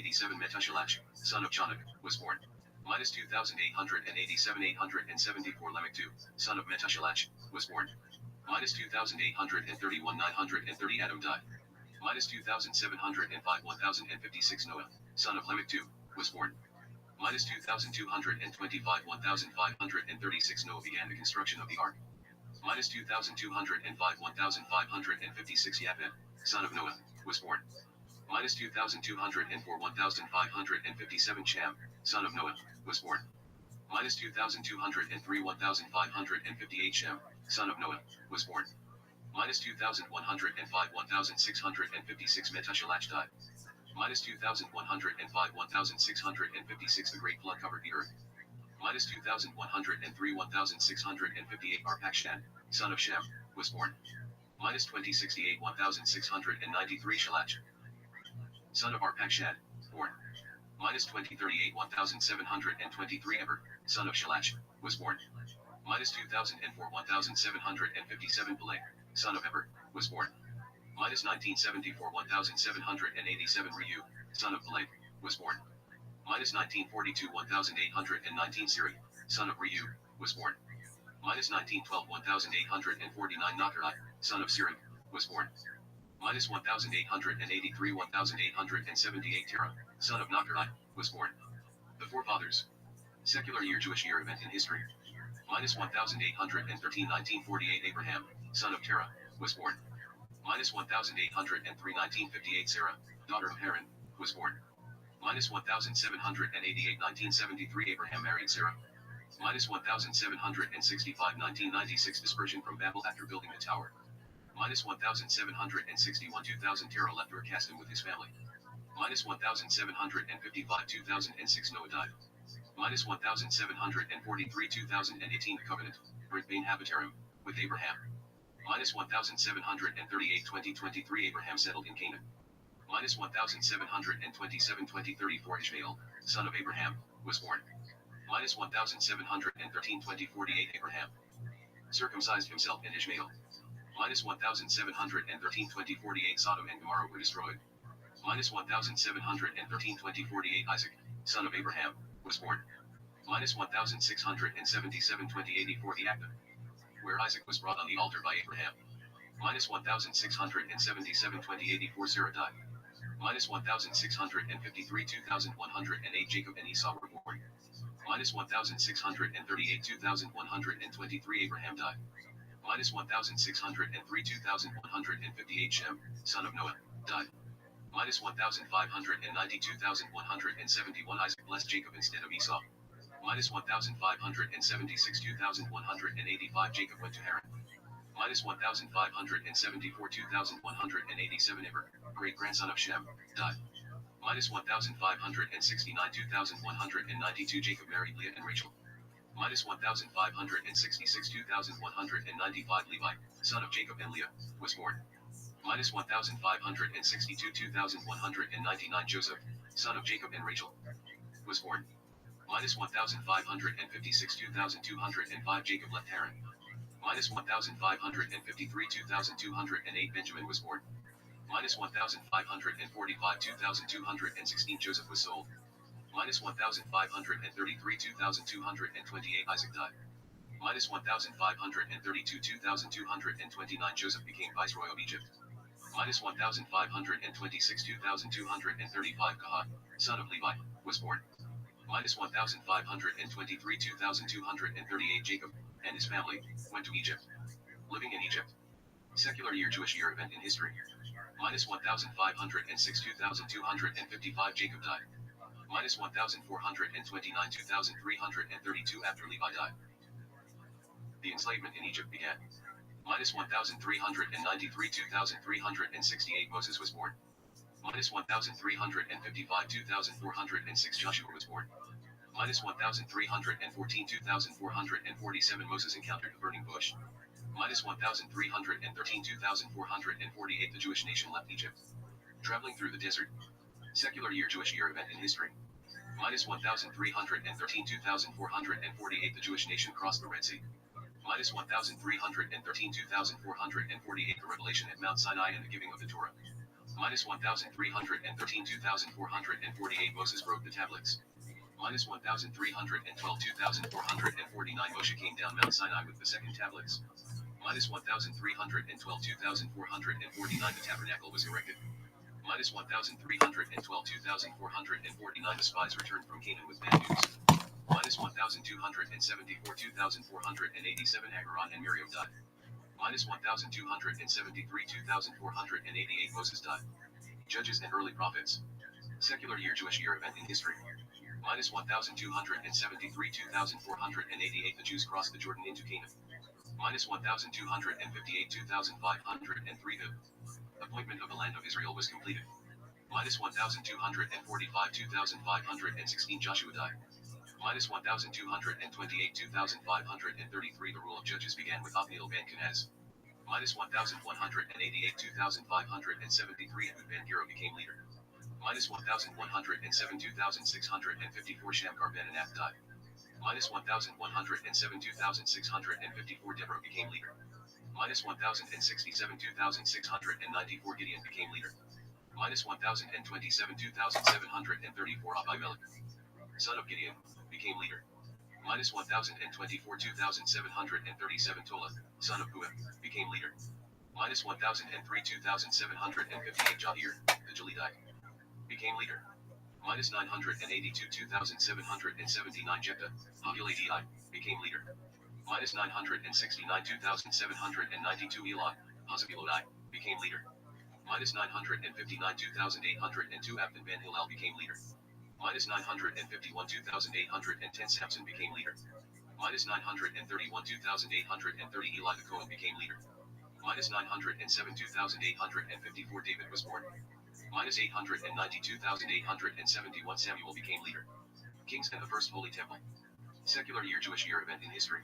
2087 Methuselah, son of Chanuk, was born. Minus 2887 874 Lamech 2, son of Methuselah, was born. Minus 2831 930 Adam died. Minus 2705 1056 Noah, son of Lamech 2, was born. Minus 2225 1536 Noah began the construction of the ark. Minus 2205 1556 Yafet, son of Noah, was born. Minus 2204 1557 Cham, son of Noah, was born. Minus 2203 1558 Shem, son of Noah, was born. Minus 2105 1656 Methuselah died. Minus 2105 1656 The Great Flood covered the earth. Minus 2103 1658 Arpachshad, son of Shem, was born. Minus 2068 1693 Shalach, son of Arpachshad, born. Minus 2038 1723 Eber, son of Shalach, was born. Minus 2004 1757 Peleg, son of Eber, was born. Minus 1974 1787 Reu, son of Peleg, was born. Minus 1942 1819 Siri, son of Reu, was born. Minus 1912 1849 Nacharai, son of Siri, was born. Minus 1883 1878 Terah, son of Nacharai, was born. The Forefathers. Secular year Jewish year event in history. Minus 1813 1948 Abraham, son of Terah, was born. Minus 1803 1958 Sarah, daughter of Haran, was born. Minus 1788 1973 Abraham married Sarah. Minus 1765 1996 dispersion from Babel after building the tower. Minus 1761 2000 Terah left Ur Kasdim with his family. Minus 1755 2006 Noah died. Minus 1743 2018 The Covenant, Brit Bain Habitarum, with Abraham. Minus 1738 2023 Abraham settled in Canaan. Minus 1727 2034 Ishmael, son of Abraham, was born. Minus 1713 2048 Abraham circumcised himself in Ishmael. Minus 1713 2048 Sodom and Gomorrah were destroyed. Minus 1713 2048 Isaac, son of Abraham, was born. Minus 1677 2084 The Akba, where Isaac was brought on the altar by Abraham. Minus 1677 2084 Sarah died. Minus 1653 2108 Jacob and Esau were born. Minus 1638 2123 Abraham died. Minus 1603 2158 Shem, son of Noah, died. Minus 1590 2171 Isaac blessed Jacob instead of Esau. Minus 1576 2185 Jacob went to Haran. Minus 1574 2187 Eber, great-grandson of Shem, died. Minus 1569 2192 Jacob married Leah and Rachel. Minus 1566 2195 Levi, son of Jacob and Leah, was born. Minus 1562 2199 Joseph, son of Jacob and Rachel, was born. Minus 1556 2205 Jacob left Haran. Minus 1553 2208 Benjamin was born. Minus 1545 2216 Joseph was sold. Minus 1533 2228 Isaac died. Minus 1532 2229 Joseph became viceroy of Egypt. Minus 1526 2235 Kahat, son of Levi, was born. Minus 1523 2238 Jacob and his family went to Egypt. Living in Egypt. Secular year Jewish year event in history. Minus 1506 2255 Jacob died. Minus 1429 2332 after Levi died. The enslavement in Egypt began. Minus 1393 2368 Moses was born. Minus 1355 2406 Joshua was born. Minus 1314 2447 Moses encountered a burning bush. Minus 1313 2448 The Jewish nation left Egypt. Traveling through the desert. Secular year Jewish year event in history. Minus 1313 2448 The Jewish nation crossed the Red Sea. Minus 1313 2448 The revelation at Mount Sinai and the giving of the Torah. Minus 1313 2448 Moses broke the tablets. Minus 1312 2449 Moshe came down Mount Sinai with the second tablets. Minus 1312 2449 The tabernacle was erected. Minus 1312 2449 The spies returned from Canaan with bad news. Minus 1274 2487 Agaron and Miriam died. Minus 1273 2488 Moses died. Judges and early prophets. Secular year Jewish year event in history. Minus 1273 2488 The Jews crossed the Jordan into Canaan. Minus 1258 2503 The appointment of the land of Israel was completed. Minus 1245 2516 Joshua died. Minus 1228 2533 The rule of judges began with Othniel ben Kenaz. Minus 1188 2573 Ehud ben Gera became leader. Minus 1107 2654 Shamgar ben Anath died. Minus 1107 2654 Deborah became leader. Minus 1067 2694 Gideon became leader. Minus 1027 2734 Abimelech, son of Gideon, became leader. Minus 1024 2737 Tola, son of Pua, became leader. Minus 1003 2758 Jair, the Jalidite, became leader. Minus 982 2779 Jephthah, Hagiladi, became leader. Minus 969 2792 Elon, Hazabilodai, became leader. Minus 959 2802 Abdon ben Hillel became leader. Minus 951 2810 Samson became leader. Minus 931 2830 Eli the Cohen became leader. Minus 907 2854 David was born. Minus 892 2871 Samuel became leader. Kings and the First Holy Temple. Secular year Jewish year event in history.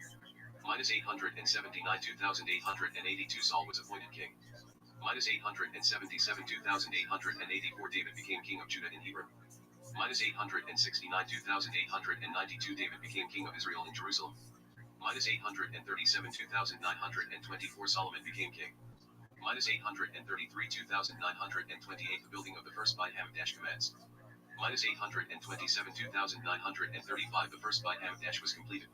Minus 879 2882 Saul was appointed king. Minus 877 2884 David became king of Judah in Hebron. Minus 869 2892 David became king of Israel in Jerusalem. Minus 837 2924 Solomon became king. Minus 833 2928 The building of the first Beit Hamikdash commenced. Minus 827 2935 The first Beit Hamikdash was completed.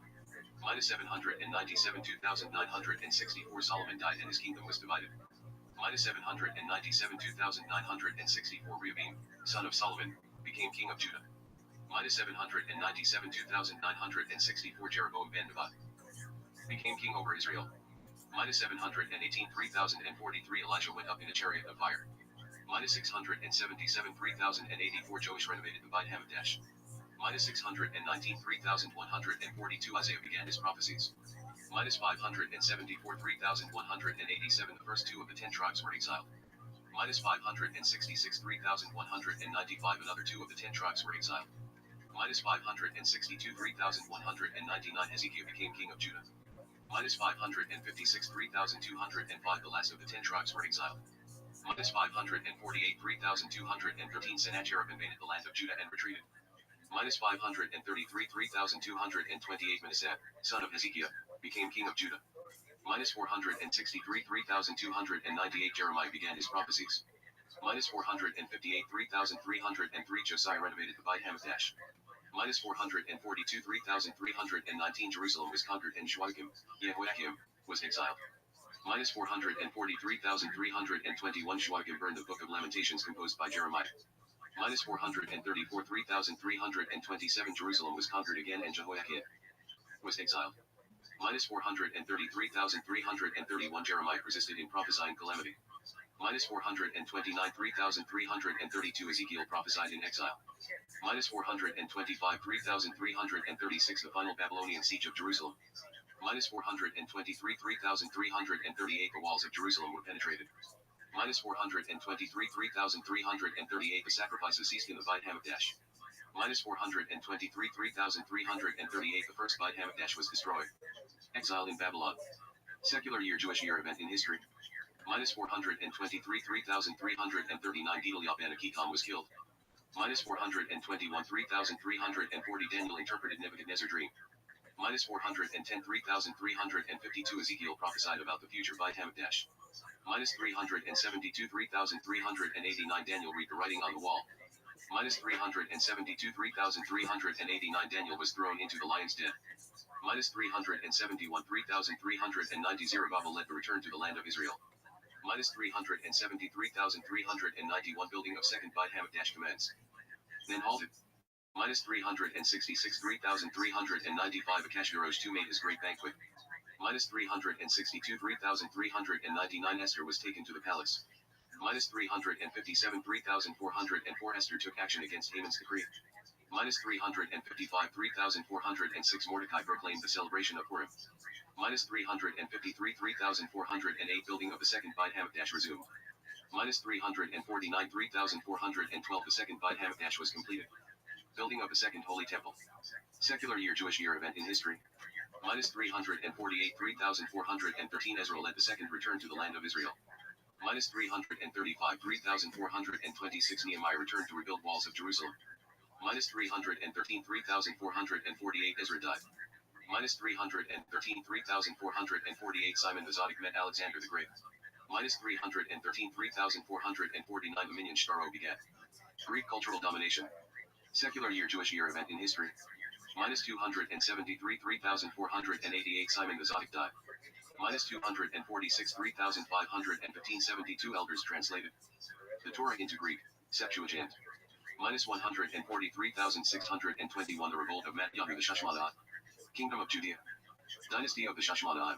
Minus 797 2964 Solomon died and his kingdom was divided. Minus 797 2964 Rehoboam, son of Solomon, became king of Judah. Minus 797 2964 Jeroboam ben Nebat became king over Israel. Minus 718 3043 Elijah went up in a chariot of fire. Minus 677 3084 Joash renovated the Beit Hamikdash. Minus 619 3142 Isaiah began his prophecies. Minus 574 3187 The first two of the 10 tribes were exiled. Minus 566 3195 Another two of the 10 tribes were exiled. Minus 562 3199 Hezekiah became king of Judah. Minus 556 3205 The last of the 10 tribes were exiled. Minus 548 3213 Sennacherib invaded the land of Judah and retreated. Minus 533 3228 Manasseh, son of Hezekiah, became king of Judah. Minus 463 3298 Jeremiah began his prophecies. Minus 458 3303 Josiah renovated the Beit Hamikdash. Minus 442 3319 Jerusalem was conquered and Jehoiakim, was exiled. Minus 443 321 Jehoiakim burned the Book of Lamentations composed by Jeremiah. Minus 434 3327 Jerusalem was conquered again and Jehoiakim was exiled. Minus 433 331 Jeremiah persisted in prophesying calamity. Minus 429 3332 Ezekiel prophesied in exile. Minus 425 3336 The final Babylonian siege of Jerusalem. Minus 423 3338 The walls of Jerusalem were penetrated. Minus 423 3338 The sacrifices ceased in the Beit Hamikdash. Minus 423 3338 The first Beit Hamikdash was destroyed. Exile in Babylon. Secular year Jewish year event in history. Minus 423 3339 Gedaliah ben Achikam was killed. Minus 421 3340 Daniel interpreted Nebuchadnezzar's dream. Minus 410 3352 Ezekiel prophesied about the future Beit Hamikdash. Minus 372 3,389 Daniel read the writing on the wall. Minus 372 3,389 Daniel was thrown into the lion's den. Minus 371 3,390 Zerubbabel led the return to the land of Israel. Minus 373,391 building of second Beit Hamikdash commenced. Then halted. Minus 366 3,395 Akashverosh II made his great banquet. Minus 362 3,399 Esther was taken to the palace. Minus 357 3,404 Esther took action against Haman's decree. Minus 355 3,406 Mordecai proclaimed the celebration of Purim. Minus 353 3,408 building of the second Beit Hamikdash resumed. Minus 349 3,412 the second Beit Hamikdash was completed. Building of the second Holy Temple. Secular year Jewish year event in history. Minus 348 3,413 Ezra led the second return to the land of Israel. Minus 335 3,426 Nehemiah returned to rebuild walls of Jerusalem. Minus 313 3,448 Ezra died. Minus 313 3,448 Simon the Zodiac met Alexander the Great. Minus 313 3,449 the Minyan Shtaro began. Greek cultural domination. Secular year Jewish year event in history. Minus 273 3,488 Simon the Zodiac died. Minus 246 3,515 72 elders translated the Torah into Greek, Septuagint. Minus 143,621 the revolt of Matyahu the Shashmanaim. Kingdom of Judea. Dynasty of the Shashmanaim.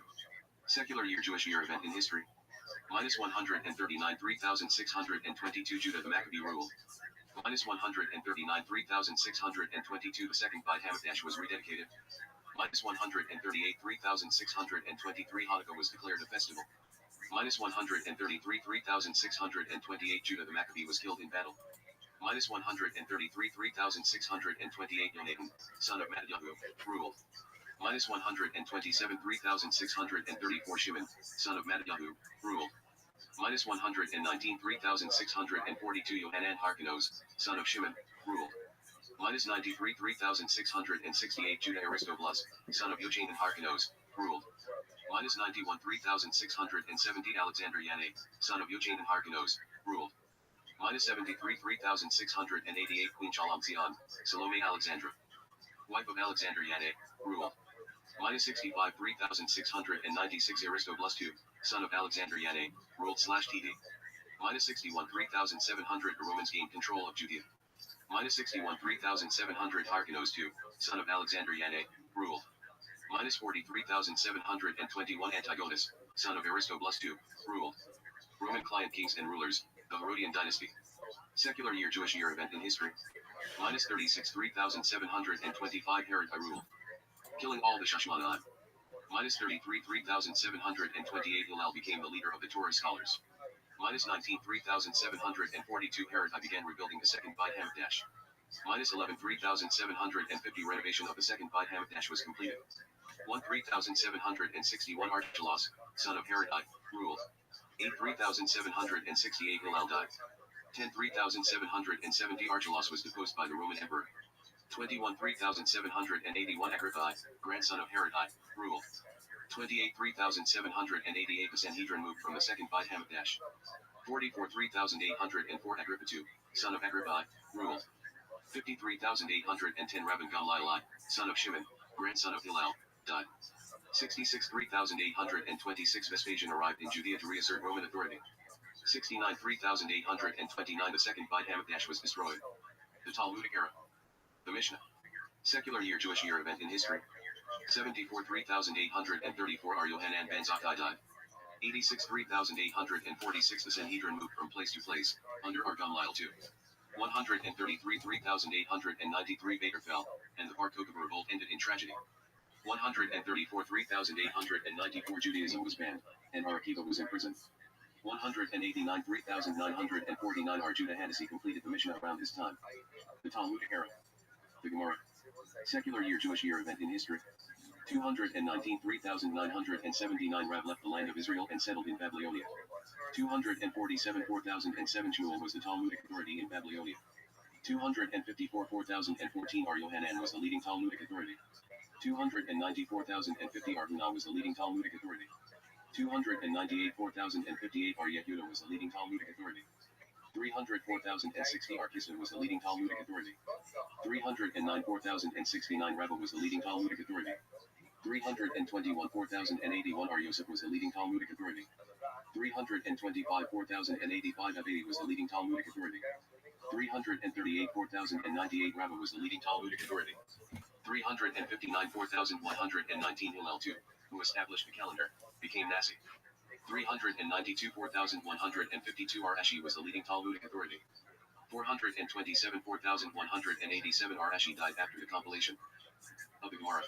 Secular year Jewish year event in history. Minus 139 3,622 Judah the Maccabee rule. Minus 139 3,622 the second Beit Hamikdash was rededicated. Minus 138 3,623 Hanukkah was declared a festival. Minus 133 3,628 Judah the Maccabee was killed in battle. Minus 133 3,628 Yonatan, son of Matyahu, ruled. Minus 127 3,634 Shimon, son of Matyahu, ruled. Minus 119 3,642 Yohanan Harkanos, son of Shimon, ruled. Minus 93 3,668 Judah Aristobulus, son of Yochanan Harkanos, ruled. Minus 91 3,670 Alexander Yanai, son of Yochanan Harkanos, ruled. Minus 73 3,688 Queen Shalom Zion, Salome Alexandra, wife of Alexander Yanai, ruled. Minus 65 3,696 Aristobulus II, son of Alexander Yanai, ruled/TD. Minus 61 3,700 the Romans gained control of Judea. Minus 61 3,700 Harkanos II, son of Alexander Yanai, ruled. Minus 43,721 Antigonus, son of Aristobulus II, ruled. Roman client kings and rulers, the Herodian dynasty. Secular year Jewish year event in history. Minus 36 3,725 Herod I ruled. Killing all the Shashmanaim. Minus 33 3,728 Hillel became the leader of the Torah scholars. Minus 19 3,742 Herod I began rebuilding the second Beit Hamikdash. Minus 11 3,750 renovation of the second Beit Hamikdash was completed. 1 3,761 Archelaus, son of Herod I, ruled. 8 3,768 Hillel died. 10 3,770 Archelaus was deposed by the Roman emperor. 21 3,781 Agrippa I, grandson of Herod I, ruled. 28 3,788 the Sanhedrin moved from the second Beit Hamikdash. 44 3,804 Agrippa II, son of Agrippa I, ruled. 53,810 Rabban Gamliel I, son of Shimon, grandson of Hillel, died. 66 3,826 Vespasian arrived in Judea to reassert Roman authority. 69 3,829 the second Beit Hamikdash was destroyed. The Talmudic era. The Mishnah. Secular year Jewish year event in history. 74 3,834 Ar Yohanan ben Zakkai died. 86 3,846 the Sanhedrin moved from place to place, under Ar Gamliel II. 133 3,893 Baker fell, and the Bar Kokhba revolt ended in tragedy. 134 3,894 Judaism was banned, and Bar Akiva was imprisoned. 189 3,949 Ar Judah Hanasi completed the Mishnah around this time. The Talmudic era. The Gemara. Secular year Jewish year event in history. 219 3,979 Rav left the land of Israel and settled in Babylonia. 247 4007 Shmuel was the Talmudic authority in Babylonia. 254 4014 Ar Yohanan was the leading Talmudic authority. 294,050 Ar Huna was the leading Talmudic authority. 298 4058 Bar Yehuda was the leading Talmudic authority. 304,060 Arkistan was the leading Talmudic authority. 309 4069 Rabbi was the leading Talmudic authority. 321 4081 Ar Yosef was the leading Talmudic authority. 325 4085 Abedi was the leading Talmudic authority. 338 4098 Rabbi was the leading Talmudic authority. 359 4119 Hillel II, who established the calendar, became Nasi. 392 4152 Ar Ashi was the leading Talmudic authority. 427 4187 Ar Ashi died after the compilation of the Gemara.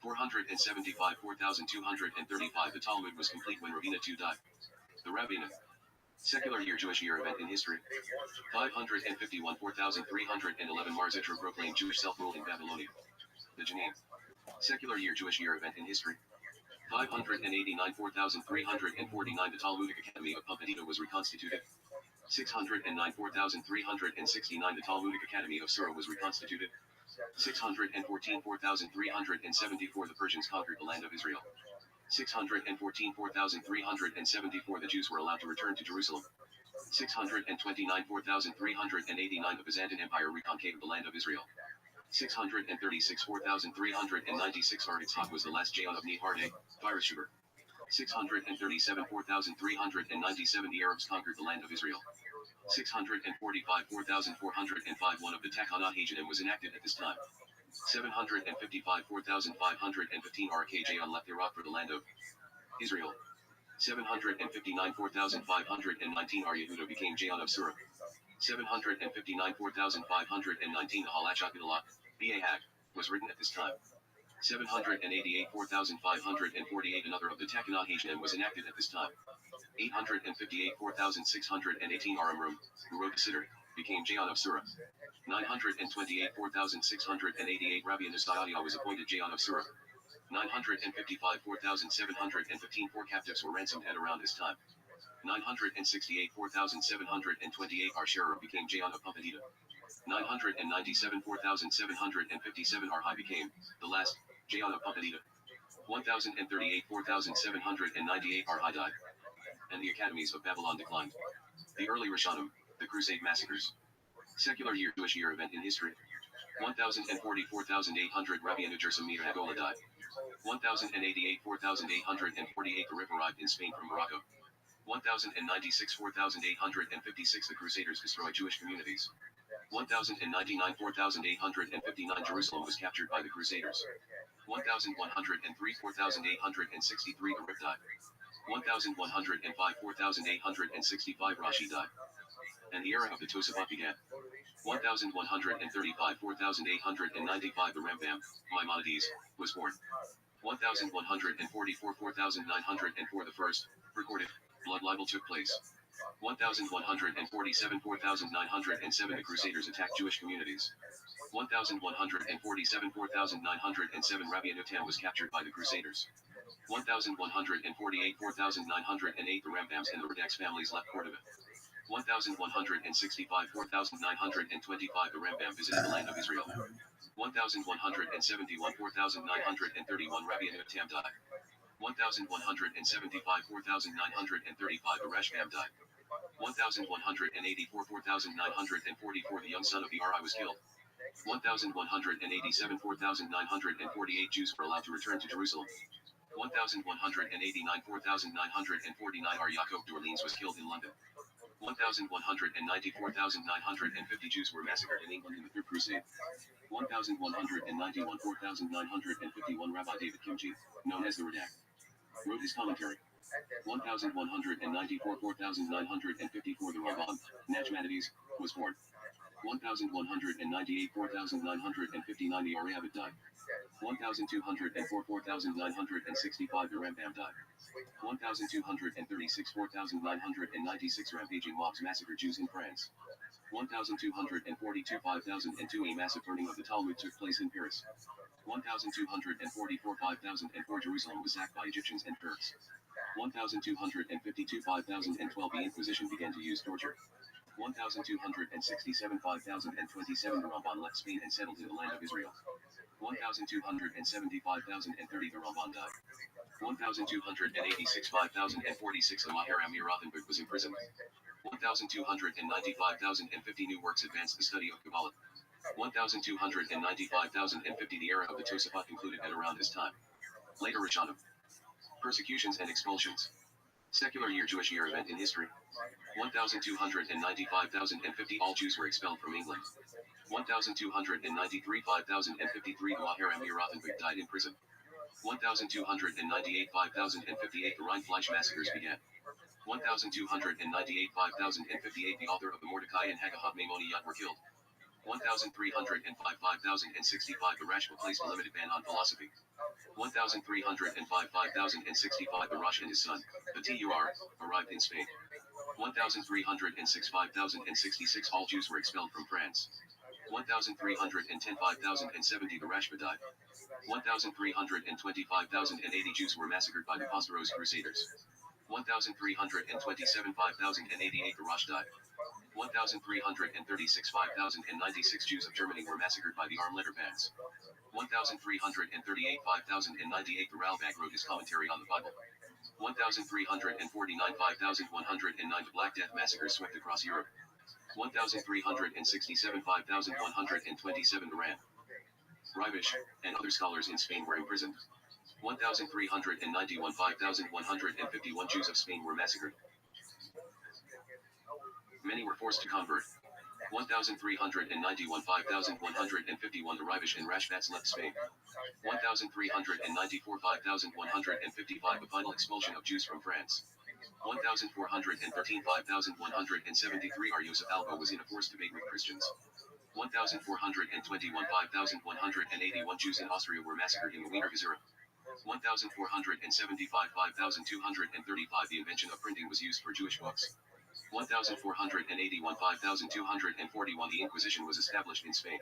475 4235 The Talmud was complete when Ravina II died. The Rabbinah. Secular year Jewish year event in history. 551 4311 Mar Zitra proclaimed Jewish self-rule in Babylonia. The Janine. Secular year Jewish year event in history. 589 4349 The Talmudic Academy of Pumbedita was reconstituted. 609 4369 The Talmudic Academy of Sura was reconstituted. 614 4374 The Persians conquered the land of Israel. 614 4374 The Jews were allowed to return to Jerusalem. 629 4389 The Byzantine Empire reconcaved the land of Israel. 636 4396 Ar Yitzhak was the last Jayon of Neharde, virus sugar. 637 4397 The Arabs conquered the land of Israel. 645 4405 One of the Takanat Hajanim was enacted at this time. 755 4515 RKJ left Iraq for the land of Israel. 759 4519 Ar Yehuda became Jayon of Surah. 759 4519 Halachak B.A. Hag was written at this time. 788 4548 Another of the Takanat Hajanim was enacted at this time. 858 4618 Aramrum, who wrote the Siddur, became Jayon of Surah. 928 4688 Rabbi Nustayah was appointed Jayon of Surah. 955 4715 Four captives were ransomed at around this time. 968 4728 Ar Sherer became Jayon of Pumbedita. 997 4757 Ar Hai became the last Jayon of Pumbedita. 1038 4798 Ar Hai died. And the academies of Babylon declined. The early Rishonim, the Crusade massacres. Secular year Jewish year event in history. 1040 4800 Rabbi Nujersim Mir Hagolah died. 1088 4848 The Rif arrived in Spain from Morocco. 1096 4856 The Crusaders destroyed Jewish communities. 1099 4859 Jerusalem was captured by the Crusaders. 1103 4863 The Rif died. 1105 4865 Rashi died. And the era of the Tosafot began. 1135 4895 The Rambam, Maimonides, was born. 1144 4904 The first, recorded, blood libel took place. 1147 4907 The Crusaders attacked Jewish communities. 1147 4907 Rabbi Anotam was captured by the Crusaders. 1148 4908 The Rambams and the Radak's families left Cordova. 1165 4925 The Rambam visited the land of Israel. 1171 4931 Rabbi Anotam died. 1175 4935 The Rashbam died. 1184 4944 The young son of the Ari was killed. 1187 4948 Jews were allowed to return to Jerusalem. 1189 4949 Ar Yaakov d'Orleans was killed in London. 1194 950 Jews were massacred in England in the Third Crusade. 1191 4951 Rabbi David Kimchi, known as the Radak, wrote his commentary. 1194 4954 The Ramban, Nachmanides, was born. 1198 4959 The Ariabit died. 1204 4965 The Rambam died. 1236 4996 Rampaging mobs massacred Jews in France. 1242 5002 A massive burning of the Talmud took place in Paris. 1244 5004 Jerusalem was sacked by Egyptians and Turks. 1252 5012 The Inquisition began to use torture. 1267 5027 The Ramban left Spain and settled in the land of Israel. 1275,030 The Ramban died. 1286 5046 The Maher Amir Rothenberg was imprisoned. 1295,050 new works advanced the study of Kabbalah. 1295,050 The era of the Tosafot concluded at around this time. Later Rishonim. Persecutions and expulsions. Secular year Jewish year event in history. 1295,050 all Jews were expelled from England. 1293 5053 The Maher Amir Rothenberg died in prison. 1298 5058 The Rheinfleisch massacres began. 1298 5058 The author of the Mordecai and Haggadah Maimoniyot were killed. 1305 5065 The Rashba placed a limited ban on philosophy. 1305 5065 The Rosh and his son, the Tur, arrived in Spain. 1306 5066 all Jews were expelled from France. 1310 5070 The Rashba died. 1325 5080 Jews were massacred by the Pasteros Crusaders. 1327 5088 The Rosh died. 1336 5096 Jews of Germany were massacred by the Arm-Letter bands. 1338 5098 The Ralbag wrote his commentary on the Bible. 1349 5109 The Black Death massacres swept across Europe. 1367 5127 The Ran, Reibisch, and other scholars in Spain were imprisoned. 1391 5151 Jews of Spain were massacred. Many were forced to convert. 1391 5151 The Reibisch and Rashbats left Spain. 1394 5155 The final expulsion of Jews from France. 1413 5173 R. Yosef Albo was in a forced debate with Christians. 1421 5181 Jews in Austria were massacred in the Wiener Gezerre. 1475 5235 The invention of printing was used for Jewish books. 1481 5241 The Inquisition was established in Spain.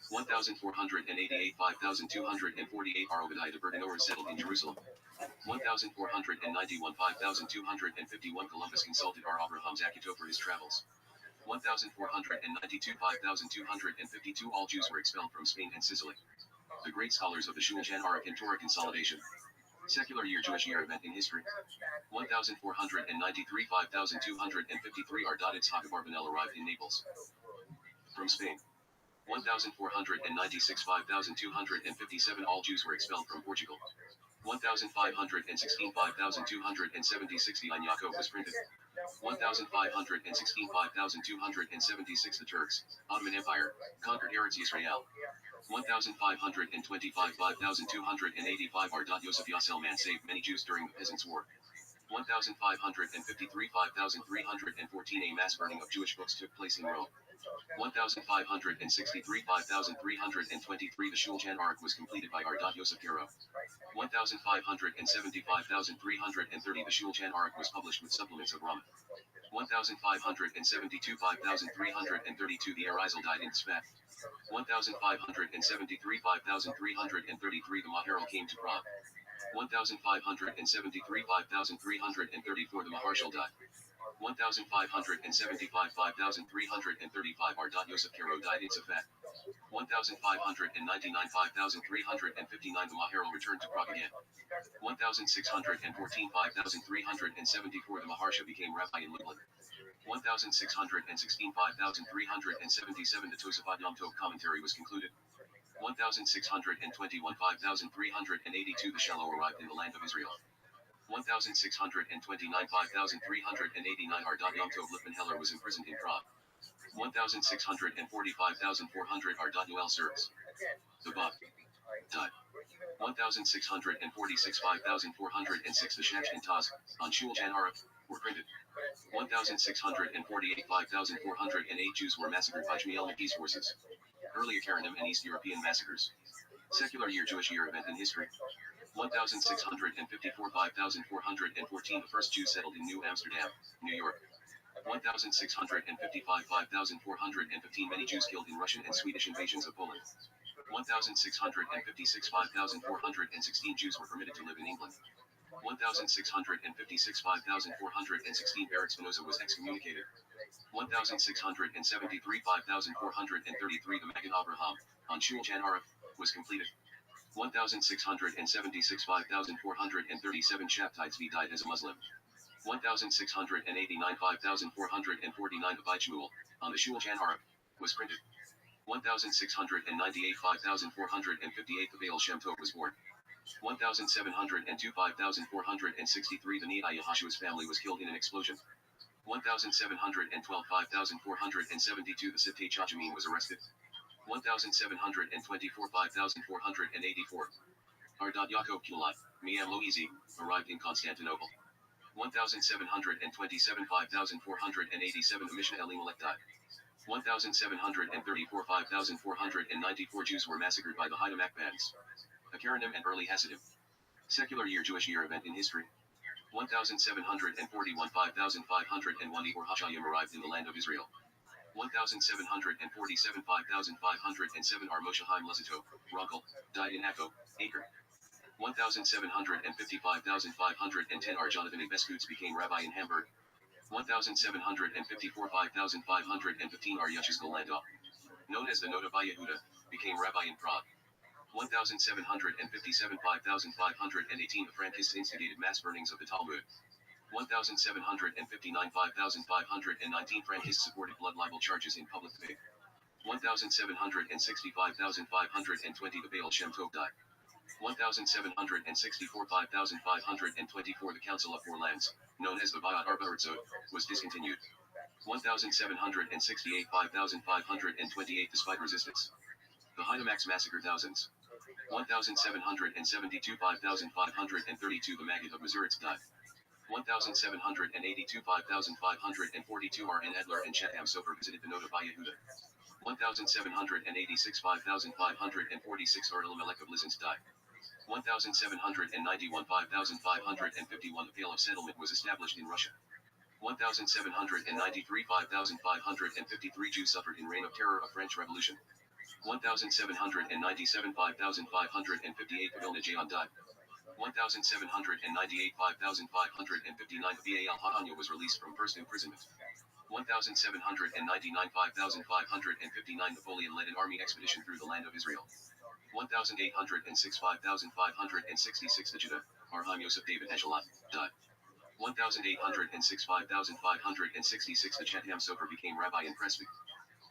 1488 5248 R. Obadiah de Bergenauer settled in Jerusalem. 1491 5251 Columbus consulted R. Abraham Zacuto for his travels. 1492 5252 All Jews were expelled from Spain and Sicily. The great scholars of the Shulchan Aruch and Torah consolidation. Secular year Jewish year event in history. 1493 5253 R. Yitzhak Barbanel arrived in Naples from Spain. 1496 5257 All Jews were expelled from Portugal. 1516 5276 The Ein Yaakov was printed. 1516 5276 The Turks, Ottoman Empire, conquered Eretz Yisrael. 1525 5285 R. Yosef Yasselman saved many Jews during the Peasants' War. 1553 5314 A mass burning of Jewish books took place in Rome. 1563 5323 The Shulchan Aruch was completed by R. Yosef Karo. 1575 5330 The Shulchan Aruch was published with supplements of Rama. 1572 5332 The Arizal died in Tzfat. 1573 5333 The Maharal came to Prague. 1573 5334 The Maharshal died. 1575 5335 R. Yosef Karo died in Tzfat. 1599 5359 The Maharal returned to Prague again. 1614 5374 The Maharsha became Rabbi in Lublin. 1616 5377 The Tosafot Yom Tov commentary was concluded. 1621 5382 The Shiloh arrived in the land of Israel. 1629 5389 R. Yom Tov Lippman Heller was imprisoned in Prague. 1645 400 R. Yoel serves. The Bab died. 1646 5406 The Shach and Taz, on Shulchan Aruch, were printed. 1648 5408 Jews were massacred by Shmuel McGee's forces. Early Karanim and East European massacres. Secular year Jewish year event in history. 1654 5414 The first Jews settled in New Amsterdam, New York. 1655 5415 Many Jews killed in Russian and Swedish invasions of Poland. 1656 5416 Jews were permitted to live in England. 1656 5416 Baruch Spinoza was excommunicated. 1673 5433 The Maggid Abraham, on Shulchan Aruch, was completed. 1676 5437 Shabtai Tzvi died as a Muslim. 1689 5449 Abid Shmuel, on the Shulchan Aruch, was printed. 1698 5458 The Baal Shem Tov was born. 1702 5463 The Nidai Yahushua's family was killed in an explosion. 1712 5472 The Siptei Chachamin was arrested. 1724 5484 Ardad Yaakov Kulat, Miam Loizi, arrived in Constantinople. 1727 5487 The Mishnah Elimelech died. 1734 5494 Jews were massacred by the Haidamach bands. Akaranim and early Hasidim. Secular year Jewish year event in history. 1741 5501 Or Hashayim arrived in the land of Israel. 1747 5507 Ar Moshe Chaim Luzzatto, Rothschild, died in Akko, Acre. 1755 5510 Ar Jonathan A. Beskutz became rabbi in Hamburg. 1754 5515 Ar Yechezkel Landau, known as the Noda by Yehuda, became rabbi in Prague. 1757 5518 The Frankists instigated mass burnings of the Talmud. 1759 5519 Frankists supported blood libel charges in public debate. 1765 5520 The Baal Shem Tov died. 1764 5524 The Council of Four Lands, known as the Bayat Arba Herzog, was discontinued. 1768 5528 Despite resistance, the Haidamachs massacred thousands. 1772 5532 The Maggid of Mazuritz died. 1782 5542 R. N. Adler and Chatham Sofer visited the Noda by Yehuda. 1786 5546 R. Elimelech of Lizins died. 1791 5551 The Pale of Settlement was established in Russia. 1793 5553 Jews suffered in reign of terror of French Revolution. 1797 5558 The Vilna Gaon died. 1798 5559 The Baal HaAnya was released from first imprisonment. 1799 5559 Napoleon led an army expedition through the land of Israel. 1806 5566 The Judah, Arham Yosef David Echelon, died. 1806 5566 The Chatham Sofer became rabbi in Presby.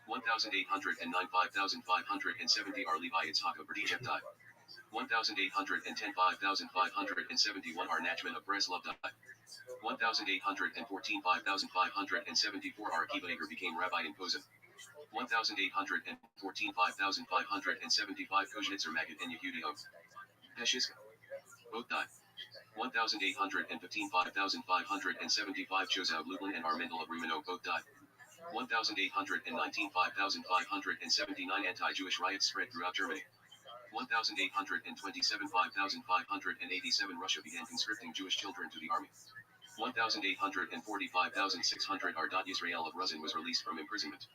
1809 5570 Ar Levi Yitzhak of Berdijek died. 1810 5571 Ar Nachman of Breslov died. 1814 5574 Ar Akiva Eger became rabbi in Posen. 1814 5575 Koznitzer Maggid and Yehudi of Peshizka, both died. 1815 5575 Joseph of Lublin and Ar Mendel of Rumino both died. 1819 5579 Anti-Jewish riots spread throughout Germany. 1827 5587 Russia began conscripting Jewish children to the army. 1840 5600 Ardad Yisrael of Ruzin was released from imprisonment.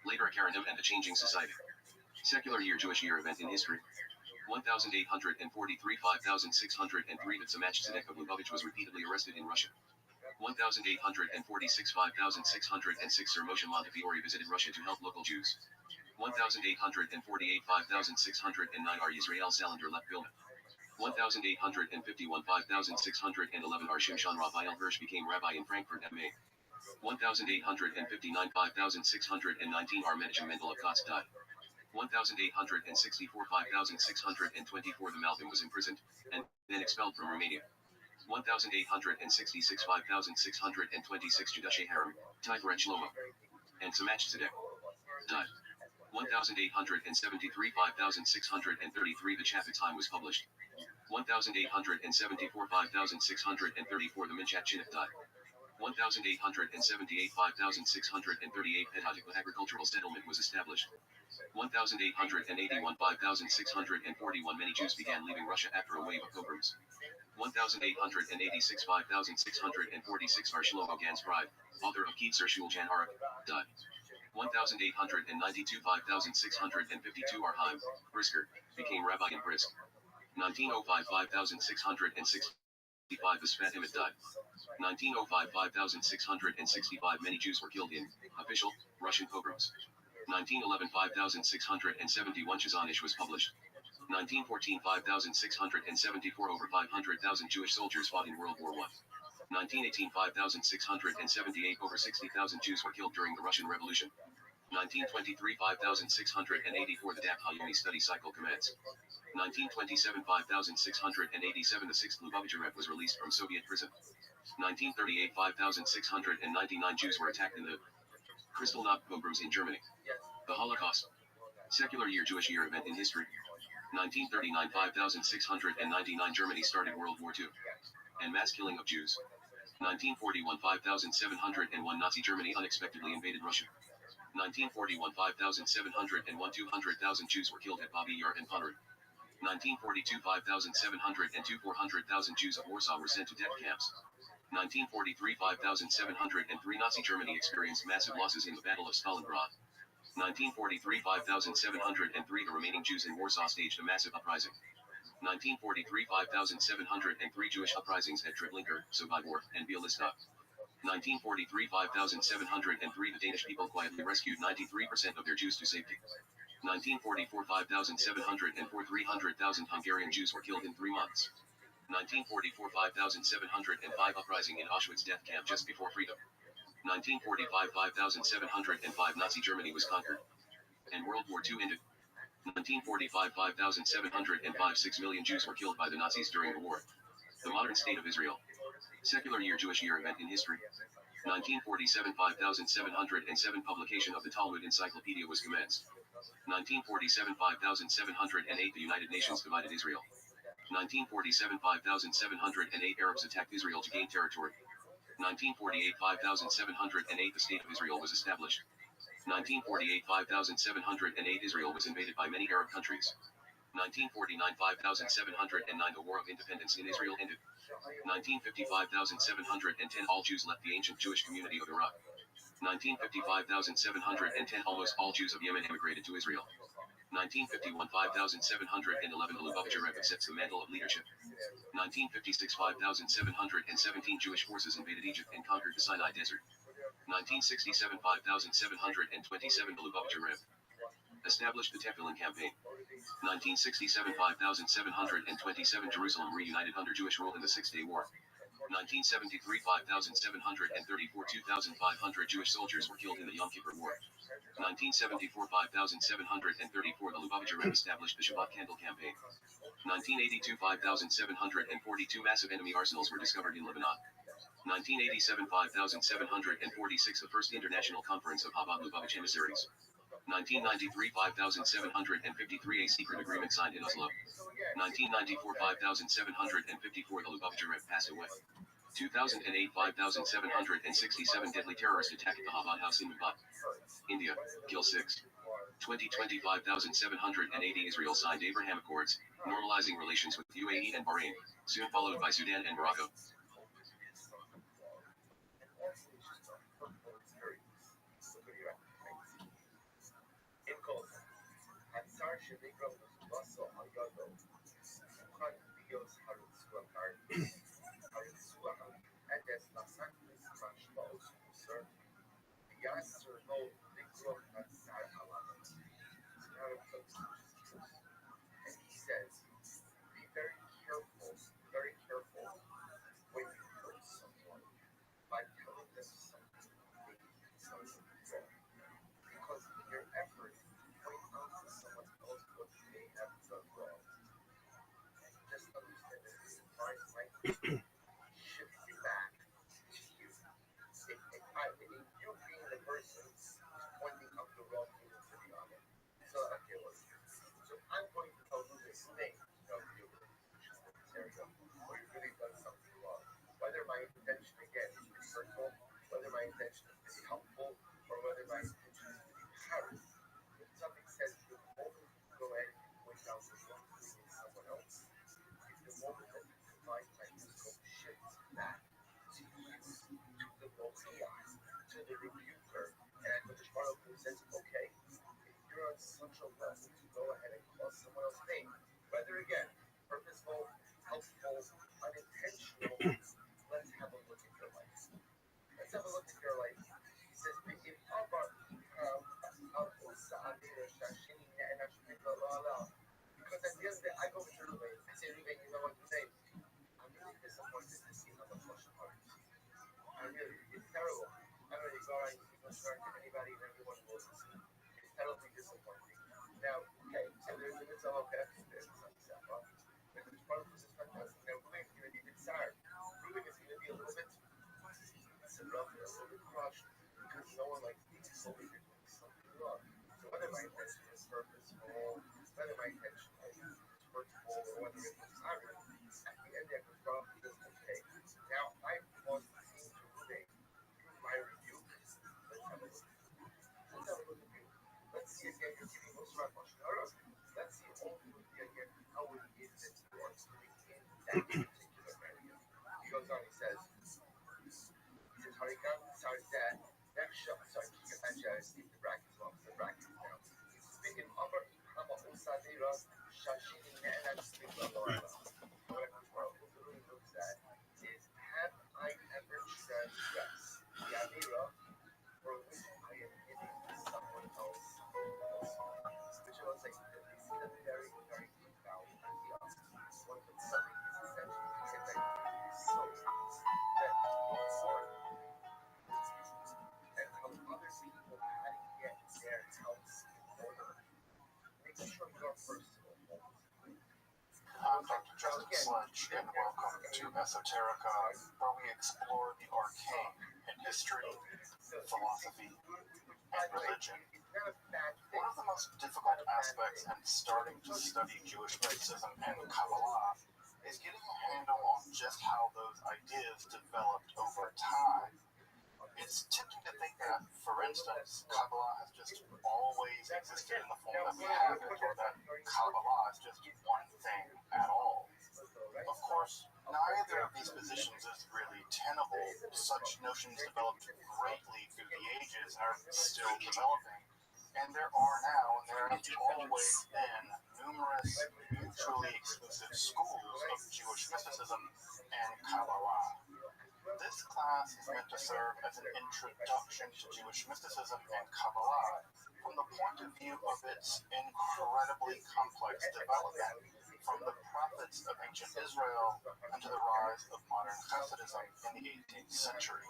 Later Karanim and the Changing Society. Secular year Jewish year event in history. 1843 5603 The Tzemach Tzedek of Lubavitch was repeatedly arrested in Russia. 1846 5606 Sir Moshe Montefiore visited Russia to help local Jews. 1848 5609 Ar Yisrael Salander left Vilna. 1851 5611 Ar Shimshon Raphael Hirsch became rabbi in Frankfurt am Main. 1859 5619 Ar Menachem Mendel of Kotz died. 1864 5624 The Malvin was imprisoned, and then expelled from Romania. 1866 5626 Judashe Haram, Tigeret Shlomo, and Tzemach Tzedek died. 1873 5633 The Chafetz Chaim was published. 1874 5634 The Minchat Chinuch died. 1878 5638 Petah agricultural settlement was established. 1881 5641 Many Jews began leaving Russia after a wave of pilgrims. 1886 5646 Ar Shlomo Gans Pride, author of Kietzer Shulchan Aruch, died. 1892 5652 Ar Haim, Brisker, became rabbi in Brisk. 1905 5606 as Fat Emmett died. 1905 5,665 many Jews were killed in official Russian pogroms. 1911 5,671 Chazanish was published. 1914 5,674 over 500,000 Jewish soldiers fought in World War I. 1918 5,678 over 60,000 Jews were killed during the Russian Revolution. 1923 5,684 the Dab-Hayumi study cycle commenced. 1927 5,687 the 6th Lubavitcher Rebbe was released from Soviet prison. 1938 5,699 Jews were attacked in the Kristallnacht pogroms in Germany. The Holocaust. Secular year Jewish year event in history. 1939 5,699 Germany started World War II. And mass killing of Jews. 1941 5,701 Nazi Germany unexpectedly invaded Russia. 1941 5,701 200,000 Jews were killed at Babi Yar and Poneran. 1942 5,702 400,000 Jews of Warsaw were sent to death camps. 1943 5,703 Nazi Germany experienced massive losses in the Battle of Stalingrad. 1943 5,703 the remaining Jews in Warsaw staged a massive uprising. 1943 5,703 Jewish uprisings at Treblinka, Sobibor, and Bialystok. 1943 5,703 the Danish people quietly rescued 93% of their Jews to safety. 1944 5,704 300,000 Hungarian Jews were killed in 3 months. 1944 5,705 uprising in Auschwitz death camp just before freedom. 1945 5,705 Nazi Germany was conquered. And World War II ended. 1945 5,705 6 million Jews were killed by the Nazis during the war. The modern state of Israel. Secular year Jewish year event in history. 1947 5,707 publication of the Talmud Encyclopedia was commenced. 1947 5,708 the United Nations divided Israel. 1947 5,708 Arabs attacked Israel to gain territory. 1948 5,708 the State of Israel was established. 1948 5,708 Israel was invaded by many Arab countries. 1949 5,709 the War of Independence in Israel ended. 1950 5,710 all Jews left the ancient Jewish community of Iraq. 1950 5,710 almost all Jews of Yemen immigrated to Israel. 1951 5,711 the Lubavitcher Rebbe sets the mantle of leadership. 1956 5,717 Jewish forces invaded Egypt and conquered the Sinai Desert. 1967 5,727 the Lubavitcher Rebbe established the Tefillin campaign. 1967 5,727 Jerusalem reunited under Jewish rule in the Six-Day War. 1973 5,734 2,500 Jewish soldiers were killed in the Yom Kippur War. 1974 5,734 the Lubavitcher Rebbe established the Shabbat Candle campaign. 1982 5,742 massive enemy arsenals were discovered in Lebanon. 1987 5,746 the first international conference of Chabad Lubavitch emissaries. 1993 5,753 a secret agreement signed in Oslo. 1994 5,754 the Lubavitcher Rebbe passed away. 2008 5,767 deadly terrorist attack at the Chabad house in Mumbai, India, kill 6. 2020 5,780 Israel signed Abraham Accords, normalizing relations with UAE and Bahrain, soon followed by Sudan and Morocco. And he says, be very careful when you hurt someone by telling them something they wrong. Because in your effort to point out to someone else what they have done wrong, just understand that this advice might shift you back to you. If you being the person pointing out the wrong thing to the other. So, okay, so I'm going to tell you this thing of you, which is the material, where you've really done something wrong. Whether my intention, again, is to be hurtful, whether my intention is to be helpful, or whether my intention is to be harsh. If something says the moment you go ahead and point out the wrong thing in someone else, it's the moment that you find my scope shifts back to you, to the Moshiach, to the rebuker, and the Baruch who says, okay, you're on such a level to go ahead and call someone else's name, whether again, purposeful, helpful, unintentional, so okay, but there's part of this is fantastic. Now Ruben's going to be a bit sad. Ruben is going to be a little bit rough, a little bit crushed because no one likes being told you're doing something wrong. So whether my intention is purposeful, whether my intention is hurtful, or whether it was irony, at the end there comes Rabbi says, okay, now I've caused pain to Ruben through my rebuke. Let's have a look. Let's have a look at you. Let's see again, you're giving Musrat Mashara. Let's see ultimately again how it is that you are living in that particular area. He goes on, he says, Harikam, sorry, sorry, you can actually keep the brackets off, the brackets down. He's speaking Amr Hama Usadira, Shashin Nana Stigma. What a Kushmar literally looks at is, have I ever transgressed the Amira for which I am giving someone else? Which I was like, this is a very, very profound idea. What the something is essentially saying that so that it's sort and help other people how to get their house in order. Make sure your personal home. I'm Dr. Justin Sledge, and welcome to Esoterica, where we explore the arcane in history, philosophy, and religion. One of the most difficult aspects in starting to study Jewish mysticism and Kabbalah is getting a handle on just how those ideas developed over time. It's tempting to think that, for instance, Kabbalah has just always existed in the form that we have it, or that Kabbalah is just one thing at all. Of course, neither of these positions is really tenable. Such notions developed greatly through the ages and are still developing. And there are now, and there have always been, numerous mutually exclusive schools of Jewish mysticism and Kabbalah. This class is meant to serve as an introduction to Jewish mysticism and Kabbalah from the point of view of its incredibly complex development from the prophets of ancient Israel and to the rise of modern Hasidism in the 18th century.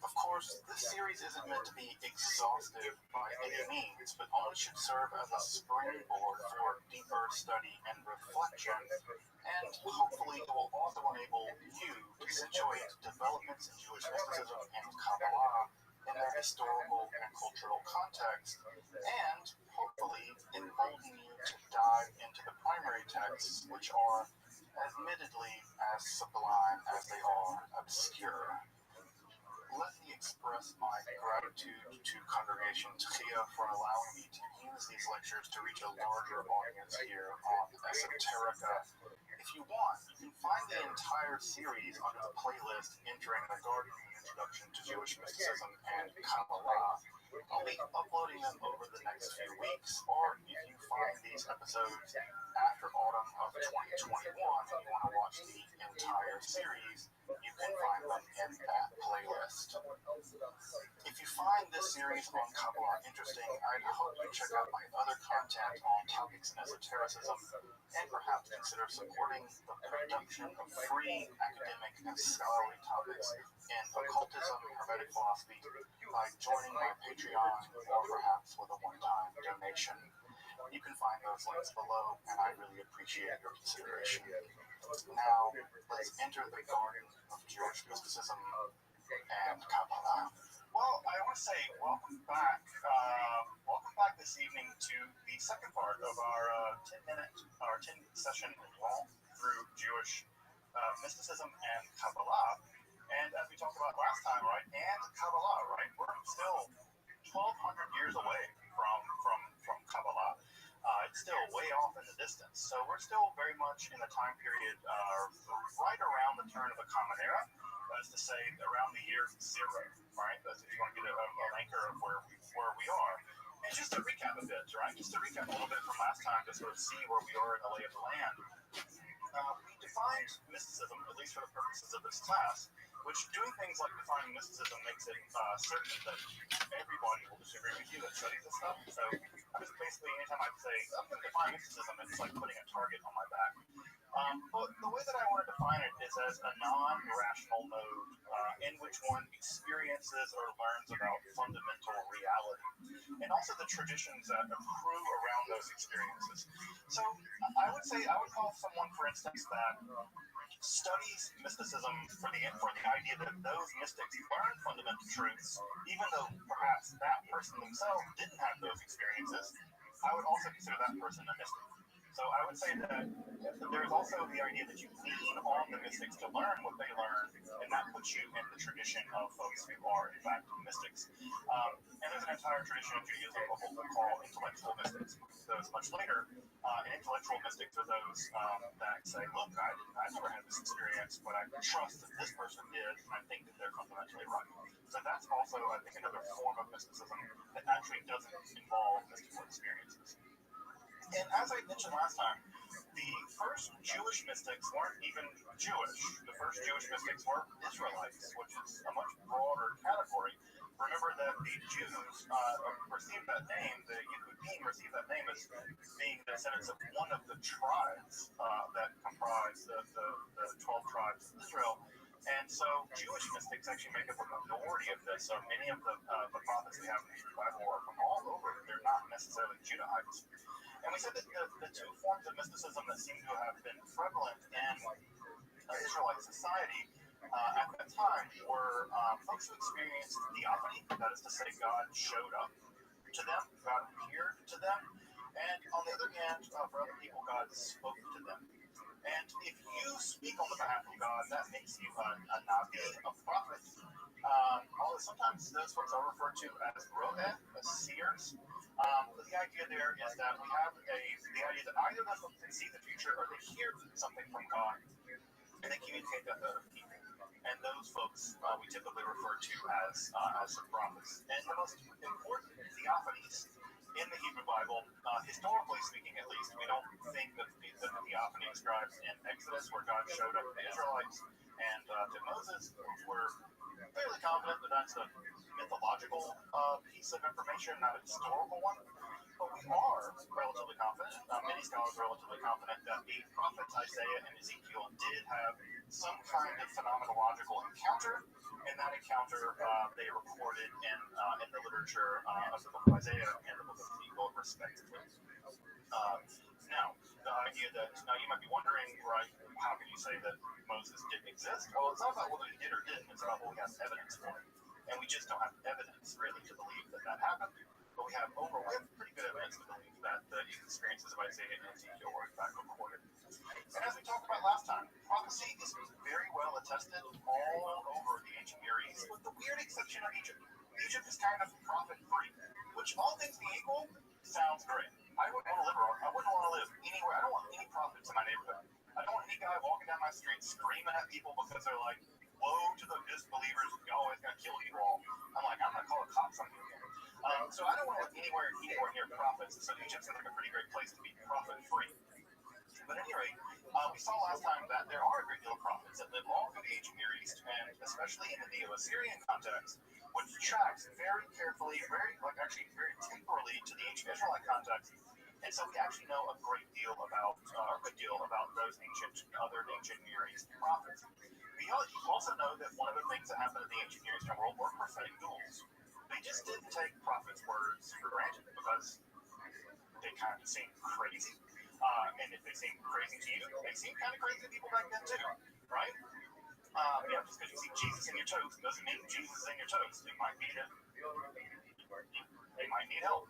Of course, this series isn't meant to be exhaustive by any means, but only should serve as a springboard for deeper study and reflection, and hopefully it will also enable you to situate developments in Jewish mysticism and Kabbalah in their historical and cultural context, and hopefully embolden you to dive into the primary texts, which are admittedly as sublime as they are obscure. Let me express my gratitude to Congregation Tchia for allowing me to use these lectures to reach a larger audience here on Esoterica. If you want, you can find the entire series under the playlist Entering the Garden, Introduction to Jewish Mysticism and Kabbalah. I'll be uploading them over the next few weeks, or if you find these episodes after autumn of 2021 and you want to watch the entire series, you can find them in that playlist. If you find this series on Kabbalah interesting, I'd hope you check out my other content on topics in esotericism, and perhaps consider supporting the production of free academic and scholarly topics in occultism, hermetic philosophy, by joining my Patreon, or perhaps with a one-time donation. You can find those links below, and I really appreciate your consideration. Now, let's enter the garden of Jewish mysticism and Kabbalah. Well, I want to say welcome back. Welcome back this evening to the second part of our 10-session walk through Jewish mysticism and Kabbalah. And as we talked about last time, right, and Kabbalah, right, we're still 1,200 years away from Kabbalah. It's still way off in the distance. So we're still very much in the time period right around the turn of the Common Era. That is to say, around the year zero, right? That's if you want to get an anchor of where we are. And just to recap a bit, right? Just to recap a little bit from last time to sort of see where we are in the lay of the land. We defined mysticism, at least for the purposes of this class, which doing things like defining mysticism makes it certain that everybody will disagree with you that studies this stuff. So basically, anytime I say, I'm going to define mysticism, it's like putting a target on my back. But the way that I want to define it is as a non-rational mode in which one experiences or learns about fundamental reality. and also the traditions that accrue around those experiences. So I would say I would call someone, for instance, that studies mysticism for the idea that those mystics learn fundamental truths, even though perhaps that person themselves didn't have those experiences. I would also consider that person a mystic. So I would say that there's also the idea that you lean on the mystics to learn what they learned, and that puts you in the tradition of folks who are, in fact, mystics. And there's an entire tradition of Judaism of what we call intellectual mystics. Those much later, intellectual mystics are those that say, look, I never had this experience, but I trust that this person did, and I think that they're fundamentally right. So that's also, I think, another form of mysticism that actually doesn't involve mystical experiences. And as I mentioned last time, the first Jewish mystics weren't even Jewish. The first Jewish mystics were Israelites, which is a much broader category. Remember that the Jews received that name, the Yehudim received that name as being the descendants of one of the tribes that comprise the 12 tribes of Israel. And so Jewish mystics actually make up a minority of this. So many of the prophets we have in the Bible are from all over. They're not necessarily Judahites. And we said that the two forms of mysticism that seem to have been prevalent in Israelite society at that time were folks who experienced theophany, that is to say, God showed up to them, God appeared to them, and on the other hand, for other people, God spoke to them. And if you speak on the behalf of God, that makes you a navi, a prophet. Although sometimes those folks are referred to as roeh, as seers. But the idea there is that we have the idea that either those folks can see the future or they hear something from God, and they communicate that to other people. And those folks we typically refer to as prophets. And the most important theophanies in the Hebrew Bible, historically speaking at least, we don't think that the theophany describes in Exodus, where God showed up to the Israelites and to Moses. We're fairly confident that that's a mythological piece of information, not a historical one. But we are relatively confident, many scholars are relatively confident, that the prophets Isaiah and Ezekiel did have some kind of phenomenological encounter, and that encounter they recorded in the literature of the book of Isaiah and the book of Ezekiel, respectively. Now, the idea that, now you might be wondering, right, how can you say that Moses didn't exist? Well, it's not about whether he did or didn't, it's about what we have evidence for. And we just don't have evidence, really, to believe that that happened. But we have pretty good evidence to believe that the experiences of Isaiah and Ezekiel were in fact recorded. And as we talked about last time, prophecy is very well attested all over the ancient Near East, with the weird exception of Egypt. Egypt is kind of prophet-free, which, all things being equal, sounds great. I wouldn't want to live anywhere. I don't want any prophets in my neighborhood. I don't want any guy walking down my street screaming at people because they're like, woe to the disbelievers, Yahweh's going to kill you all. I'm like, I'm going to call the cops on you. So I don't want to live anywhere near prophets. So Egypt seems like a pretty great place to be prophet-free. But at any rate, we saw last time that there are a great deal of prophets that live all through the ancient Near East, and especially in the Neo-Assyrian context, which tracks very carefully, very temporally to the ancient Israelite context. And so we actually know a good deal about those other ancient Near East prophets. We also know that one of the things that happened in the ancient Near Eastern world were prophetic duels. They just didn't take prophets' words for granted because they kind of seemed crazy. And if they seemed crazy to you, they seemed kind of crazy to people back then too, right? Just because you see Jesus in your toast doesn't mean Jesus is in your toast. It might be that they might need help.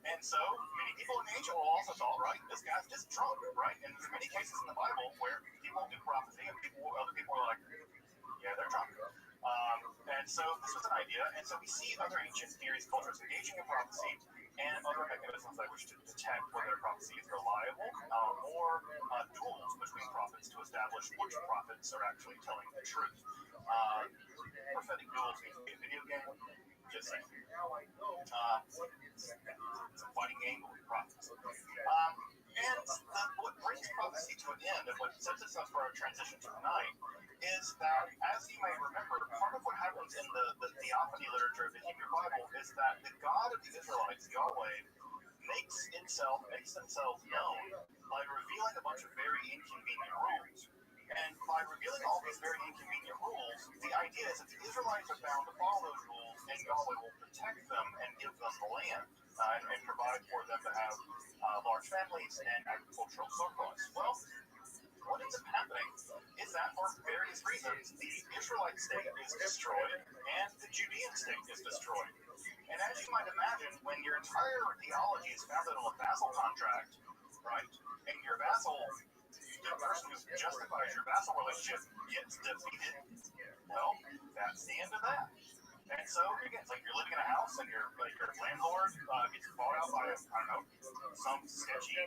And so many people in the ancient world also thought, right, this guy's just drunk, right? And there's many cases in the Bible where people do prophecy and other people are like, yeah, they're drunk. And so this was an idea, and so we see other ancient Near East cultures engaging in prophecy and other mechanisms by which to detect whether prophecy is reliable, or duels between prophets to establish which prophets are actually telling the truth. Prophetic duels need to be a video game, just saying. It's a fighting game with prophets. And what brings prophecy to an end, and what sets us up for our transition to tonight, is that, as you may remember, part of what happens in the theophany literature of the Hebrew Bible is that the God of the Israelites, Yahweh, makes themselves known by revealing a bunch of very inconvenient rules. And by revealing all these very inconvenient rules, the idea is that the Israelites are bound to follow those rules, and Yahweh will protect them and give them land and provide for them to have large families and agricultural surplus. Well, what ends up happening is that for various reasons, the Israelite state is destroyed and the Judean state is destroyed. And as you might imagine, when your entire theology is founded on a vassal contract, right, and your vassal, the person who justifies your vassal relationship, gets defeated, well, that's the end of that. And so, again, it's like you're living in a house and your landlord gets bought out by, some sketchy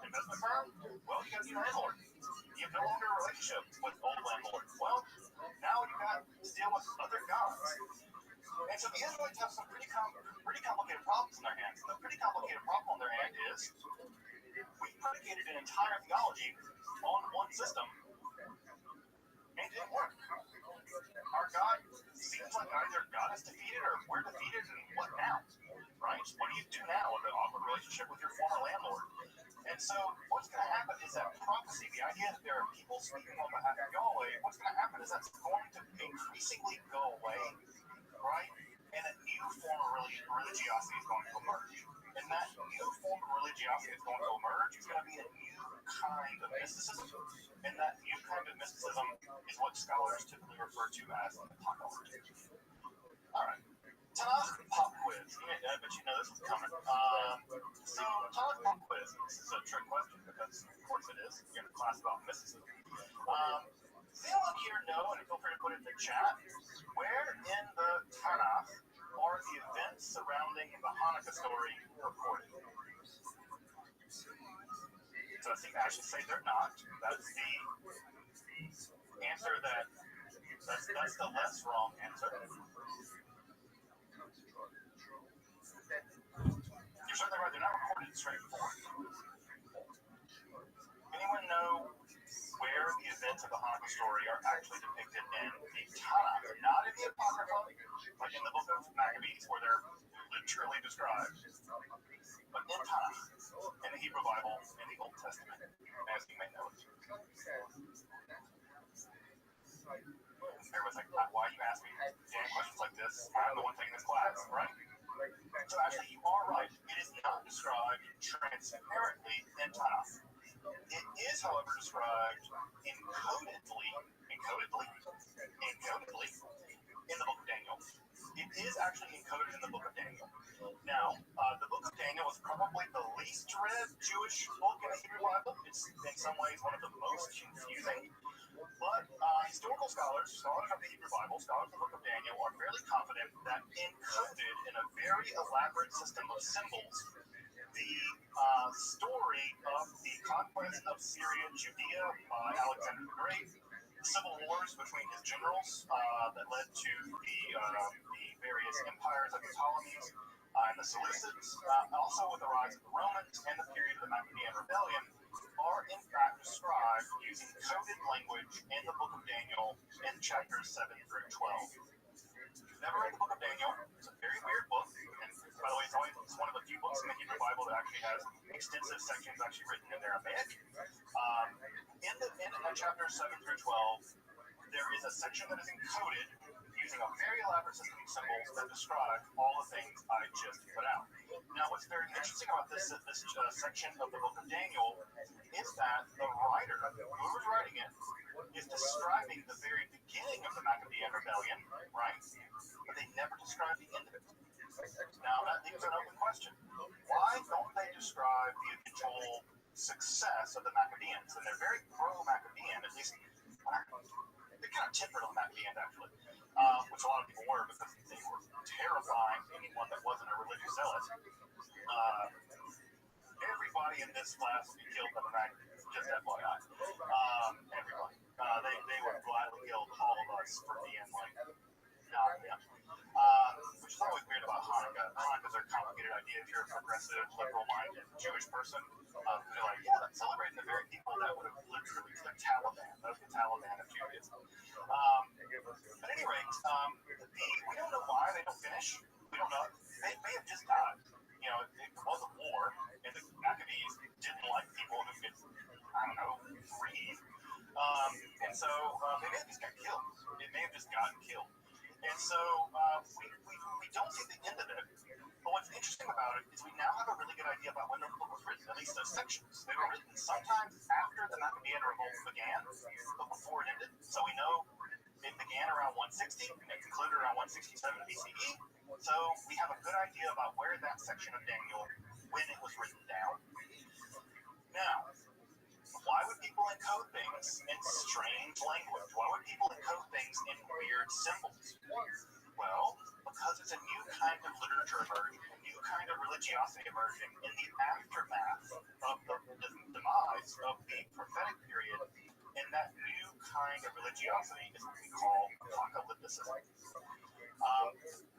investment firm. Well, you got a new landlord. You have no longer a relationship with old landlord. Well, now you got to deal with other gods. And so the Israelites have some pretty complicated problems in their hands. And the pretty complicated problem on their hand is we predicated an entire theology on one system, and it didn't work. Our God seems like either God is defeated or we're defeated, and what now? Right? What do you do now with an awkward relationship with your former landlord? And so what's going to happen is that prophecy, the idea that there are people speaking on behalf of Yahweh, what's going to happen is that's going to increasingly go away, right? And a new form of religiosity is going to emerge. And that new form of religiosity that's going to emerge is going to be a new kind of mysticism. And that new kind of mysticism is what scholars typically refer to as apocalyptic. All right. Tanakh pop quiz. I bet you know this is coming. So, Tanakh pop quiz. This is a trick question because, of course, it is. You're in a class about mysticism. Does anyone here know, and feel free to put it in the chat, where in the Tanakh are the events surrounding the Hanukkah story recorded? So I think I should say they're not. That's the answer that's the less wrong answer. You're certainly right, they're not recorded in straightforward. Anyone know where the events of the Hanukkah story are actually depicted in the Tanakh? Not in the Apocrypha, like in the book of Maccabees, where they're literally described, but in Tanakh, in the Hebrew Bible, in the Old Testament, as you may know it. Why you ask me damn questions like this? I'm the one taking this class, right? So actually, you are right. It is not described transparently in Tanakh. It is, however, described encodedly in the book of Daniel. It is actually encoded in the book of Daniel. Now, the book of Daniel is probably the least read Jewish book in the Hebrew Bible. It's in some ways one of the most confusing. But historical scholars of the Hebrew Bible, scholars of the book of Daniel, are fairly confident that encoded in a very elaborate system of symbols, the story of the conquest of Syria and Judea by Alexander the Great, the civil wars between his generals that led to the various empires of the Ptolemies and the Seleucids, also with the rise of the Romans and the period of the Maccabean Rebellion, are in fact described using coded language in the book of Daniel in chapters 7 through 12. If you've never read the book of Daniel, it's a very weird book, and by the way, it's one of the few books in the Hebrew Bible that actually has extensive sections actually written in Aramaic. In chapters 7 through 12, there is a section that is encoded using a very elaborate system of symbols that describe all the things I just put out. Now, what's very interesting about this section of the book of Daniel is that the writer, whoever's writing it, is describing the very beginning of the Maccabean Rebellion, right? But they never describe the end of it. Now, that leaves an open question. Why don't they describe the eventual success of the Maccabeans? And they're very pro-Maccabean, at least they're kind of tempered on the Maccabeans, actually. Which a lot of people were because they were terrifying anyone that wasn't a religious zealot. Everybody in this class would be killed by the Maccabees, just FYI. Everybody. They would gladly kill all of us for being like, not them. Which is always weird about Hanukkah. Hanukkah's a complicated idea if you're a progressive, liberal-minded Jewish person. You're like, yeah, that's celebrating the very people that would have literally the Taliban. That was the Taliban of Judaism. At any rate, we don't know why they don't finish. We don't know. They may have just died. You know, it was a war, and the Maccabees didn't like people who could, breathe. And so they may have just got killed. It may have just gotten killed. And so we don't see the end of it. But what's interesting about it is we now have a really good idea about when the book was written, at least those sections. They were written sometimes after the Maccabean revolt began, but before it ended. So we know it began around 160 and it concluded around 167 BCE. So we have a good idea about where that section of Daniel, when it was written down. Now, why would people encode things in strange language? Why would people encode things in weird symbols? Well, because it's a new kind of literature emerging, a new kind of religiosity emerging in the aftermath of the demise of the prophetic period. And that new kind of religiosity is what we call apocalypticism.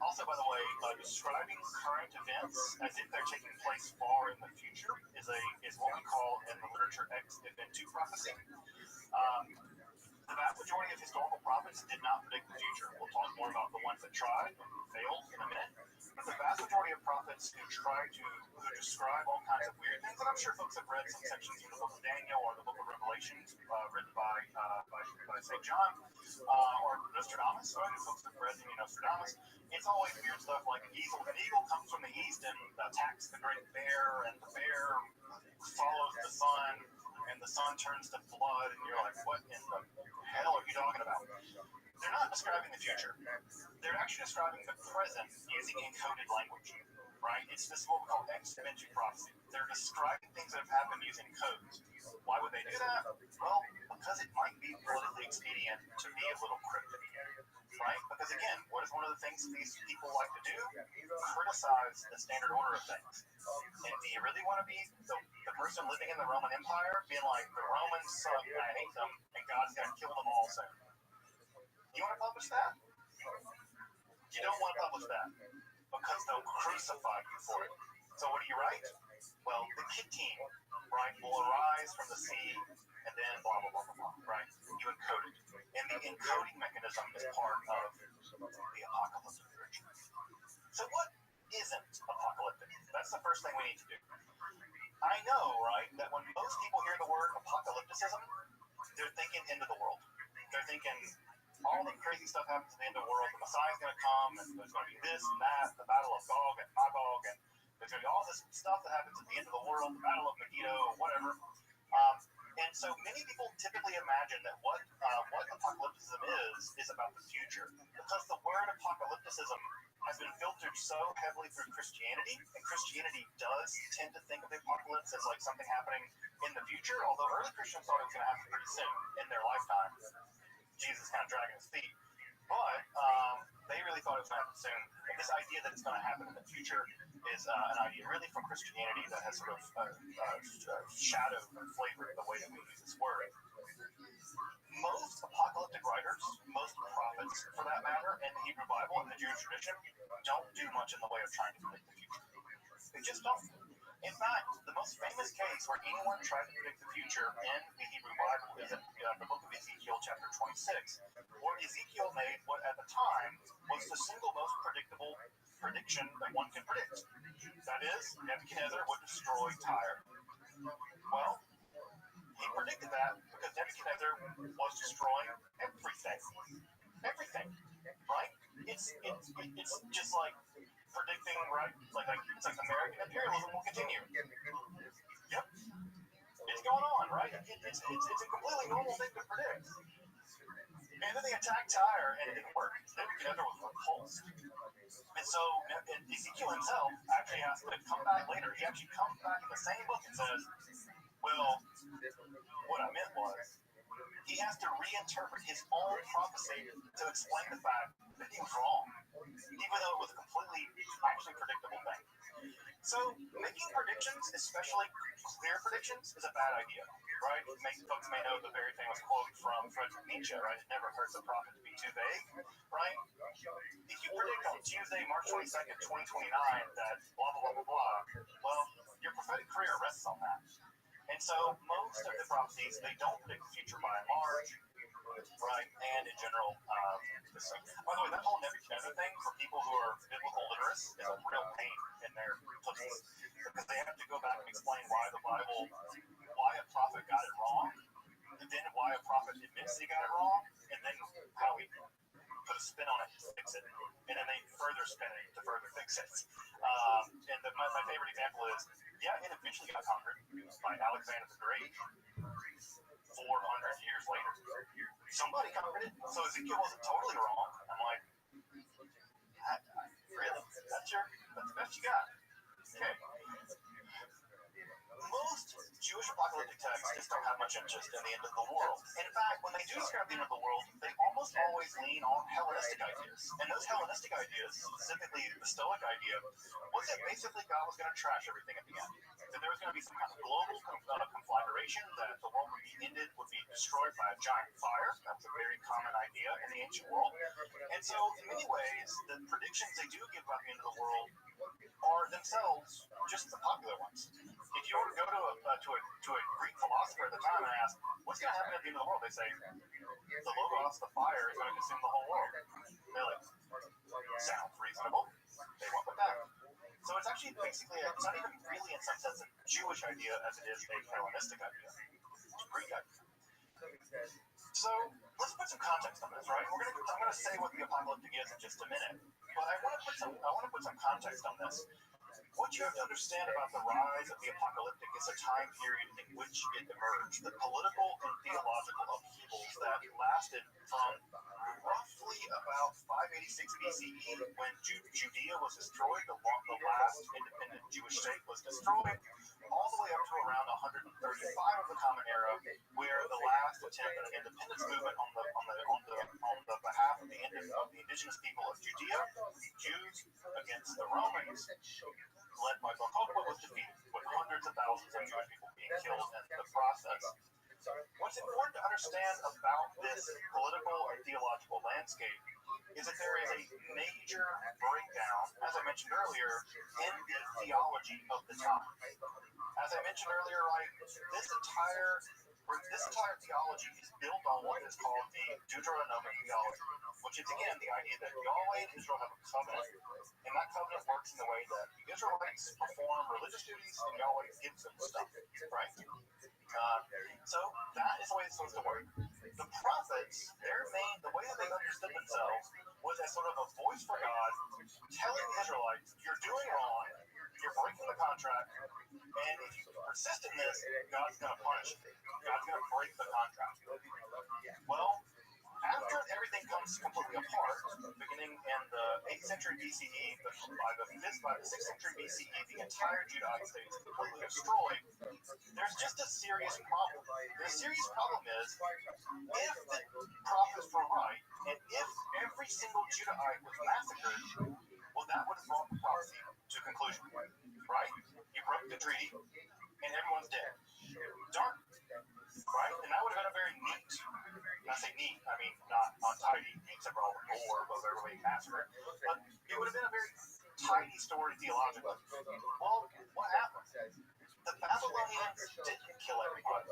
Also, by the way, describing current events as if they're taking place far in the future is what we call in the literature ex eventu prophecy. The vast majority of historical prophets did not predict the future. We'll talk more about the ones that tried and failed in a minute. But the vast majority of prophets who describe all kinds of weird things, and I'm sure folks have read some sections in the book of Daniel or the book of Revelation written by St. John or Nostradamus, or folks have read Nostradamus. It's always weird stuff like an eagle comes from the east and attacks the great bear, and the bear follows the sun, and the sun turns to blood, and you're like, what in the hell are you talking about? They're not describing the future. They're actually describing the present using encoded language, right? It's this what we call ex eventu prophecy. They're describing things that have happened using codes. Why would they do that? Well, because it might be politically expedient to be a little cryptic, right? Because again, what is one of the things these people like to do? Criticize the standard order of things. And do you really want to be the person living in the Roman Empire being like, the Romans suck, and I hate them, and God's got to kill them all soon? You want to publish that? You don't want to publish that because they'll crucify you for it. So what do you write? Well, the Kittim, right, will arise from the sea, and then blah, blah, blah, blah, blah, right? You encode it. And the encoding mechanism is part of the apocalyptic literature. So what isn't apocalyptic? That's the first thing we need to do. I know, right, that when most people hear the word apocalypticism, they're thinking end of the world. They're thinking all the crazy stuff happens at the end of the world. The Messiah's going to come, and there's going to be this and that, the Battle of Gog and Magog, and there's going to be all this stuff that happens at the end of the world, the Battle of Megiddo, whatever. And so many people typically imagine that what apocalypticism is about the future, because the word apocalypticism has been filtered so heavily through Christianity, and Christianity does tend to think of the apocalypse as like something happening in the future, although early Christians thought it was going to happen pretty soon in their lifetime. Jesus kind of dragging his feet. But they really thought it was going to happen soon. And this idea that it's going to happen in the future is an idea really from Christianity that has sort of shadowed and flavored the way that we use this word. Most apocalyptic writers, most prophets for that matter, in the Hebrew Bible and the Jewish tradition, don't do much in the way of trying to predict the future. They just don't. In fact, the most famous case where anyone tried to predict the future in the Hebrew Bible is in the book of Ezekiel, chapter 26, where Ezekiel made what at the time was the single most predictable prediction that one can predict. That is, Nebuchadnezzar would destroy Tyre. Well, he predicted that because Nebuchadnezzar was destroying everything. Everything, right? It's just like predicting, right? It's like American imperialism will continue. Yep, it's going on, right? It's a completely normal thing to predict. And then they attacked Tyre, and it didn't work. Nebuchadnezzar was repulsed. And so Ezekiel himself actually has to come back later. He actually comes back in the same book and says, well, what I meant was, he has to reinterpret his own prophecy to explain the fact that he was wrong, even though it was a completely actually predictable thing. So making predictions, especially clear predictions, is a bad idea, right? Folks may know the very famous quote from Friedrich Nietzsche, right? It never hurts a prophet to be too vague, right? If you predict on Tuesday, March 22nd, 2029, that blah, blah, blah, blah, blah, well, your prophetic career rests on that. And so most of the prophecies, they don't predict the future by and large, right? And in general, by the way, that whole Nebuchadnezzar thing for people who are biblical literates is a real pain in their pussies, because they have to go back and explain why a prophet got it wrong, and then why a prophet admits he got it wrong, and then how he put put a spin on it to fix it, and then they further spin it to further fix it. And my favorite example is, it eventually got conquered by Alexander the Great 400 years later. Somebody conquered it, so Ezekiel wasn't totally wrong. I'm like, really? That's the best you got? Okay. Most Jewish apocalyptic texts just don't have much interest in the end of the world. In fact, when they do describe the end of the world, they almost always lean on Hellenistic ideas. And those Hellenistic ideas, specifically the Stoic idea, was that basically God was going to trash everything at the end. That there was going to be some kind of global conflagration, that the world would be ended, would be destroyed by a giant fire. That was a very common idea in the ancient world. And so, in many ways, the predictions they do give about the end of the world are themselves just the popular ones. If you were to go to a Greek philosopher at the time and ask, what's going to happen at the end of the world? They say, the Logos, the fire, is going to consume the whole world. They're like, sounds reasonable. They went with that. So it's actually basically, it's not even really in some sense a Jewish idea as it is a Hellenistic idea. It's a Greek idea. So let's put some context on this, right? I'm going to say what the apocalyptic is in just a minute, but I want to put some context on this. What you have to understand about the rise of the apocalyptic is a time period in which it emerged. The political and theological upheavals that lasted from roughly about 586 BCE, when Judea was destroyed, the last independent Jewish state was destroyed, all the way up to around 135 of the Common Era, where the last attempt at an independence movement on the behalf of the indigenous people of Judea, Jews against the Romans, led by Bar Kokhba, was defeated, with hundreds of thousands of Jewish people being killed in the process. What's important to understand about this political and theological landscape is that there is a major breakdown, as I mentioned earlier, in the theology of the time. As I mentioned earlier, right, this entire theology is built on what is called the Deuteronomic theology, which is, again, the idea that Yahweh and Israel have a covenant, and that covenant works in the way that the Israelites perform religious duties and Yahweh gives them stuff, right? So that is the way it's supposed to work. The prophets, the way that they understood themselves was as sort of a voice for God telling the Israelites, you're doing wrong, you're breaking the contract, and if you persist in this, God's going to punish you. God's going to break the contract. Well, after everything comes completely apart, beginning in the 8th century BCE, by the 6th century BCE, the entire Judaic state is completely destroyed. There's just a serious problem. The serious problem is, if the prophets were right, and if every single Judahite was massacred, well, that would have brought the prophecy to conclusion, right? You broke the treaty, and everyone's dead. Darn. Right? And that would have been a very neat, when I say neat, I mean not untidy, except for all the gore of everybody massacred, but it would have been a very tidy story theologically. Well, what happened? The Babylonians didn't kill everybody.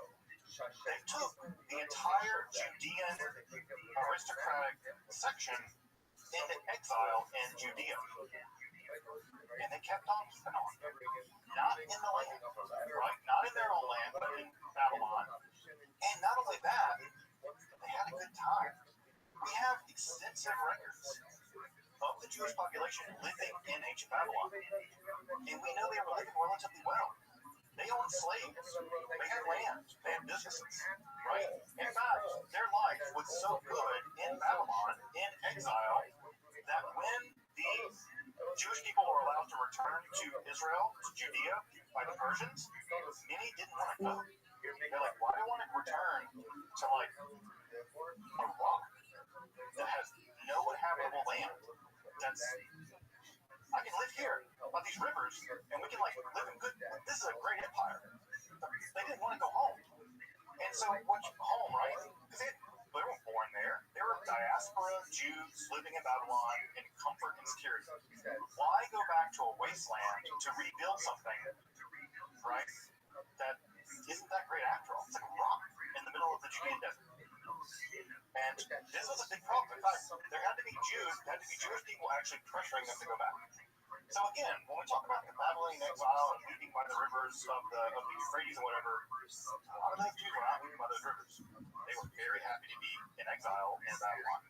They took the entire Judean aristocratic section into exile in Judea. And they kept on keeping on. Not in the land, right? Not in their own land, but in Babylon. And not only that, they had a good time. We have extensive records of the Jewish population living in ancient Babylon. And we know they were living relatively well. They owned slaves. They had land. They had businesses, right? In fact, their life was so good in Babylon, in exile, that when the Jewish people were allowed to return to Israel, to Judea, by the Persians, many didn't want to go. They're like, why do I want to return to, like, a rock that has no inhabitable land? I can live here by these rivers, and we can, like, live in good. This is a great empire. They didn't want to go home. And so, home, right? Because they weren't born there. They were diaspora Jews living in Babylon in comfort and security. Why go back to a wasteland to rebuild something, right, that isn't that great after all? It's like a rock in the middle of the Judean desert. And this was a big problem. In fact, there had to be Jewish people actually pressuring them to go back. So again, when we talk about the Babylonian exile and weeping by the rivers of the Euphrates or whatever, a lot of those Jews were not weeping by those rivers. They were very happy to be in exile in Babylon.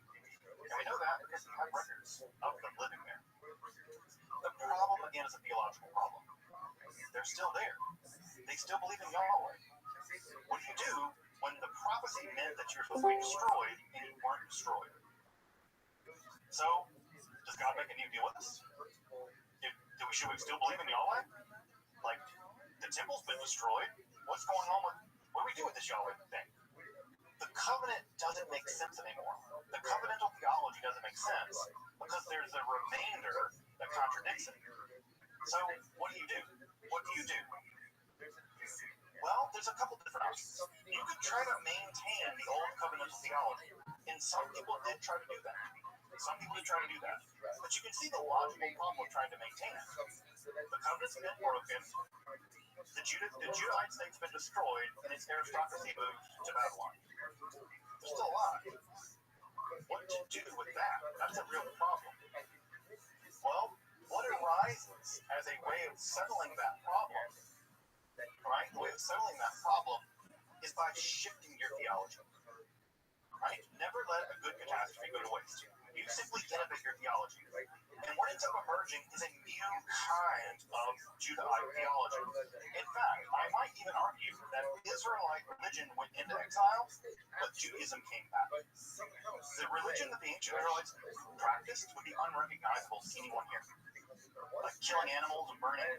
And we know that because we have records of them living there. The problem, again, is a theological problem. They're still there. They still believe in Yahweh. What do you do when the prophecy meant that you were supposed to be destroyed and you weren't destroyed? So, does God make a new deal with us? Should we still believe in Yahweh? Like, the temple's been destroyed. What's going on with, what do we do with this Yahweh thing? The covenant doesn't make sense anymore. The covenantal theology doesn't make sense because there's a remainder that contradicts it. So, what do you do? What do you do? Well, there's a couple different options. You could try to maintain the old covenantal theology, and some people did try to do that. Some people did try to do that. But you can see the logical problem of trying to maintain it. The covenant's been broken, the Judahite state's been destroyed, and its aristocracy moved to Babylon. They're still alive. What to do with that? That's a real problem. Well, what arises as a way of settling that problem, right? The way of settling that problem is by shifting your theology, right? Never let a good catastrophe go to waste. You simply innovate your theology. And what ends up emerging is a new kind of Judahite theology. In fact, I might even argue that Israelite religion went into exile, but Judaism came back. The religion that the ancient Israelites practiced would be unrecognizable to anyone here. Like killing animals and burning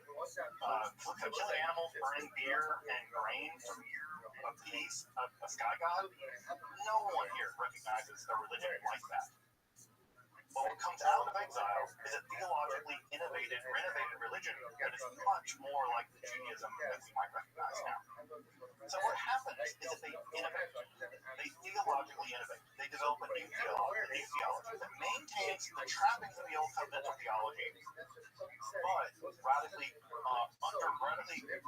beer and grain from a piece, a sky god. No one here recognizes a religion like that. But what comes out of exile is a theologically innovated, renovated religion that is much more like the Judaism that we might recognize now. So what happens is that they innovate. They theologically innovate. They develop a new theology that maintains the trappings of the old covenantal theology, but radically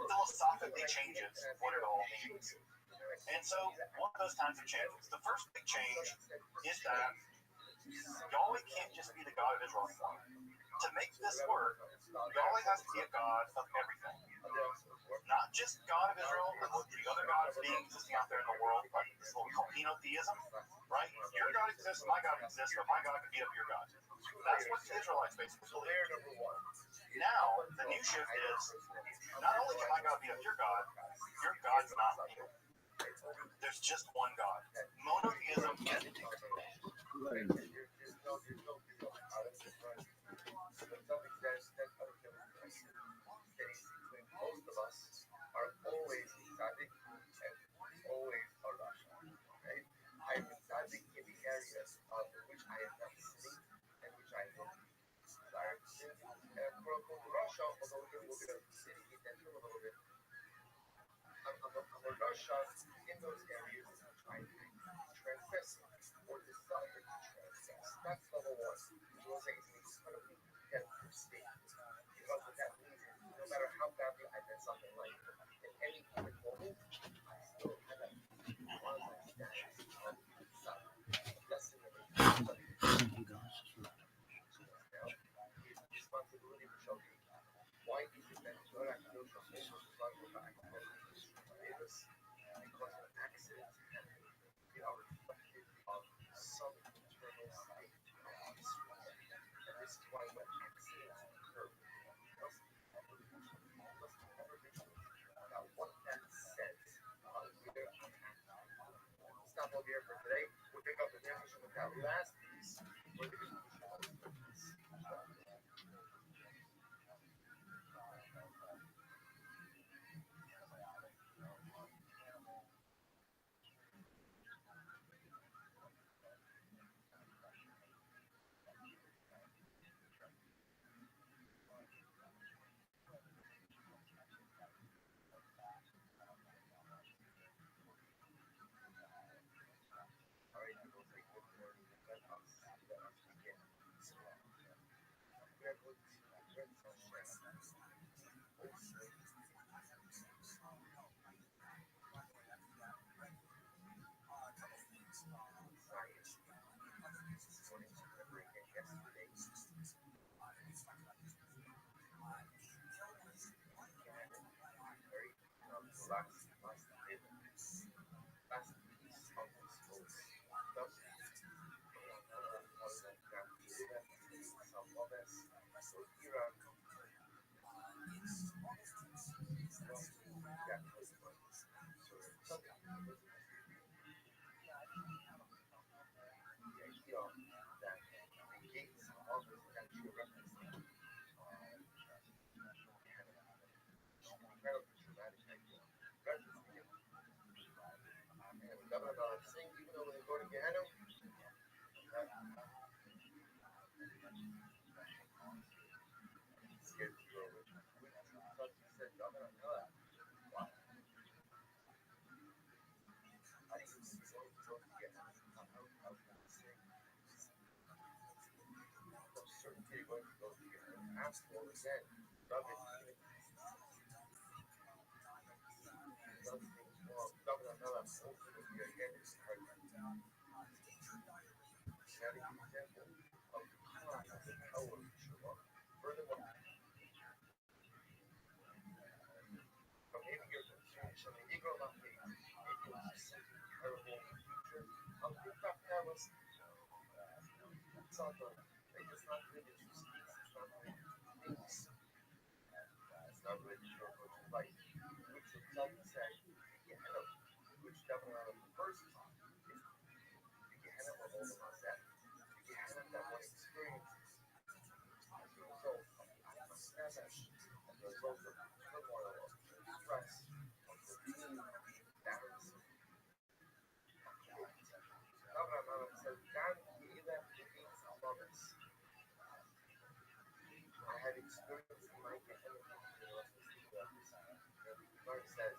philosophically changes what it all means. And so one of those kinds of changes, the first big change is that Yahweh can't just be the God of Israel anymore. To make this work, Yahweh has to be a God of everything. Not just God of Israel, but the other gods being existing out there in the world, like this little monotheism, right? Your God exists, my God exists, but my God can beat up your God. That's what the Israelites basically believe. Now, the new shift is, not only can my God beat up your God's not real. There's just one God. Monotheism can't take the most of us are always tzaddik and always are Rothschild. Right? I'm tzaddik in the areas of which I am not sinning and which I don't desire to sin. And for Rothschild, although it will be sinning intention a little bit, I'm a Rothschild in those areas in which I transgress or desire to transgress. That's level one. Which will say it's an incredibly deadly state. Because what that means is, no matter how badly I did something like in any given moment, I still have that quasi-status of son, blessing of responsibility for Shelby. Why is it that Torah knows the whole survival back because of accidents happening, they are reflected of some internal state of Israel. And this is why when accidents occur, about what that says on where I'm at. Stop over here for today. We'll pick up the definition with that last piece. that was sort of something. The idea that the gates of this actually represent kind of incredibly dramatic idea. Right from the beginning. And Governor saying, even though when they go to Gehenna, he's scared to go with because he said, Governor, why? How do you see going to go to Gehenna? How can you say no certainty you're going to go to Gehenna? After all, again, Rabbi does things wrong. Governor ultimately again is hurt. Now to give an example of the power of Shema. Furthermore, from maybe your concerns, and maybe you're not maybe it was something terrible in the future. If that was it's not the it's not really to speak, it's not really to things. It's not really to go to life. Which would tell you say Gehenna, which Governor first time is the Gehenna of all of us that the Gehenna that one experiences as a result of the atmosphere, as a result of turmoil, of stress, of routine, embarrassment. Governor says, God gave them the gates of others. I had experienced in my Gehenna the Gemara says,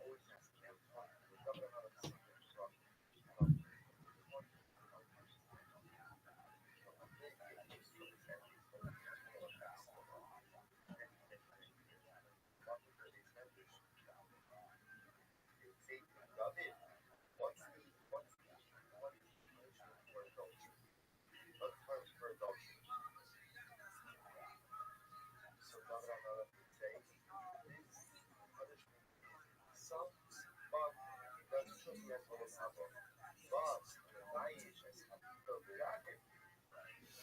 always has to have fun. Governor David, what's the punishment for adultery? Let's first for adultery. So Governor would say, this punishment is some, but it doesn't show you as well as Abba. But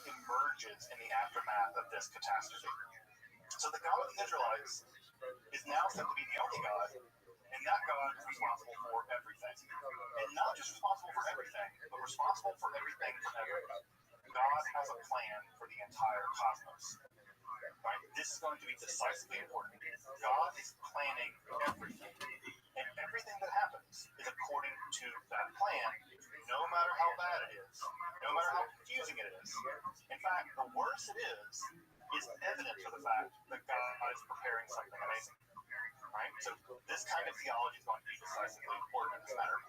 emerges in the aftermath of this catastrophe. So the God of the Israelites is now said to be the only God, and that God is responsible for everything. And not just responsible for everything, but responsible for everything forever. God has a plan for the entire cosmos. Right? This is going to be decisively important. God is planning everything. And everything that happens is according to that plan, no matter how bad it is, no matter how confusing it is. In fact, the worse it is evidence of the fact that God is preparing something amazing. Right? So this kind of theology is going to be decisively important in this matter.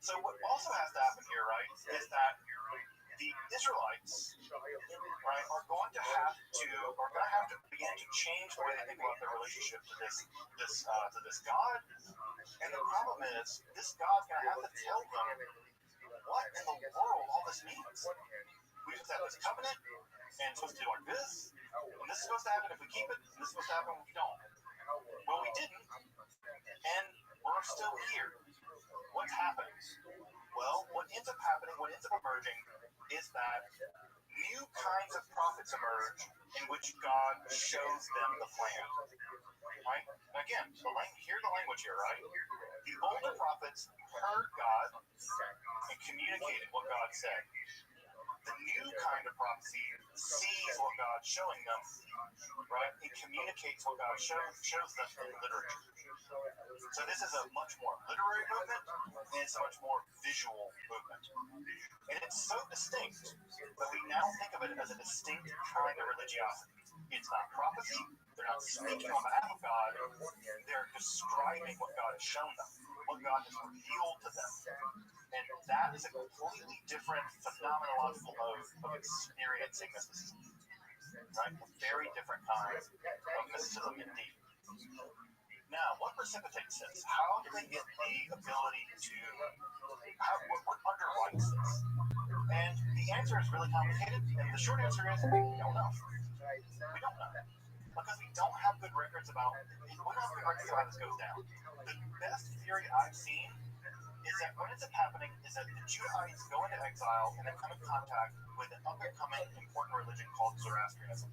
So what also has to happen here, right, is that the Israelites, right, are going to have to begin to change the way they think about their relationship to this God. And the problem is, this God's going to have to tell them what in the world all this means. We just have this covenant, and it's supposed to do like this, and this is supposed to happen if we keep it, and this is supposed to happen if we don't. Well, we didn't, and we're still here. What's happened? Well, what ends up happening, what ends up emerging, is that new kinds of prophets emerge in which God shows them the plan. Right? Again, hear the language here, right? The older prophets heard God and communicated what God said. The new kind of prophecy sees what God's showing them, right? It communicates what God shows them in literature. So this is a much more literary movement, and it's a much more visual movement. And it's so distinct that we now think of it as a distinct kind of religiosity. It's not prophecy, they're not speaking on behalf of God, they're describing what God has shown them, what God has revealed to them. And that is a completely different phenomenological mode of experiencing mysticism. Right? A very different kind of mysticism indeed. Now, what precipitates this? How do they get the ability to... what underlies this? And the answer is really complicated, and the short answer is we don't know. We don't know. Because we don't have good records about how this goes down. The best theory I've seen is that what ends up happening is that the Judahites go into exile and then come in contact with an up-and-coming important religion called Zoroastrianism.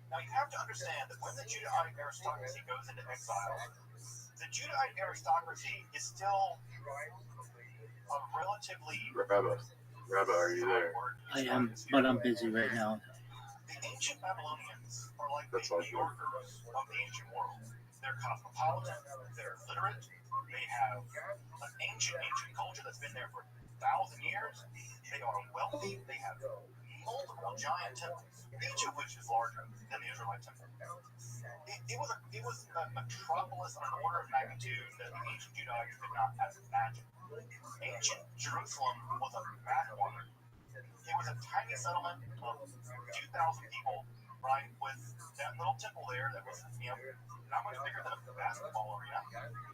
Now you have to understand that when the Judahite aristocracy goes into exile, the Judahite aristocracy is still a relatively... Rabbi, are you there? I am, but I'm busy right now. The ancient Babylonians are like the New Yorkers of the ancient world. They're cosmopolitan, they're literate, they have an ancient culture that's been there for 1,000 years. They are wealthy, they have multiple giant temples, each of which is larger than the Israelite temple. It was a metropolis on an order of magnitude that the ancient Judahites could not have imagined. Ancient Jerusalem was a backwater. It was a tiny settlement of 2,000 people, right, with that little temple there that was, not much bigger than a basketball arena,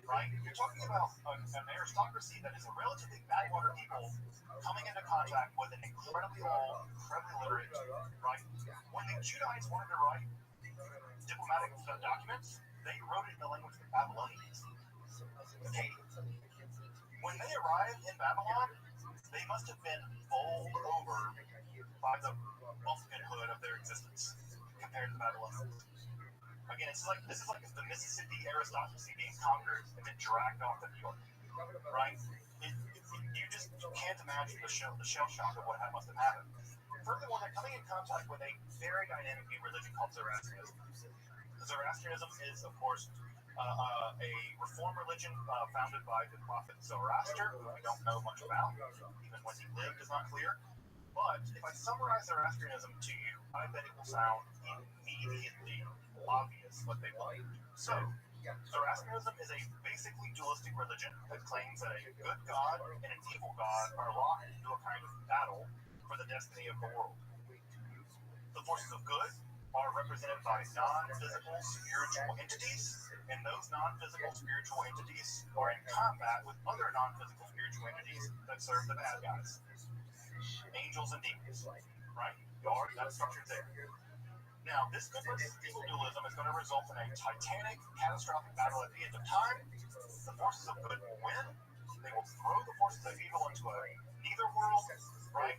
right? You're talking about an aristocracy that is a relatively backwater people coming into contact with an incredibly old, incredibly literate, right? When the Judahites wanted to write diplomatic documents, they wrote it in the language of the Babylonians. Okay. When they arrived in Babylon, they must have been bowled over by the bumpkinhood of their existence compared to the Babylonians. Again, this is like the Mississippi aristocracy being conquered and then dragged off to New York, right? You can't imagine the shell shock of what must have happened. Furthermore, they're coming in contact with a very dynamic new religion called Zoroastrianism. Zoroastrianism is, of course, a reform religion founded by the prophet Zoroaster, who we don't know much about. Even when he lived is not clear. But if I summarize Zoroastrianism to you, I bet it will sound immediately obvious what they believe. So, Zoroastrianism is a basically dualistic religion that claims that a good god and an evil god are locked into a kind of battle for the destiny of the world. The forces of good are represented by non-physical spiritual entities, and those non-physical spiritual entities are in combat with other non-physical spiritual entities that serve the bad guys. Angels and demons, right? That structure's there. Now, this evil dualism is going to result in a titanic, catastrophic battle at the end of time. The forces of good will win. They will throw the forces of evil into a neither world, right?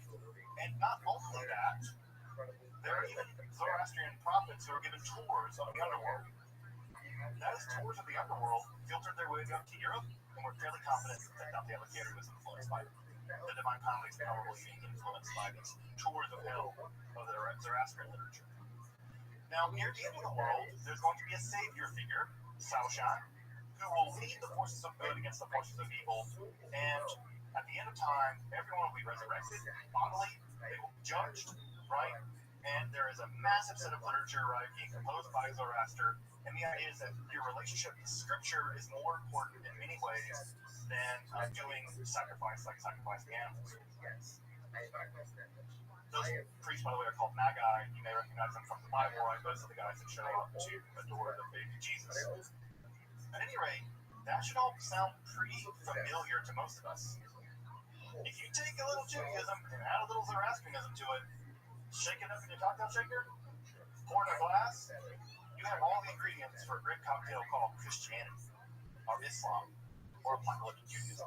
And not only that, there are even Zoroastrian prophets who are given tours of the underworld. Those tours of the underworld filtered their way up to Europe, and we're fairly confident that Dante Alighieri was influenced by them. The Divine Comedy is probably being influenced by these tours of hell of the Zoroastrian literature. Now, near the end of the world, there's going to be a savior figure, Saoshan, who will lead the forces of good against the forces of evil, and at the end of time, everyone will be resurrected bodily, they will be judged, right? And there is a massive set of literature, right, being composed by Zoroaster, and the idea is that your relationship to Scripture is more important in many ways than doing sacrificing animals. Those priests, by the way, are called Magi. You may recognize them from the Bible, right? Those are the guys that show up to adore the baby Jesus. At any rate, that should all sound pretty familiar to most of us. If you take a little Judaism and add a little Zoroastrianism to it, shake it up in your cocktail shaker, pour in a glass, you have all the ingredients for a great cocktail called Christianity, or Islam, or apocalyptic Judaism.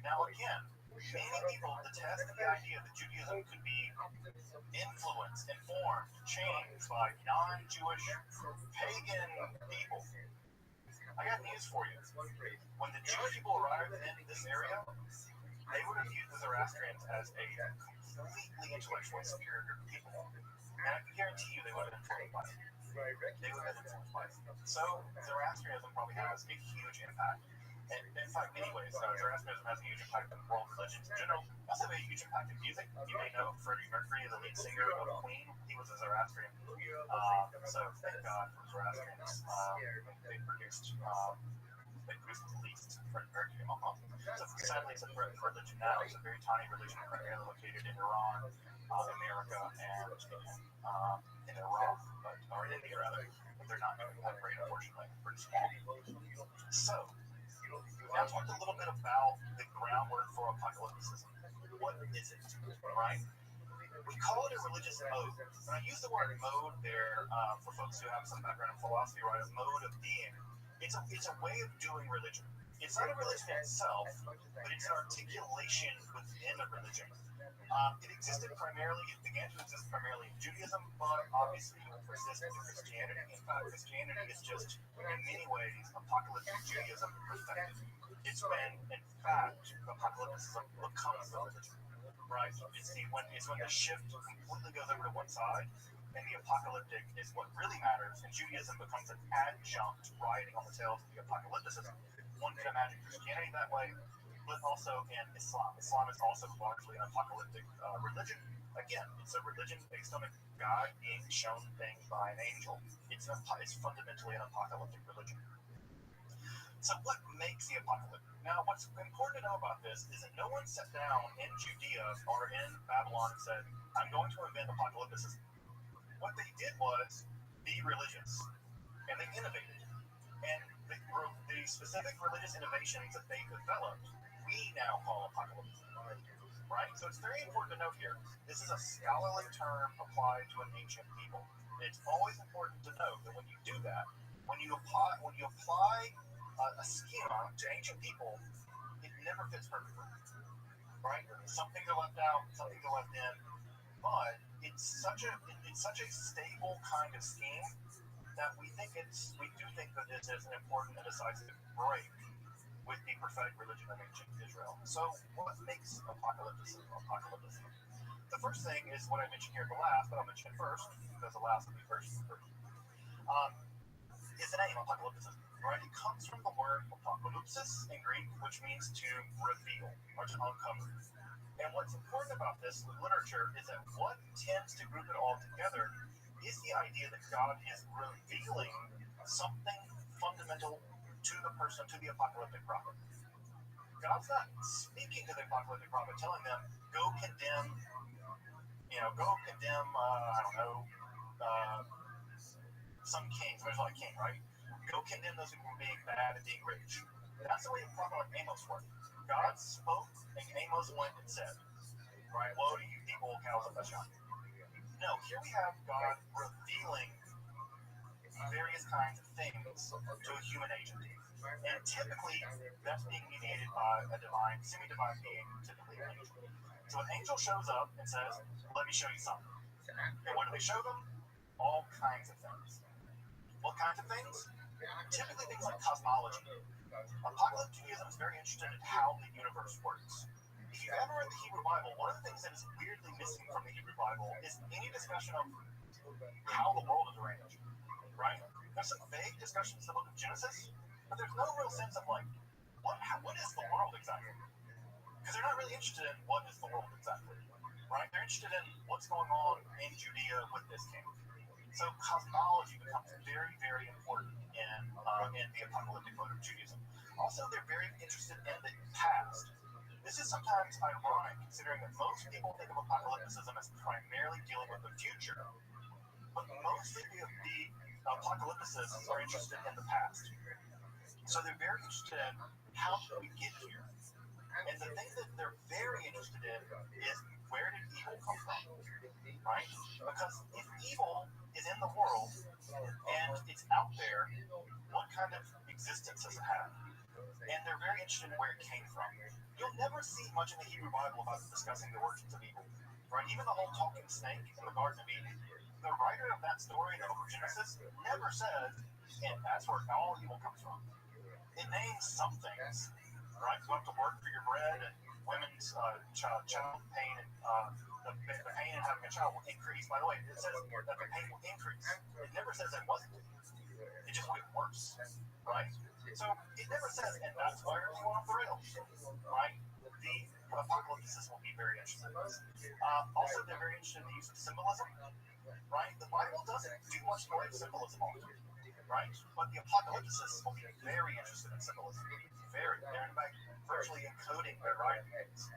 Now again, many people detest the idea that Judaism could be influenced, informed, changed by non-Jewish, pagan people. I got news for you. When the Jewish people arrived in this area, they would have viewed the Zoroastrians as a completely intellectually superior people. And I can guarantee you they would have been influenced by it. So, Zoroastrianism probably has a huge impact. And in fact, many ways, Zoroastrianism has a huge impact on world religions in general. It also has a huge impact in music. You may know Freddie Mercury, the lead singer of Queen. He was a Zoroastrian. So thank God for Zoroastrians. They produced at least Freddie Mercury. So sadly, it's a religion now. It's a very tiny religion primarily located in Iran, America, and in Iraq, or in India rather. But they're not going to have great, unfortunately. Pretty small. So, now talk a little bit about the groundwork for apocalypticism. What is it, right? We call it a religious mode. And I use the word mode there for folks who have some background in philosophy, right? A mode of being. It's a way of doing religion. it's not a religion itself, but it's an articulation within a religion. It existed primarily, it began to exist primarily in Judaism, but obviously it will persist in Christianity. In fact, Christianity is just, in many ways, apocalyptic Judaism perfected. It's when, in fact, apocalypticism becomes the religion, right? It's when the shift completely goes over to one side, and the apocalyptic is what really matters, and Judaism becomes an adjunct riding on the tails of the apocalypticism. One could imagine Christianity that way, but also in Islam. Islam is also largely an apocalyptic religion. Again, it's a religion based on a God being shown things by an angel. It's fundamentally an apocalyptic religion. So what makes the apocalypse? Now, what's important to know about this is that no one sat down in Judea or in Babylon and said, I'm going to invent apocalypticism. What they did was be religious, and they innovated. And the specific religious innovations that they developed, we now call apocalypse. Right? So it's very important to note here, this is a scholarly term applied to an ancient people. It's always important to note that when you do that, when you apply a schema to ancient people, it never fits perfectly. Right? Some things are left out, some things are left in, but it's such a stable kind of scheme that we do think that this is an important and decisive break with the prophetic religion of ancient Israel. So what makes apocalypticism? The first thing is what I mentioned here at the last, but I'll mention it first, because the last will be first. Is the name apocalypticism, right? It comes from the word apokalypsis in Greek, which means to reveal or to uncover. And what's important about this literature is that what tends to group it all together is the idea that God is revealing something fundamental to the person, to the apocalyptic prophet. God's not speaking to the apocalyptic prophet, telling them, go condemn, some king, there's like king, right? Go condemn those people being bad and being rich. That's the way the prophet Amos worked. God spoke, and Amos went and said, right, woe to you people, cows of Bashan. No, here we have God revealing various kinds of things to a human agent. And typically, that's being mediated by a divine, semi-divine being, typically an angel. So an angel shows up and says, let me show you something. And what do they show them? All kinds of things. What kinds of things? Typically things like cosmology. Apocalyptic Judaism is very interested in how the universe works. If you've ever read the Hebrew Bible, one of the things that is weirdly missing from the Hebrew Bible is any discussion of how the world is arranged, right? There's some vague discussions in the book of Genesis, but there's no real sense of like, what is the world exactly? Because they're not really interested in what is the world exactly, right? They're interested in what's going on in Judea with this king. So cosmology becomes very, very important in the apocalyptic mode of Judaism. Also, they're very interested in the past. This is sometimes ironic, considering that most people think of apocalypticism as primarily dealing with the future, but mostly the apocalypticists are interested in the past. So they're very interested in how did we get here? And the thing that they're very interested in is where did evil come from, right? Because if evil is in the world and it's out there, what kind of existence does it have? And they're very interested in where it came from. You'll never see much in the Hebrew Bible about discussing the origins of evil, right? Even the whole talking snake in the Garden of Eden, the writer of that story in the book of Genesis never says, and that's where all evil comes from. It names some things, right? You have to work for your bread, and women's child pain, and the pain in having a child will increase. By the way, it says that the pain will increase. It never says it wasn't. It just went worse, right? So it never says, and that's why you're going off the rails, right? The apocalyptists will be very interested in this. Also, they're very interested in the use of symbolism, right? The Bible doesn't do much in the way of symbolism often, right? But the apocalyptists will be very interested in symbolism. They're in fact virtually encoding their writings.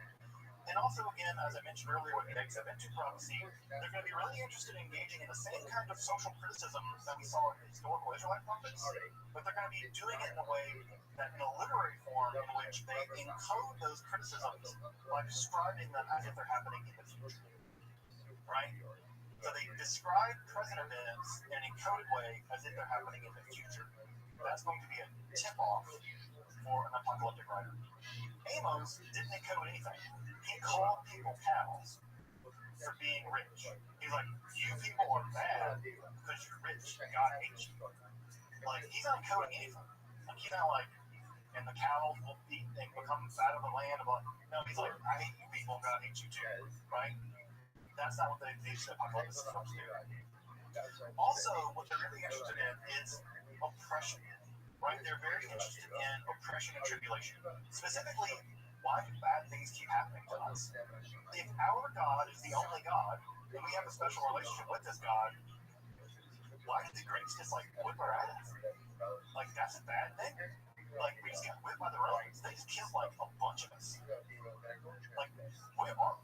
And also, again, as I mentioned earlier with the exit into prophecy, they're going to be really interested in engaging in the same kind of social criticism that we saw in the historical Israelite prophets, but they're going to be doing it in a way that, in a literary form, in which they encode those criticisms by describing them as if they're happening in the future, right? So they describe present events in an encoded way as if they're happening in the future. That's going to be a tip-off for an apocalyptic writer. Amos didn't encode anything. He called people cows for being rich. He's like, you people are bad because you're rich. God hates you. Like, he's not encoding anything. Like, he's not like, and the cows will eat and become fat of the land. No, he's like, I hate you people, God hates you too, right? That's not what these apocalypse films do. Also, what they're really interested in is oppression, right? They're very interested in oppression and tribulation. Specifically, why do bad things keep happening to us? If our God is the only God, and we have a special relationship with this God, why did the Greeks just like whip our ass? Like, that's a bad thing? Like, we just got whipped by the Romans. They just killed like a bunch of us. Like,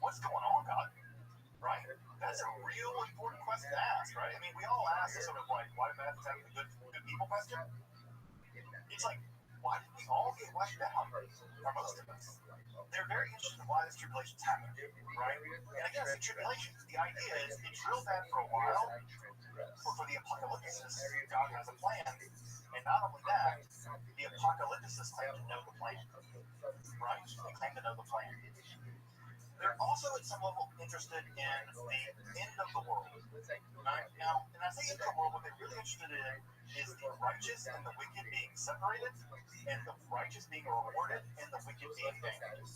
what's going on, God? Right? That's a real important question to ask, right? I mean, we all ask this sort of like, why bad things happen to good people question. It's like, why did we all get wiped out? Or most of us. They're very interested in why this tribulation's happening, right? And again, the tribulation, the idea is it's real bad for a while, but for the apocalyptists, God has a plan. And not only that, the apocalyptists claim to know the plan, right? They claim to know the plan. They're also at some level interested in the end of the world. Right? Now, and I say end of the world, what they're really interested in is the righteous and the wicked being separated, and the righteous being rewarded, and the wicked being damned.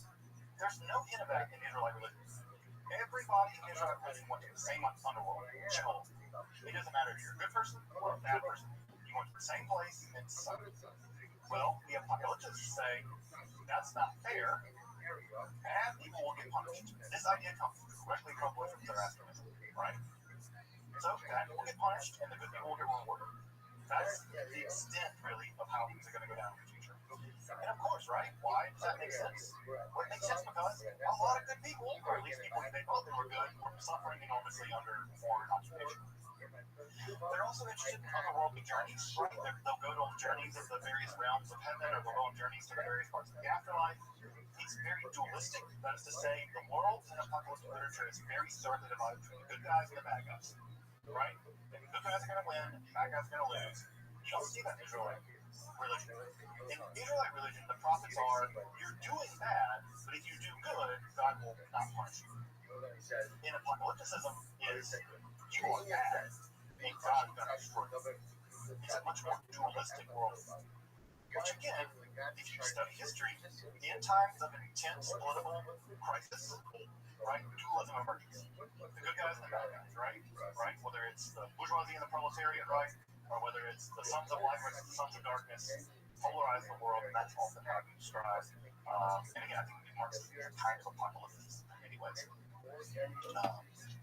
There's no hint of that in Israelite religion. Everybody in Israelite religion went to the same underworld, Sheol. It doesn't matter if you're a good person or a bad person. You went to the same place and suffered. Well, the apocalyptists say that's not fair. Bad people will get punished. This idea comes directly from Zoroastrianism, right? So bad people get punished, and the good people will get rewarded. That's the extent, really, of how things are going to go down in the future. And of course, right? Why does that make sense? Well, it makes sense because a lot of good people, or at least people who they thought they were good, were suffering enormously under foreign occupation. They're also interested in otherworldly journeys, right? They'll go on journeys of the various realms of heaven, or they'll go on journeys to the various parts of the afterlife. It's very dualistic. That is to say, the world in apocalyptic literature is very starkly divided between the good guys and the bad guys, right? And the good guys are going to win, and the bad guys are going to lose. You don't see that in Israelite religion. In Israelite religion, the prophets are, you're doing bad, but if you do good, God will not punish you. In apocalypticism, is you are bad, and God is going to destroy you. It's a much more dualistic world. Which again, if you study history, in times of intense political crisis, right, dualism emerges. The good guys and the bad guys, right? Whether it's the bourgeoisie and the proletariat, right? Or whether it's the sons of light versus the sons of darkness, polarize the world, and that's often how you describe. And again, I think it marks the kind of apocalypse in many ways.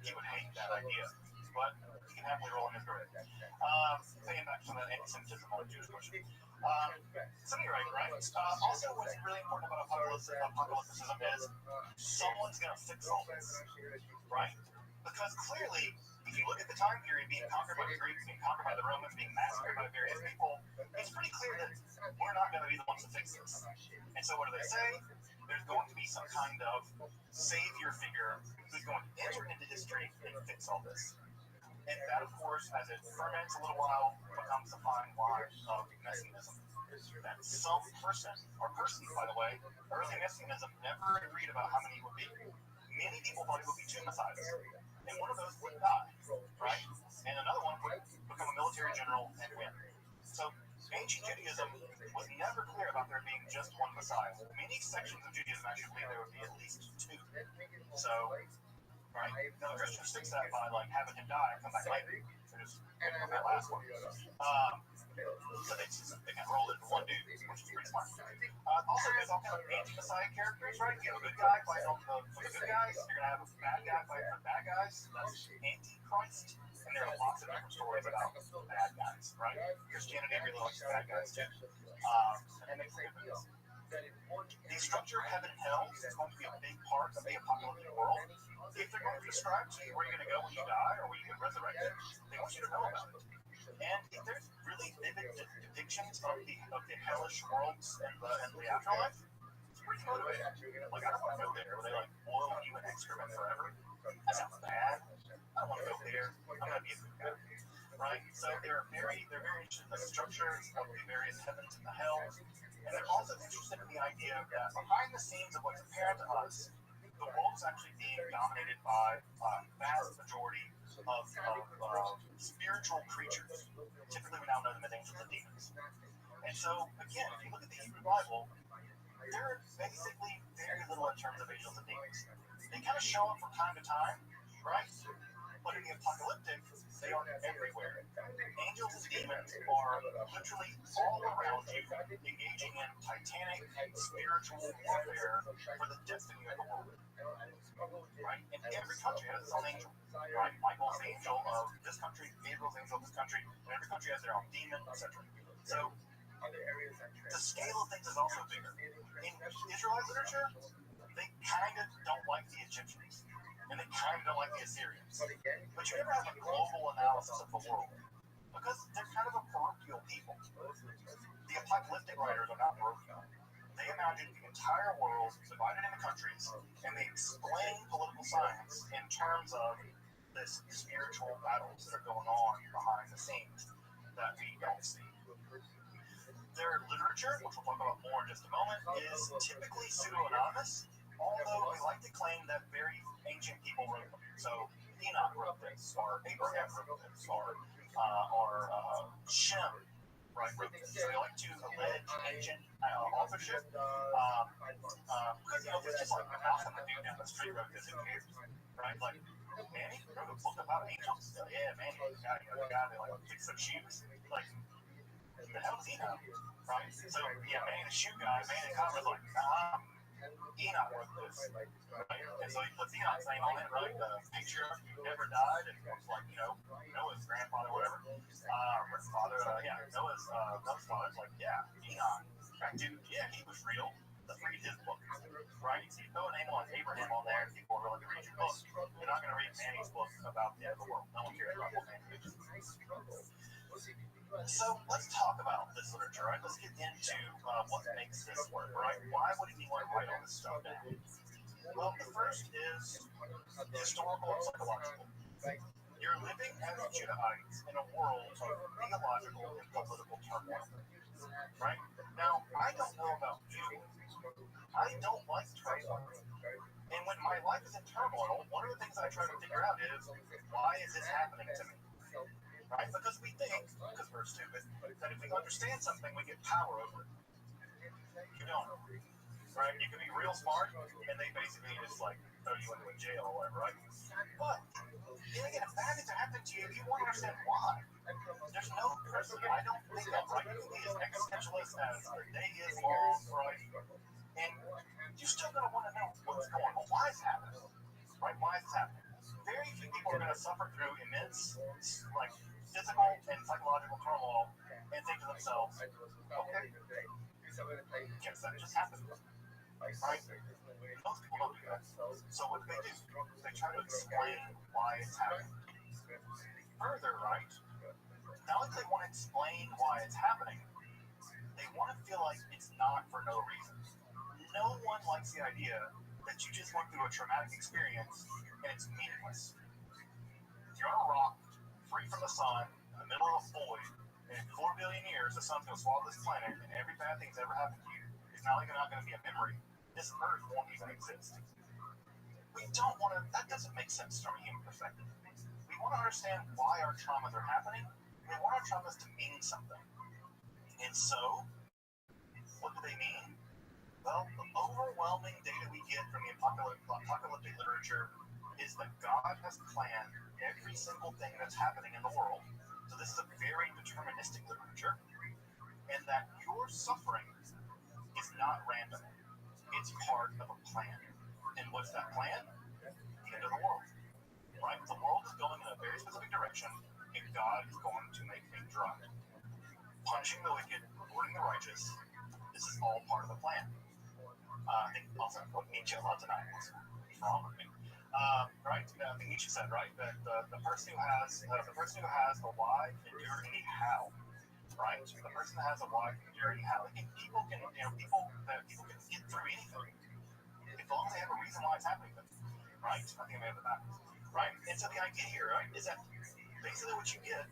He would hate that idea, but he can happily roll in his grave. Thinking back to some of that anti-Semitism on the Jewish question. So you're right? Also, what's really important about apocalypticism is someone's going to fix all this, right? Because clearly, if you look at the time period being conquered by the Greeks, being conquered by the Romans, being massacred by various people, it's pretty clear that we're not going to be the ones to fix this. And so what do they say? There's going to be some kind of savior figure who's going to enter into history and fix all this. And that, of course, as it ferments a little while, becomes the fine wine of messianism. That some person, or persons, by the way, early messianism never agreed about how many it would be. Many people thought it would be two messiahs. And one of those would die, right? And another one would become a military general and win. So ancient Judaism was never clear about there being just one messiah. Many sections of Judaism actually believe there would be at least two. So, right? Now, the Christians fix that by like having him die and come back later. So just from that last one. So they can roll it for one dude, which is pretty smart. Also, there's all kind of anti-messiah characters, right? You have a good guy fighting for the good guys. You're going to have a bad guy fighting for the bad guys. That's anti-Christ. And there are lots of different stories about bad guys, right? Christianity really likes bad guys too. And they create this. The structure of heaven and hell is going to be a big part of the apocalyptic world. If they're going to describe to you where you're going to go when you die or where you get resurrected, they want you to know about it. And if there's really vivid depictions of the hellish worlds and the afterlife, it's pretty motivating. Like, I don't want to go there where they like boil you in excrement forever. That sounds bad. I don't want to go there. I'm going to be a good guy. right? So they're very interested in the structures of the various heavens and the hells, and they're also interested in the idea that behind the scenes of what's apparent to us, the world is actually being dominated by a vast majority of spiritual creatures. Typically, we now know them as angels and demons. And so, again, if you look at the Hebrew Bible, there are basically very little in terms of angels and demons. They kind of show up from time to time, right? But in the apocalyptic, they are everywhere. Angels and demons are literally all around you, engaging in titanic spiritual warfare for the destiny of the world. Right? And every country has its own angel. Right? Michael's the angel of this country, Gabriel's the angel of this country, and every country has their own demon, etc. So the scale of things is also bigger. In Israelite literature, they kind of don't like the Egyptians, and they kind of don't like the Assyrians. But you never have a global analysis of the world, because they're kind of a parochial people. The apocalyptic writers are not parochial. They imagine the entire world divided into countries, and they explain political science in terms of this spiritual battles that are going on behind the scenes that we don't see. Their literature, which we'll talk about more in just a moment, is typically pseudo-anonymous, although they like to claim that very ancient people wrote them. So Enoch wrote this, or Abraham wrote this, or Shem wrote this. So they like to allege ancient authorship, because, it's just like nothing to do down the street wrote this, who cares, right? Like, Manny wrote a book about angels? Yeah, Manny, the guy that, like, fixed some shoes. Like, the hell does he know? Right? So, yeah, Manny the shoe guy, Manny Conrad's like, Enoch wrote this. Right? And so he puts Enoch's name on it, right? The patriarch who never died, and looks like, Noah's grandfather, whatever. Noah's father's like, yeah, Enoch. Right, dude, yeah, he was real. Let's read his book. Right? So you throw a name on Abraham on there, and people are willing to read your book. You're not going to read Manny's book about the end of the world. No one cares about what Manny did. So let's talk about this literature, right? Let's get into what makes this work, right? Why would anyone write all this stuff down? Well, the first is historical and psychological. You're living as Judahites in a world of theological and political turmoil, right? Now, I don't know about you. I don't like turmoil. And when my life is in turmoil, one of the things I try to figure out is, why is this happening to me? Right? Because we think, because we're stupid, that if we understand something, we get power over it. You don't. Right? You can be real smart, and they basically just, like, throw you into a jail or whatever, right? But, again, if bad things are happening to you, you want to understand why. There's no person, I don't think that, right? You can be as existentialist as the day is long, right? And you're still going to want to know what's going on. Why is it happening? Right? Why is it happening? Very few people are going to suffer through immense, like, physical and psychological turmoil and think to themselves, okay, guess that just happened. Right? Most people don't do that. So what do? They try to explain why it's happening. Further, right? Not only do they want to explain why it's happening, they want to feel like it's not for no reason. No one likes the idea that you just went through a traumatic experience and it's meaningless. You're on a rock, free from the sun, in the middle of a void, and in 4 billion years, the sun's going to swallow this planet, and every bad thing that's ever happened to you is not only not going to be a memory, this Earth won't even exist. We don't want to, that doesn't make sense from a human perspective. We want to understand why our traumas are happening, and we want our traumas to mean something. And so, what do they mean? Well, the overwhelming data we get from the apocalyptic literature is that God has planned every single thing that's happening in the world. So this is a very deterministic literature. And that your suffering is not random. It's part of a plan. And what's that plan? The end of the world. Right? The world is going in a very specific direction, and God is going to make things right. Punishing the wicked, rewarding the righteous. This is all part of the plan. I think also Nietzsche a lot tonight. What's wrong with me? Right? I think Nietzsche said, right, that the person who has a why can endure any how. Right? The person that has a why can endure any how. People can get through anything as long as they have a reason why it's happening to them. Right? I think I may have it backwards. Right? And so the idea here, right, is that basically what you get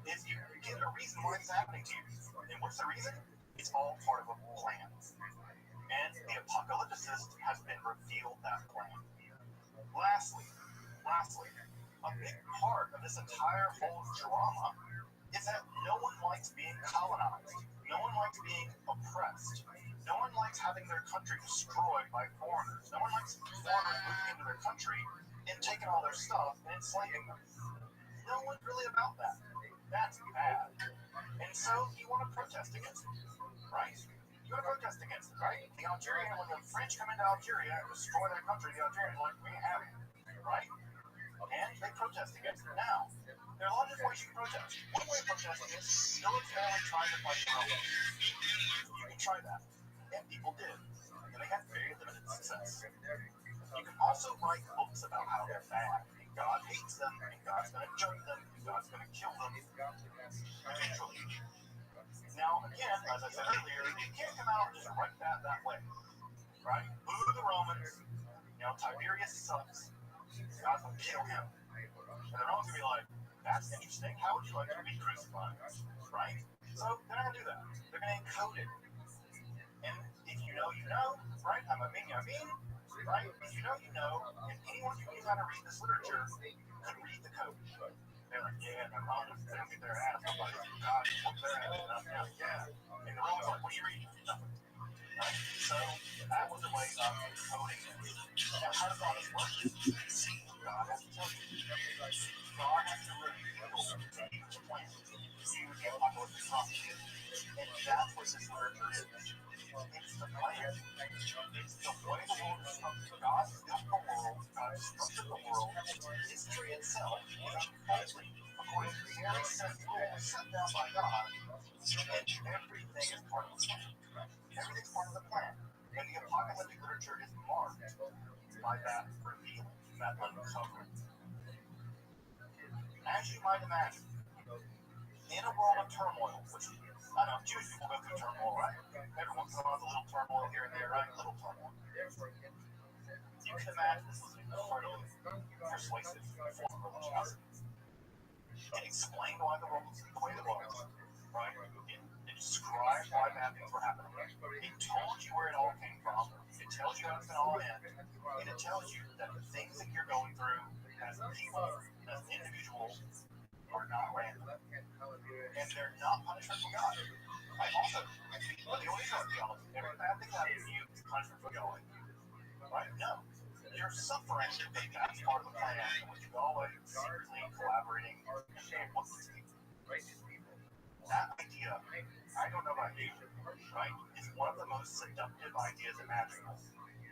is you get a reason why it's happening to you. And what's the reason? It's all part of a plan. And the apocalypticist has been revealed that plan. Lastly, a big part of this entire whole drama is that no one likes being colonized. No one likes being oppressed. No one likes having their country destroyed by foreigners. No one likes foreigners moving into their country and taking all their stuff and enslaving them. No one's really about that. That's bad. And so you want to protest against it, right? You want to protest against it, right? The Algerian, when the French come into Algeria and destroy their country, the Algerians are like, we ain't having it, right? And they protest against it. Now, there are a lot of different ways you can protest. One way of protesting is militarily trying to fight the Romans. You can try that. And people did. And they had very limited success. You can also write books about how they're bad. And God hates them, and God's going to judge them, and God's going to kill them eventually. Now, again, as I said earlier, you can't come out and just write that way. Right? Boo the Romans. Tiberius sucks. God's going to kill him. And the Romans going to be like, that's interesting. How would you like to be crucified? Right? So they're not going to do that. They're going to encode it. And if you know, you know. Right? I mean. Right? If you know, you know. And anyone who knows how to read this literature could read the code. They're like, yeah, the Romans, they're going to get their ass. God, whoop their ass. Yeah. And the Romans are like, what are you reading? Nothing. Right? So that was a way of encoding it. Now, how does all this work? God has to tell you. God has to reveal the plan. Use the apocalyptic prophecy. And that's what this literature is. It's the plan. It's the way the world is structured. God built the world. God structured the world. History itself is unfolding according to very set rules set down by God. And everything is part of the plan. Everything's part of the plan. And the apocalyptic literature is marked by that revealing, that uncovering. As you might imagine, in a world of turmoil, which I know Jewish people go through turmoil, right? Every once in a while, a little turmoil here and there, right? A little turmoil. You can imagine this is an incredibly persuasive form of religiosity. It explained why the world was the way it was, right? It described why bad things were happening. It told you where it all came from. It tells you how it's going to all end. And it tells you that the things that you're going through as people, as individuals, are not random. And they're not punishment from God. Also, but the only theology, every bad thing that happens to you is punishment from God. Right? No. You're suffering, that's part of the plan, in which you're always secretly collaborating and saying, what's this mean? That idea, I don't know about you, right, is one of the most seductive ideas imaginable.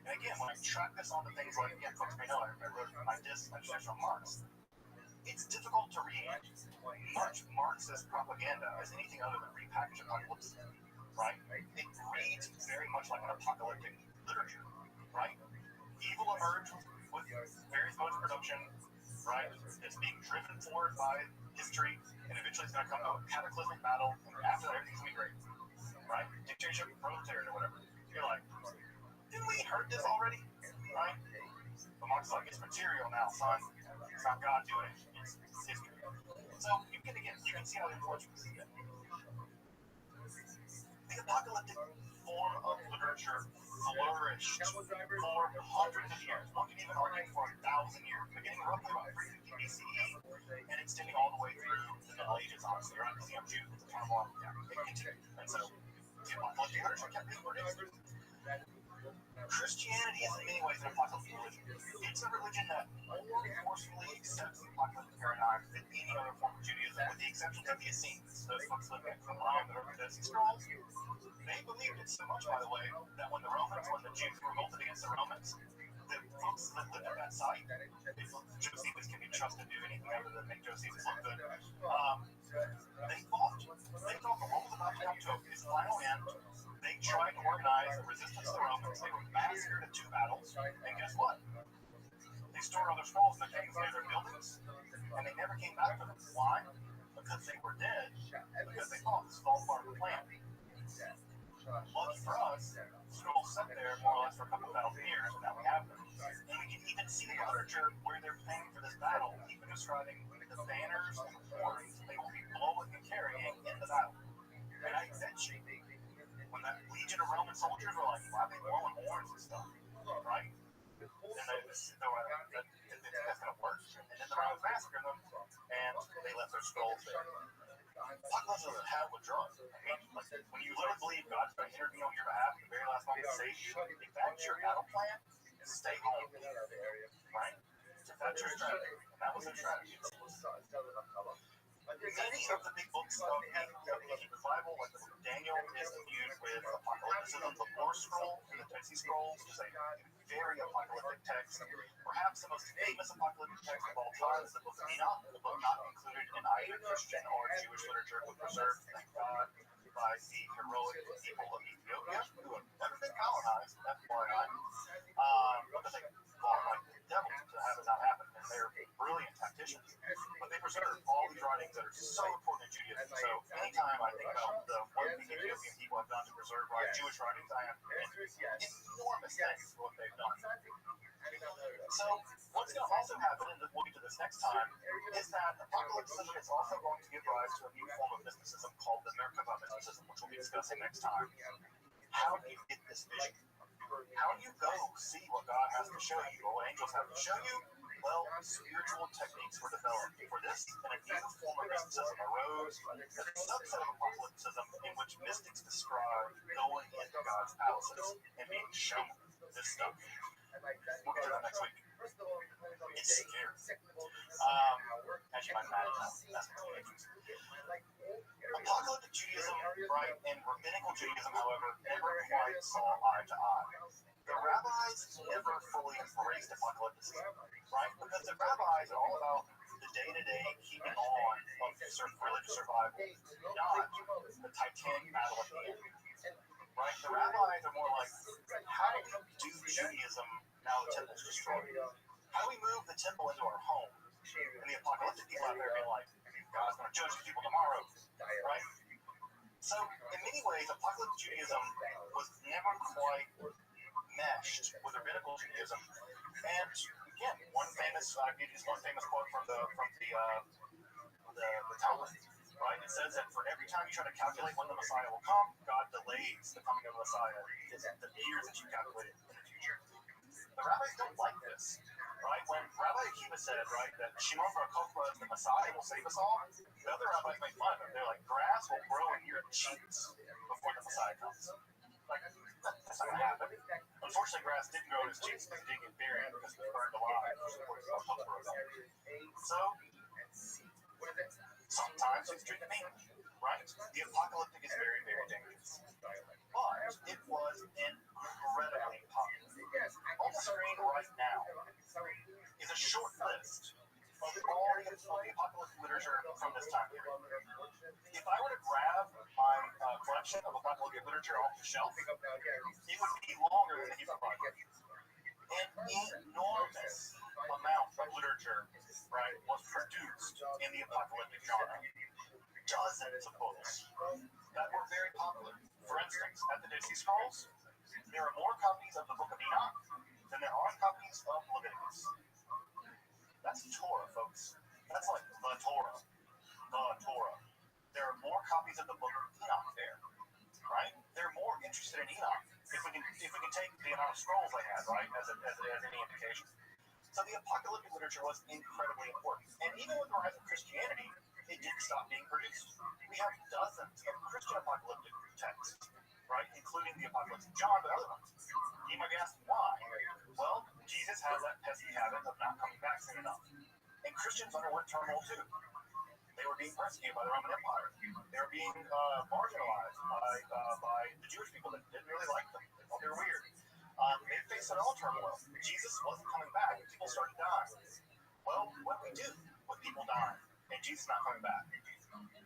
And again, when I track this onto things like, again, folks may know, I wrote my dissertation on Marx. It's difficult to read Marxist propaganda as anything other than repackaged apocalypse, right? It reads very much like an apocalyptic literature, right? Evil emerged with various modes of production, right? It's being driven forward by history, and eventually it's going to come to a cataclysmic battle, and after that, everything's going to be great, right? Dictatorship, proletariat, or whatever. You're like, didn't we heard this already, right? But Marx is like, it's material now, son. It's not God doing it. It's history. So you can see how the influence you can see it. The apocalyptic form of literature flourished for hundreds of years. One can even argue for 1,000 years, beginning roughly about 350 BCE and extending all the way through the Middle Ages, honestly, right? Because you have Jews at the time on, it continued. And so the apocalyptic literature kept being produced. Christianity is in many ways an apocalyptic religion. It's a religion that more forcefully accepts the apocalyptic paradigm than any other form of Judaism, with the exception of the Essenes, those folks living from Rome that wrote the Dead Sea Scrolls. They believed it so much, by the way, that when the Jews revolted against the Romans, the folks that lived at that site, if Josephus can be trusted to do anything other than make Josephus look good, they fought. They thought the world was about to come to its final end. They tried to organize a resistance to the Romans. They were massacred in 2 battles. And guess what? They stored all their skulls in the caves near their buildings. And they never came back to them. Why? Because they were dead. Because they thought this was all part of the plan. Lucky for us, scrolls sat there more or less for a couple thousand years, and now we have them. And we can even see in the literature where they're planning for this battle, even describing the banners and the horns they will be blowing else does it have with drugs? I mean, like, when you literally believe God's going to intervene on your behalf at the very last moment to save you, if that's your battle plan, stay home, right? If that's your strategy, and that was their strategy. Many of the big books of the Hebrew Bible, like the book of Daniel, is imbued with apocalypticism. The War Scroll and the Dead Sea Scrolls is a very apocalyptic text. Perhaps the most famous apocalyptic text of all time is the book of Enoch, the book not included in either Christian or Jewish literature, but preserved, thank God, by the heroic people of Ethiopia, who have never been colonized, FYI, because they fought like the devil to have it not happen, and they're brilliant tacticians. But they preserve all these writings that are so important in Judaism. So anytime I think about the one thing the Ethiopian people have done to preserve Jewish writings, I have enormous thanks for what they've done. So what's going to also happen, and we'll get to this next time, is that apocalypticism is also going to give rise to a new form of mysticism called the Merkaba mysticism, which we'll be discussing next time. How do you get this vision? How do you go see what God has to show you, or what angels have to show you? Well, spiritual techniques were developed for this, and a new form of mysticism arose as a subset of apocalypticism in which mystics describe going into God's palaces and being shown this stuff. We'll get to that next week. It's scary. As you might imagine, that's what teenagers. Apocalyptic Judaism, right, and rabbinical Judaism, however, never quite saw eye to eye. The rabbis never fully embraced apocalypticism, right? Because the rabbis are all about the day-to-day keeping on of religious survival, not the titanic battle at the end. Right? The rabbis are more like, how do we do Judaism now the temple's destroyed? How do we move the temple into our home? And the apocalyptic people out there being like, God's going to judge the people tomorrow, right? So, in many ways, apocalyptic Judaism was never quite meshed with rabbinical Judaism. And again, one famous quote from the Talmud, right? It says that for every time you try to calculate when the Messiah will come, God delays the coming of the Messiah the years that you calculated in the future. The rabbis don't like this, right? When Rabbi Akiva said, right, that Shimon Bar Kokhba, the Messiah, will save us all, the other rabbis make fun of him. They're like, grass will grow in your cheeks before the Messiah comes. Like, that's not going to happen. Unfortunately, grass didn't grow in his cheeks because he didn't get buried because he was burned alive. So, sometimes it's true to me, right? The apocalyptic is very, very dangerous. But it was incredibly popular. On the screen right now is a short list of all the apocalyptic literature from this time period. If I were to grab my collection of apocalyptic literature off the shelf, it would be longer than the Hebrew Bible. An enormous amount of literature, right, was produced in the apocalyptic genre. Dozens of books that were very popular. For instance, at the Dead Sea Scrolls, there are more copies of the Book of Enoch than there are copies of Leviticus. That's Torah, folks. That's like the Torah. The Torah. There are more copies of the Book of Enoch there, right? They're more interested in Enoch. If we can take the amount of scrolls they had, right, as any indication. So the apocalyptic literature was incredibly important. And even with the rise of Christianity, it didn't stop being produced. We have dozens of Christian apocalyptic texts, right, including the Apocalypse of John, but other ones. You might be asking why. Well, Jesus has that pesky habit of not coming back soon enough. And Christians underwent turmoil too. They were being persecuted by the Roman Empire. They were being marginalized by the Jewish people that didn't really like them. They thought they were weird. They faced their own turmoil. Jesus wasn't coming back. People started dying. Well, what do we do with people dying and Jesus not coming back?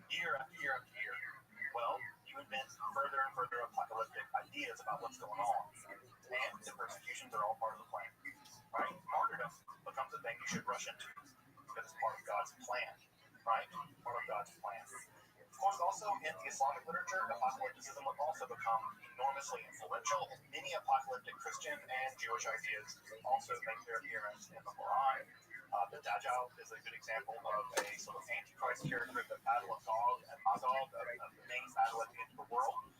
Year after year after year. Well, you invent further and further apocalyptic ideas about what's going on. And the persecutions are all part of the plan. Right? Martyrdom becomes a thing you should rush into because it's part of God's plan. Right? Part of God's plan. Of course, also in the Islamic literature, apocalypticism would also become enormously influential. Many apocalyptic Christian and Jewish ideas also make their appearance in the Quran. The Dajjal is a good example of a sort of antichrist character, the battle of Gog and Magog, the main battle at the end of the world,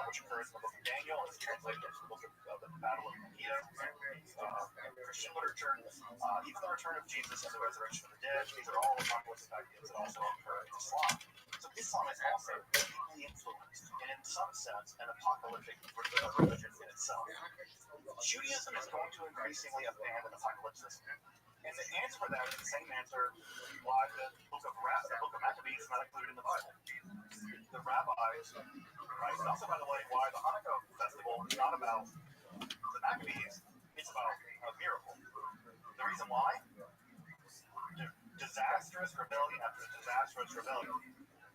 which occurs in the book of Daniel. It's translated into the book of the Battle of Megiddo in Christian literature. Even the return of Jesus and the resurrection of the dead, these are all apocalyptic ideas that also occur in Islam. So Islam is also influenced and, in some sense, an apocalyptic religion in itself. Judaism is going to increasingly abandon apocalypticism. And the answer for that is the same answer why the book of Maccabees is not included in the Bible. The rabbis, right? And also, by the way, why the Hanukkah festival is not about the Maccabees, it's about a miracle. The reason why? Disastrous rebellion after disastrous rebellion.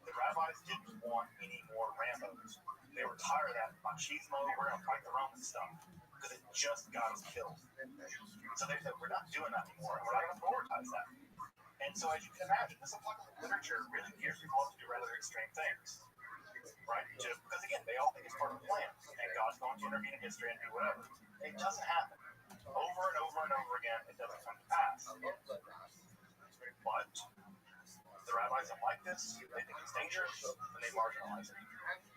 The rabbis didn't want any more Rambos. They were tired of that machismo, we're going to fight the Roman stuff, because it just got us killed. So they said, we're not doing that anymore, and we're not going to prioritize that. And so, as you can imagine, this apocalyptic literature really gears people up to do rather extreme things, right? Just because, again, they all think it's part of the plan, and God's going to intervene in history and do whatever. It doesn't happen. Over and over and over again, it doesn't come to pass. But the rabbis don't like this, they think it's dangerous, and they marginalize it.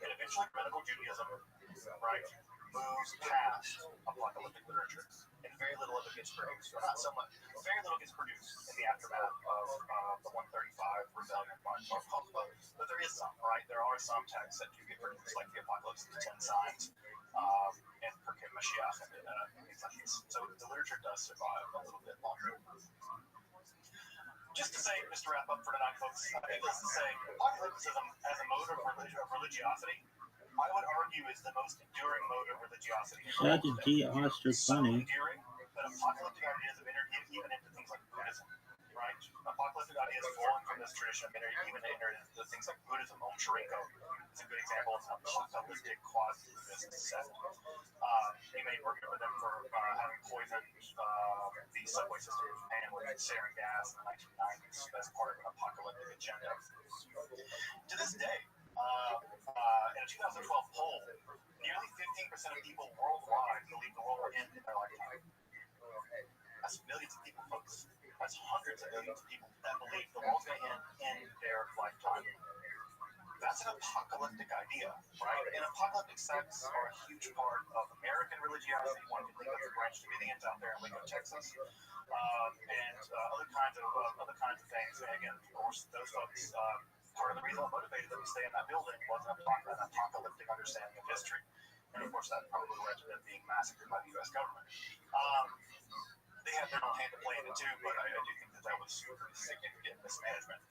And eventually, rabbinical Judaism, right, moves past apocalyptic literature, and very little of it gets produced. Or not so much. Very little gets produced in the aftermath of the 135 rebellion by Rothschild. But there is some, right? There are some texts that do get produced, like the Apocalypse of the 10 Signs, and Perkei Mashiach, and things like this. So the literature does survive a little bit longer. Just to say, just to wrap up for tonight, folks, needless to say, apocalypticism as a mode of religiosity, I would argue, is the most enduring mode of religiosity. Shout out to G. Oster So Funny. enduring that apocalyptic ideas have entered even into things like Buddhism, right? Apocalyptic ideas flowing from this tradition have even entered into things like Buddhism. Om Shariko is a good example of an apocalyptic quasi-Buddhist sect. You may remember them for having poisoned the subway system in Japan with sarin gas in the 1990s as part of an apocalyptic agenda. To this day, in a 2012 poll, nearly 15% of people worldwide believe the world will end in their lifetime. That's millions of people, folks. That's hundreds of millions of people that believe the world's going to end in their lifetime. That's an apocalyptic idea, right? And apocalyptic sects are a huge part of American religiosity. One can think of the Branch Davidians out there in Waco, Texas, and other kinds of things. And again, of course, those folks. Part of the reason what motivated them to stay in that building was an apocalyptic understanding of history. And of course, that probably led to them being massacred by the U.S. government. They had their own hand to play in it too, but I do think that was pretty significant mismanagement.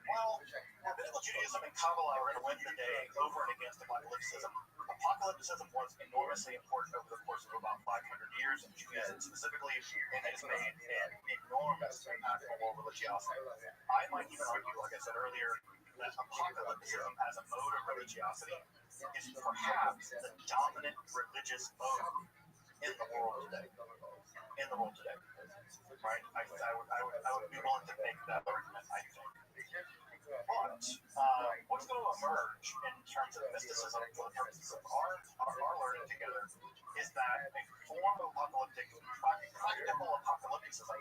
Well, rabbinical Judaism and Kabbalah are going to win the day over and against apocalypticism. Apocalypticism was enormously important over the course of about 500 years in Judaism specifically, and it has made an enormous impact on world religiosity. I might even argue, like I said earlier, that apocalypticism as a mode of religiosity is perhaps the dominant religious mode in the world today. Right? I would be willing to make that argument, I think. But what's going to emerge in terms of mysticism for the purposes of our learning together is that a form of practical apocalypticism,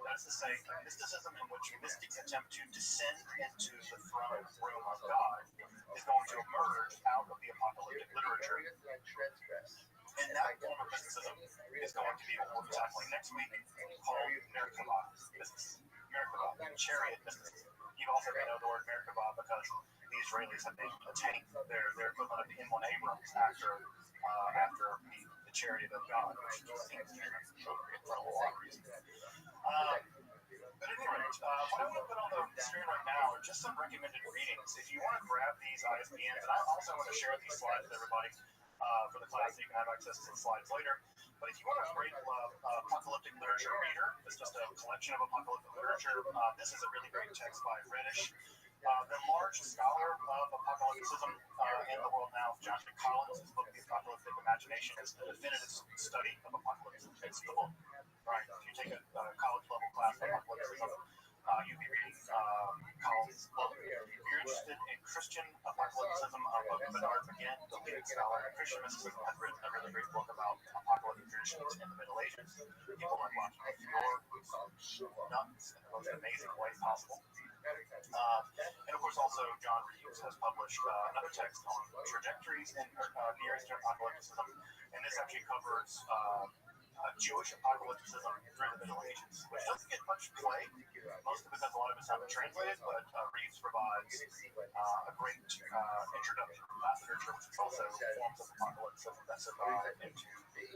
that is to say, mysticism in which mystics attempt to descend into the throne room of God, is going to emerge out of the apocalyptic literature. And that form of mysticism is going to be what we'll be tackling next week, called Merkabah mysticism. Merkabah, chariot mysticism. You also may know the word Merkabah because the Israelis have been attained their equivalent of the M1 Abrams after the chariot of God, which seems appropriate for a whole lot of reasons. But at any rate, what I want to put on the screen right now are just some recommended readings. If you want to grab these ISBNs, and I also want to share these slides with everybody for the class so you can have access to the slides later. But if you want a great apocalyptic literature reader, it's just a collection of apocalyptic literature. This is a really great text by Reddish. The large scholar of apocalypticism in the world now, John Collins, his book, The Apocalyptic Imagination, is the definitive study of apocalypse. It's the book, right? If you take a college-level class of apocalypticism, you'd be reading Collins' book. If you're interested in Christian apocalypticism, Bernard McGinn, the leading scholar in Christian mysticism, has written a really great book about apocalyptic traditions in the Middle Ages. People are watching the floor nuts in the most amazing way possible. And of course, also John Reeves has published another text on trajectories in Near Eastern apocalypticism, and this actually covers Jewish apocalypticism during the Middle Ages, which doesn't get much play, mostly because a lot of us haven't translated, but Reeves provides a great introduction to that literature, which is also forms of apocalypticism that survive into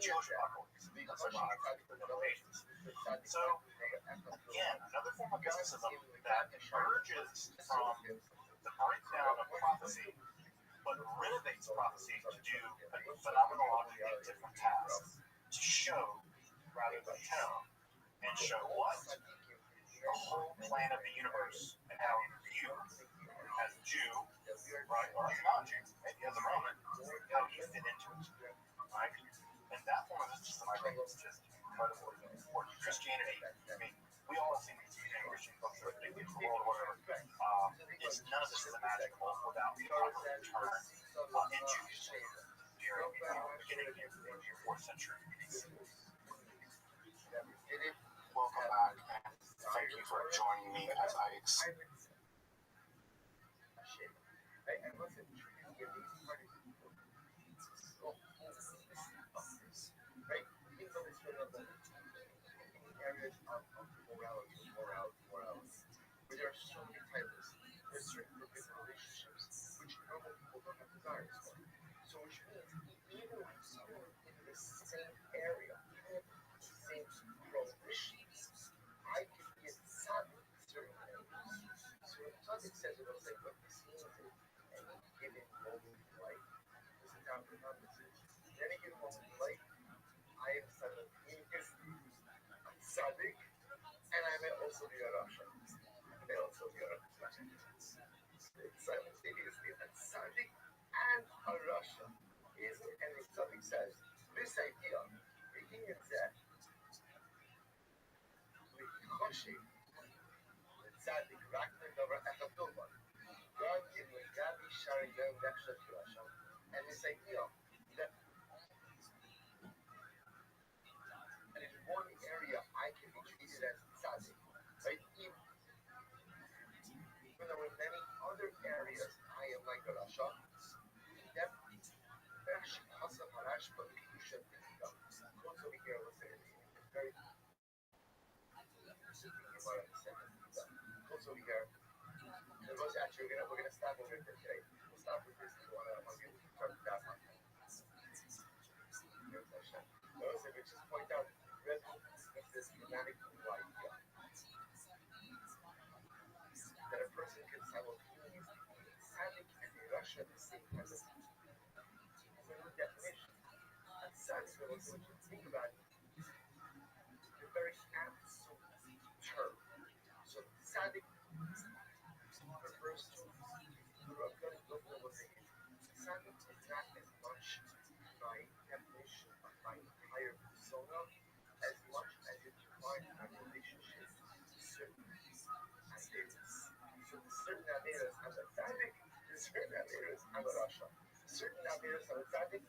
Jewish apocalypse that survive the Middle Ages. So, again, another form of mysticism that emerges from the breakdown of prophecy, but renovates prophecy to do a phenomenologically different task, to show rather than tell, and show what? The whole plan of the universe, and how you, as a Jew, right, or as a non-Jew, maybe as a Roman, how you fit into it, right? And that form of mysticism, I think, is just incredibly important. Christianity, I mean, we all have seen these Christian books, or the world, or whatever. None of this is imaginable without the proper turn in Judaism during the beginning of the 4th century. Welcome back, and thank you for joining me as I areas of morality, where there are so many titles, there's certain forbidden relationships which normal people don't have desires for. So which means even in the same area, even the same prohibitions, I can be a tzaddik in certain areas. So when tzaddik says it, it'll say, what this means is any given moment in life, this is how this is. In any given moment in life, I am tzaddik, and I may also be a Russia. I may also be a Russia. Simultaneously, a tzaddik and a Russia is, and the tzaddik says, this idea, making it that, Rothschild, the tzaddik, Rakman, Dover, Echatulman, God gave me Rabbi Shari Yom Nefshat Russia, and this idea that in one area I can be treated as tzaddik, right? Even though in many other areas I am like a Rasha, that Rashi Hasam Harash, but you should think of. Once over here, let's say it's very close over here. There was actually we're gonna stop over here today. We'll stop with this if you wanna get start with that one. Notice if we just point out this dramatic idea that a person can simultaneously be tzaddik and be Russia at the same time. It's a new definition. And tzaddik, when you think about it, it's a very absolute term. So tzaddik refers to tzaddik is not as much my definition of my entire persona as much as it defines my relationship to certain averas. So the certain averas I'm a tzaddik, the certain averas I'm a Rasha. Certain averas I'm a tzaddik,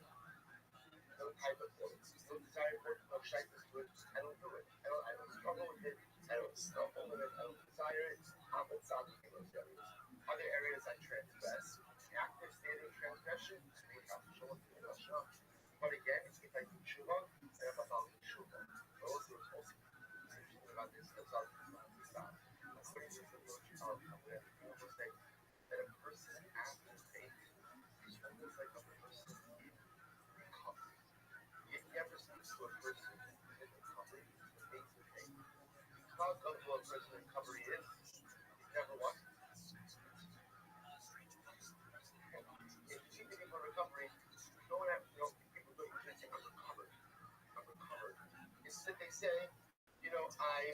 no type of work, no desire for it, no shyness to it. I don't do it. I don't struggle with it. I don't stumble with it. I don't desire it. I'm a tzaddik in those areas. Other areas I transgress. Active state of transgression, but again, if I do tshuva, then I'm about tshuva. Also thinking about this, that's all about this stuff. According to the Rothschild, I will say that a person after faith is almost like a person in recovery. You ever speak to a person in recovery, face to face. Because of who a person in recovery is, he's never one. Recovery, no one has, people don't usually say, I'm recovered. It's that they say, I'm 365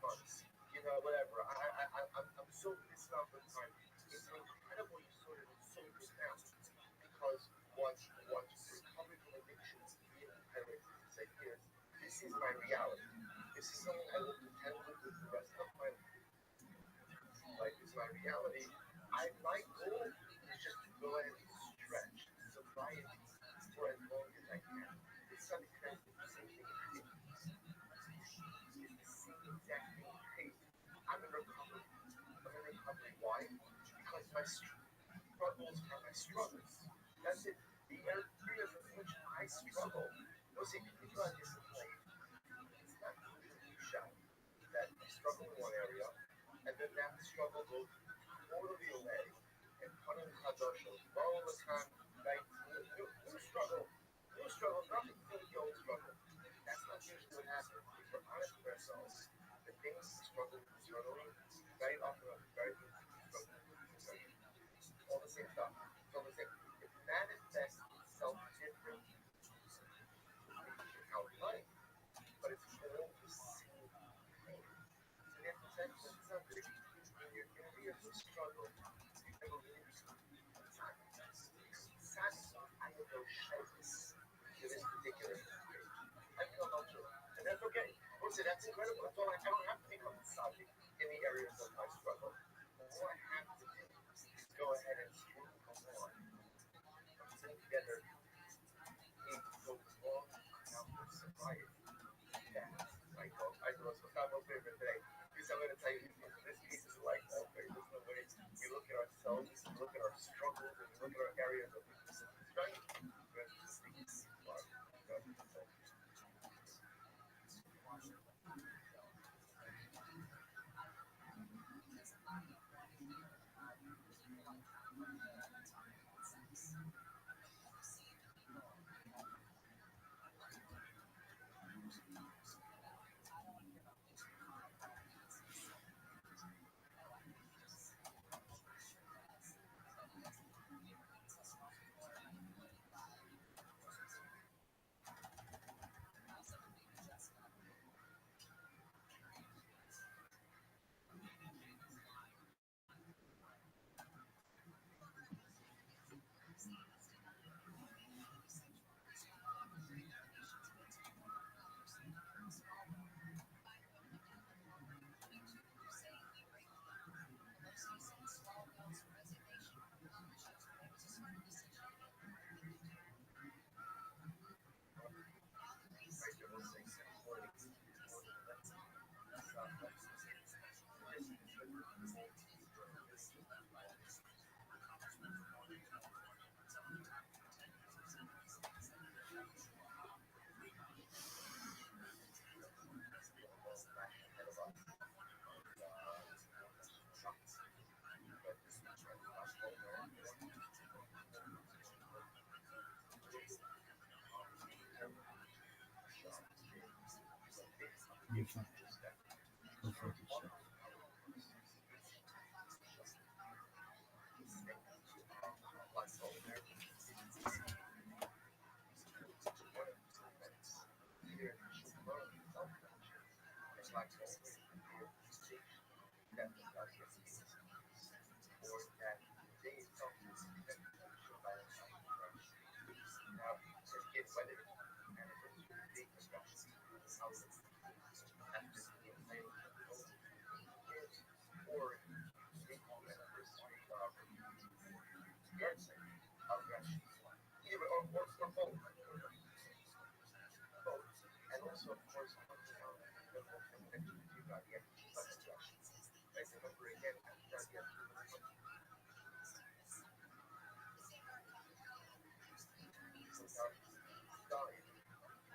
months, whatever. I'm so pissed off with time. It's incredible you sort of so this now. Because once recovery from addiction is really imperative to say, here, this is my reality. This is something I will contend with the rest of my life. This is my reality. My goal is just to go ahead and stretch sobriety for as long as I can. It's something that is the same thing in faith. It's the same exact thing in faith. I'm in recovery. Why? Because my struggles are my struggles. That's it. The areas in which I struggle No, see, if you are disciplined, it's not usually you shout that you struggle in one area, and then that struggle goes totally away, and Panim Kadoshos all the time, right? New struggle, nothing to do with the old struggle. That's not usually what happens. If we're honest with ourselves, the things we struggle with internally, very often are very good things we struggle with externally. All the same stuff. It's all the same. It manifests itself differently in how we life, but it's all the same thing. So therefore, it's not good. In your areas of struggle, you never really become satisfied with those shapes to this particular stage. I feel no joy. And that's okay. Also, that's incredible. That's all I don't have to become tzaddik in the areas of my struggle. All I have to do is go ahead and struggle along. I'm putting together a prolonged amount of sobriety. That's my goal. I know it's not my favorite today. Because I'm going to tell you, this piece is like all favorite. The way we look at ourselves, we look at our struggles, and we look at our areas of weakness and strength. Go for it yourself. And also, of course, the whole connection to God, the I remember again, after that, died,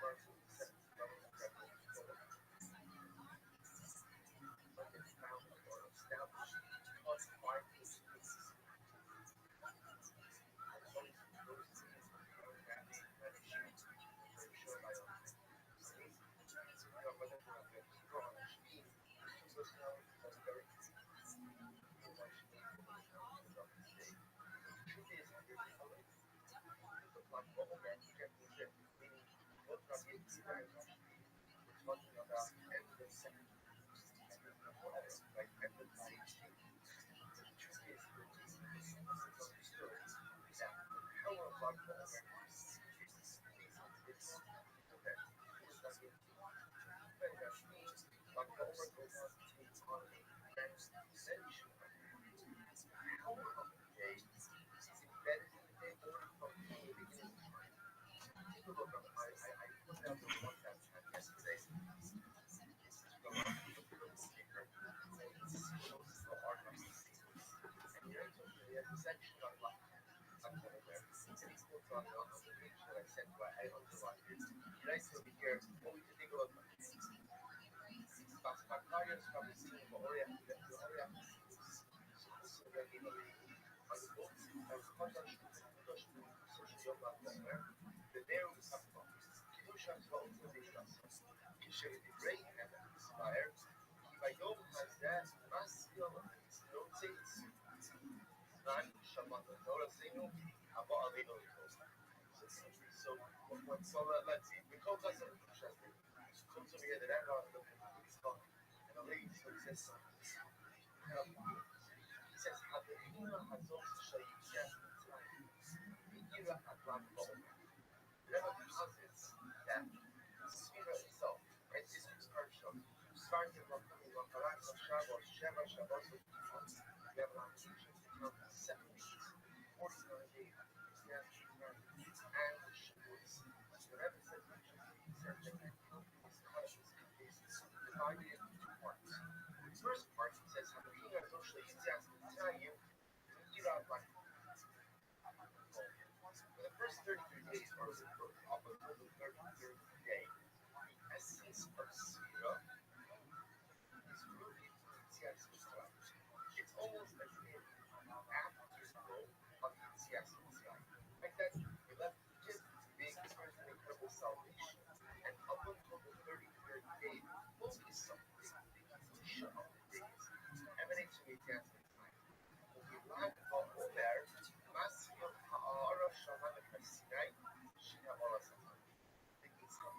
March 7th, but it's founded or established because by his peace. Talking about endless sacrifice, like endless sacrifice. The truth is, understood that the power of God for all section on the page that I sent to our he writes over here, what we can think about Las pantallas fabricadas por the narrow capital, Kedusha dwells in the Kisher the great heaven inspired, Vayom Hazeh Maskil Notes Zman Shamat Torah Senu Abba Avinu. So let's see, because that's a interesting. Comes over here that everyone look at this book and the lady so it says Hadina Hazot Shayya Ira Atlam Bom. Never posits that the Sphira itself, right, this is partial. Starting from Makarak of Shabbos, Sheva Shabbos, we have an teaching from 7 weeks, 49 days, and Shabbos. The Rebbe said, divided into two parts. The first part says, Hamakia Zoshla Yitzhak Mitzrayim, Ira Bak. For the first 33 days, or up until the 33rd day, the essence of Sira is rooted in Yitzhak Mitzrayim. It's almost as if afterglow of Yitzhak Mitzrayim. Like that, we left Egypt, being experienced an incredible salvation, and up until the 33rd day, focus on the Kedusha of the days emanates from Yitzhak Mitzrayim. U'Gilad ha'omer Masiyot ha'ara shaman ha'sinai she'ha'ara satan. The Yitzhak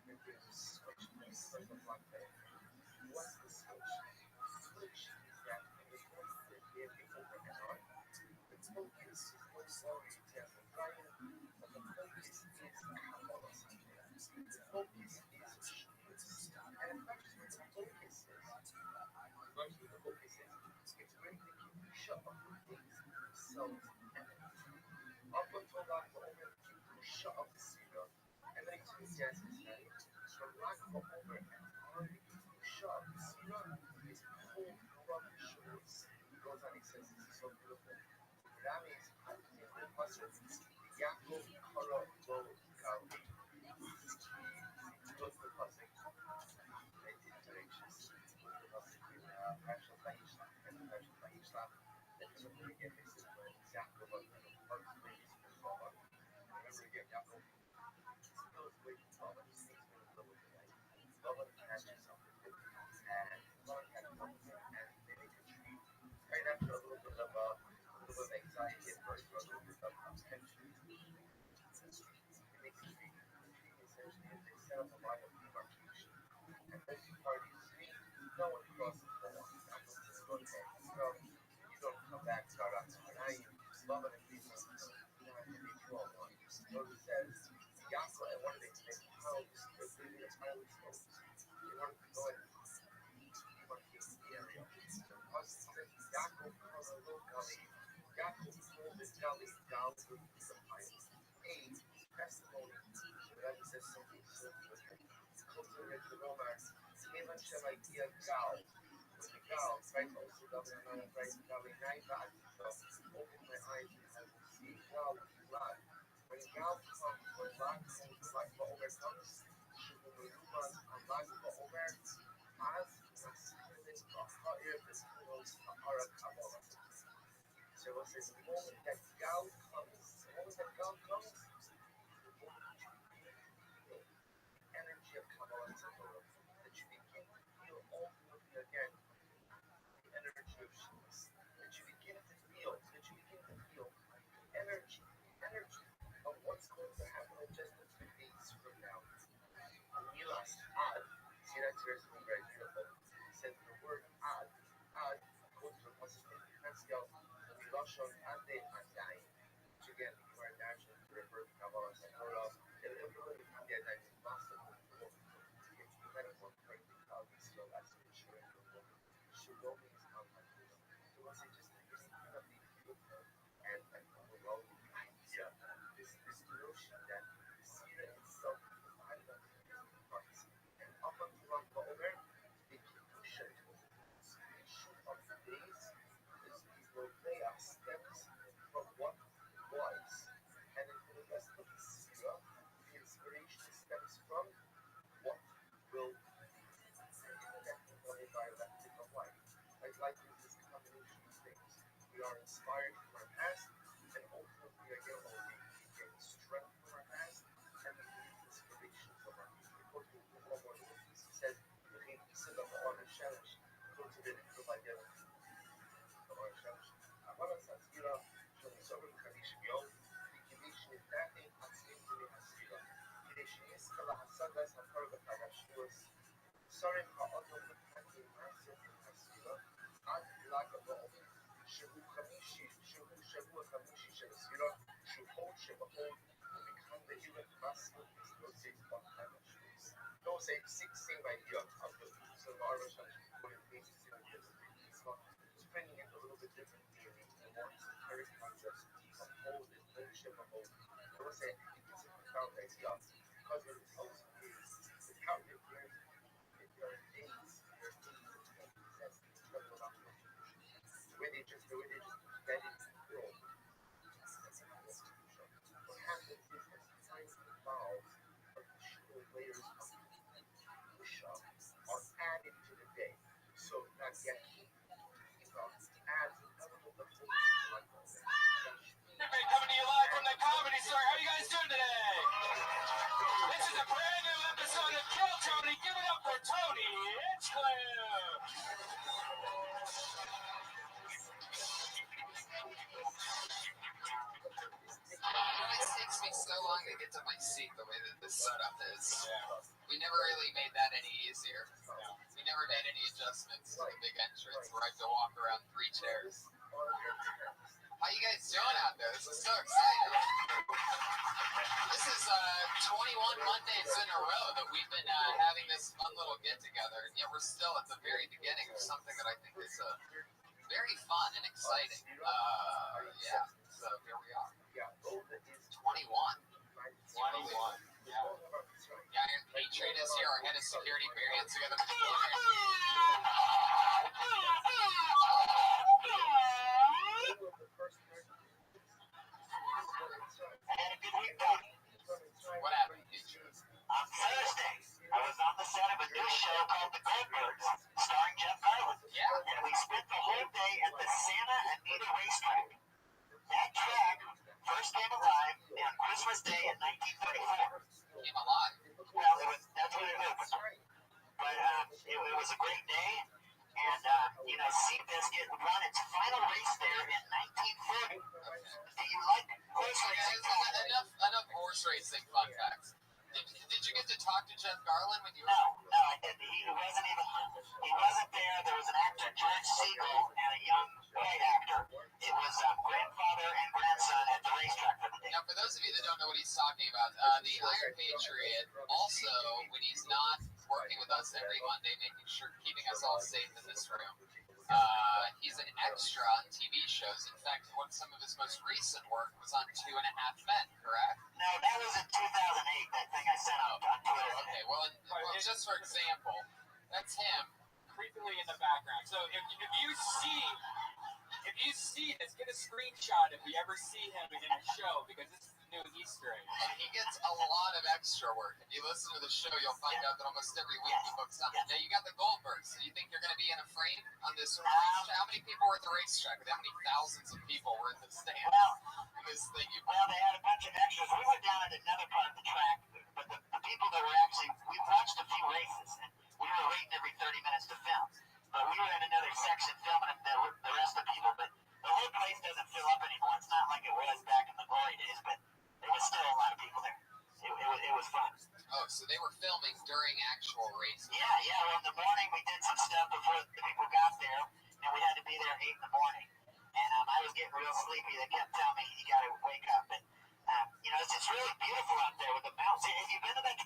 that there's a switch in the first of life. What's the switch? The switch is that in the point that we have the over and on, the focus is no longer Yitzhak Mitzrayim, but the focus is ha'ara satan. The focus is Shabbos. And in fact, the focus is, it's bringing the Kedusha of the things themselves emanate. Up until that moment, the Kedusha of the Sira emanates from Yitzhak Mitzrayim. From lack of over and on, the Kedusha of the Sira is pulled from Shabbos. He goes on, he says, this is so beautiful. Rabbi is in the Pasuk, Yaakov Kara Lo Galvi. What's the Pasuk? Iterations. The Pasuk in Parashat Vayishlach and Parashat Vayishlach. Then remember again, this is when Yaakov was in the first place for Lavan. Remember again, Yaakov spills away from Lavan. He sneaks in the middle of the night. Lavan catches up with him, and Lavan catches up with him, and they make a tree. Right after a little bit of anxiety at first, or a little bit of tension, they make a tree. Essentially, they set up a line of demarcation. And then you party three, no one crosses the line. That's what this book says. So you don't come back, start out tonight, love it, and be one. And they draw one. So it says, Yaakov, and one of the things, how they're living a highly exposed. They wanted to go and demarcate the area. So us says, Yaakov comes a little gully. Yaakov pulled this gully down to the pile. Testimony. The Rebbe says something so beautiful. Cultivate the romance. Even Shemaitia Gal. With the Gal, right? Also, Gabriel, right? Gabriel, open my eyes and I will see Gal blood. When Gal comes, when Lag comes, Lag overcomes, Shumuruman, and Lag over, as Nasirinin, Ha'ir, the Kunos, Ha'ara Kabbalah. So it says, the moment that Gal comes, energy of Kabbalah that you begin to feel ultimately again the energy of Shabbos, that you begin to feel energy of what's going to happen in just a few days from now. Milas ad, see that's very beautiful. It says the word ad goes from us in Haskell, the Milashon Ade Adai, which again you are naturally to refer to Kabbalah and Torah. Everybody can get that in massive metaphor for the Kalbi still as a children of the Shalom is unlike this. So once it just incredibly beautiful and overwhelming idea, this notion that the Sira itself is divided up into parts. And up until Lag Ba'omer, the Kedusha issue of the days is where they are steps from what was. And then for the rest of the Sira, the inspiration is We are inspired from our past, and ultimately, again, we gain strength from our past, and we gain inspiration from our future. Porque como ele said, revisa da hora challenge, cultivate it by the hora challenge. Agora, Satira, sobre o Kamish Biol, Kamish Nitati, Atzimini Hasira. Kamish Iskala Hasadas, Hakarga Tagashuas, Sorry, Ha'adam, Haki, Master, Hasira, Ad Lagabol. Shabu Kamishi, Shabu Kamishi, Shabasira, Shuho, Shabaho, will become the human master of those 6 shoes. Those 16 by year of the Irish what it means to see the just bringing it a little bit different theory, a more esoteric concept of hold and ownership of hold. I would say it's a profound idea because what it also is how if you're in days, of possess this level of contribution. The way they just get it built, what happens is as time evolves, additional layers of push-up are added to the day. So that Yakin adds an element of Coming to you live from the Comedy Store. How you guys doing today? This is a brand new episode of Kill Tony. Give it up for Tony Hinchcliffe. It takes me so long to get to my seat the way that this setup is. We never really made that any easier. We never made any adjustments to the big entrance where I have to walk around 3 chairs. How you guys doing out there? This is so exciting. This is 21 Mondays in a row that we've been having this fun little get-together, and yet we're still at the very beginning of something that I think is very fun and exciting. Yeah, so here we are. 21. 21. Yeah. Iron Patriot is here, our head of security. Put your hands together. What happened, Patriot? On Thursday, I was on the set of a new show called The Goldbergs, starring Jeff Garland. Yeah. And we spent the whole day at the Santa Anita racetrack. That track first came alive on Christmas Day in 1934. Came alive. Well, that's when it opened. But it was a great day. And, Seabiscuit would run its final race there in 1940. Do you like horse racing? Enough horse racing fun facts. Did you get to talk to Jeff Garland when you were? No, I didn't. He wasn't there. There was an actor, George Siegel, and a young white actor. It was grandfather and grandson at the racetrack for the day. Now, for those of you that don't know what he's talking about, the Iron Patriot also, when he's not working with us every Monday, keeping us all safe in this room, he's an extra on TV shows. In fact, some of his most recent work was on 2.5 Men, correct? No, that was in 2008, that thing I sent out on Twitter. Okay, well, just for example, that's him. Creepily in the background. So if you see this, get a screenshot if you ever see him in a show, because this is the new Easter egg. And he gets a lot of extra work. If you listen to the show, you'll find out that almost every week he books something. Now, you got the Goldbergs. So you think you're going to be in a frame on this racetrack? How many people were at the racetrack? How many thousands of people were in the stand? Well, This thing they had a bunch of extras. We went down at another part of the track, but the people that were we watched a few races, and we were waiting every 30 minutes to film. But we were in another section filming the rest of the people, but the whole place doesn't fill up anymore. It's not like it was back in the glory days, but there was still a lot of people there. It was fun. Oh, so they were filming during actual races? Yeah. Well, in the morning we did some stuff before the people got there, and we had to be there at 8 in the morning. And I was getting real sleepy. They kept telling me, you got to wake up. But, it's really beautiful out there with the mountains. Have you been to that?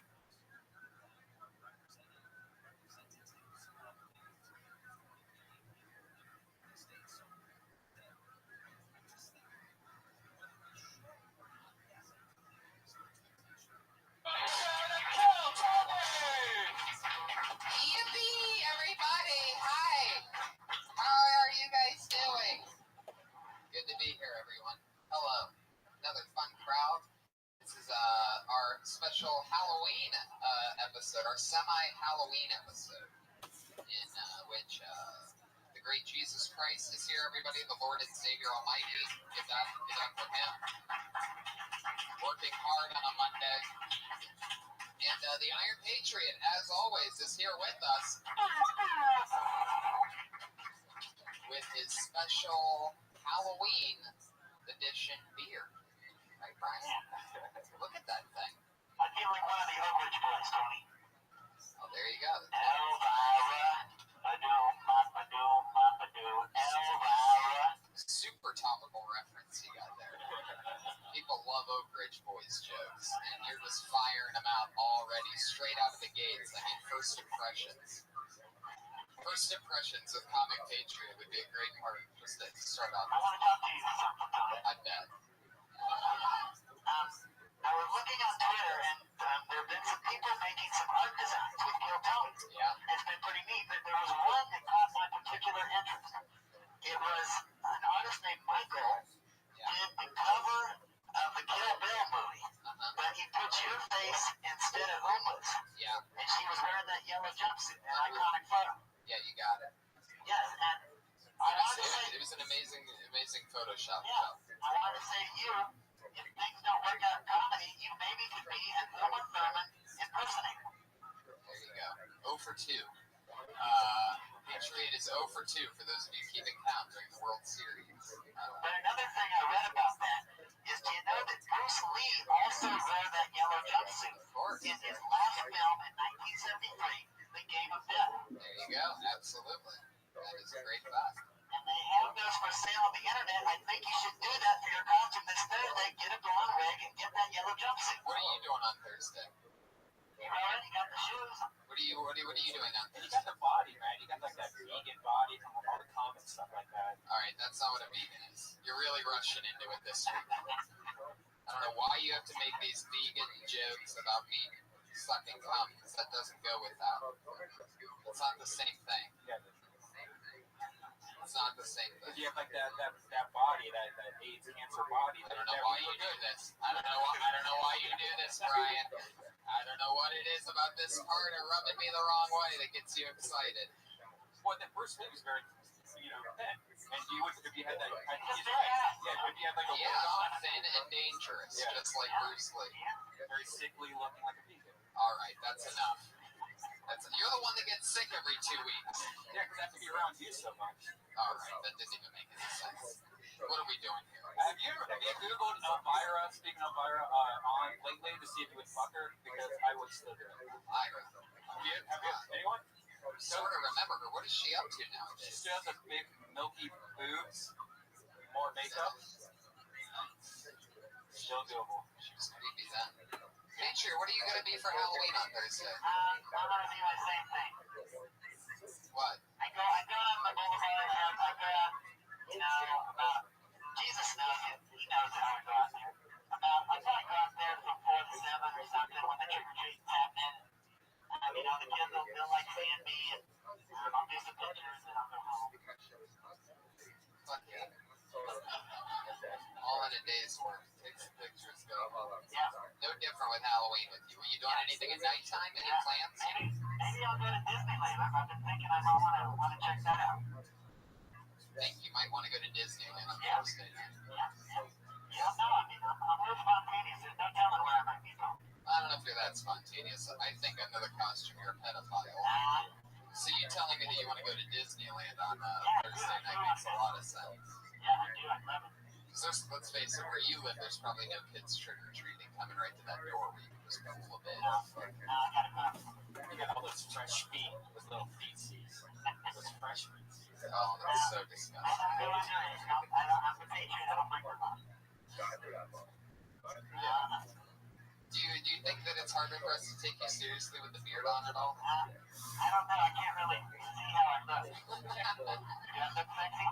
Yippee, everybody! Hi! How are you guys doing? Good to be here, everyone. Hello. Another fun crowd. This is our special Halloween episode, our semi-Halloween episode, in which the great Jesus Christ is here, everybody. The Lord and Savior Almighty. Give that up for him. Working hard on a Monday. And the Iron Patriot, as always, is here with us. With his special Halloween edition beer. Right, Brian? Look at that thing. I feel like one of the Oak Ridge boys, Tony. Oh, there you go. Elvira. Super topical reference you got there. People love Oak Ridge Boys jokes, and you're just firing them out already, straight out of the gates. I mean, first impressions. First impressions of Comic Patriot would be a great part just to start off. I want to talk to you something, Tony. I bet. I was looking on Twitter, and there have been some people making some art designs with Kill Tony. Yeah. It's been pretty neat, but there was one that caught my particular interest. It was an artist named Michael did the cover of the Kill Bill movie, but he put your face instead of Uma's. Yeah. And she was wearing that yellow jumpsuit, an iconic photo. Yeah, you got it. Yes, and I wanted to say, It was an amazing Photoshop yeah, job. I wanted to say to you, if things don't work out in comedy, you maybe could be an Uma Thurman impersonator. There you go. 0 for 2. Patriot is 0 for 2 for those of you keeping count during the World Series. But another thing I read about that is, do you know that Bruce Lee also wore that yellow jumpsuit in his last film in 1973, The Game of Death? There you go. Absolutely. That is a great fact. And they have those for sale on the internet. I think you should do that for your costume this Thursday. Get a blonde wig and get that yellow jumpsuit. What are you doing on Thursday? You already got the shoes. What are you doing on And you Thursday? got the body, man. You got like that vegan body from all the comic stuff like that. All right, that's not what a vegan is. You're really rushing into it this week. I don't know why you have to make these vegan jokes about me sucking cum, because that doesn't go with that. It's not the same thing. Yeah, It's not the same because thing. you have like that body, that AIDS cancer body. I don't know why you do this. I don't know why you do this, Brian. I don't know what it is about this part of rubbing me the wrong way that gets you excited. Well, that Bruce Lee was very, thin. And you would, if you had that, I think he's right. Yeah, if you had like a Yeah, wig on, thin and dangerous, Yeah. just like Bruce Lee. very sickly looking like a vegan. All right, that's enough. You're the one that gets sick every 2 weeks. Yeah, because I have to be around you so much. All right, that didn't even make any sense. What are we doing here? Have you Googled Elvira, speaking of Elvira, on lately to see if you would fuck her? Because I would still do it. Ira. Have you, anyone? Sort of remember her. What is she up to She nowadays? still has the big milky boobs, more makeup. Still doable. She was creepy then. Patriot, what are you going to be for Halloween on Thursday? I'm going to do the same thing. What? I go on the boulevard and I go out, Jesus knows it. He knows how I go out there. I probably go out there from 4 to 7 or something when the trick-or-treating's happening. The kids they'll like seeing me and I'll do some pictures and I'll go home. Fuck yeah. All in a day's work. Take some pictures, go home. Yeah. No different with Halloween with you. Were you doing anything at nighttime? Any plans? Maybe I'll go to Disneyland. I've been thinking I might want to check that out. Think you might want to go to Disneyland on Yeah. Thursday night. Yeah, no, I'm real spontaneous. There's no telling where I might be going. I don't know if you're that spontaneous. I think under the costume you're a pedophile. So you telling me that you want to go to Disneyland on Thursday night makes a lot of sense. Yeah, I do. I love it. Because let's face it, where you live, there's probably no kids trick-or-treating coming right to that door where you can just pull a bit. No, I gotta go. You got all those fresh feet, those little feetsies. Those fresh feetsies. Oh, that's so disgusting. I'm the Patriot. I don't mind where I'm. Do you think that it's harder for us to take you seriously with the beard on at all? I don't know. I can't really see how I look. Do I look sexy?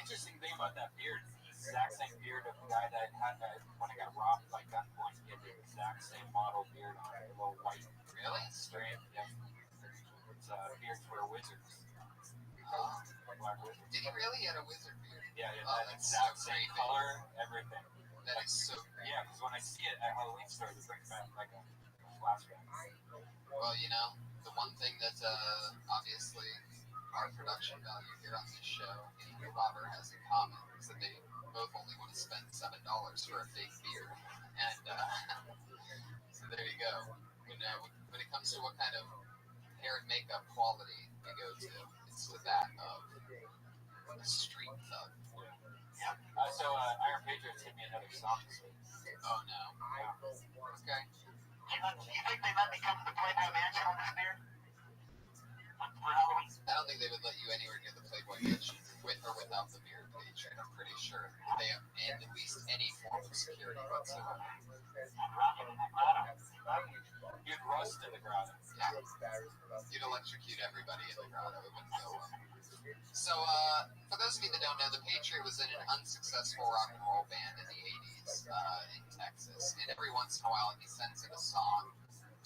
Interesting thing about that beard, it's the exact same beard of the guy that had that when I got robbed by gunpoint. He had the exact same model beard on a little white Really? strand. Yeah. It's beards for wizards. Black wizards. Did he really? He had a wizard beard? Yeah, Oh, that that's exact so same creepy. color, everything. That is so creepy. Yeah, because when I see it at Halloween stores, it brings back like a flashback. Well, the one thing that obviously our production value here on this show, and Robert has in common is that they both only want to spend $7 for a fake beer. And so there you go. When it comes to what kind of hair and makeup quality you go to, it's to that of a street thug. Yeah. So Iron Patriots hit me another song this week. Oh no. Okay. You think they let me come to the Playboy Mansion on this beer? For Halloween? I don't think they would let you anywhere near the Playboy Mansion with or without the beer page. I'm pretty sure they have at least any form of security whatsoever. You'd rust in the grotto. Yeah. You'd electrocute everybody in the grotto. It wouldn't go well. So, for those of you that don't know, the Patriot was in an unsuccessful rock and roll band in the 80s in Texas. And every once in a while, he sends in a song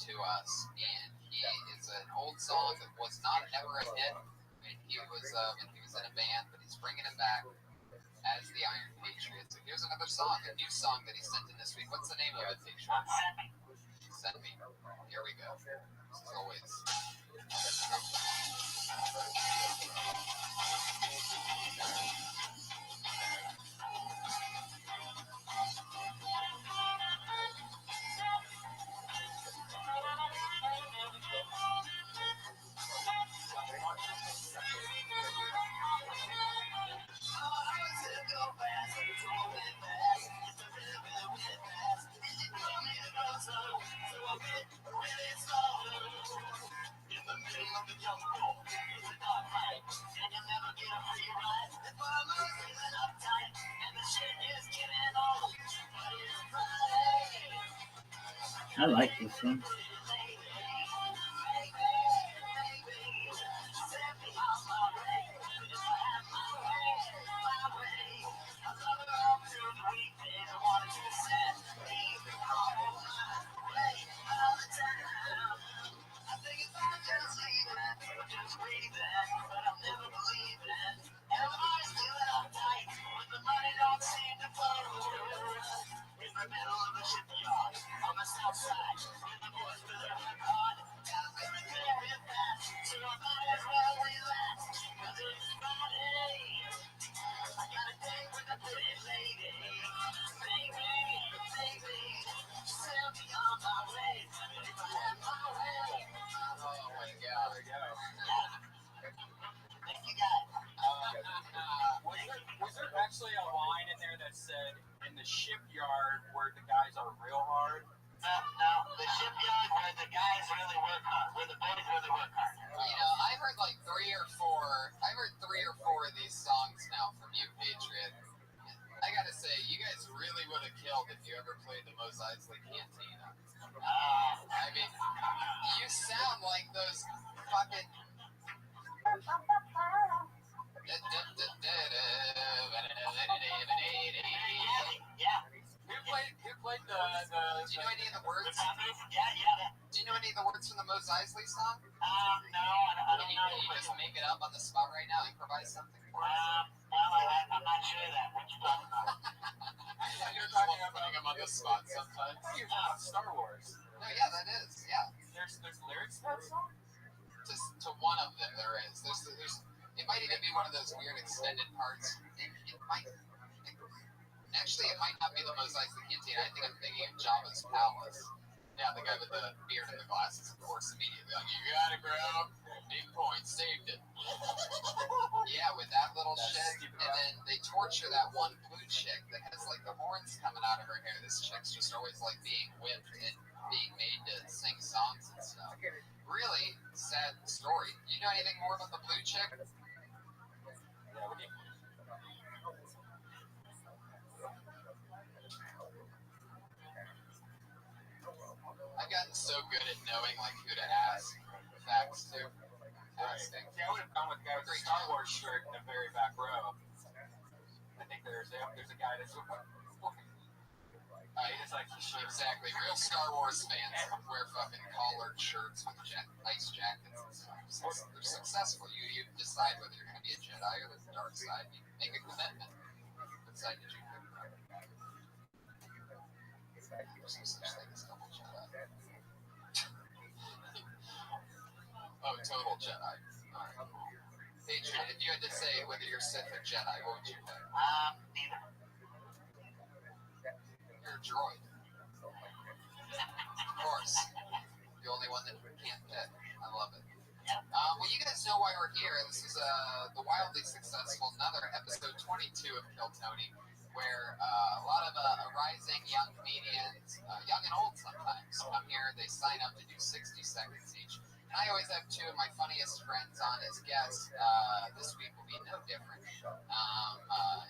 to us. And he is an old song that was not ever a hit when he was in a band, but he's bringing it back as the Iron Patriot. So here's another song, a new song that he sent in this week. What's the name of it, Patriot? Send Me. Here we go. As always. I like this one. Was there actually a line in there that said, in the shipyard where the guys are real hard? No, the shipyard where the guys really work hard, where the boys really work hard. I've heard like three or four of these songs now from you, Patriot. I gotta say, you guys really would have killed if you ever played the Mos Eisley Cantina. I mean, you sound like those fucking... Yeah. Who played the... Do you know any of the words? Yeah. Do you know any of the words from the Mos Eisley song? No, I don't know. Can you just make it up on the spot right now? Improvise something for us? I'm not sure of that. What you talking about? You're talking about putting them on the spot sometimes. You're talking about Star Wars. No, yeah, that is. Yeah. There's lyrics to that song? To one of them there is. There's it might even be one of those weird extended parts. It might not be the Mos Eisley Cantina. I think I'm thinking of Jabba's Palace. Yeah, the guy with the beard and the glasses, of course, immediately like, you got it, bro. Big point, saved it. Yeah, with that little chick, and then they torture that one blue chick that has like the horns coming out of her hair. This chick's just always like being whipped and being made to sing songs and stuff. Really sad story. You know anything more about the blue chick? Yeah, what do you... I've gotten so good at knowing like who to ask facts to. Asking. Yeah, I would have gone with the guy with the Star Wars shirt in the very back row. I think there's a guy that's... he just likes the shirt. Exactly. Real Star Wars fans wear fucking collared shirts with nice jackets and stuff. So they're successful. You decide whether you're going to be a Jedi or the dark side. You make a commitment. What side did you pick? There's no such thing as double Jedi. Oh, total Jedi. Alright. Patriot. If you had to say whether you're Sith or Jedi, what would you pick? Neither. You're a droid. Of course. The only one that can't pick. I love it. Well, you guys know why we're here. This is the wildly successful, another episode 22 of Kill Tony, where a lot of rising young comedians, young and old sometimes, come here. They sign up to do 60 seconds each. And I always have two of my funniest friends on as guests. This week will be no different.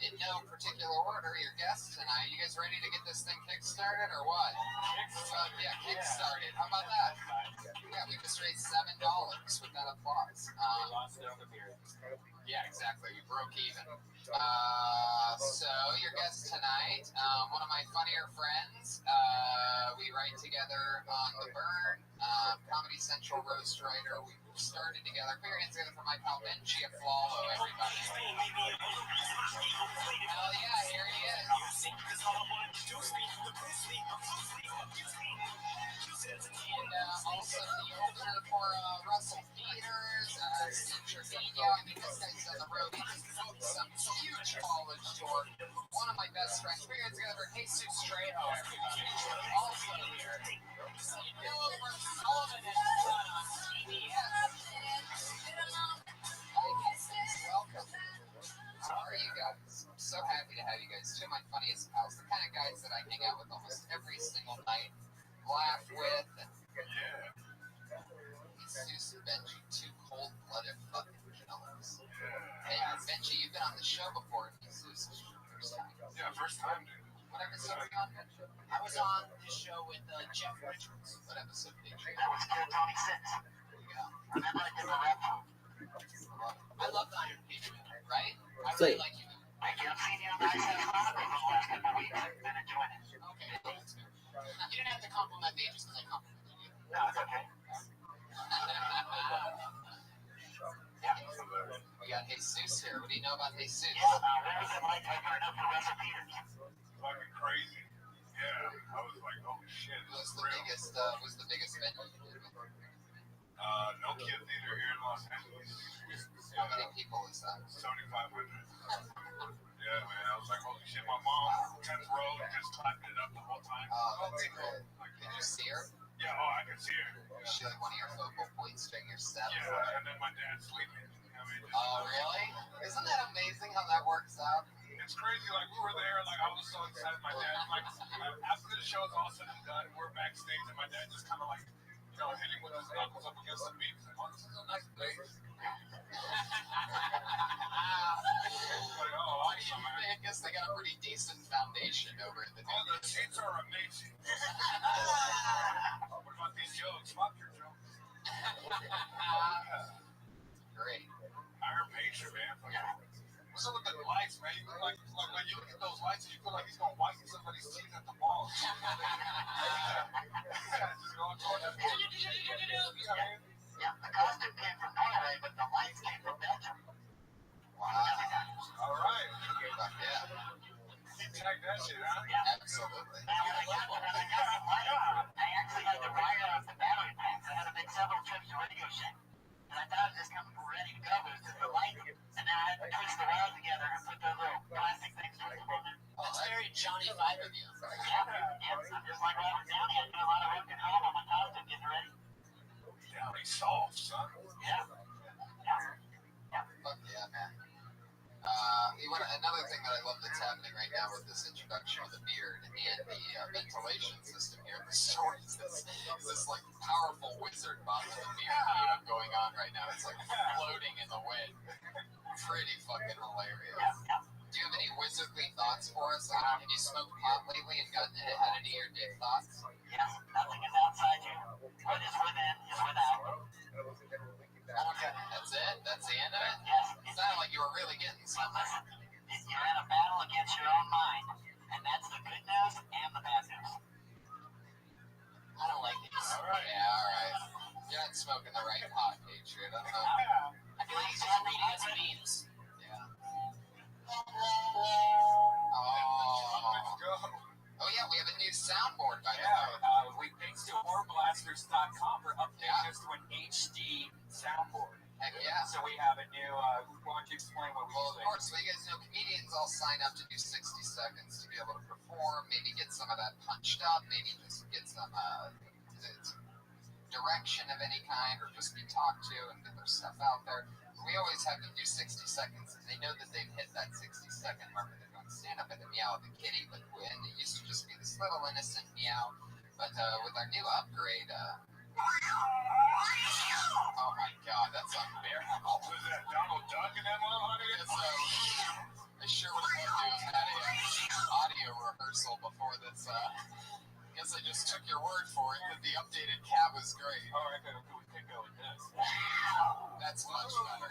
In no particular order, your guests tonight. You guys ready to get this thing kick-started or what? Kick-started. How about that? Yeah, we just raised $7 with that applause. Yeah, exactly. We broke even. So your guest tonight, one of my funnier friends. We write together on The Burn, Comedy Central roast writer. We started together. Put your hands together for my pal Benji Aflalo, everybody. Hell yeah, here he is. And also the opener for Russell Peters, Steve Trevino. I mean, this guy's on the road. He's booked some huge college tour. One of my best friends. Put your hands together for Jesus Trejo, everybody. Also here. You know, from Sullivan and Son on CBS. Welcome. How are you guys? I'm so happy to have you guys. Two of my funniest pals, the kind of guys that I hang out with almost every single night, laugh with, and Jesus and Benji, two cold-blooded fucking killers. And Benji, you've been on the show before. Jesus, this is your first time. Yeah, first time, dude. What episode were you on, Benji? I was on this show with Jeff Richards. What episode did you? That was Kill Tony 6. There you go. Remember I did the rap group? I love the Iron Patriot, right? I Say. really like you. Thank you. I've seen you on the Ice House Chronicles the last couple of weeks. I've been enjoying it. Okay, that's fair. You didn't have to compliment me just because I complimented you. No, it's okay. We got Jesus here. What do you know about Jesus? Yeah, what was it like opening up for Russell Peters? Fucking crazy. Yeah, I was like, oh shit, this Was is the real. biggest venue you did with? No Kid Theater here in Los Angeles. How many people is that? 7,500. Yeah, man, I was like, holy shit, my mom, 10th row, just clapping it up the whole time. Oh, that's cool. Did you see her? Yeah, oh, I could see her. Was she like one of your focal points during your set? Yeah, and then my dad's sleeping. I mean, Oh, really? Isn't that amazing how that works out? it's crazy. Like, we were there, like, I was so excited. My dad, like, after the show's all said and done, we're backstage, and my dad just kind of, like, you know, hitting with his knuckles up against the beat. He's like, oh, this is a nice place. Like, oh, Why do you think? I guess they got a pretty decent foundation over at the oh, the seats are amazing. What about these jokes? Fuck your jokes. Great. Iron Patriot, man. What's up with the lights, man? You look like when you look at those lights, and you feel like he's gonna wipe somebody's teeth at the mall. Just going toward the Yeah, the costume came from Norway, but the lights came from Belgium. Wow. all right. Fuck yeah. You tag that shit, huh? Absolutely. Now, when I got the light on, I actually had to wire up the battery packs. I had to make several trips to Radio Shack. And I thought I was just coming ready to go, but it was just the light. And then I had to twist the wires together and put those little plastic things twisted in there. That's very Johnny Five of you. Yeah, I'm just like Robert Downey. I do a lot of work at home on my costume getting ready. Down he's soft, son. Yeah. Fuck yeah, man. Another thing that I love that's happening right now with this introduction of the beard and the ventilation system here, the story is this like powerful wizard box of the beard you have going on right now. It's like floating in the wind. Pretty fucking hilarious. Do you have any wizardly thoughts for us? Like, have you smoked pot lately and gotten had any of your dick thoughts? Yes, nothing is outside you. What is within is without. Okay, that's it? That's the end of it? Yes, It sounded like you were really getting something. listen, you're in a battle against your own mind, and that's the good news and the bad news. I don't like these. Alright. Yeah, alright. You're not smoking the right pot, Patriot. I don't know. I feel like he's just reading his memes. Yeah. Let's go. Oh, yeah, we have a new soundboard, by the way. Yeah, thanks to horrorblasters.com for updating us to an HD soundboard. Heck yeah. So we have a new, of course, but you guys know comedians all sign up to do 60 seconds to be able to perform, maybe get some of that punched up, maybe just get some direction of any kind, or just be talked to and get their stuff out there. We always have them do 60 seconds, and they know that they've hit that 60-second mark when they're doing stand-up at the Meow of the Kitty, but when it used to just be this little innocent meow. But with our new upgrade, oh my god, that's unbearable. Was that Donald Duck in that motherfucker? I sure would have loved to have had an audio rehearsal before this. Guess I just took your word for it that the updated cab was great. Alright, we can go with this. That's much better.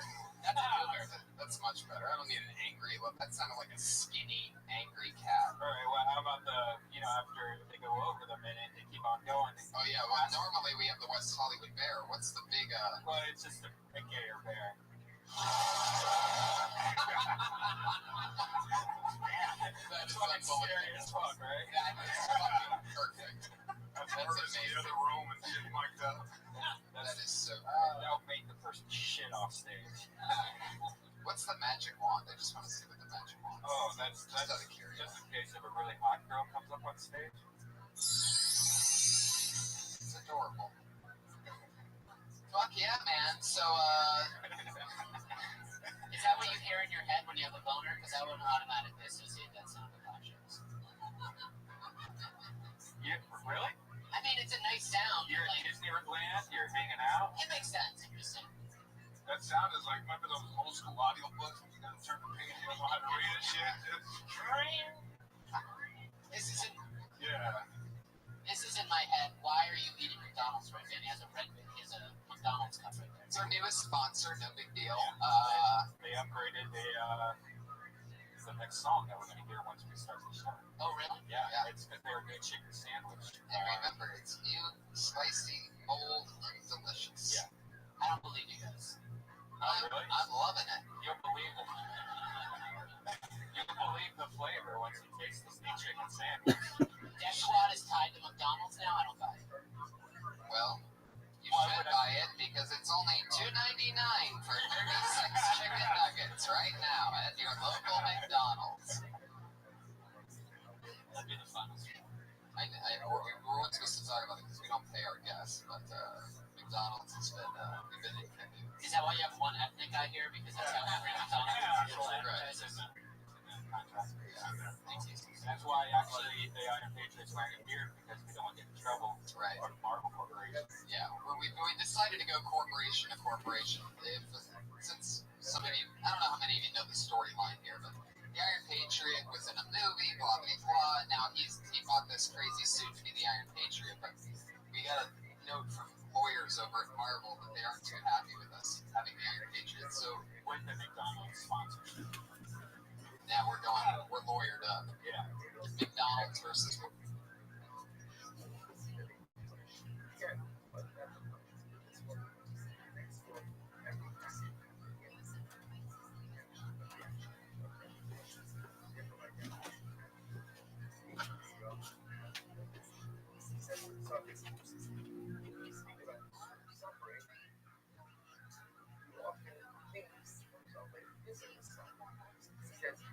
That's much better. I don't need an angry look. That sounded like a skinny, angry cat. Alright, well, how about after they go over the minute, they keep on going. Oh, yeah, well, normally we have the West Hollywood Bear. What's the big, Well, it's just a gayer bear. That's fucking scary as fuck, right? That is fucking perfect. That's amazing. The other room and shit like that. That is so That'll make the person shit off stage. What's the magic wand? I just want to see what the magic wand is. Oh, that's out of curiosity. just in case if a really hot girl comes up on stage. It's adorable. Fuck yeah, man. So, Is that what you hear in your head when you have a boner? Because I would automatically associate that sound with hot chicks. Yeah, really? I mean, it's a nice sound. You're Like, at Disneyland, you're hanging out. it makes sense. Interesting. That sound is like, remember those old school audio books when you gotta turn the page, you don't know how to read and shit? This is in Yeah. this is in my head. Why are you eating McDonald's right now? He has a McDonald's cup right there. it's our newest sponsor. No big deal. They upgraded the next song that we're gonna hear once we start the show. Oh, really? Yeah, Yeah. it's their new chicken sandwich. And remember, it's new, spicy, bold, and delicious. Yeah. I don't believe you guys. Really? I'm loving it. You'll believe it. You'll believe the flavor once you taste this new chicken sandwich. Death Squad is tied to McDonald's now? I don't buy it. Well, you Why should would I- buy it because it's only $2.99 for 36 chicken nuggets right now at your local McDonald's. That'd be the funnest. We're supposed to talk about it because we don't pay our guests, but McDonald's has been we've been in cahoots. Is that why you have one ethnic guy here? Because that's how every McDonald's commercial advertises. That's why actually the Iron Patriots wearing a beard because we don't want to get in trouble. Right. Or the Marvel Corporation. Yeah, we decided to go corporation to corporation. Since some of you, I don't know how many of you know the storyline here, but the Iron Patriot was in a movie, blah, blah, blah. Now he bought this crazy suit to be the Iron Patriot, but we got a note from lawyers over at Marvel that they aren't too happy with us having the Iron Patriot. So With the McDonald's sponsorship. now we're lawyered up. Yeah. McDonald's versus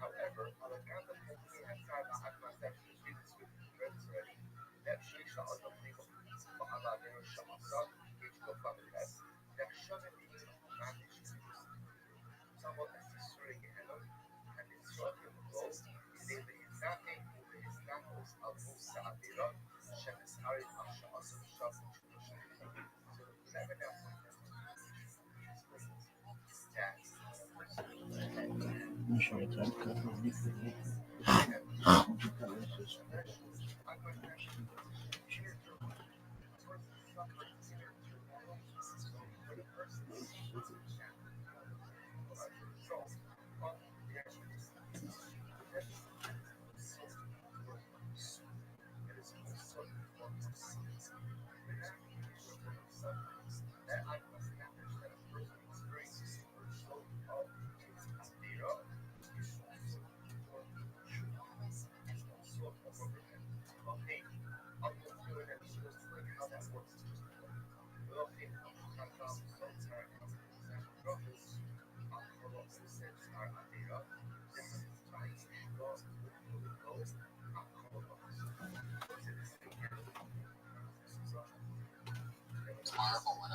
However, on account of Henry and Sarah had transactions with hereditary, that she shall أطلقه وأضع بين الشخصات يجب فضلها that shouldn't be managed. Someone necessary هنا and it's short of the goal إذا الإنسان يكون الإنسان أو سعبيرا شخص عارف الشخص الشخص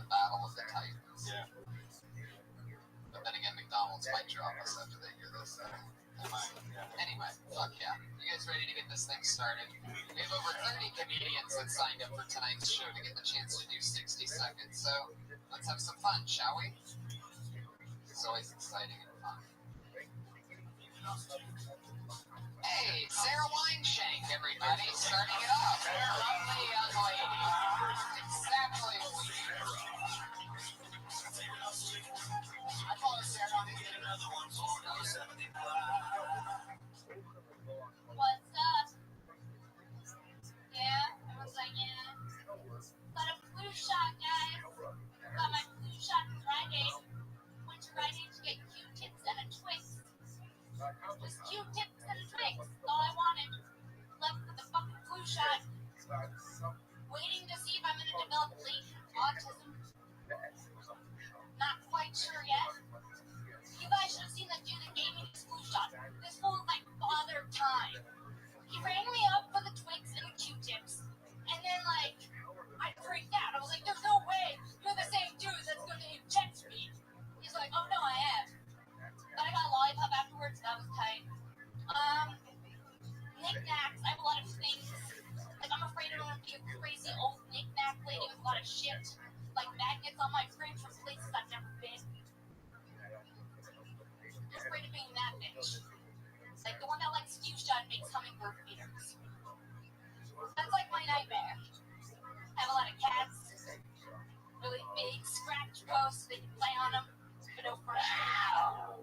battle of the Titans. Yeah. But then again, McDonald's might drop us after they hear this. Anyway, fuck yeah. You guys ready to get this thing started? We have over 30 comedians that signed up for tonight's show to get the chance to do 60 seconds. So let's have some fun, shall we? It's always exciting and fun. Hey, Sarah Wineshank, everybody, starting it off. Lovely young lady. Exactly what we need. I follow Sarah on What's up? Yeah, everyone's like, yeah. Got a flu shot, guys. Got my flu shot Friday. Went to Rite Aid to get Q-tips and a Twix. Just Q-tips and a Twix. All I wanted. Left with the fucking flu shot. Waiting to see if I'm gonna develop latent autism. Not quite sure yet. You guys should have seen the dude that gave me this flu shot. This fool is like father time. He rang me up for the Twix and the Q-tips. And then, like, I freaked out. I was like, there's no way you're the same dude that's going to inject me. He's like, oh, no, I am. But I got a lollipop afterwards. That was tight. Knickknacks. I have a lot of things. Like, I'm afraid I'm going to be a crazy old knickknack lady with a lot of shit. Like, magnets on my fridge from places I've never been. I'm afraid of being that bitch. Like the one that likes fuchsia and makes hummingbird feeders. That's like my nightmare. I have a lot of cats. Really big scratch posts. They can play on them. But no front. Wow.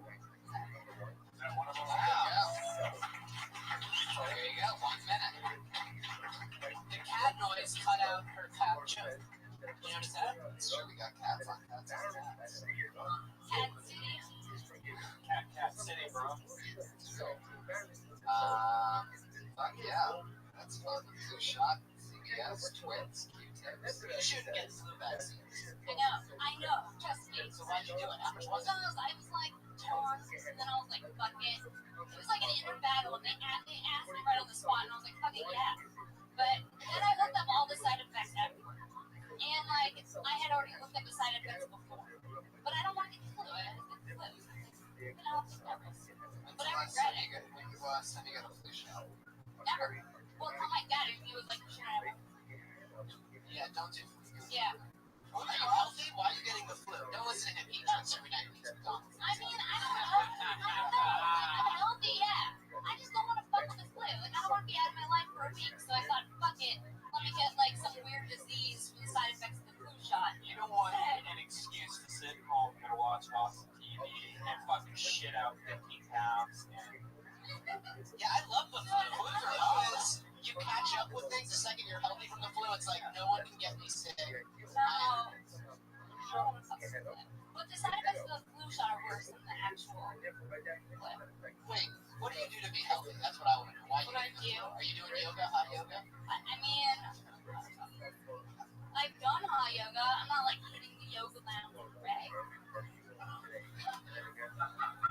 There you go, 1 minute. The cat noise cut out her cat joke. You notice that? Sure, we got cats on cats on cats. Cat City. Cat City, bro. Fuck yeah. That's fun. Flu shot, CBS, Twins, Q-tips. You shouldn't get flu vaccines. I know. Trust me. So why'd you do it? How much was it? I was like torn, and then I was like, fuck it. It was like an inner battle, and they asked me right on the spot, and I was like, fuck it, yeah. But then I looked up all the side effects everywhere. And like, I had already looked up the side effects before. But I don't want to get the flu. I just get the flu. You know, it's never. But I regret it. When was the last time you got a flu shot? Never. Well, tell my dad, and he was like, you should have it. Yeah, don't do it. Yeah. Are you healthy? Why are you getting the flu? Don't listen to him. He drinks every night. He's McDonald's. I mean, I don't know. I'm healthy, yeah. I just don't want to fuck with the flu. Like, I don't want to be out of my life for a week. So I thought, fuck it. Let me get, like, some weird disease from the side effects of the flu shot. You don't want an excuse to sit home and watch awesome TV and fucking shit out 15 pounds. Yeah, I love the flu. The flu is you catch up with things the second you're healthy from the flu. It's like no one can get me sick. No. But the side effects of the flu shot are worse than the actual flu. Wait, what do you do to be healthy? That's what I want to know. Why What I do? Are you doing yoga, hot yoga? I mean, I've done hot yoga. I'm not like hitting the yoga mat with Ray.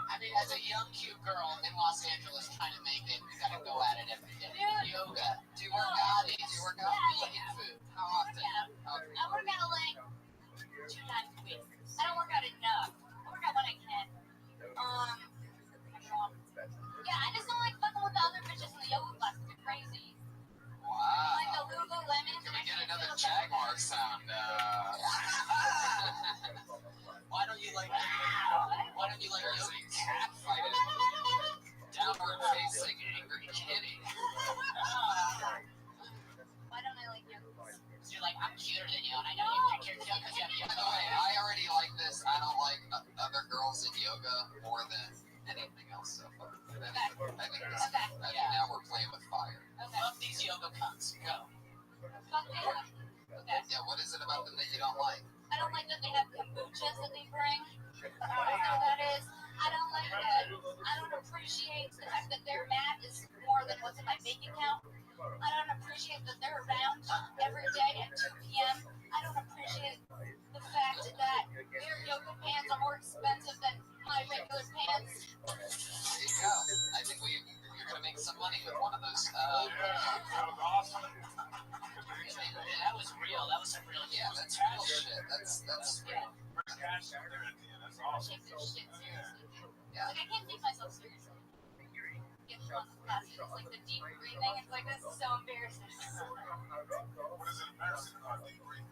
I mean, as a young, cute girl in Los Angeles trying to make it, you gotta go at it every day. Yoga. Do you work out? Do you work out? Vegan food. How often? I work out like 2 times a week. I don't work out enough. I work out when I can. Yeah, I just don't like fucking with the other bitches in the yoga class. They're crazy. Wow. Like the Lululemon. Can we get another Jaguar sound? Why don't you like yoga? Cat fighters. Downward facing angry kitty. Why don't I like yoga? You're like, I'm cuter than you, and I know you're cute too because you have yoga. By the way, I already like this. I don't like other girls in yoga more than anything else so far. I think now we're playing with fire. Okay. Love these yoga cunts. Go. Fuck the yoga. Okay. Yeah, what is it about them that you don't like? I don't like that they have kombuchas that they bring. I don't know what that is. I don't like that. I don't appreciate the fact that their math is more than what's in my bank account. I don't appreciate that they're around every day at 2 p.m. I don't appreciate the fact that their yoga pants are more expensive than my regular pants. There you go. I think you're going to make some money with one of those. That was awesome. That was real. That was some real. Yeah, that's real shit. That's on the class. It's like the deep breathing. It's like, this is so embarrassing. What is it embarrassing about deep breathing?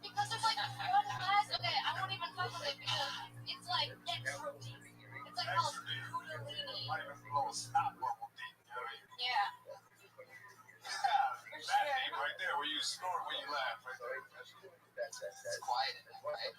Because there's like one class, okay, I won't even fuck with it because it's like extra deep. It's like called Kundalini. Not even close, not level deep. You know what I mean? Yeah. Yeah, that deep right there, where you snort when you laugh. Right there. It's quiet in there, right?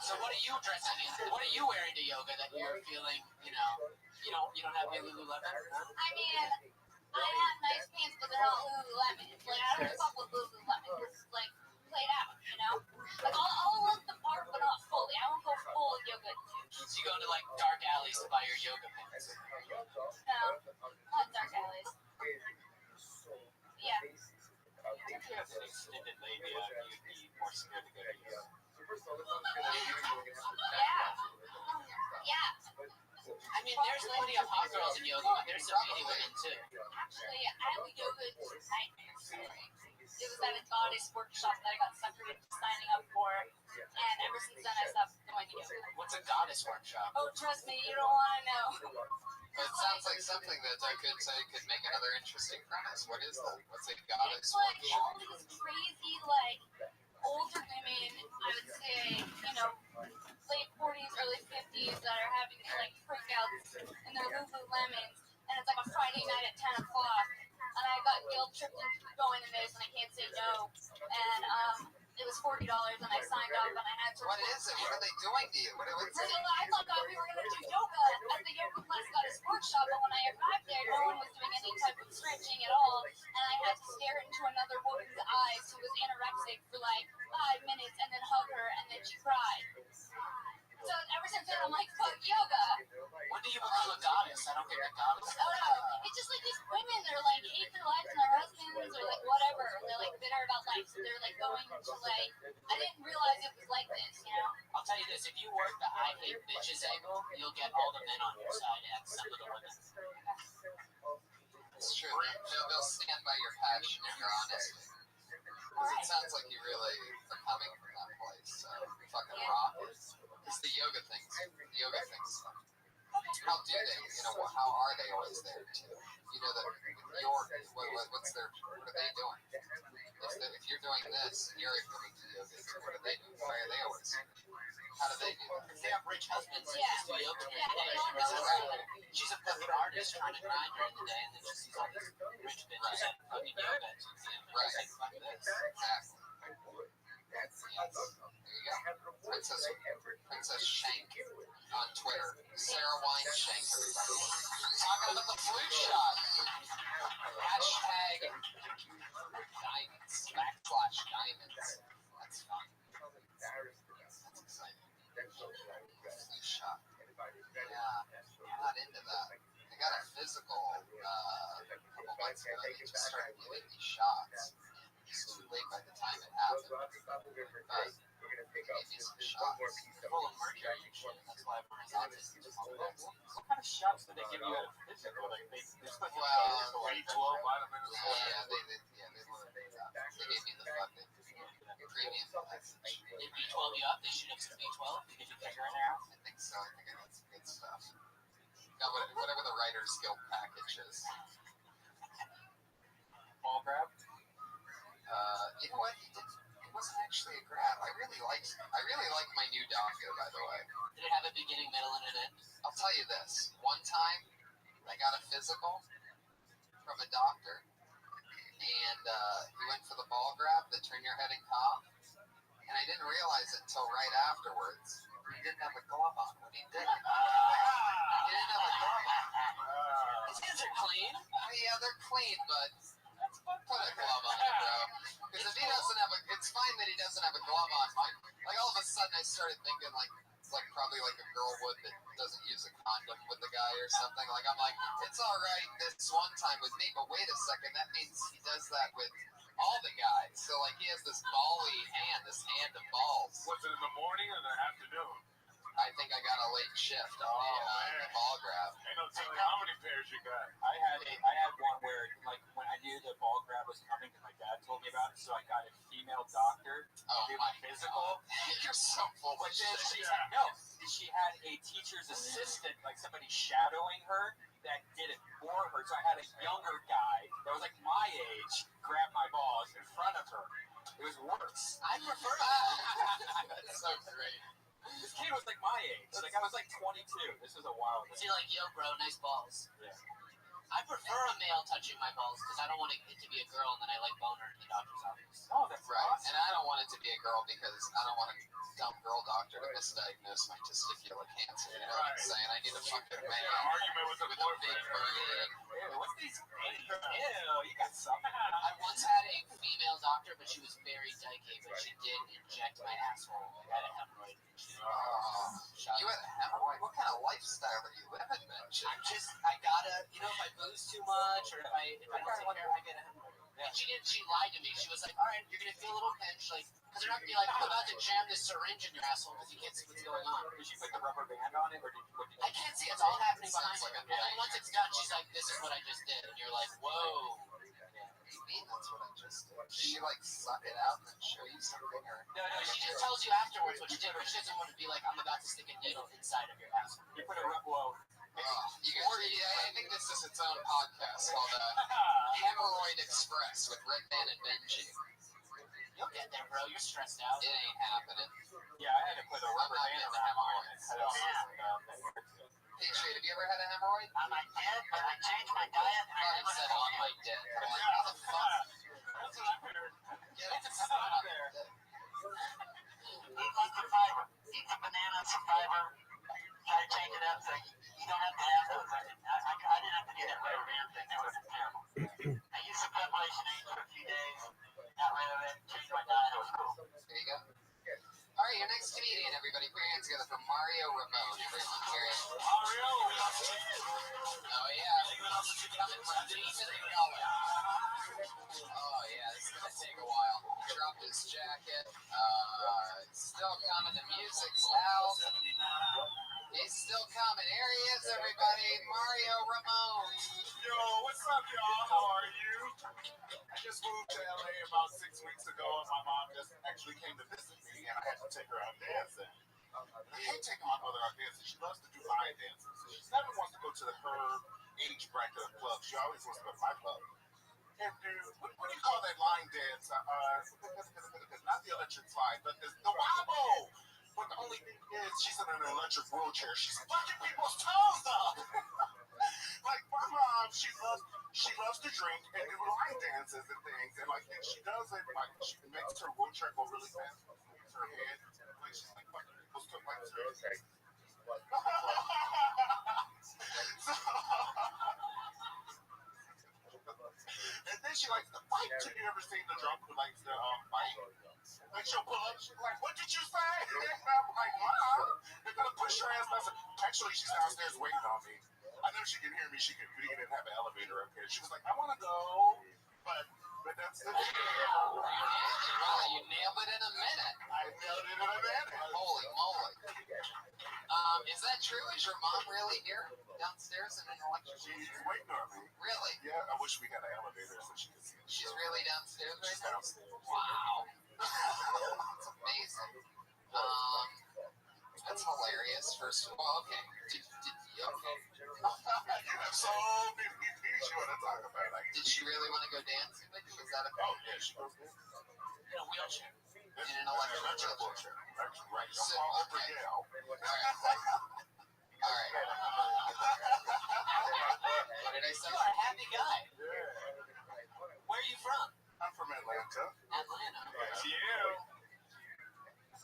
So what are you dressing in? What are you wearing to yoga that you're feeling, you don't have your Lululemon? I mean, I have nice pants, but they're not Lululemon. Like, I don't fuck with Lululemon. It's like, played out, you know? Like, I'll look the part, but not fully. I won't go full yoga. So you go into like dark alleys to buy your yoga pants. No, not dark alleys. Yeah. If you have an extended labia, you'd be more scared to go to yoga. Yeah. I mean, there's plenty of hot girls in yoga, but there's some meaty women too. Actually, I have a yoga nightmare. It was at a goddess workshop that I got suckered into signing up for, and ever since then I stopped going to yoga. What's a goddess workshop? Oh, trust me, you don't want to know. It sounds like something that I could say could make another interesting premise. What is that? What's a goddess It's like workshop? all these crazy, like, older women, I would say, late 40s, early 50s, that are having, like, freakouts in their Lululemons, and it's like a Friday night at 10 o'clock, and I got guilt tripped into going to this, and I can't say no, and, it was $40, and I signed up, and I had to... What is it? What are they doing to you? What's So it? I thought that we were going to do yoga at the yoga class goddess workshop, but when I arrived there, no one was doing any type of stretching at all, and I had to stare into another woman's eyes who was anorexic for like 5 minutes, and then hug her, and then she cried. So ever since then, I'm like, fuck yoga. When do you become a goddess? I don't get the goddess. Oh no, it's just like these women, they're like hate their lives and their husbands, or like whatever. They're like bitter about life, so they're like going to like, I didn't realize it was like this, you know? I'll tell you this, if you work the I hate bitches angle, you'll get all the men on your side and some of the women. It's true. They'll stand by your passion and your honesty. Because it sounds like you really are coming from that place. So fucking rock it. It's the yoga things. The yoga things. How do they? How are they always there too? That what's their? What are they doing? If you're doing this and you're coming to yoga, what are they doing? Why are they always? How do they do that? If they have rich husbands, they Yeah. just do yoga during the day. Yeah, She's a fucking artist trying to grind during the day, and then she sees all these rich bitches at fucking yoga at 2 p.m. Right. It's like, fuck this. Exactly. There you go. Princess Shank on Twitter. Sarah Wine Shank, everybody. Talking about the flu shot. Hashtag diamonds. /diamonds. That's fun. That's exciting. Flu shot. Yeah, I'm not into that. I got a physical a couple months ago. They just started giving me shots. It's too late by the time it happened. But give me some shots. They're full of mercury and shit. That's why everyone's autistic. What kind of shots did they give you at a physical? Like, they put you Well, for like 12 vitamins. yeah, they gave me the fucking premium package. They B12 you up, they shoot up some B12 to get your finger in there. I think so. I think I got some good stuff. Got whatever the writer's guild package is. Ball grab. You know what? It wasn't actually a grab. I really like my new Dongo, by the way. Did it have a beginning, middle, and an end? I'll tell you this. One time, I got a physical from a doctor, and he went for the ball grab, the turn your head and cough, and I didn't realize it until right afterwards. He didn't have a glove on when he did it. He didn't have a glove on. His hands are clean. Yeah, they're clean, but put a glove on it, bro. Because if he doesn't have it's fine that he doesn't have a glove on. Like all of a sudden, I started thinking like probably like a girl would that doesn't use a condom with the guy or something. Like I'm like, it's all right this one time with me, but wait a second, that means he does that with all the guys. So like he has this bally hand, this hand of balls. Was it in the morning or the afternoon? I think I got a late shift on the ball grab. Ain't no telling how many pairs you got. I had one where like when I knew the ball grab was coming, because my dad told me about it, so I got a female doctor to do my physical. You're so full of But then shit. she had a teacher's assistant, like somebody shadowing her, that did it for her. So I had a younger guy that was like my age grab my balls in front of her. It was worse. I prefer that. That's so great. This kid was like my age. Like I was like 22. This was a while ago. So you're like, yo, bro, nice balls. Yeah. I prefer a male touching my balls because I don't want it to be a girl and then I like boner in the doctor's office. Oh, that's Right. awesome. And I don't want it to be a girl because I don't want a dumb girl doctor to misdiagnose my testicular cancer. You know what I'm saying? I need a fucking man Argument with the with a big boyfriend. brain. Ew, what's these names? Ew, you got something. I once had a female doctor, but she was very dykey, but she did inject my asshole. I had a hemorrhoid. Oh, you had a hemorrhoid? What kind of lifestyle are you living, man? I gotta, if I booze too much or if I don't take care, I get a hemorrhoid. And she lied to me. She was like, all right, you're gonna feel a little pinch, like, because they're not gonna be like, I'm about to jam this syringe in your asshole because you can't see what's going on. Did she put the rubber band on it, or what did I can't see, it's all happening behind Sounds you. like a And then nightmare. once it's done, she's like, this is what I just did. And you're like, whoa. What do you mean that's what I just did? Did she like suck it out and then show you something? Or No, she just tells you afterwards what she did, but she doesn't want to be like, I'm about to stick a needle inside of your asshole. you put a rubber? you guys, I think this is its own podcast called Hemorrhoid Express with Red Man and Benji. You'll get there, bro. You're stressed out. It ain't happening. Yeah, I had to put a rubber band on the hemorrhoid and cut it off. Hey, Shade, have you ever had a hemorrhoid? I did, but I changed my diet and I I never said had on my dick. I'm like, what the fuck? That's what I heard. Get it out there. Eat lots of fiber. Eat some bananas, some fiber. Try to change it up so you don't have to have those. I didn't have to do that rubber band thing. That was terrible. I used some preparation H for a few days. Got rid of it. Changed my diet. It was cool. There you go. All right, your next comedian, everybody. Put your hands together for Mario Ramone, everyone. Here he is. Mario, we lost you. Oh, yeah. Coming from deep in the gullet. Oh, yeah, this is going to take a while. He dropped his jacket. Still coming. The music's loud. He's still coming. Here he is, everybody. Mario Ramone. Yo, what's up, y'all? How are you? I just moved to LA about 6 weeks ago, and my mom just actually came to visit me, and I had to take her out dancing. I hate taking my mother out dancing. She loves to do line dances. She never wants to go to her age bracket of clubs. She always wants to go to my club. And what do you call that line dance? Not the electric slide, but the wobble. But the only thing is, she's in an electric wheelchair. She's fucking people's toes up. Like my mom, she loves to drink and do line dances and things. And like if she does it, like she makes her wheelchair go really fast. Moves her head, like she's like fucking people's toes. Like seriously. And then she likes to fight. Have you ever seen the drunk who likes to fight? Like she'll pull up, she's like, "What did you say?" And I'm like, "Mom, they're gonna push your ass." I said, "Actually, she's downstairs waiting on me. I know she can hear me. She didn't have an elevator up here." She was like, "I want to go," but that's the thing. Wow, you nailed it in a minute. I nailed it in a minute. Holy moly. Is that true? Is your mom really here downstairs in an electric She's wheelchair? waiting on me. Really? Yeah, I wish we had an elevator so she could see me. She's really downstairs right She's now? downstairs. Wow. That's amazing. That's hilarious. First of all, okay. Okay. You have so many things you want to talk about. Did she really want to go dancing with you? Was that a Oh, yeah, she goes there. In a wheelchair. In an electric wheelchair. Right. So, Don't call okay. Yale. All right. What did I say? You are a happy guy. Yeah. Where are you from? I'm from Atlanta. Atlanta. That's you.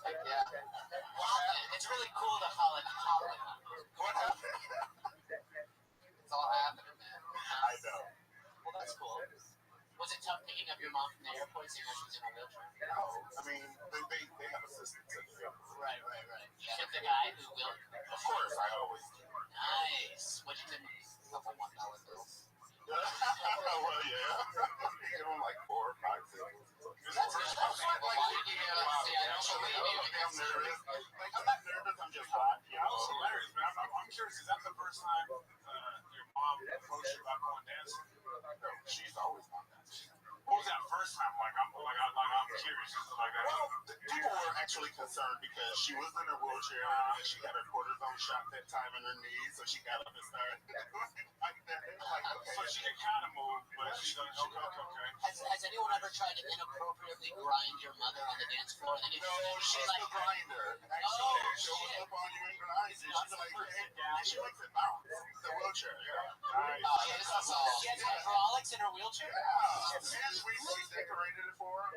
Yeah. Well, it's really cool to call it Hollywood. What happened? It's all happening, man. I know. Well, that's cool. Was it tough picking up your mom from the airport seeing that she was in a wheelchair? No, I mean, they have assistants at the airport. Right. You tip the guy who will. Of course, I always do. Nice. What'd you tip him? A couple $1 bills. Well, yeah. You give them like 4 or 5 things. That's fun. Why did you give us? See, I don't believe you. I'm nervous. Like, I'm not nervous, I'm just hot. Yeah, that was hilarious, man. I'm curious, is that the first time your mom approached you about going dancing? No, she's always gone dancing. What was that first first time, I'm curious, just like that. Well, people were actually concerned because she was in her wheelchair and she had her cortisone shot that time in her knee, so she got up and started like that. Okay. So she can kind of move, but she's okay. Has anyone ever tried to inappropriately grind your mother on the dance floor? And then No, she's like, the grinder. Oh, She'll shit. up on you and grind you. She's like, she makes it bounce. The wheelchair, This is all. She has hydraulics in her wheelchair? Yeah. And we decorated it for her.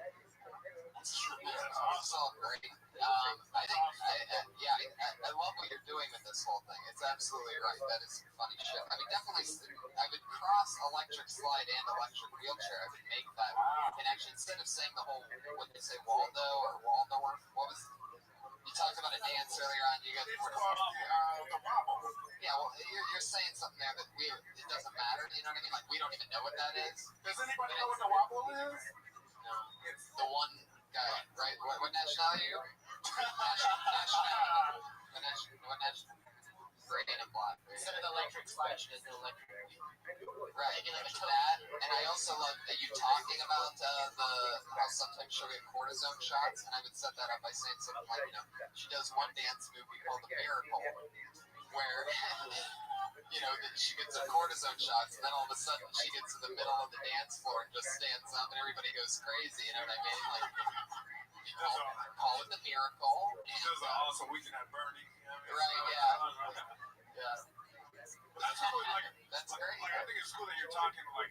That's true. It's all great. I think, I love what you're doing with this whole thing. It's absolutely right. That is funny shit. I mean, definitely, I would cross electric slide and electric wheelchair. I would make that connection instead of saying the whole, what they say, Waldo or Waldorf. What was? You talked about a dance earlier on. You got the wobble. Yeah, well, you're saying something there that it doesn't matter. You know what I mean? Like we don't even know what that is. Does anybody know what the wobble is? No. It's the one guy, right? What nationality are you? What nationality? Green and black. Instead of the electric slide, she does the electric. Right, that, and I also love that you talking about how sometimes she'll get cortisone shots, and I would set that up by saying something like, she does one dance movie called The Miracle, where, that she gets her cortisone shots, and then all of a sudden she gets to the middle of the dance floor and just stands up, and everybody goes crazy, you know what I mean? Like, call it The Miracle. There's an awesome weekend at Bernie. Right, yeah. That's really that's great. I think it's cool that you're talking like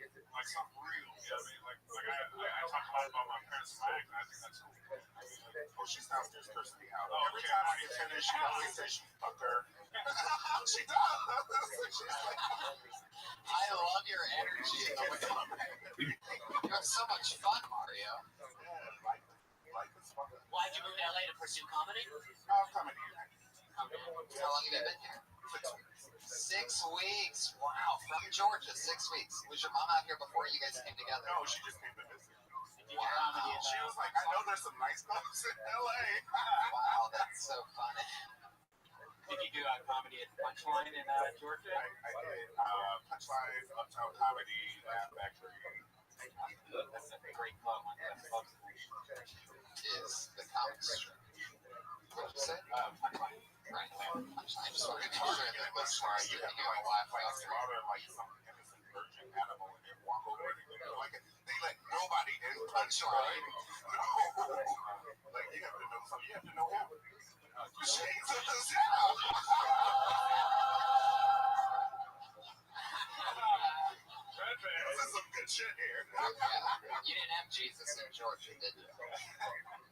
something real. You know what I mean? I talk a lot about my parents and my ex, and I think that's cool. She's downstairs cursing me out. Every time I get finished, she always says she fucked her. She does. She's like, I love your energy in the way. You have so much fun, Mario. Life is fun. Why'd you move to LA to pursue comedy? I'm coming here. How long have you been here? 6 weeks. Wow, from Georgia, 6 weeks. Was your mom out here before you guys came together? No, she just came to visit. Wow. She was like, I know there's some nice clubs in LA. Wow, that's so funny. Did you do comedy at Punchline in Georgia? I did. Punchline, Uptown Comedy, Laugh Factory. That's a great club. Is the comic strip. What did you say? Punchline. Right. I just want to make sure that this part you have a laugh factory. Like some innocent virgin animal and they walk over and they let nobody in Punchline. No. Like you have to know something. You have to know him. Jesus, This is some good shit here. Yeah. You didn't have Jesus in Georgia, did you?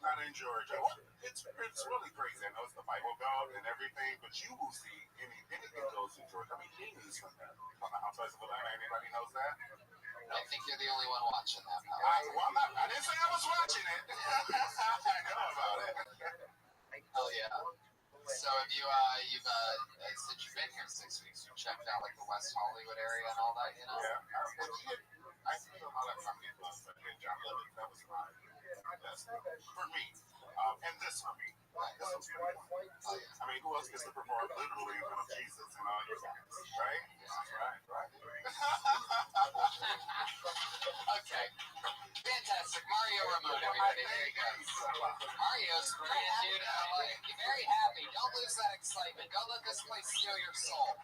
Not in Georgia. It's really crazy. I know it's the Bible Belt and everything, but you will see anything goes in Georgia. I mean, Amy's from the Housewives of Atlanta. Anybody knows that? I think you're the only one watching that. I didn't say I was watching it. I know about it. Oh yeah. So have you've since you've been here 6 weeks, you've checked out like the West Hollywood area and all that, you know? Yeah. I see a lot of comedy clubs. I did John Levy. That was fine. That's for me. And this for me. This was for me. Oh, yeah. I mean, who else gets to perform literally in front of Jesus and all your guys? Right? Right. Okay. Fantastic. Mario Ramon, everybody. There he goes. Mario's brand new to LA. Be very happy. Don't lose that excitement. Don't let this place steal your soul.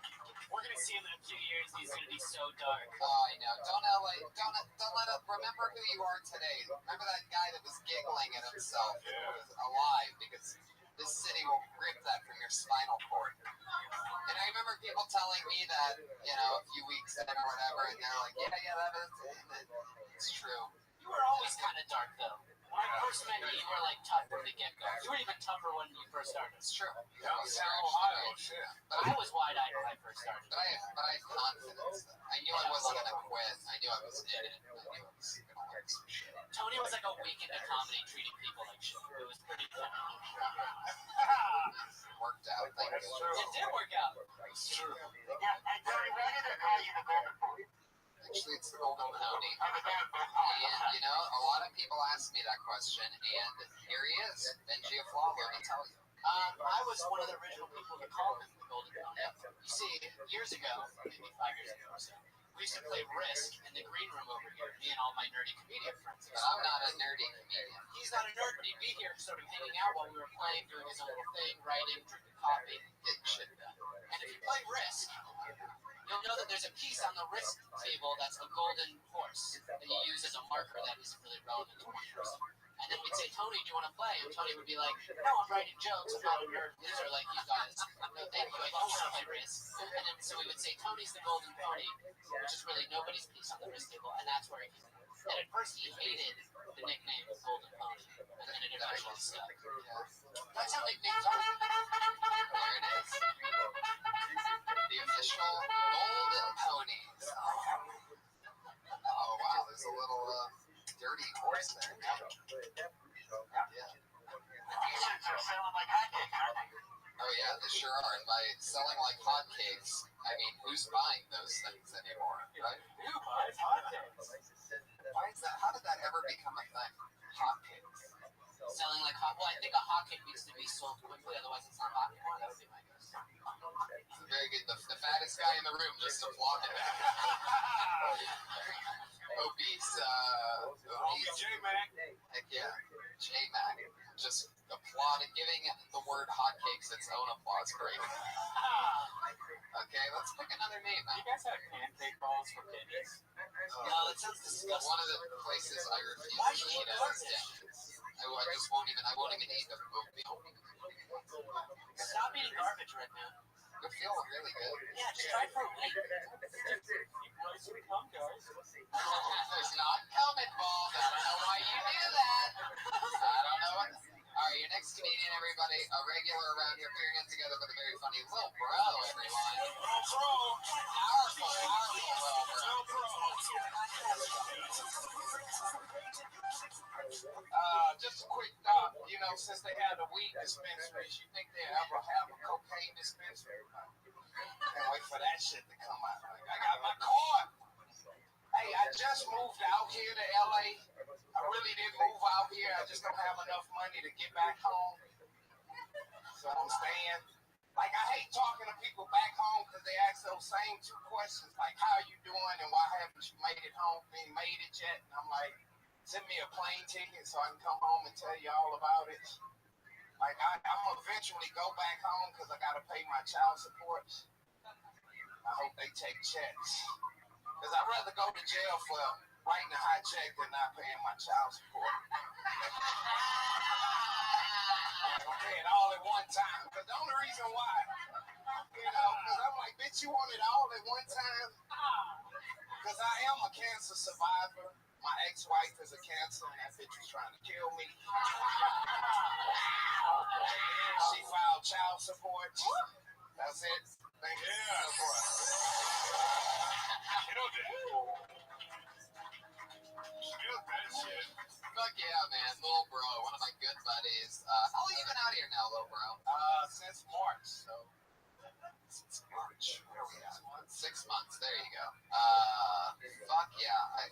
We're gonna see him in a few years. He's gonna be so dark. Oh, I know. Don't let it. Remember who you are today. Remember that guy that was giggling at himself was alive, because this city will rip that from your spinal cord. And I remember people telling me that, a few weeks in or whatever, and they're like, yeah, that is it. It's true. You were always kind of dark, though. When I first met you, you were like tough from the get-go. You were even tougher when you first started. It's true. Yeah, Ohio, shit. But I was wide-eyed when I first started. But I had confidence. I knew I wasn't going to quit. I knew I was in it. I knew I was going to learn some shit. Tony was like a week into comedy, treating people like shit. It was pretty funny. It worked out. Thank you. It did work out. It's true. Yeah, hey, Tony, why do they call you the Golden Boy? Actually, it's the Golden Pony. And, a lot of people ask me that question, and here he is, Benji Aflalo, let me tell you. I was one of the original people to call him the Golden Pony. You see, years ago, maybe 5 years ago or so, We used to play Risk in the green room over here, me and all my nerdy comedian friends. But I'm not a nerdy comedian. He's not a nerd, but he'd be here sort of hanging out while we were playing, doing his own little thing, writing, drinking coffee, getting shit done. And if you play Risk, you'll know that there's a piece on the Risk table that's a golden horse that you use as a marker that isn't really relevant to one person. And then we'd say, Tony, do you want to play? And Tony would be like, no, I'm writing jokes. I'm not a nerd loser like you guys. No, thank you. I don't want to play Risk. And then so we would say, Tony's the golden pony, which is really nobody's piece on the Risk table. And that's where it came from. And at first he hated the nickname Golden Pony. And then it eventually stuck. That's how nicknames are. There it is. The official Golden Ponies. Oh, wow. There's a little dirty horse there. Yeah. T-shirts are selling like hotcakes, aren't they? Oh, yeah, they sure are. And by selling like hotcakes, I mean, who's buying those things anymore, right? Who buys hotcakes? Why is that? How did that ever become a thing? Hotcakes. Selling like hot. Well, I think a hotcake needs to be sold quickly, otherwise it's not hot anymore. That would be my guess. Very good. The fattest guy in the room just applauded that. Obese J-Mac. heck yeah, J-Mac just applauded, giving the word hotcakes its own applause break. Okay, let's pick another name. You guys have pancake balls for pennies? No, that sounds disgusting. One of the places I refuse to eat at is Denny's. I just won't even eat the oatmeal. Stop eating garbage right now. It feels really good. Yeah, just try it for a week. You guys would come, guys. There's not coming, balls. I don't know why you do that. I don't know. All right, your next comedian, everybody, a regular around here, put your hands together for the very funny Lil Bro, everyone. Powerful Lil Bro. Just a quick since they had the weed dispensaries, you think they'll ever have a cocaine dispensary? Can't wait for that shit to come out. I got my card. Hey, I just moved out here to LA. I really didn't move out here. I just don't have enough money to get back home. So I'm staying. Like, I hate talking to people back home because they ask those same two questions, like, how are you doing and why haven't you made it home? You ain't made it yet. And I'm like, send me a plane ticket so I can come home and tell you all about it. Like, I'm going to eventually go back home because I got to pay my child support. I hope they take checks. Because I'd rather go to jail for writing a high check than not paying my child support. I'm paying all at one time. Because the only reason why, because I'm like, bitch, you want it all at one time? Because I am a cancer survivor. My ex-wife is a cancer, and that bitch was trying to kill me. She filed child support. That's it. Thank you. Fuck yeah, man. Lil Bro, one of my good buddies. How long you been out here now, Lil Bro? Since March, so. Since March. Where are we at? 6 months. There you go. Fuck yeah. I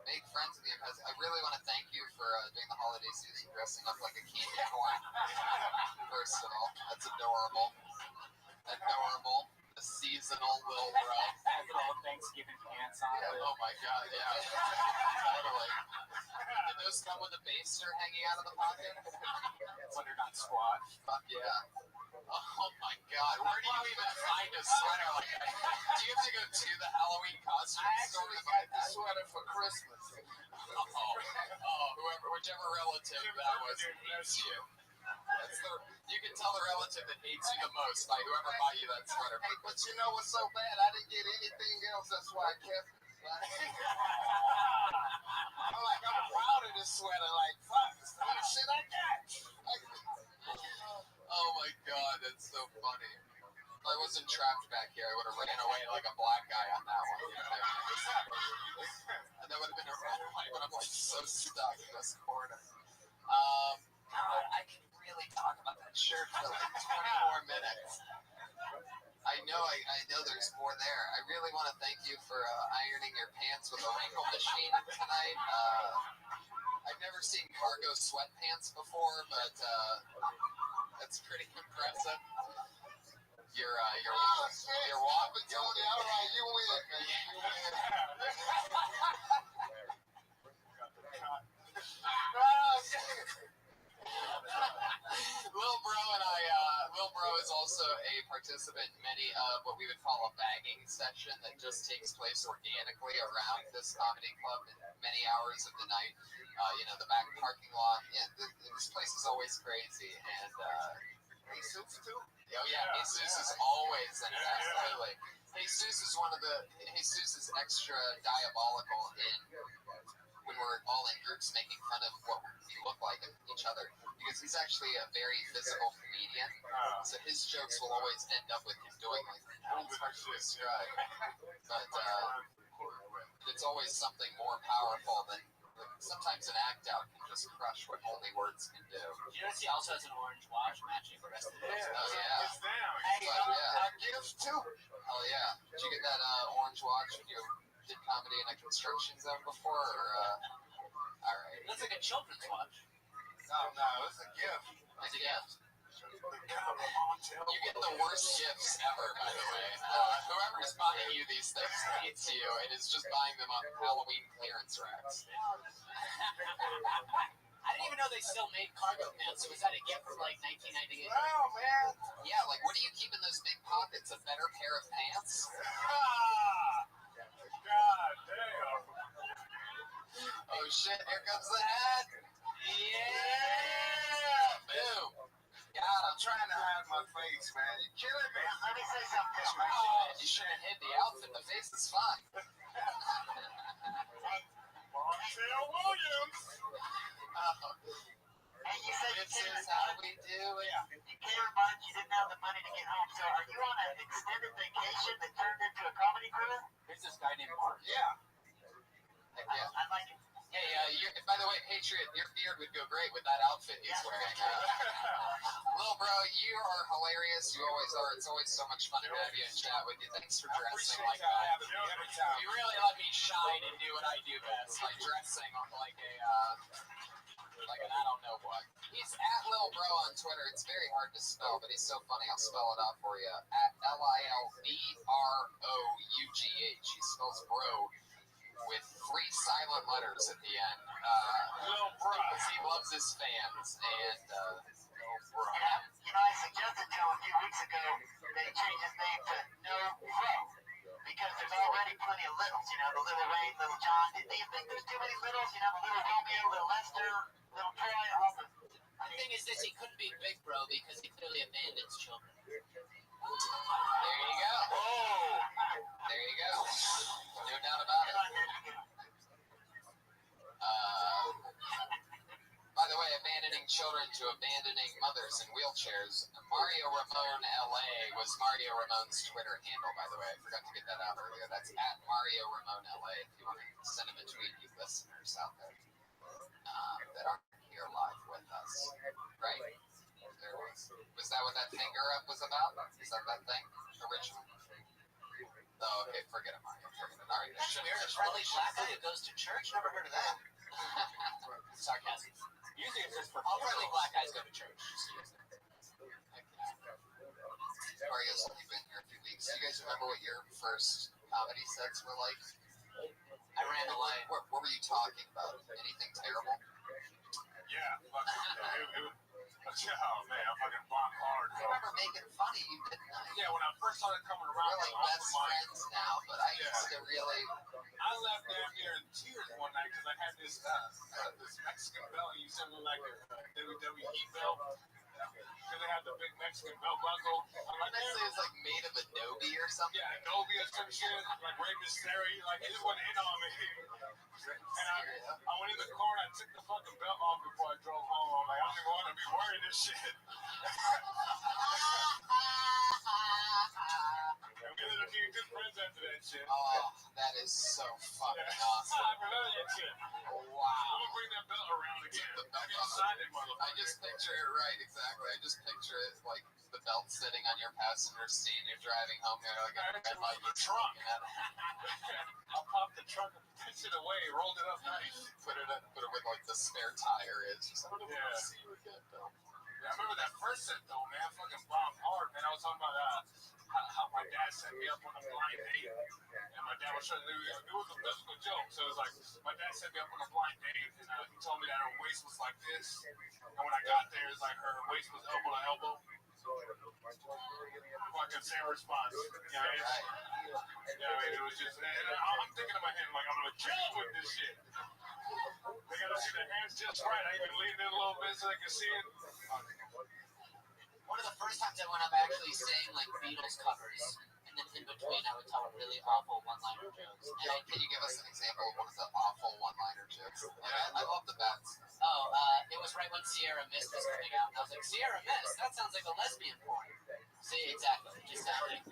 make friends with you. I really want to thank you for doing the holiday season, dressing up like a candy corn. First of all, that's adorable. Adorable. The seasonal Lil Bro. Has little Thanksgiving pants on. Yeah, oh my god, yeah. Totally. Did those come with a baster hanging out of the pocket? When they're not squat. Fuck yeah. Oh my god, where do you even find a sweater like that? Do you have to go to the Halloween costume I store actually to got find the that? sweater for Christmas. Whichever relative that was hates you. You can tell the relative that hates you the most by whoever bought you that sweater. Hey, but you know what's so bad? I didn't get anything else. That's why I kept it. I'm proud of this sweater. Like, fuck, it's the only shit I got. Oh my god, that's so funny. If I wasn't trapped back here, I would have ran away like a black guy on that one. And that would have been a run away, but I'm like so stuck in this corner. God, I can really talk about that shirt for like 20 more minutes. I know there's more there. I really want to thank you for ironing your pants with a wrinkle machine tonight. I've never seen cargo sweatpants before, but that's pretty impressive. You're walking, Tony. All right, you win, man. You win. Lil Bro is also a participant in many of what we would call a bagging session that just takes place organically around this comedy club in many hours of the night. The back parking lot. Yeah, this place is always crazy. And Jesus, too? oh yeah, Jesus is always in it. Absolutely. Jesus is extra diabolical in when we're all in groups making fun of what we look like in each other, because he's actually a very physical comedian. So his jokes will always end up with him doing like it's hard to describe, but it's always something more powerful than. Sometimes an act out can just crush what only words can do. You notice he also has an orange watch matching the rest of the Oh yeah. It's them. Hey, Gifts, too. Oh yeah. Did you get that orange watch when you did comedy in a construction zone before? Or, all right. Looks like a children's watch. No, it's a gift. It's a gift. You You get the worst gifts ever, by the way. Whoever's buying you these things hates you and is just buying them on Halloween clearance racks. I didn't even know they still made cargo pants. So was that a gift from like 1998? Wow, man. Yeah, like what do you keep in those big pockets? A better pair of pants? God damn. Oh shit, here comes the hat. Yeah! Boom. I'm trying to hide my face, man. You're killing me. Let me say something. You shouldn't hit the outfit. The face is fine. Montel Williams. And you said you This came is how we do it. you came in March, you didn't have the money to get home. So are you on an extended vacation that turned into a comedy cruise? Who's this guy named Mark? Yeah. Heck yeah. I like it. Hey, by the way, Patriot, your beard would go great with that outfit he's wearing. Lil Bro, you are hilarious. You always are. It's always so much fun to have you and chat with you. Thanks for dressing like that. Every time. You really let me shine and do what I do best. Like dressing like an I don't know what. He's at Lil Bro on Twitter. It's very hard to spell, but he's so funny. I'll spell it out for you. At LILBROUGH. He spells bro with 3 silent letters at the end. Lil Bro. Because he loves his fans. And Lil Bro. I suggested to him a few weeks ago that he change his name to No Bro. Because there's already plenty of littles, the Little Wayne, Little John. Do you think there's too many littles? The Little Romeo, Little Lester, Little Troy, all the... The thing is this, he couldn't be Big Bro because he clearly abandons children. There you go. Oh. There you go. No doubt about it. By the way, abandoning children to abandoning mothers in wheelchairs. Mario Ramon LA was Mario Ramon's Twitter handle, by the way. I forgot to get that out earlier. That's at Mario Ramon LA if you want to send him a tweet, you listeners out there that aren't here live with us. Right? There was. Was that what that finger up was about? Is that thing? Original? Oh, okay. Forget it, Mario. Forget it. All right. That's weird. A friendly black guy who goes to church? Never heard of that. Sarcasm. Usually it's just for All friendly black guys go to church. Mario's only been here a few weeks. Do you guys remember what your first comedy sets were like? I ran away. What were you talking about? Anything terrible? Yeah. Oh, man. I fucking bombed hard. I remember making fun of you, didn't I? Yeah, when I first started coming We're around, like best friends now, but I used to really... I left damn near in tears one night because I had this Mexican belt. You said it looked like a WWE belt. Because they had the big Mexican belt buckle. I'm like, I'd say it's like made of Adobe or something. yeah, Adobe or some shit. Like Rey Mysterio. Like, he just went in on me. And I went in the car and I took the fucking belt off before I drove home. I'm like, I don't even want to be wearing this shit. And we ended up being good friends after that shit. Oh, that is so fucking awesome. I remember that shit. I'm Wow. gonna bring that belt around again. The belt Inside that motherfucker. I just picture it right, exactly. I just picture it like the belt sitting on your passenger seat and you're driving home there like a red light. The trunk. I popped the trunk and pitched it away, rolled it up nice. Put it with like the spare tire is. Just like, Yeah. see you again, Bill. I remember that first set though, man. Fucking bombed hard, man. I was talking about how my dad set me up on a blind date, and my dad was trying to do it. It was a physical joke, so it was like my dad set me up on a blind date, and he told me that her waist was like this, and when I got there, it's like her waist was elbow to elbow. Fucking same response. You know what I mean? Yeah, I mean, it was just. And I'm thinking in my head like I'm gonna kill him with this shit. They gotta see the hands just right. I even leaned in a little bit so they can see it. One of the first times I went up actually saying like Beatles covers, and then in between I would tell really awful one-liner jokes. And Can you give us an example of one of the awful one-liner jokes? I love the bets. It was right when Sierra Mist was coming out, and I was like, Sierra Mist? That sounds like a lesbian porn. See, exactly. Just sounding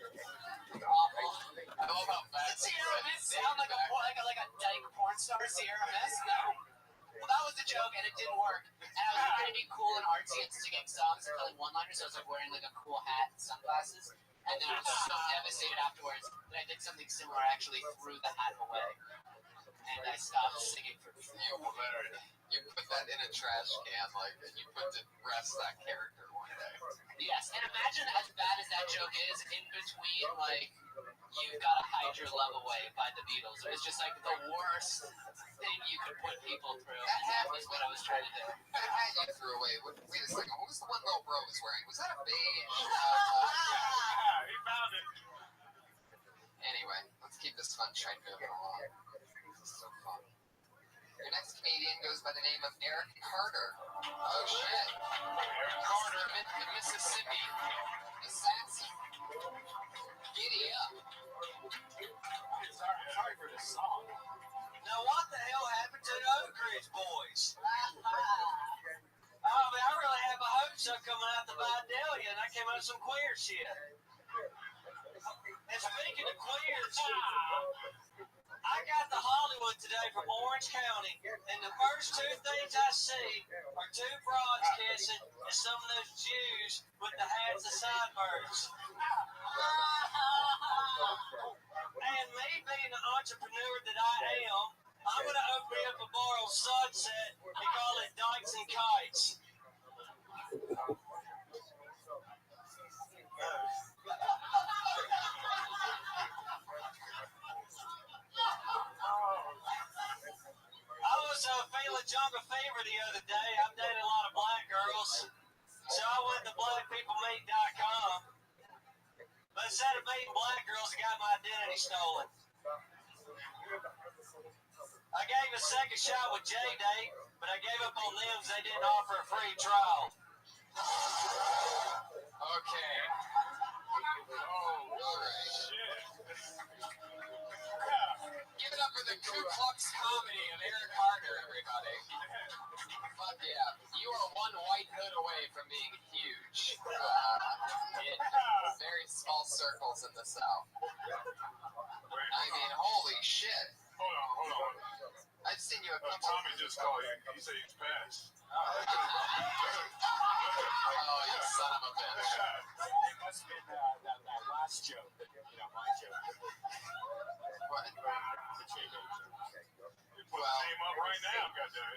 awful. I love how bad Sierra Mist sound like a dyke porn star, Sierra Mist? No. Well, that was the joke, and it didn't work. And I was trying to be cool and artsy and singing songs and telling one-liners, so I was like wearing like a cool hat and sunglasses. And then I was so devastated afterwards that I did something similar. I actually threw the hat away, and I stopped singing for You put that in a trash can, like, and you put to rest that character one day. Yes, and imagine as bad as that joke is, in between, like, You've Gotta Hide Your Love Away by the Beatles. It was just like the worst thing you could put people through, and that was what I was trying to do. That hat you threw away. Wait a second. What was the one Little Bro was wearing? Was that a beige? He found it. Anyway, let's keep this fun train moving along. This is so fun. Your next comedian goes by the name of Eric Carter. Oh shit. Eric Carter. Mississippi assassin. Giddy up. Sorry for this song. Now, what the hell happened to the Oak Ridge Boys? I really have a hope so coming out the Vidalia, and I came out with some queer shit. And speaking of queers, I got the Hollywood today from Orange County, and the first two things I see are two broads kissing and some of those Jews with the hats and sideburns. And me being the entrepreneur that I am, I'm going to open up a bar on Sunset and call it Dykes and Kites. I was feeling jungle fever the other day. I'm dating a lot of black girls, so I went to blackpeoplemeet.com. But instead of meeting black girls, I got my identity stolen. I gave a second shot with J-Date, but I gave up on them because they didn't offer a free trial. Okay. Oh, alright. Give it up for the Ku Klux comedy of Eric Carter, everybody. Fuck yeah. You are one white hood away from being huge. In very small circles in the South. I mean, holy shit. Hold on. I've seen you a couple. Tommy just called you. He said he's passed. Oh, you son of a bitch. It must have been that last joke, my joke. What? The J-Date joke. You put his name up right now, goddamn.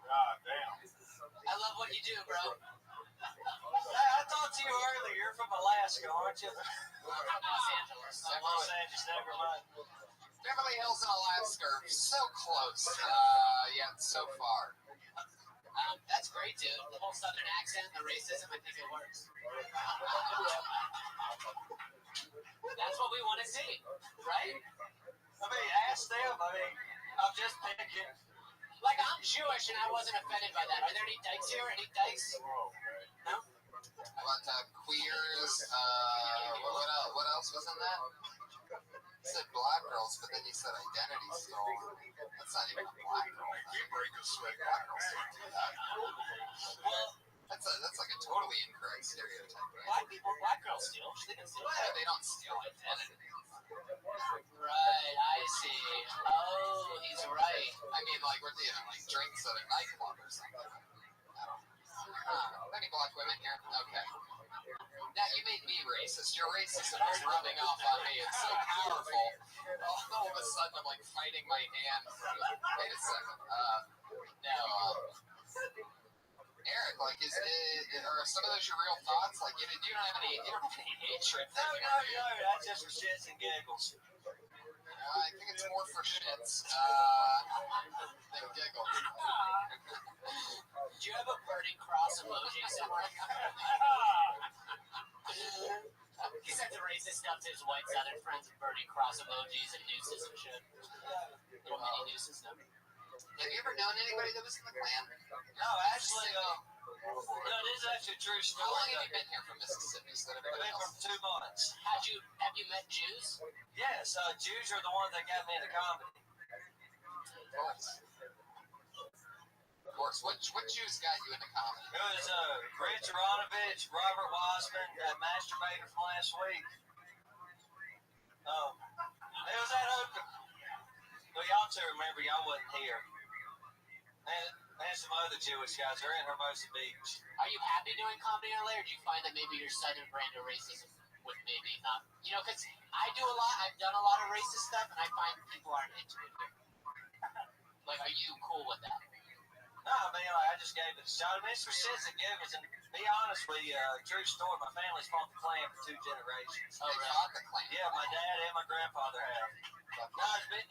God damn. I love what you do, bro. Hey, I talked to you earlier. You're from Alaska, aren't you? Los Angeles. Los Angeles, never mind. Beverly Hills and Alaska are so close, yet so far. That's great, dude. The whole southern accent, the racism, I think it works. That's what we want to see, right? I mean, ask them. I'm just picking. Like, I'm Jewish and I wasn't offended by that. Are there any dykes here? Any dykes? No? What, queers, what else was in that? You said black girls, but then you said identity stolen. That's not even a black girl. You break a sweat. Black girls don't do that. Well, that's like a totally incorrect stereotype, right? black girls steal. They can steal. Yeah, they don't steal identity. Right, I see. Oh, he's right. I mean, like, we're dealing like drinks at a nightclub or something. I don't know. Any black women here? Okay. Now, you made me racist. Your racism is rubbing off on me. It's so powerful. All of a sudden, I'm like fighting my hand. Wait a second. No. Eric, like, are some of those your real thoughts? Like, you don't have any hatred. No, that's just for shits and giggles. I think it's more for shits than giggles. Do you have a burning cross emoji somewhere? He sent the racist stuff to his white southern friends with burning cross emojis and nooses and shit. Little mini nooses, no? Have you ever known anybody that was in the Klan? No, actually, it is actually a true story. How long have you been here from Mississippi? So that I've everybody been else... from 2 months. Have you met Jews? Yes, Jews are the ones that got me into comedy. Of course. What Jews got you into comedy? It was Rich Aronovich, Robert Wiseman, that masturbator from last week. It was at Open. Well, y'all two remember, y'all wasn't here. And some other Jewish guys are in Hermosa Beach. Are you happy doing comedy in LA, or do you find that maybe your southern brand of racism would maybe not? You know, because I've done a lot of racist stuff, and I find people aren't into it here. Like, are you cool with that? No, I mean, I just gave it a shot. I mean, it's for shits and giggles. And to be honest with you, true story, my family's fought the Klan for 2 generations. Oh, really? Fought the Klan? Yeah, my dad and my grandfather have.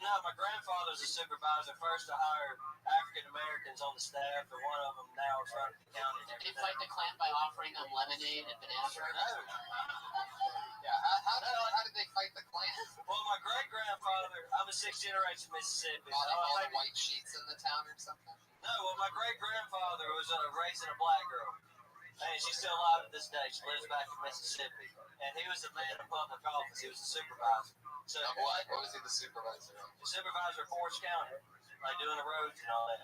No, my grandfather's a supervisor, first to hire African Americans on the staff, and one of them now is running the county. Did they fight the Klan by offering them lemonade and banana bread? No. Yeah, how did they fight the Klan? Well, my great-grandfather, I'm a 6th generation Mississippi. All the white sheets in the town or something? No, well, my great-grandfather was raising a black girl. And she's still alive to this day. She lives back in Mississippi. And he was a man of public office. He was a supervisor. So, what? What was he the supervisor of? The supervisor of Forest County. Like doing the roads and all that.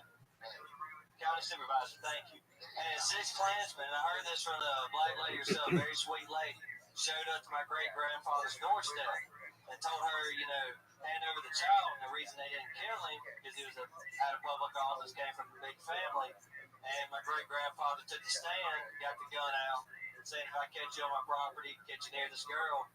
County supervisor, thank you. And 6 Klansmen, and I heard this from the black lady herself, a very sweet lady, showed up to my great-grandfather's doorstep and told her, hand over the child. And the reason they didn't kill him, because he was out of public office, came from a big family. And my great-grandfather took the stand, got the gun out, and said, if I catch you on my property, catch you near this girl,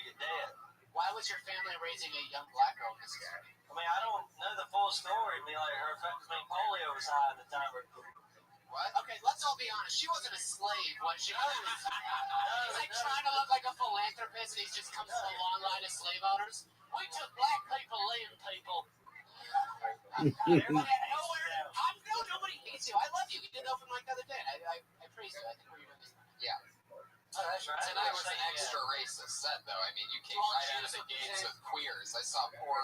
you're dead. Why was your family raising a young black girl in Mississippi? I mean, I don't know the full story. I mean, polio was high at the time. What? Okay, let's all be honest. She wasn't a slave, was she? He's like trying to look like a philanthropist, and he's just comes from a long line of slave owners. We took black people, leave people. Nobody hates you. I love you. We did open mic the other day. I praise you. I think we're doing this. Yeah. Oh, that's right. Tonight was an extra racist set, though. I mean, you came right out of the gates with queers. I saw poor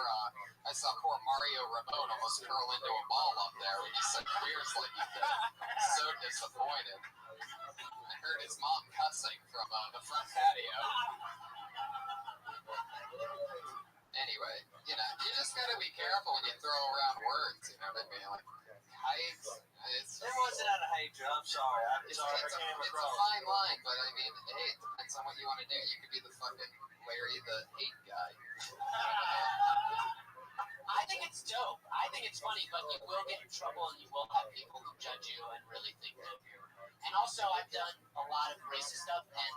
Mario Ramon almost curl into a ball up there when you said queers like you did. So disappointed. I heard his mom cussing from the front patio. Anyway, you just gotta be careful when you throw around words, you know what I mean? Like, hate. It wasn't out of hatred, I'm sorry. It's a fine line, but I mean, hey, it depends on what you want to do. You could be the fucking Larry the hate guy. I think it's dope. I think it's funny, but you will get in trouble and you will have people who judge you and really think that you're... And also, I've done a lot of racist stuff, and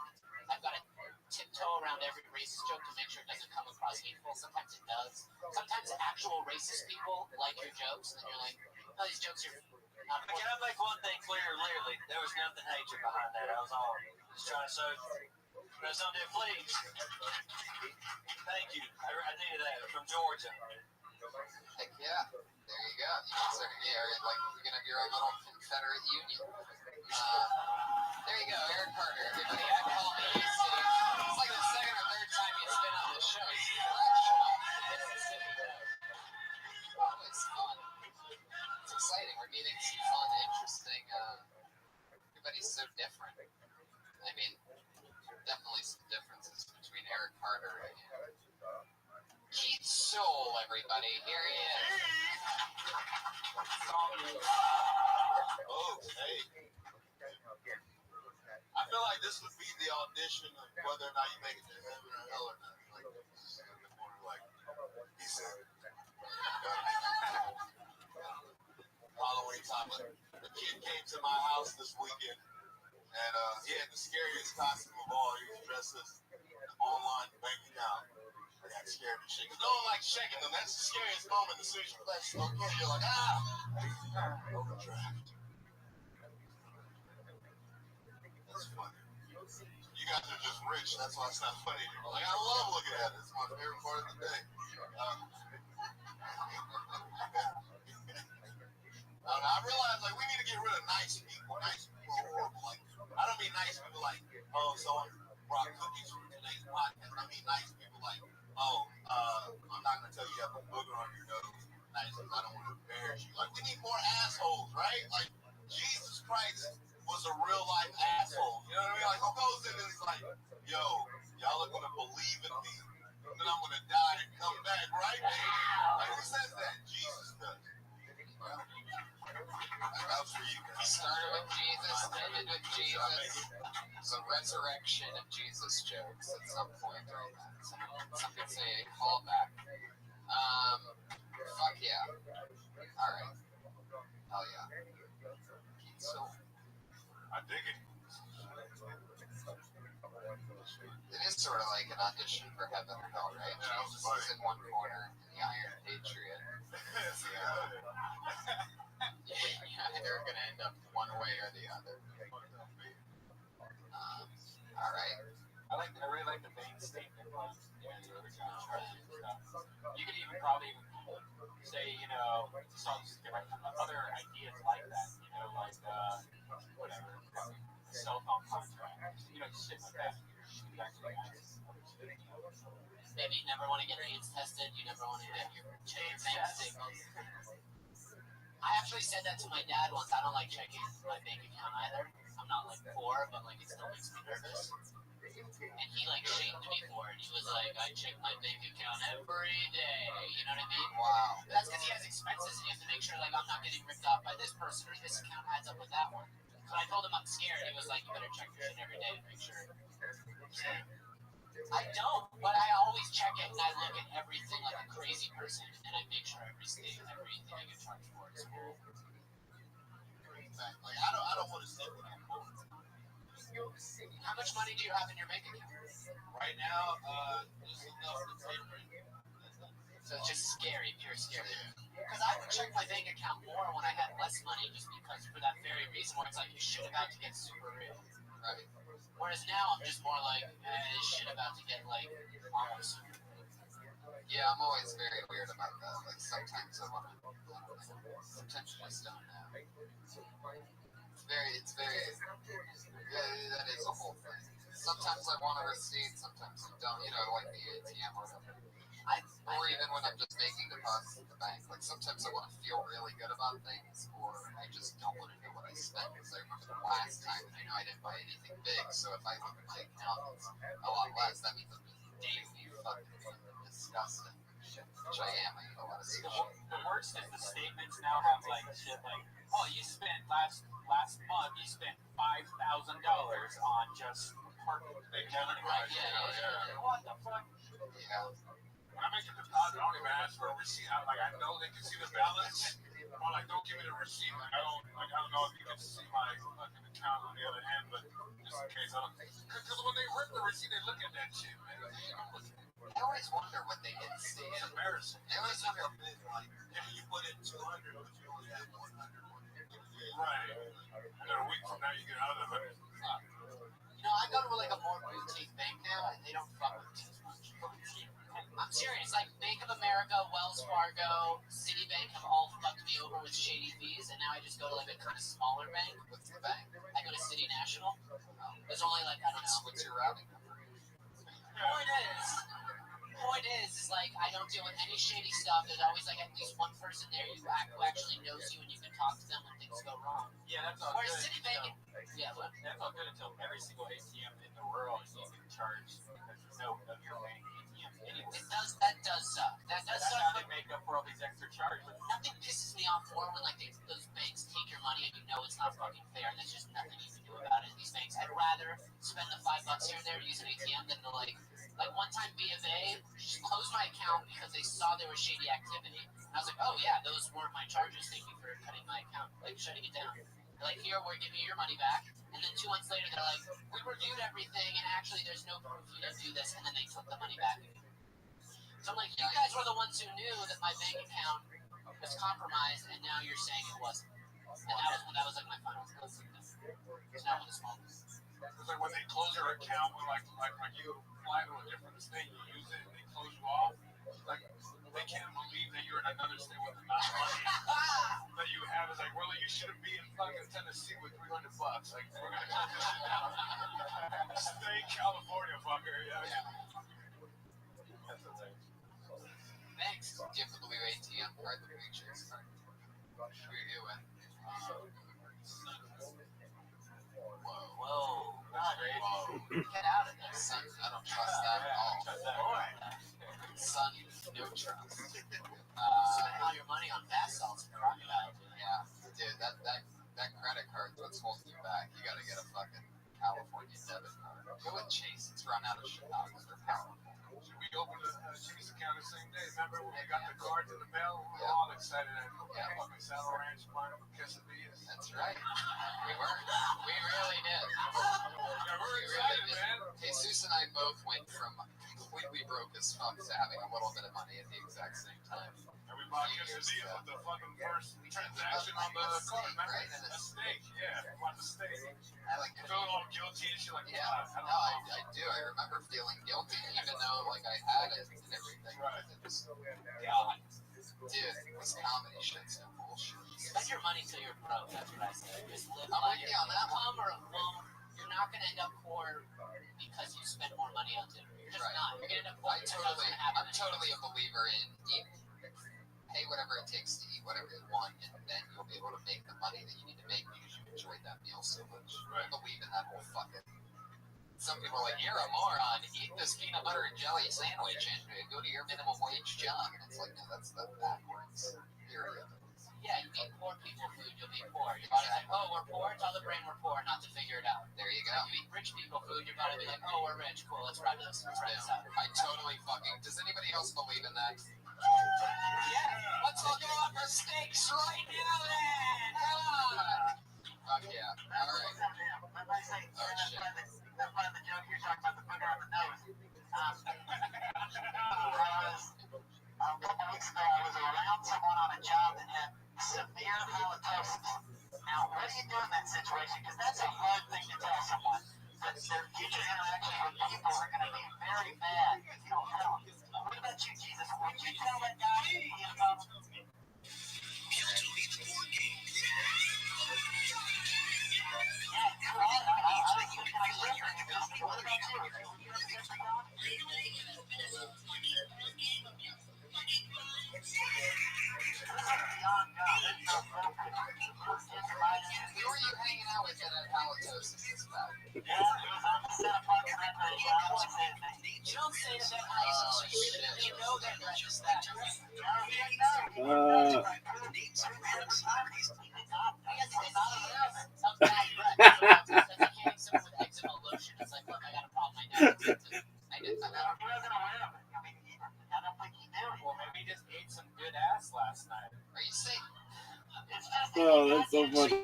I've got to tiptoe around every racist joke to make sure it doesn't come across hateful. Sometimes it does. Sometimes actual racist people like your jokes, and then you're like, oh, these jokes are not... But can I make one thing clear, literally? There was nothing hatred behind that. I was all just trying to show... Something, please. Thank you. I needed that. From Georgia. Heck yeah. There you go. You can start, like you're going to have your own little Confederate Union. There you go, Eric Carter. Everybody, I call me. It's like the second or third time he's been on the show. He's always fun. It's exciting. We're meeting some fun, interesting. Everybody's so different. I mean, definitely some differences between Eric Carter and Keith Soul, everybody. Here he is. Oh, hey. I feel like this would be the audition of whether or not you make it to heaven or hell or not. Like, he said, Halloween time. A kid came to my house this weekend, and he had the scariest costume of all. He was dressed as an online bank account. I got scared of shit. No one likes checking them. That's the scariest moment. As soon as you flash smoke in, you're like, ah! Overdraft. guys are just rich. That's why it's not funny anymore. Like, I love looking at it. It's my favorite part of the day. I realize, like, we need to get rid of nice people. Nice people are horrible. Like, I don't mean nice people like, oh, someone brought cookies for today's podcast. I mean nice people like, oh, I'm not going to tell you have a booger on your nose. Nice, because I don't want to embarrass you. Like, we need more assholes, right? Like, Jesus Christ was a real life asshole. You know what I mean? Like, who goes in and is like, yo, y'all are going to believe in me. And then I'm going to die and come back, right? Like, who says that? Jesus does. That was for you guys. We started with Jesus, ended with Jesus. It's a resurrection of Jesus jokes at some point during that. Some could say a callback. Fuck yeah. Alright. Hell yeah. So, I dig it. it is sort of like an audition for heaven or hell, right? Yeah, Jesus is in one corner, the Iron Patriot. Yeah, they're gonna end up one way or the other. All right. I really like the main statement. You could even probably say, songs different other ideas like that. Like whatever, cell phone contract. Just shit like that. Maybe you never want to get AIDS tested. You never want to get your bank statements. I actually said that to my dad once. I don't like checking my bank account either. I'm not like poor, but like it still makes me nervous. And he like shamed me for it. He was like, I check my bank account every day. You know what I mean? Wow. But that's because he has expenses and he has to make sure like I'm not getting ripped off by this person or this account adds up with that one. So I told him I'm scared. He was like, you better check your shit every day to make sure. I don't, but I always check it and I look at everything like a crazy person and I make sure everything I get charged for is cool. Like, I don't want to sit with him. How much money do you have in your bank account? Right now, just enough to pay rent. So it's just scary, pure scary. Because I would check my bank account more when I had less money, just because for that very reason where it's like your shit about to get super real. Right. Whereas now I'm just more like, this shit about to get like almost super real. Yeah, I'm always very weird about that. Like sometimes I want to, sometimes you just don't know. It's very, yeah, that is a whole thing. Sometimes I want a receipt, sometimes I don't, like the ATM or whatever. Or even when I'm just making deposits at the bank, like sometimes I want to feel really good about things, or I just don't want to know what I spent, because I remember the last time and I know I didn't buy anything big, so if I look at my account, it's a lot less, that means I'm just daily fucking disgusting, which I am, I eat a lot of sushi. The worst is the statements now have like shit like, oh, you spent last month, you spent $5,000 on just parking. Right, yeah. What the fuck? Yeah. When I make a deposit, I don't even ask for a receipt. I know they can see the balance. I'm like, don't give me the receipt. Like, I don't know if you can see my fucking account on the other hand, but just in case I don't. Because when they rip the receipt, they look at that shit, man. I always wonder what they didn't see. It's embarrassing. I always wonder. Like, yeah, you put in 200, but you only had 100. Right. And then a week from now, you get out of the 100. I go to like a more boutique bank now, and they don't fuck with me as much. I'm serious. Like Bank of America, Wells Fargo, Citibank have all fucked me over with shady fees, and now I just go to like a kind of smaller bank. What's the bank? I go to City National. There's only like I don't know. What's your routing number? Point is like I don't deal with any shady stuff. There's always like at least one person there who actually knows you and you can talk to them when things go wrong. Yeah, that's all Whereas good. Citibank, That's all good until every single ATM in the world you can charge because you know of your bank ATM anyway. that does suck. That does That's suck. how they make up for all these extra charges. Nothing pisses me off more when like those banks take your money and you know it's not fucking fair and there's just nothing you can do about it. These banks, I'd rather spend the $5 here and there to use an ATM than to like one time B of A just closed my account because they saw there was shady activity. And I was like, oh yeah, those weren't my charges. Thank you for cutting my account, like shutting it down. They're like, here, we're giving you your money back. And then 2 months later, they're like, we reviewed everything and actually there's no proof you didn't do this. And then they took the money back again. So I'm like, you guys were the ones who knew that my bank account was compromised and now you're saying it wasn't. And that was like my final. So now I'm in a small business. It's like when they close your account, when like you fly to a different state, you use it and they close you off. Like they can't believe that you're in another state with the amount of money that you have. It's like, well, you shouldn't be in fucking Tennessee with $300. Like we're gonna close this shit down. Stay in California, fucker. Yeah. That's the thing. Thanks. Give the blue ATM card the pictures. What are you doing? Whoa. Get out of there, son. I don't trust that at all. Son, no trust. Spend all your money on bath salts and crocodile. Yeah, dude, that credit card's what's holding you back. You gotta get a fucking California debit card. Go with Chase. It's run out of Chicago. They're powerful. We opened a Chase account the same day. Remember when we got the cards in the mail? We were all excited at fucking Saddle Ranch, quesadillas. That's right. We were. We really did. Yeah, we're excited, man. Jesus and I both went from completely broke as fuck to having a little bit of money at the exact same time. And we bought quesadillas with the fucking first transaction on the card, remember? Right? A steak, yeah. We bought the steak. I like You feel a little guilty and shit like, yeah. God, No, I do. I remember feeling guilty, even though like I had it and everything. Right. It was, God. Dude, this comedy shit's no bullshit. Spend your money till you're broke. That's what I say. Just live by your income or well, you're not gonna end up poor because you spend more money on dinner. You're just not. You're gonna end up poor. I'm totally a believer in pay whatever it takes to eat whatever you want, and then you'll be able to make the money that you need to make because you enjoyed that meal so much. I believe in that whole fucking. Some people are like, you're a moron. Eat this peanut butter and jelly sandwich and go to your minimum wage job. And it's like, no, that's the backwards theory of it. Yeah, you eat poor people food, you'll be poor. Your body's like, oh, we're poor. Tell the brain we're poor, not to figure it out. There you go. You eat rich people food, your body will be like, oh, we're rich. Cool, let's ride this. Let's ride this out. I totally fucking. Does anybody else believe in that? Yeah. Let's all go out for steaks right now, then. Fuck yeah. All right. Oh, shit. That part of the joke you're talking about the booger on the nose. A couple weeks ago, I was around someone on a job that had severe halitosis. Now, what do you do in that situation? Because that's a hard thing to tell someone. That their future interactions with people are going to be very bad if you don't tell them. What about you, Jesus? Would you tell that guy about Who were you hanging out with that had halitosis this bad? it was on the set of Parks and Rec. You don't say to them, you know they're just that. It's like, look, I got a problem. I know. I didn't. Well, maybe he just ate some good ass last night. Are you sick? Oh, that's so funny.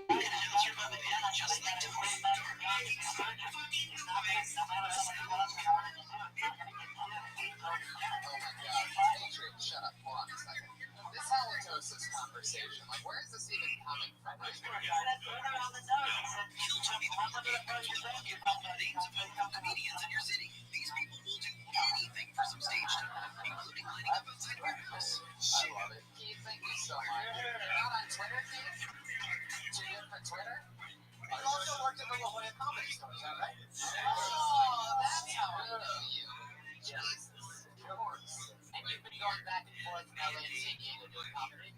Shut up. Hold on a second. This halitosis conversation, like, where is this even coming from? Comedians in your city. These people will do anything for some stage time, including lining up outside of your house. I love it. Keith, thank you so much. You're not on Twitter, Keith? Too good for Twitter? You also worked at the La Jolla Comedy Store, is that right? Oh, that's how I know you. Jesus. Of course. And you've been going back and forth from LA and San Diego doing comedy?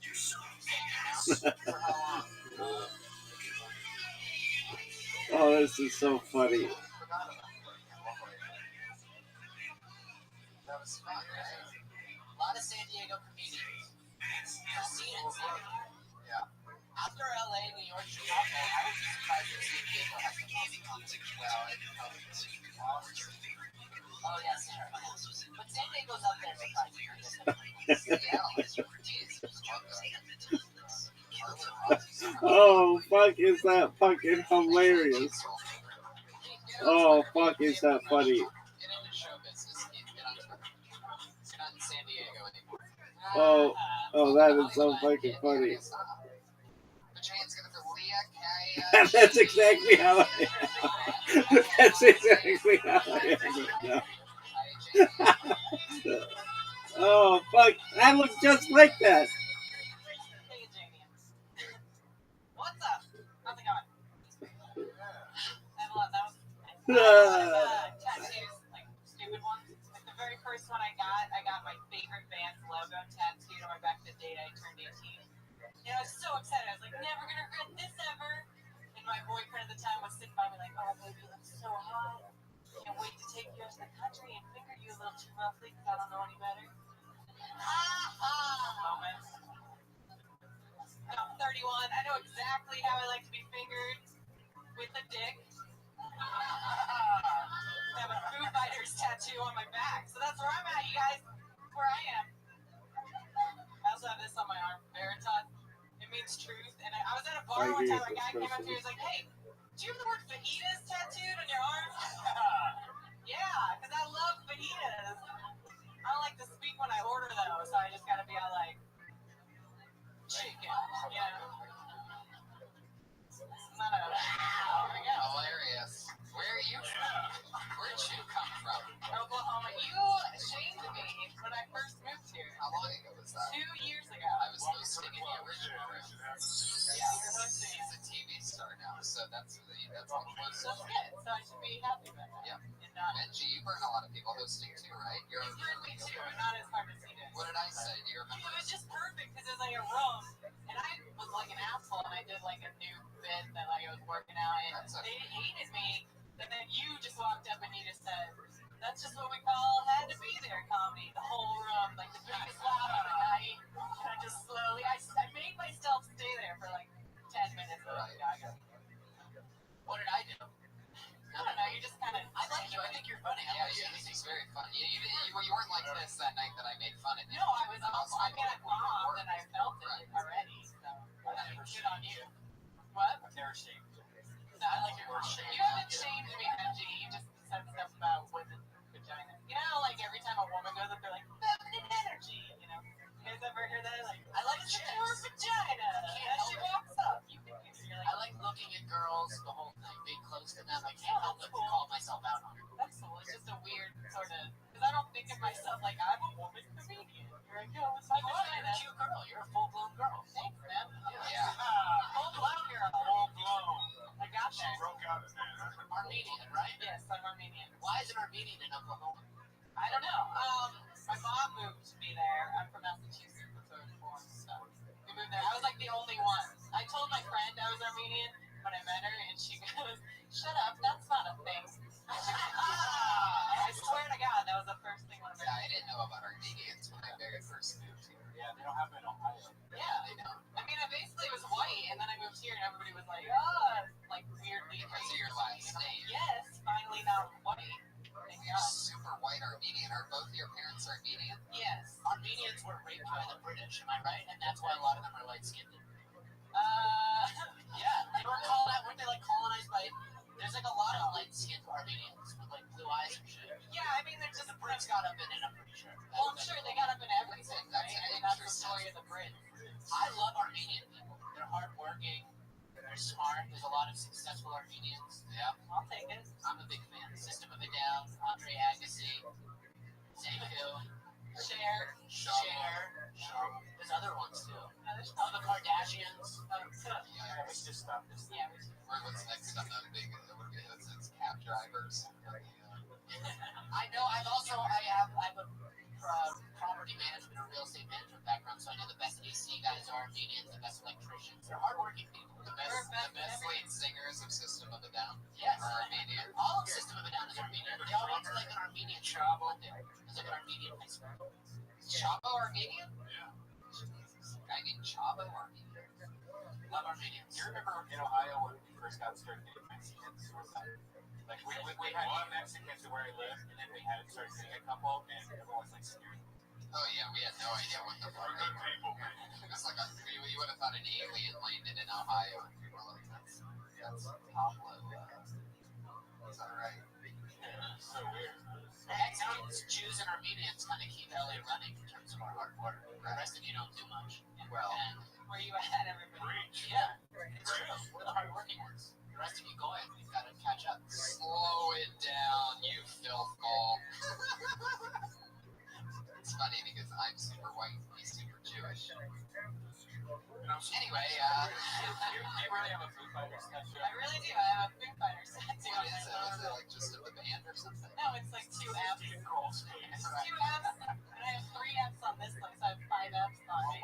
You suck. For how long? Oh, this is so funny. That was fun, right? A lot of San Diego comedians. Christine in San Diego. Yeah. After LA, New York, Chicago, I would be surprised if San Diego has the most. Oh, yeah, San Diego. But San Diego's up there surprisingly. Oh, fuck, is that fucking hilarious. Oh, fuck, is that funny. Get into show business. Get on Twitter. You're not in San Diego anymore. Oh, that is so fucking funny. Put your hands together for Leah K. That's exactly how I am. That's exactly how I am. Oh, fuck. I look just like that. Hey, Jamie. What's up? How's it going? I have a lot. That was tattoos, like stupid ones. Like the very first one I got my favorite band's logo tattooed on my back the day I turned 18. And I was so excited. I was like, never gonna regret this ever. And my boyfriend at the time was sitting by me like, oh, baby, you look so hot. Can't wait to take you out to the country and finger you a little too roughly because I don't know any better. Moments. I'm 31. I know exactly how I like to be fingered with a dick. I have a Foo Fighters tattoo on my back, so that's where I'm at, you guys. That's where I am. I also have this on my arm, Veritas. It means truth. And I was at a bar one time, a guy came up to me, he was like, hey, do you have the word fajitas tattooed on your arm? Yeah, because I love fajitas. I don't like to speak when I order those, so I just gotta be all like, chicken, you know? It's not a... Here we go. Hilarious. Where are you from? Where'd you come from? Oklahoma. You shamed me when I first moved here. How long ago was that? 2 years ago. I was hosting in the original room. Yeah, you're hosting. He's a TV star now, so that's what That's good. So I should be happy about that. Yep. And not... Benji, you burn a lot of people hosting too, right? You're He's burned me too, but not as hard as he did. What did I say? Do you remember? It was just perfect because it was like a room, and I was like an asshole, and I did like a new bit that like I was working out, and they hated me. And then you just walked up and you just said, that's just what we call had to be there comedy. The whole room, like the biggest laugh of the night. And I just slowly, I made myself stay there for like 10 minutes. Right. What did I do? I don't know, you just kind of... I like you, I think you're funny. Yeah, he's very funny. You weren't like this that night that I made fun of you. No, I was awful. I mean, I bombed and I felt it already, so I think good on you. What? I've never shamed you. No, I like your word shame. You haven't shamed me, Benji. You just said stuff about women's vagina. You know, like every time a woman goes up, they're like, feminine energy, you know? You guys ever hear that? Like, I like your vagina. As she walks up, you can you're like, I like looking at girls the whole night, being close to them. I can't help but call myself out on it. that's cool. It's just a weird sort of, because I don't think of myself like I'm a woman comedian. You're like, yo, it's my vagina. You're a cute girl. You're a full-blown girl. Thanks, man. Yeah. Full-blown girl. Full-blown. I got She that. broke out in that. Armenian, right? Yes, I'm Armenian. Why is it Armenian in Oklahoma? I don't know. My mom moved me there. I'm from Massachusetts, that's where I was born. So we moved there. I was like the only one. I told my friend I was Armenian when I met her, and she goes, "Shut up, that's not a thing." I swear to God, that was the first thing when I met her. I didn't know about Armenians when I very first moved here. Yeah, they don't have it in Ohio. Yeah, they don't. I mean, I basically was white, and then I moved here, and everybody was like, "Oh," like weirdly. Because of your last name. Yes, finally not white. You're super white Armenian. Are both your parents Armenian? Yes. Armenians were raped by the British, am I right? And that's why a lot of them are light-skinned. Yeah, they were weren't they like colonized by... There's like a lot of light-skinned Armenians with like blue eyes and shit. Yeah, I mean, they're just... The Brits got up in it, I'm pretty sure. Well, I'm sure they got up in everything, right? That's I mean, that's the story of the Brits. I love Armenian people. They're hardworking. They're smart. There's a lot of successful Armenians. Yeah. I'll take it. I'm a big fan. System of a Down, Andre Agassi, Zaku, Cher. There's other ones too. The Kardashians. Yeah, we should just stop this. Yeah, What's next on that big? It's cab drivers. I know. I have a property management or real estate management background, so I know the best AC guys are Armenians, the best electricians. They're hardworking people. The best lead singers of System of a Down are Armenian. All of System of a Down is Armenian. They all went to like an Armenian shop one day. There's like an Armenian high school. Is Chavo Armenian? Yeah. Guy named Chavo Armenian. Love Armenians. You remember in Ohio when we first got started getting Mexicans? Like we had one Mexicans where I lived, and then we had started getting a couple, and everyone was like scared. Oh yeah, we had no idea what the fuck. It was like you would have thought an alien landed in Ohio, and we were like, that's top level. Is that right? so weird. Mexicans, Jews, and Armenians kind of keep LA running in terms of our hard work. The rest of you don't do much. Well, And where you at, everybody? Yeah, it's true. We're the hardworking ones. The rest of you go ahead. We've got to catch up. slow it down, you filth ball. It's funny because I'm super white and he's super Jewish. Anyway, You really have a Foo Fighters tattoo? I really do. I have a Foo Fighters tattoo. what is it? Is it like just of the band or something? No, it's like 2 F's. It's 2 F's. And I have 3 F's on this place. I have 5 F's on me.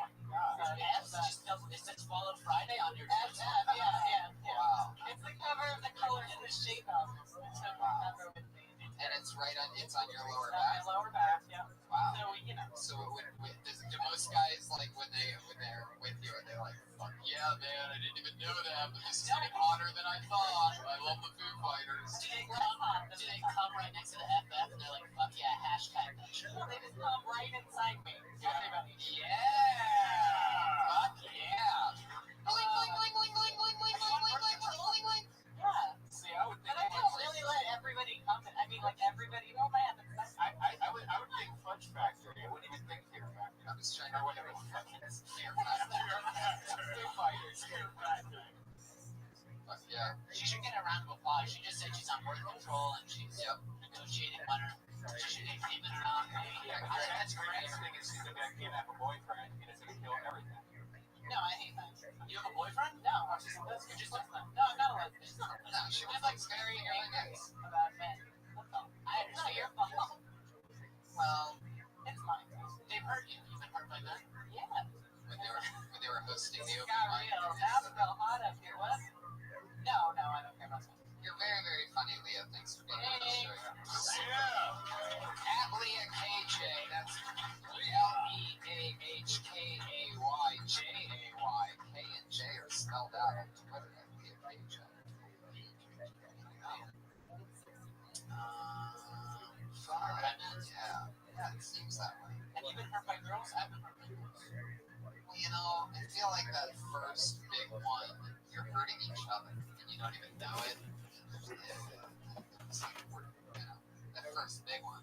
F's? It says Follow Friday on your tattoo. Yeah. Wow. It's the cover of the color in the shape of it. So remember with me. And it's on your lower On back. my lower back, yeah. Wow. So, So do most guys, like, when they're with you, are they like, fuck yeah, man, I didn't even know that, but this is getting hotter than I thought. I love the Foo Fighters. Do they come right next to the FF and they're like, fuck yeah, hashtag that shit? No, they just come right inside me. Everybody. Yeah. Fuck yeah. Bling, bling, bling, bling, bling, bling, bling, bling, bling, bling, bling. Yeah. See, I would think. But I don't really let everybody come. I mean, like everybody. Oh man, I would think Fudge Factory. I wouldn't even think Fear Factory. I'm just trying Or to whatever the fuck it is. Fear Factory. Foo Fighters. Fear Factory. Fuck yeah. she should get a round of applause. She just said she's on birth control and she's negotiating on her. She should be faming around. Yeah, that's great. The thing is, she's a guy can't have a boyfriend, and it's gonna kill everything. No, I hate that. You have a boyfriend? No, she's a lesbian. She's not. No, not a lesbian. She's not. No, she was like very nice. About men. It's not your fault. Well, It's mine. They've hurt you. You've been hurt by men? Yeah. when they were hosting the Got open mic. real. That's real hot up here. What? No, I don't care about that. You're very, very funny, Leah. Thanks for being on the show. Yeah. At Leah KJ. That's LEAHKAYJAY. K and J are spelled out on Twitter at Leah KJ. Yeah, it seems that way. Have you been hurt by girls? I've been hurt by girls. Well, I feel like that first big one, you're hurting each other, and you don't even know it. It's like, that first big one.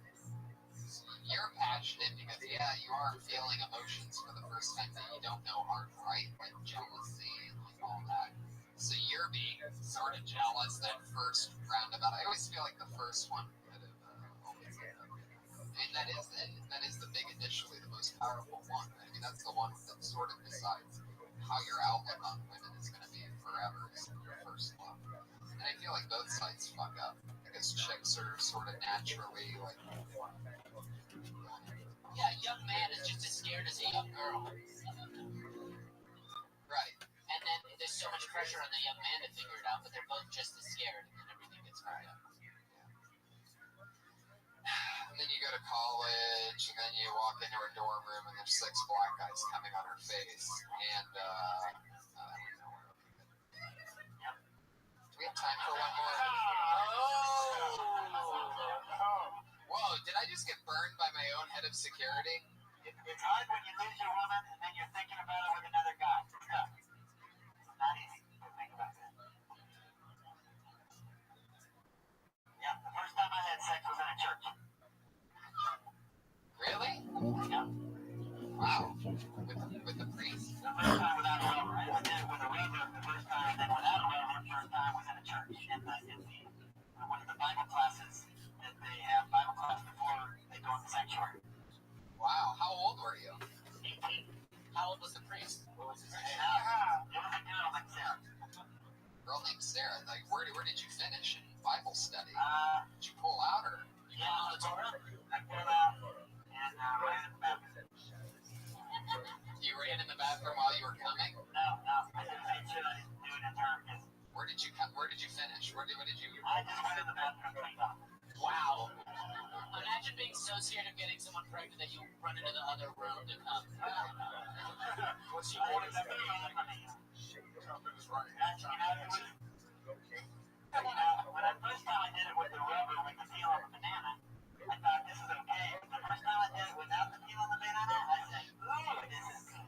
You're passionate because, you are feeling emotions for the first time that you don't know aren't right, like jealousy and like all that. So you're being sort of jealous that first roundabout. I always feel like the first one could have always ended up. I mean, that is the big, initially the most powerful one. I mean, that's the one that sort of decides how your outlook on women is going to be forever, is your first love. And I feel like both sides fuck up because chicks are sort of naturally like. Yeah, a young man is just as scared as a young girl. Right. And then there's so much pressure on the young man to figure it out, but they're both just as scared, and everything gets fucked up. And then you go to college, and then you walk into her dorm room, and there's 6 black guys coming on her face. And, do we have time for one more? Whoa, did I just get burned by my own head of security? It's hard when you lose your woman and then you're thinking about it with another guy. It's tough. It's not easy to think about that. Yeah, the first time I had sex was in a church. Really? Yeah. Wow. With the priest? The first time without a rubber. I did it with a rubber the first time, then without a rubber the first time was in a church. In one of the Bible classes that they have Bible class before they go in the sanctuary. Wow. How old were you? 18. How old was the priest? What was his name? It was a girl like Sarah. Girl named Sarah. Like, where did you finish in Bible study? Uh, Did you pull out or? Yeah, on the Torah. I pulled out and ran in the bathroom. You ran in the bathroom while you were coming? No. I just made sure I didn't do it in time. Where did you finish? What did you? I just went in the bathroom and cleaned up. Wow. Imagine being so scared of getting someone pregnant that you run into the other room to come. What's she wanted to be? When the first time I did it with the rubber with the peel on the banana, I thought this is okay. But the first time I did it without the peel on the banana, I said, ooh, this is good.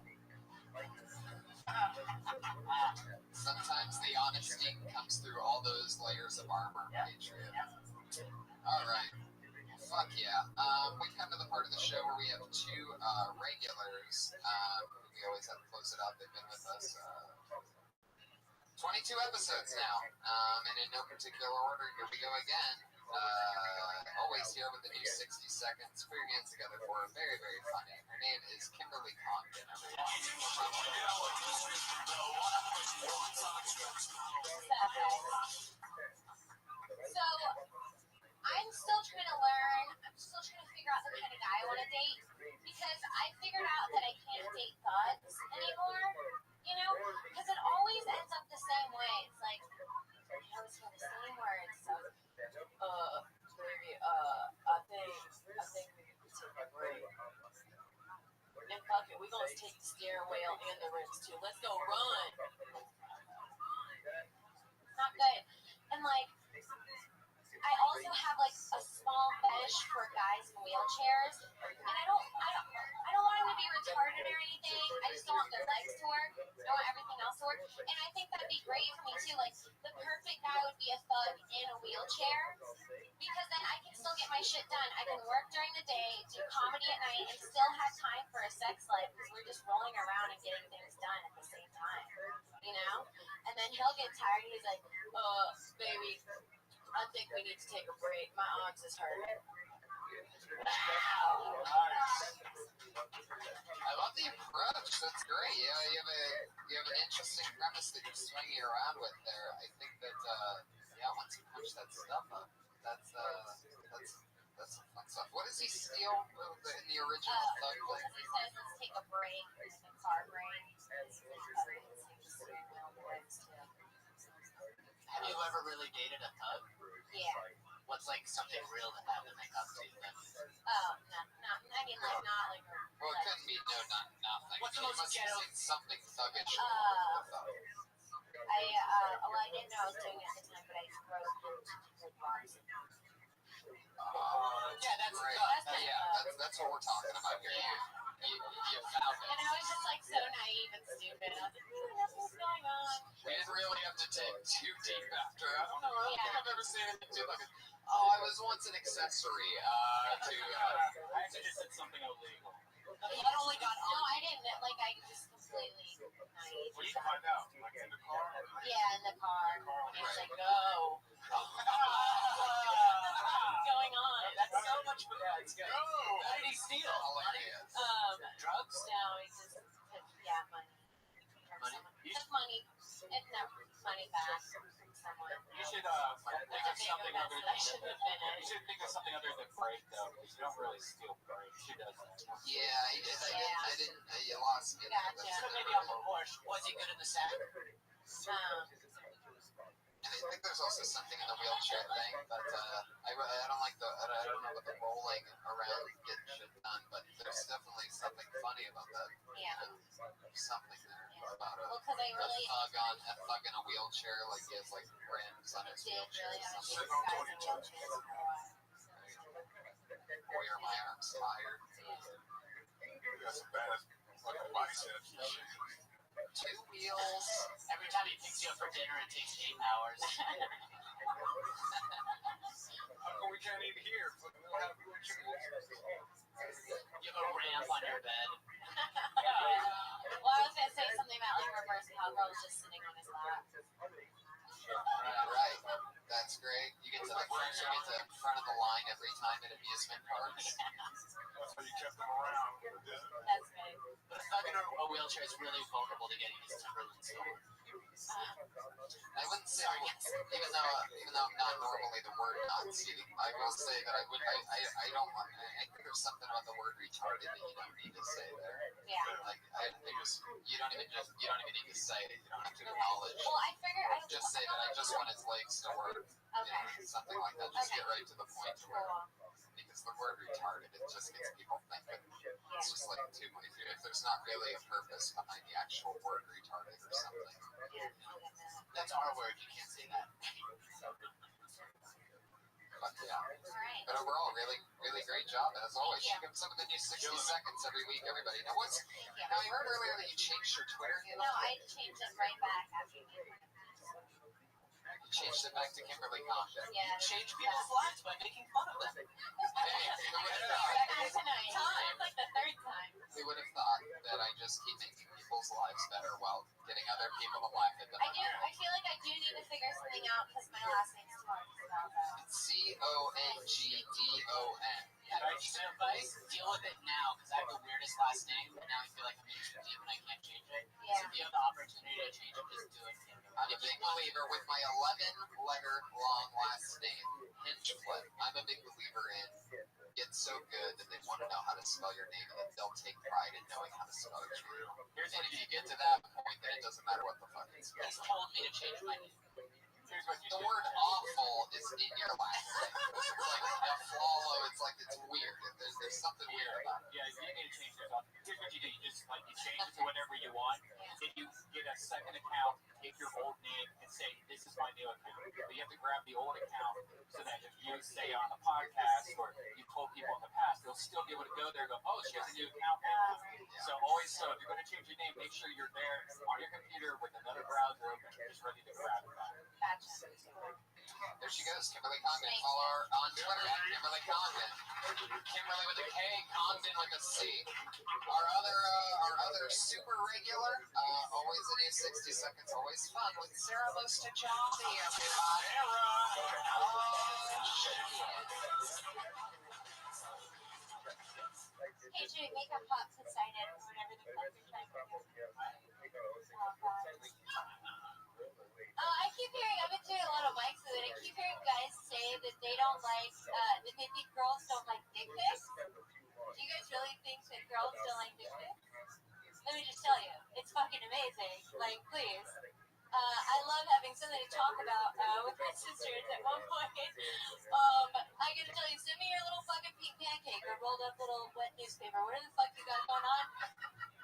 Sometimes the honesty comes through all those layers of armor, Patriot. All right. regulars, we always have to close it out. They've been with us 22 episodes now, and in no particular order, here we go again. Always here with the new 60 seconds. Put your hands together for her. Very, very funny. Her name is Kimberly Compton, everyone. So, I'm still trying to learn. I'm still trying to figure out the kind of guy I want to date because I figured out that I can't date thugs anymore. You know, because it always ends up the same way. It's like I always hear the same words. So, baby, I think we need to take a break. And fuck it, we gonna take the steering wheel and the rims too. Let's go run. Not good. And like, I also have like a small fetish for guys in wheelchairs, and I don't want them to be retarded or anything. I just don't want their legs to work. I want everything else to work, and I think that'd be great for me too. Like the perfect guy would be a thug in a wheelchair, because then I can still get my shit done. I can work during the day, do comedy at night, and still have time for a sex life because we're just rolling around and getting things done at the same time, you know? And then he'll get tired and he's like, baby, I think we need to take a break. My arms is hurting. I love the approach. That's great. Yeah, you have an interesting premise that you're swinging around with there. I think that once you punch that stuff up, that's some fun stuff. What does he steal in the original thug thing? He says, let's take a break, like a car break. Have you ever really dated a thug? Yeah. What's like something real that happened that got to you then? Oh, not. I mean, like not like. Well, it couldn't be nothing. What's the You most must have ghetto? seen something thuggish. I didn't know I was doing it at the time, but I broke like bars. Yeah, that's great. That's what we're talking about here. Yeah. You found it. And I was just like so naive and stupid. I was like, nothing's going on. We didn't really have to dig too deep after. I don't know. I don't think Yeah. I've ever seen anything too like. I was once an accessory to. I actually just said something illegal. That only got on. No, I didn't. Like I just completely naive. What did you find out? Like in the car? Yeah, in the car. And he was like, no. What's going on? That's so much for that. It's good. What did he steal? Hilarious. Drugs? No, he just took, money. Money? Took money. And no, money back from someone. You should think of something other I than shouldn't have been you in. should think of something other than break though, because you don't really steal break. She does that. Yeah, he did. I didn't. You lost me. Gotcha. So maybe on the Porsche. Was he good in the sack? And I think there's also something in the wheelchair thing, but I don't like I don't know about the rolling around getting shit done, but there's definitely something funny about that. Yeah. There's something there about Well, because I really a thug in a wheelchair, like he has like rims on his did wheelchair really or have something. these guys in wheelchairs for a while. Boy, are my arms tired. You got some bad fucking biceps and shit. 2 wheels. Every time he picks you up for dinner, it takes 8 hours. How come we can't eat here? We don't have wheelchairs. You have a ramp on your bed. Well, I was going to say something about like reverse cowgirls just sitting on his lap. Right. That's great. You get to the front of the line every time at amusement parks. That's why you kept them around. That's good. But a thug in a wheelchair is really vulnerable to getting his Timberland stolen. I wouldn't say, even though I'm not normally the word Nazi, I will say that I don't want. I think there's something about the word retarded that you don't need to say there. Yeah. Like I think you don't even need to say it. You don't have to acknowledge. Well, I figured I Just say that I just want his legs to work. Okay. Something like that. Just Okay. get right to the point. Because the word retarded, it just gets people thinking. It's just like too much. If there's not really a purpose behind the actual word retarded or something. That's our word. You can't say that. But yeah. Alright. But overall, really, really great job. And as always, Thank check out some of the new 60 seconds every week, everybody. Now, now I heard earlier that you changed your Twitter handle. No, I changed it right back after you made it. You changed it back to Kimberly Compton. Yeah. Change people's lives by making fun of them. Hey, who would have Second thought? tonight. It's like the third time. Who would have other people to laugh at them. I do. I feel like I do need to figure something out because my last name's too hard to spell. It's Congdon. Yeah, right. Some advice: deal with it now because I have the weirdest last name, and now I feel like I'm in too deep and I can't change it. Yeah. So if you have the opportunity to change it, just do it. I'm a big believer with my 11-letter long last name, Hinchcliffe. I'm a big believer in get so good that they want to know how to spell your name and they'll take pride in knowing how to spell your name. And if you get to that point, then it doesn't matter what the fuck it's He's told me to change my name. Here's what you The do. word awful is in your last name. It's like a follow. It's like it's weird. There's something weird about it. Yeah, you need to change it up. Here's what you do. You just you change it to whatever you want. Then you get a second account, take your old name, and say, this is my new account. But you have to grab the old account so that if you say on a podcast or you told people in the past, they'll still be able to go there and go, oh, she has a new account now. So if you're going to change your name, make sure you're there on your computer with another browser open, just ready to grab it back. Gotcha. There she goes, Kimberly Congdon. Follow her on Twitter at Kimberly Congdon. Kimberly with a K, Congdon with a C. Our other super regular, always in a 60 seconds, always fun with Sarah Lostajati, everybody. Hey, Jay, make a pop excited or whatever the fuck you're trying to do. I keep hearing, I've been doing a lot of mics with it. I keep hearing guys say that they don't like, that they think girls don't like dick pics. Do you guys really think that girls don't like dick pics? Let me just tell you, it's fucking amazing. Like, please. I love having something to talk about with my sisters at one point. I gotta tell you, send me your little fucking pink pancake or rolled up little wet newspaper. Whatever the fuck you got going on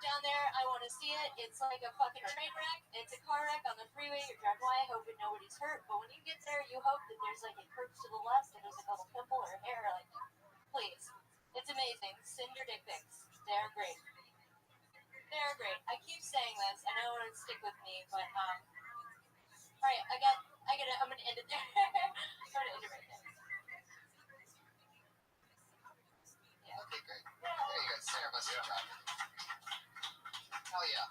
down there, I want to see it. It's like a fucking train wreck. It's a car wreck on the freeway. You're driving by, hoping nobody's hurt. But when you get there, you hope that there's like a curve to the left and there's like a little pimple or hair. Like, please. It's amazing. Send your dick pics. They're great. They're great. I keep saying this. I know it'll stick with me, but all right, I'm gonna end it there. I'm gonna end it right there. Yeah. Okay, great. There you go, Sarah Lostajati. Hell yeah.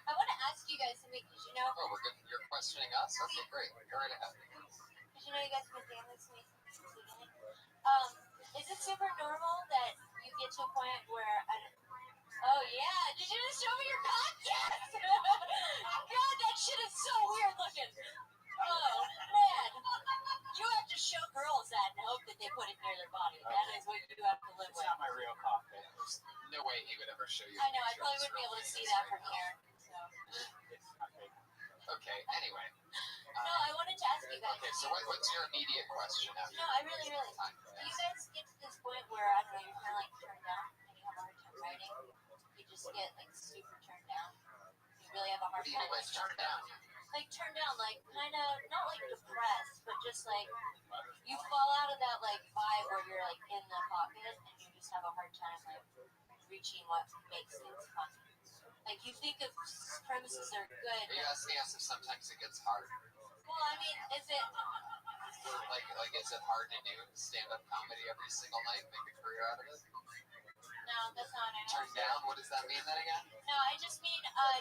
I want to ask you guys something because you know. Oh, we're good. You're questioning us? Okay, great. Go right ahead. Because you know you guys have been saying this to me since the beginning. Is it super normal that you get to a point where oh yeah, did you just show me your cock? Yes! God, that shit is so weird looking. Oh man, you have to show girls that and hope that they put it near their body. That is what you have to live It's with. not my real coffee. There's no way he would ever show you. I know, I probably wouldn't be able to see that from here. So. It's not big. Okay, anyway. No, I wanted to ask you guys. Okay, so what's your immediate question after? No, I really. Do you guys get to this point where, I don't know, you're kind of like turned down and you have a hard time writing? You just get like super turned down. You really have a hard What do you time. mean by turned down? Like turned down, like kind of not like depressed, but just like you fall out of that like vibe where you're like in the pocket and you just have a hard time like reaching what makes things fun. Like you think the premises are good. Are you asking us if sometimes it gets hard? Well, I mean, is it? Like is it hard to do stand-up comedy every single night, make a career out of it? No, that's not it. Turned down? What does that mean then again? No, I just mean,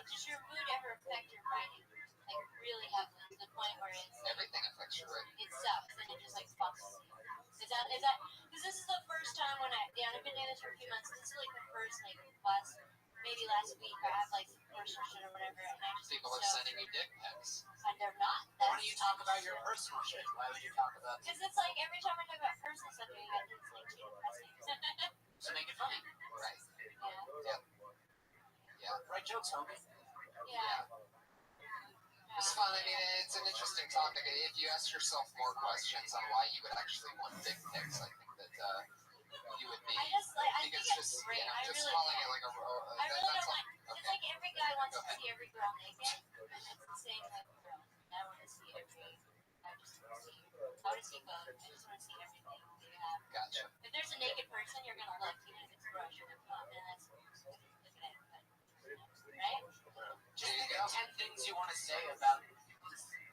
does your mood ever affect your writing? Like really heavily to the point where it's like, Everything affects your writing. it sucks and it just like fucks you. Is that because this is the first time when I've been doing this for a few months. This is like the first like last week I have like some personal shit or whatever, and I just People are sending you dick pics. and they're not. Why don't you talk about your personal shit? Why would you talk about Because it's like every time I talk about personal stuff, you get it's like too depressing. to make it funny? Right. Yeah. Yeah. Write jokes, homie. Yeah. It's fun. I mean, it's an interesting topic. If you ask yourself more questions on why you would actually want dick pics, I think that you would be. I think it's it's just, great. you know, I just really calling do. it like a. I really don't that's want. It's like every guy wants to see every girl naked, and it's the same type of girl. I want to see every. I just want to see. I want to see both. I just want to see everything that you have. Gotcha. If there's a naked person, you're gonna look, even if it's a brush or and that's look at it. But, right? Just think of 10 things you want to say about.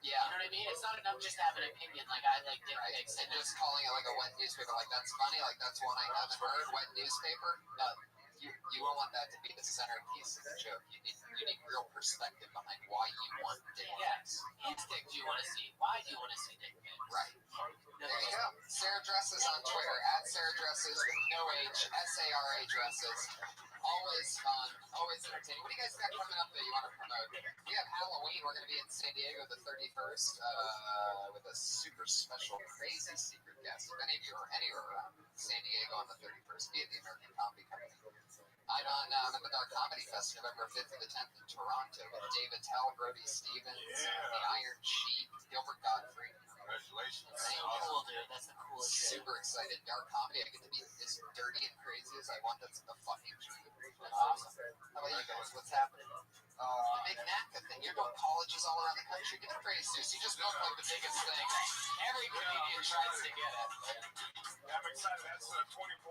Yeah. You know what I mean? It's not enough just to have an opinion. Like I like dick Right. pics, And just calling it like a wet newspaper, like that's funny, like that's one I haven't heard. Wet newspaper. You won't want that to be the centerpiece of the joke. You need real perspective behind why you want dick pics. Whose dick do you want to see? Why do you want to see dick pics? Right. There you go. Sarah Dresses on Twitter, @Sarah Dresses with no H, SARA Dresses. Always fun, always entertaining. What do you guys got coming up that you want to promote? We have Halloween. We're going to be in San Diego the 31st with a super special, crazy secret guest. If any of you are anywhere around San Diego on the 31st, be at the American Comedy Company. I'm at the Dark Comedy Fest November 5th to the 10th in Toronto with David Tell, Brody Stevens, The Iron Sheep, Gilbert Godfrey. Congratulations. That's so cool, dude. That's the coolest shit. Super excited. Dark Comedy. I get to be as dirty and crazy as I want. That's a fucking dream. That's awesome. How about you guys? What's happening? The Big NACA thing. You're doing colleges all around the country. Get the praise, Susie. You just look like the biggest thing. Every comedian tries to get it. Yeah, I'm excited. That's 2014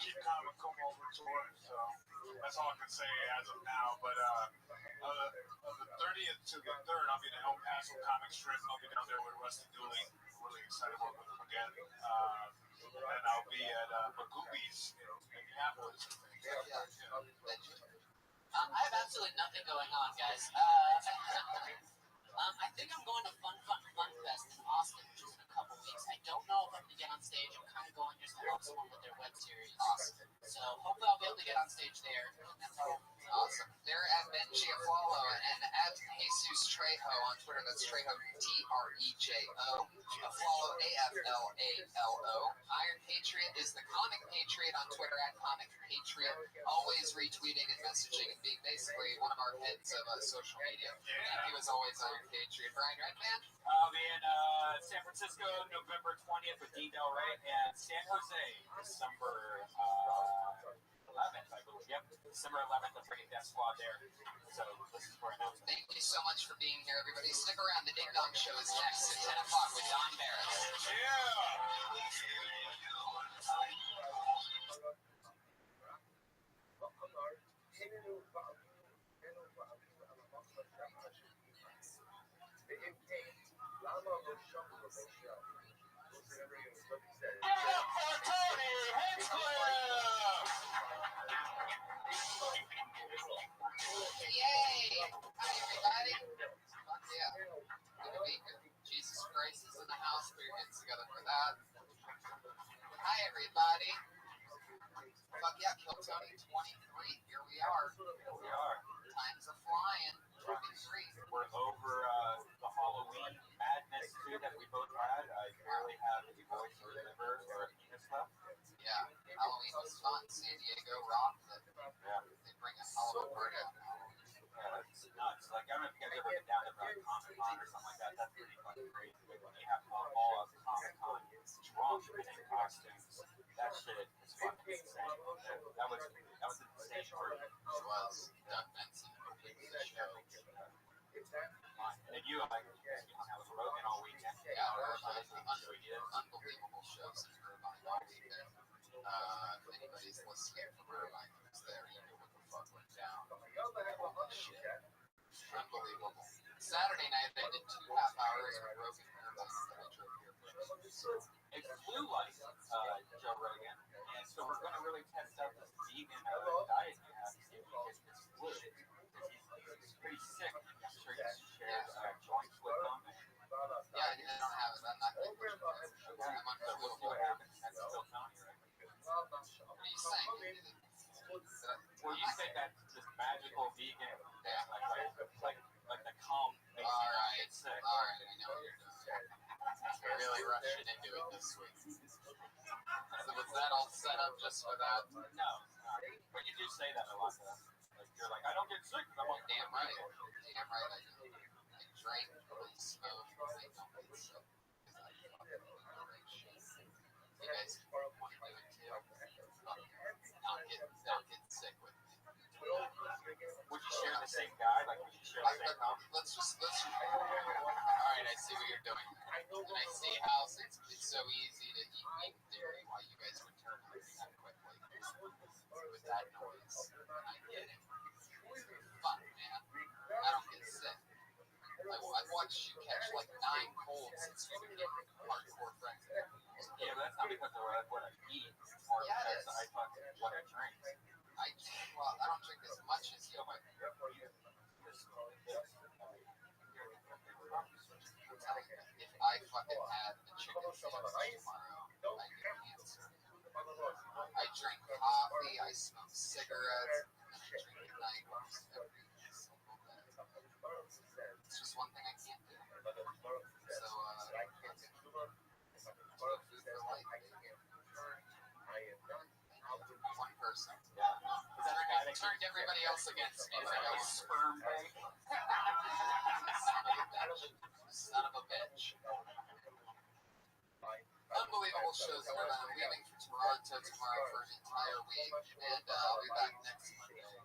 Keep Calm and Come Over tour. So that's all I can say as of now. But the 30th to the 3rd, I'll be in El Paso Comic Strip. I'll be down there with Rusty Dooley. Really excited to work with him again. And I'll be at Magoobies in Minneapolis. I have absolutely nothing going on, guys. I think I'm going to Fun Fest in Austin, which is in a couple weeks. I don't know if I'm going to get on stage. I'm kind of going just to help someone with their web series. Awesome. So hopefully I'll be able to get on stage there. That's all. Awesome. They're at Benji Aflalo and at Jesus Trejo on Twitter. That's Trejo, Trejo. Aflalo, AFLALO. Iron Patriot is the Comic Patriot on Twitter at Comic Patriot. Always retweeting and messaging and being basically one of our heads of social media. And he was always Iron Patriot. Brian Redman? I'll be in San Francisco November 20th with D. Del Rey and San Jose December 11th, I believe. Yep, December 11th. I'm bringing Death Squad there. So this is for announcement. Thank you so much for being here, everybody. Stick around. The Ding Dong Show is next at 10 o'clock with Don Barrett. Give it up for Tony Hinchcliffe! Yay! Hi, everybody. Fuck yeah. Good to be here. Jesus Christ is in the house. Put your hands together for that. Hi, everybody. Fuck yeah, Kill Tony 23. Here we are. Here we are. Time's a flying. 23. We're over the Halloween madness, too, that we both had. I barely have any voice or liver or penis left. Yeah, Halloween was fun. San Diego rocked it. Yeah. They bring a hell of a party out now. Yeah, it's nuts. Like, I don't know if you guys ever get down to Comic Con or something like that. That's pretty fucking crazy. Like, when you have all of Comic Con drunk and in costumes, that shit is fucking insane. That was an insane party. It was. Doug Benson. And you hung out with Rogan all weekend. Yeah, unbelievable shows in Irvine all weekend. If anybody's listening from Irvine who's there, you know what the fuck went down. Holy shit. Unbelievable. Saturday night, I did 2.5 hours with Rogan in Irvine, and then I drove here for It flew like Joe Rogan, and so we're going to really test out this vegan diet you have to see if you get this flu. He's pretty sick. I'm sure you shared joints with him. Yeah, I don't have it. I'm not going to push it. I'm on So we'll see what happens. That's still Tony, right? What are you saying? Well, you said that this magical vegan thing, like the calm makes All you right. get sick. All right, I know what you're doing. You're really rushing into it this week. So was that all set up just for that? No, but you do say that a lot, though. Like, you're like, I don't get sick because I'm on Damn right. Damn right I do. I drink, I smoke, I don't get sick. Because I fucking great shit. You guys want to do it too? Don't get sick with me. Would you share the same guy? Like, would you share the same comment? Let's alright, I see what you're doing. And I see how it's so easy to eat meat theory while you guys would turn on me that quickly. With that noise. I get it. Fuck, man. I don't get sick. I've watched you catch like 9 colds since we became hardcore friends. Yeah, but that's not because of what I eat, or Yeah, it because is. I fucking what I drink. I coffee, I smoke cigarettes, and I drink at night almost every single day. It's just one thing I can't do. So, food for life, baby. One person. Yeah. Is that the guy that Turned everybody else against me. is that a sperm bank? Son of a bitch. Unbelievable shows, everyone. I'm leaving for Toronto tomorrow for an entire week, and I'll be back next Monday.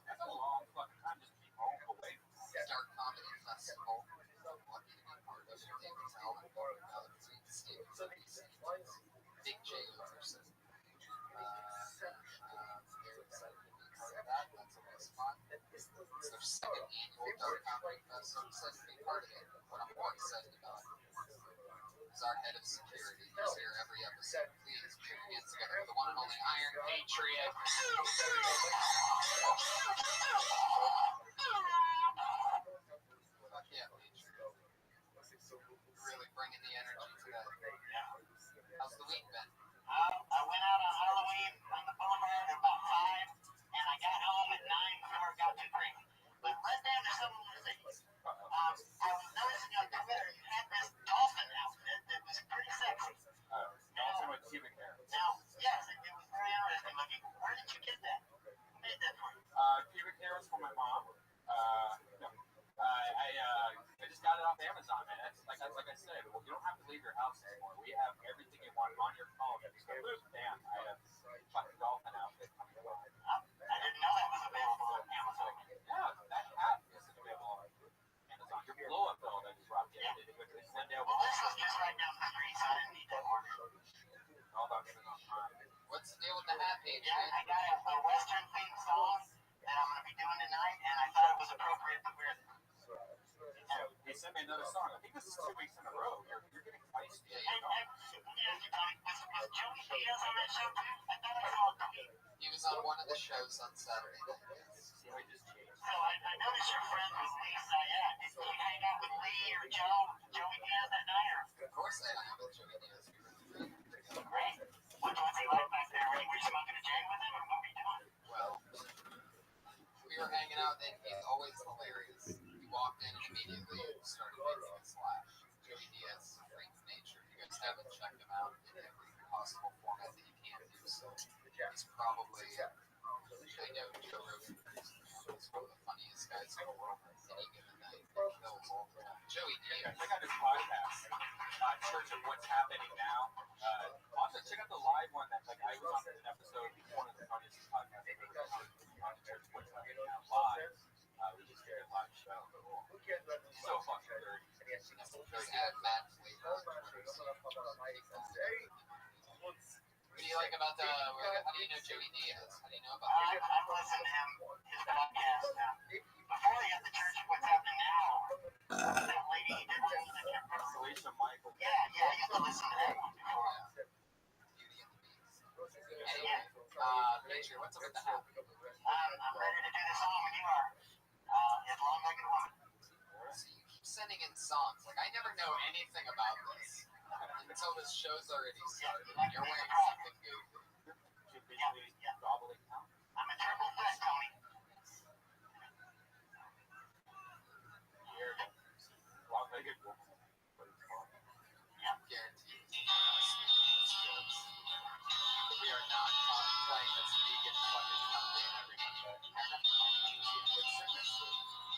That's a long fucking time just to be home away from Dark Comedy Festival. I'm lucky to be part of it. David Talbot, Steve, Big J Overson. Very excited to be part of that. That's always fun. It's their second annual Dark Comedy Festival. I'm excited to be part of it. What I'm more excited about is our head of security. He's here every episode. Please put your hands together for the one and only Iron Patriot. Fuck yeah, Patriot. Really bringing the energy today. How's the week been? I went out on Halloween on the boulevard at about 5, and I got home at 9 before it got too crazy. But right down to something to say. I was noticing on Twitter you had this dolphin outfit that was pretty sexy. Dolphin with pubic hair. Now, yes, it was very interesting looking. Where did you get that? Who made that for you? Pubic hair was from my mom. No. I just got it off Amazon, man. That's like I said, well, you don't have to leave your house anymore. We have everything you want on your phone. If you go, damn, I have fucking dolphin outfit coming by. I didn't know that was available on Amazon. Yeah, that hat is available on Amazon. Your blow-up doll that just dropped in. Well, this was just right down the street, so I didn't need that order. All about Amazon Prime. What's the deal with the hat, Patriot? Yeah, I got a Western themed song that I'm going to be doing tonight, and I thought it was appropriate to wear it. So he sent me another song. I think this is 2 weeks in a row. You're getting feisty. Was Joey Diaz on that show too? I thought I saw a tweet. He was on one of the shows on Saturday night. See how he just changed. So I noticed your friend was Lee Sayat. Did you hang out with Lee or Joey Diaz that night? Of course I hung out with Joey Diaz. Great. What's he like back there? Were you smoking a J with him, or what were you doing? Well, we were hanging out, and he's always hilarious. He walked in and immediately started making us laugh. Joey Diaz is a freak of nature. If you guys haven't checked him out in every possible format that you can do so, he's probably, I know Joe Rogan is one of the funniest guys in the world any given night. He kills all the time. Joey Diaz. Check out his podcast, Church of What's Happening Now. Also, check out the live one that I was on an episode, one of the funniest podcasts I've ever done on Church of What's Happening Now live. We just did a live show. So fucking dirty. Just add Matt flavor on Twitter. What do you like about how do you know Joey Diaz? How do you know about him? I've listened to him, his podcast. Before he had the Church of What's Happening Now, that lady he did things that kept her. Alicia Michael. Yeah, I used to listen to that one before. Beauty and the Beast. Anyway, Patriot, what's up with the hat? I'm ready to do the song when you are. As long as I can woman. So you keep sending in songs. Like, I never know anything about this until this show's already started. You're wearing something goofy. Yeah. Gobbling out. I'm a triple threat, Tony. Here, long-legged woman. Guaranteed. We are not playing this vegan fucking campaign every Monday.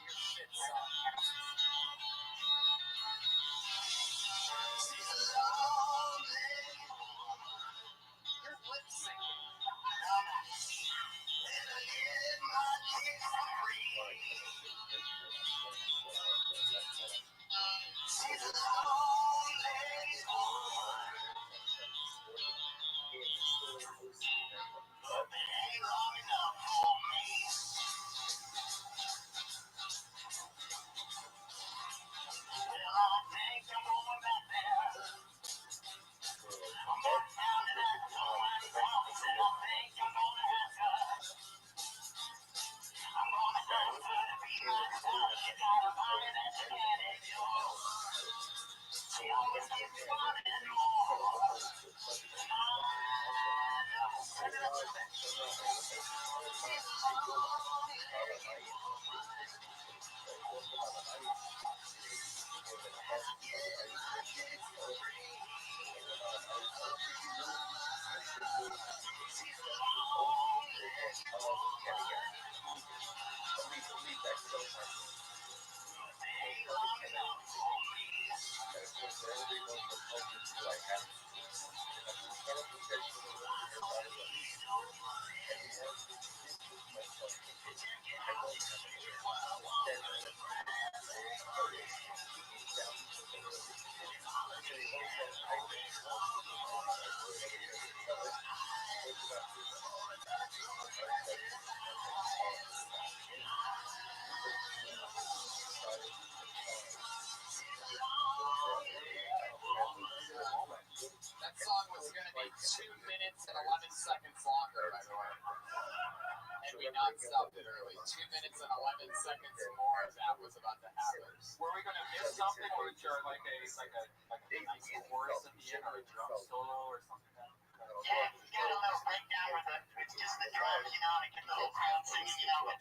Your shit sucks. You're lip syncing. That song was going to be 2 minutes and 11 seconds longer, by the way. And we non-stopped it early. 2 minutes and 11 seconds more, that was about to happen. Were we gonna miss something? Or was there like a nice chorus at the end, or a drum solo, or something? Yeah, he's got a little breakdown where it's just the drums, you know, and it gets the whole crowd singing, you know.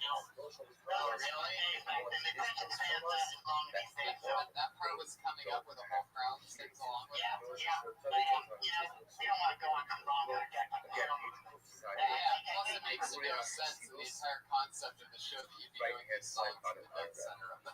Oh, really? And the attention spans as long as these days. That part was coming up with the whole crowd sings along with Yeah, it. yeah. But, you know, we don't want to go on too long to technical. Yeah, plus it makes no sense in the entire concept of the show that you'd be doing these songs in the dead center of the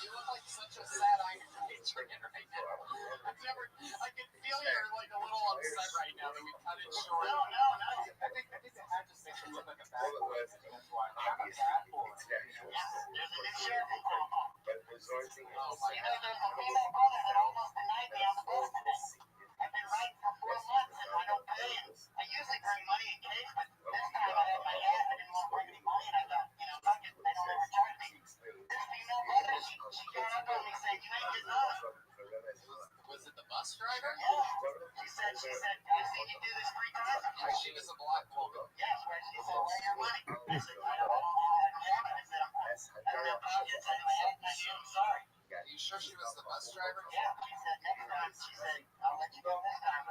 You look like such a sad Iron Patriot right now. I can feel you're like a little upset right now that we cut it short. No. I think the hat just makes it look like a bad boy. That's why I'm a bad boy. Yeah, there's a new shirt in Hong Kong. Oh my You know, God. there's a female brother that almost denied me on the bus today. I've been writing for 4 months and I don't pay him. I usually bring money in case, but this time I had my hat. I didn't want to bring any money, and I thought, you know, fuck it, they don't ever charge me. This female brother, she got up on me saying, you ain't getting up. Was it the bus driver? Yeah. She said, I've seen you do this 3 times. She was a black woman. Yeah, she said, where's your money? I said, I don't have it. I said, I don't have pockets. I have my shoe. I'm sorry. Are you sure she was the bus driver? Yeah, she said, next time, she said, I'll let you go this time.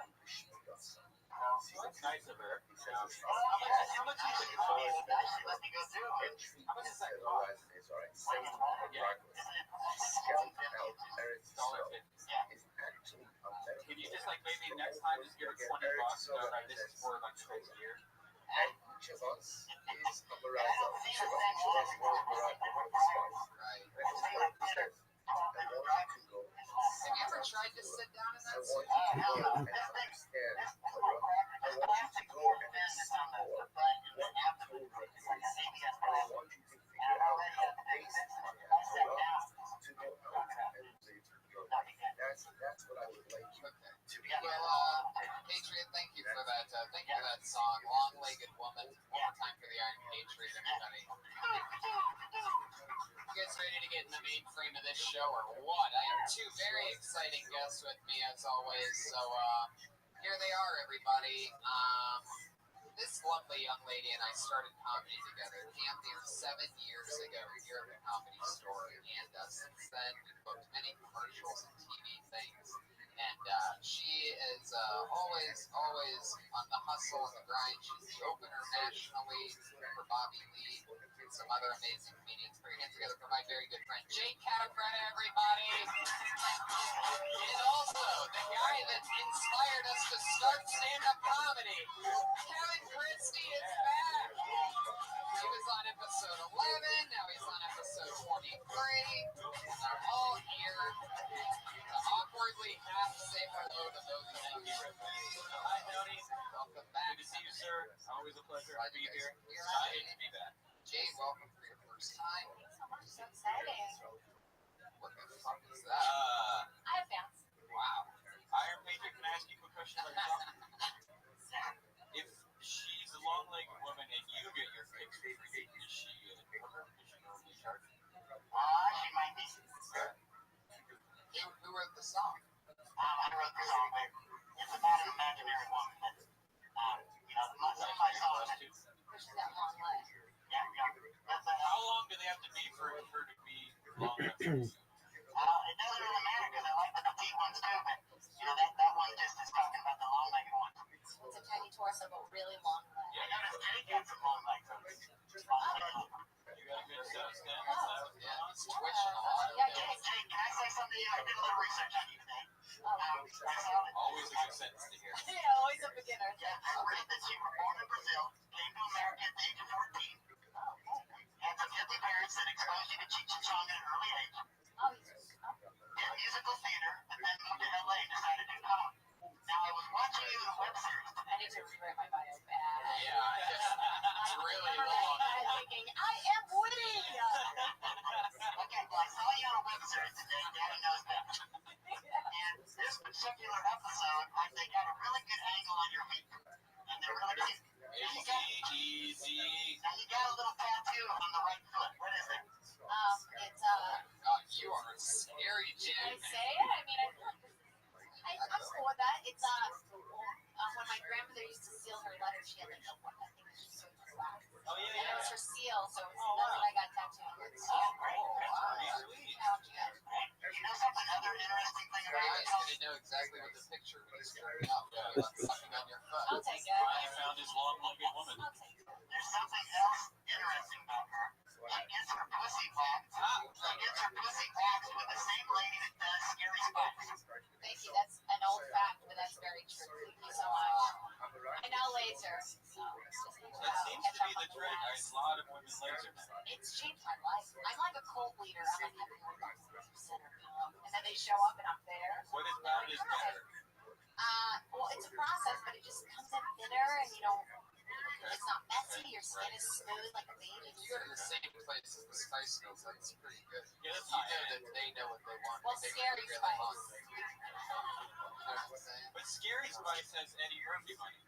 That's nice of her. How much is it cost? She let me go through. How much does that cost? Can you just like maybe next time just give her $20? So like this is for like the next year. Have you ever tried to sit down in that seat? That's what I would like you to be. Well, Patriot, thank you for that. Thank you for that song, "Long-Legged Woman." One more time for the Iron Patriot, everybody. You guys ready to get in the main frame of this show, or what? I have 2 very exciting guests with me, as always. So here they are, everybody. This lovely young lady and I started comedy together. Came here 7 years ago here at the Comedy Store, and since then we've booked many commercials and TV things. And she is always on the hustle and the grind. She's the opener nationally for Bobby Lee and some other amazing comedians. Put your hands together for my very good friend Jake Cabrera, everybody. And also the guy that inspired us to start stand-up comedy, Kevin Christie, is back. He was on episode 11, now he's on episode 23. They're all here to awkwardly have to say hello to both of them. Hi, Tony. Welcome back. Good to see you, sir. Always a pleasure to be here. You're Excited to be back. Jay, welcome for your first time. So exciting. What the fuck is that? I have fans. Wow. Iron Patriot, can I ask you a quick question about yourself? If she's a long-legged woman and you get your fix for free, is she a worker? Is she normally charged? She might be. Who wrote the song? I wrote the song, but it's about an imaginary woman. You know, some of my songs. It doesn't really matter because I like the petite ones too, but that one just is talking about the long-legged ones. It's a tiny torso, but really long legs. I noticed Jake had some long legs. You got a good set of stats. Yeah, he's twitching a lot. Yeah, Jake, can I say something to you? I did a little research on you today. I saw that. Always a good sentence to hear. Yeah, always a beginner. Yeah, I read that you were born in Brazil, came to America at the age of 14, had some hippie parents that exposed you to Cheech and Chong at an early age, Oh, did musical theater, and then moved to LA and decided to do comedy. Now, I was watching you in a web series. I need to rewrite my bio bad. Yeah, it's really long. I'm thinking, I am witty. Okay, well, I saw you on a web series today, Daddy Knows That. And this particular episode, they got a really good angle on your feet. And they're really cute. Easy. Now, you got a little tattoo on the right foot. What is it? It's God, you are a scary Can I Jim. say it? I mean, I'm cool with that. It's when my grandmother used to seal her letters, she had like a one that thing that she sewed to her back. Oh, And yeah. it was her seal, so that's what I got tattooed. So, Great. Sweet. how would you guys? You know something other interesting thing I about was yourself? going to know exactly what the picture was coming out. Sucking on your foot. I'll take it. Brian found his long-legged woman. I'll take it. There's something else interesting about her. She gets her pussy waxed. She gets her pussy waxed with the same lady that does Scary Spice. Thank you. That's an old fact, but that's very true. Thank you so much. I now laser. So That seems to be the trend. A lot of women laser now. it's changed my life. I'm like a cold bleeder. I'm like having a center, and then they show up and I'm there. What is about it is better. Well, it's a process, but it just comes in thinner, and it's not messy. Your skin is smooth like a baby. You go to the same place as the Spice Girls, like it's pretty good. Yeah, that's You know that they know what they want. Well, they Scary really Spice. want. You know what I'm saying? But Scary Spice has Eddie Murphy money.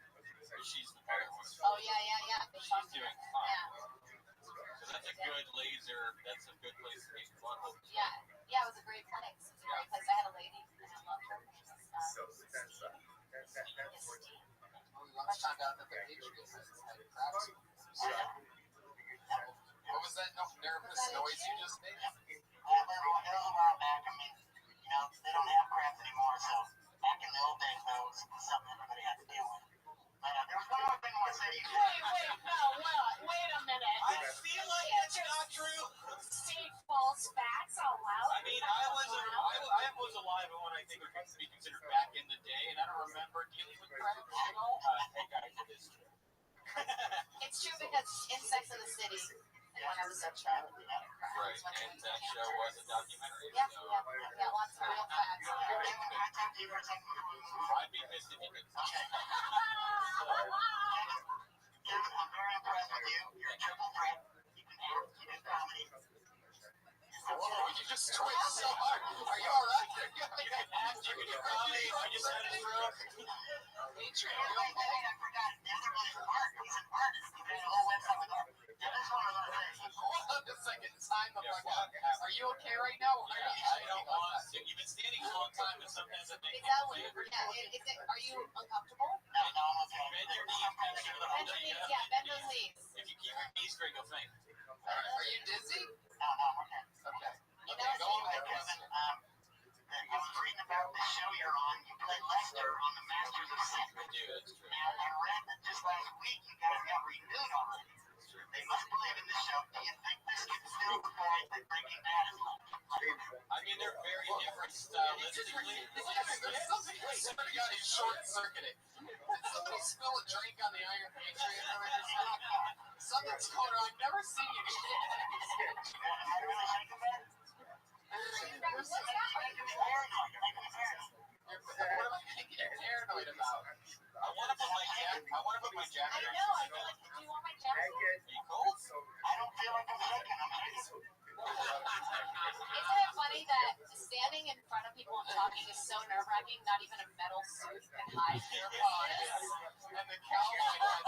She's the better one. Oh yeah. She's doing fine. Yeah. So that's a good laser. That's a good place to get bundled. Yeah, it was a great place. It was a great place. I had a lady, and I loved her. We once found out that the Patriots had crabs. What was that nervous noise you just made? It was a while back. I mean, they don't have crabs anymore, so back in the old days, that was something everybody had to deal with. But there was one more thing I want to say to you. Wait a minute. I feel like that's not true. State false facts out loud. I mean, I was alive when I think it would be considered back in the day, and I don't remember dealing with crabs at all. Hey guys, it is true. It's true because in Sex and the City, and when I was a child, we had a crap. Right, and that show was a documentary. Yeah, So lots of real facts. I'd be pissed if you could. Kevin, I'm very impressed with you. You're a triple threat. You can act, you do comedy. Whoa, you just twitched so hard. Are you alright? You can act, you can do comedy. I just had a stroke. Adrian, Wait, I forgot. The other one is art. He's an artist. He made a whole website with art. That is one of those things. hold on a second. Time the fuck out. Are you okay right now? Why are you I don't want to. You've been standing a long time, and sometimes I think Is that weird? Yeah, are you uncomfortable? No, I'm okay. bend your knees, make sure the whole Bend your thing knees, yeah, bend those knees. If you keep your knees straight, you'll faint. Are you dizzy? No, I'm okay. Okay. You Okay, know, go on with Hey, the Kevin, question. I was reading about the show you're on. You play Lester on the Masters of Sin. I do, that's true. Now, I read that just last week you guys got renewed already. They must believe in the show. Do you think this can still fight that Breaking Bad is like? I mean, they're very different stylistically. There's something I swear to God, he's short-circuited. Did somebody spill a drink on the Iron Patriot? Something's going on. I've never seen you do this. Am I really shaking that? You're making me paranoid. You're making me paranoid. What am I going to get paranoid about? I want to put my jacket I on. know. I feel like, do you want my jacket? Are you cold? I don't feel like I'm shaking. I'm shaking. Isn't it funny that standing in front of people and talking is so nerve-wracking? Not even a metal suit can hide your voice. And the cowboy hat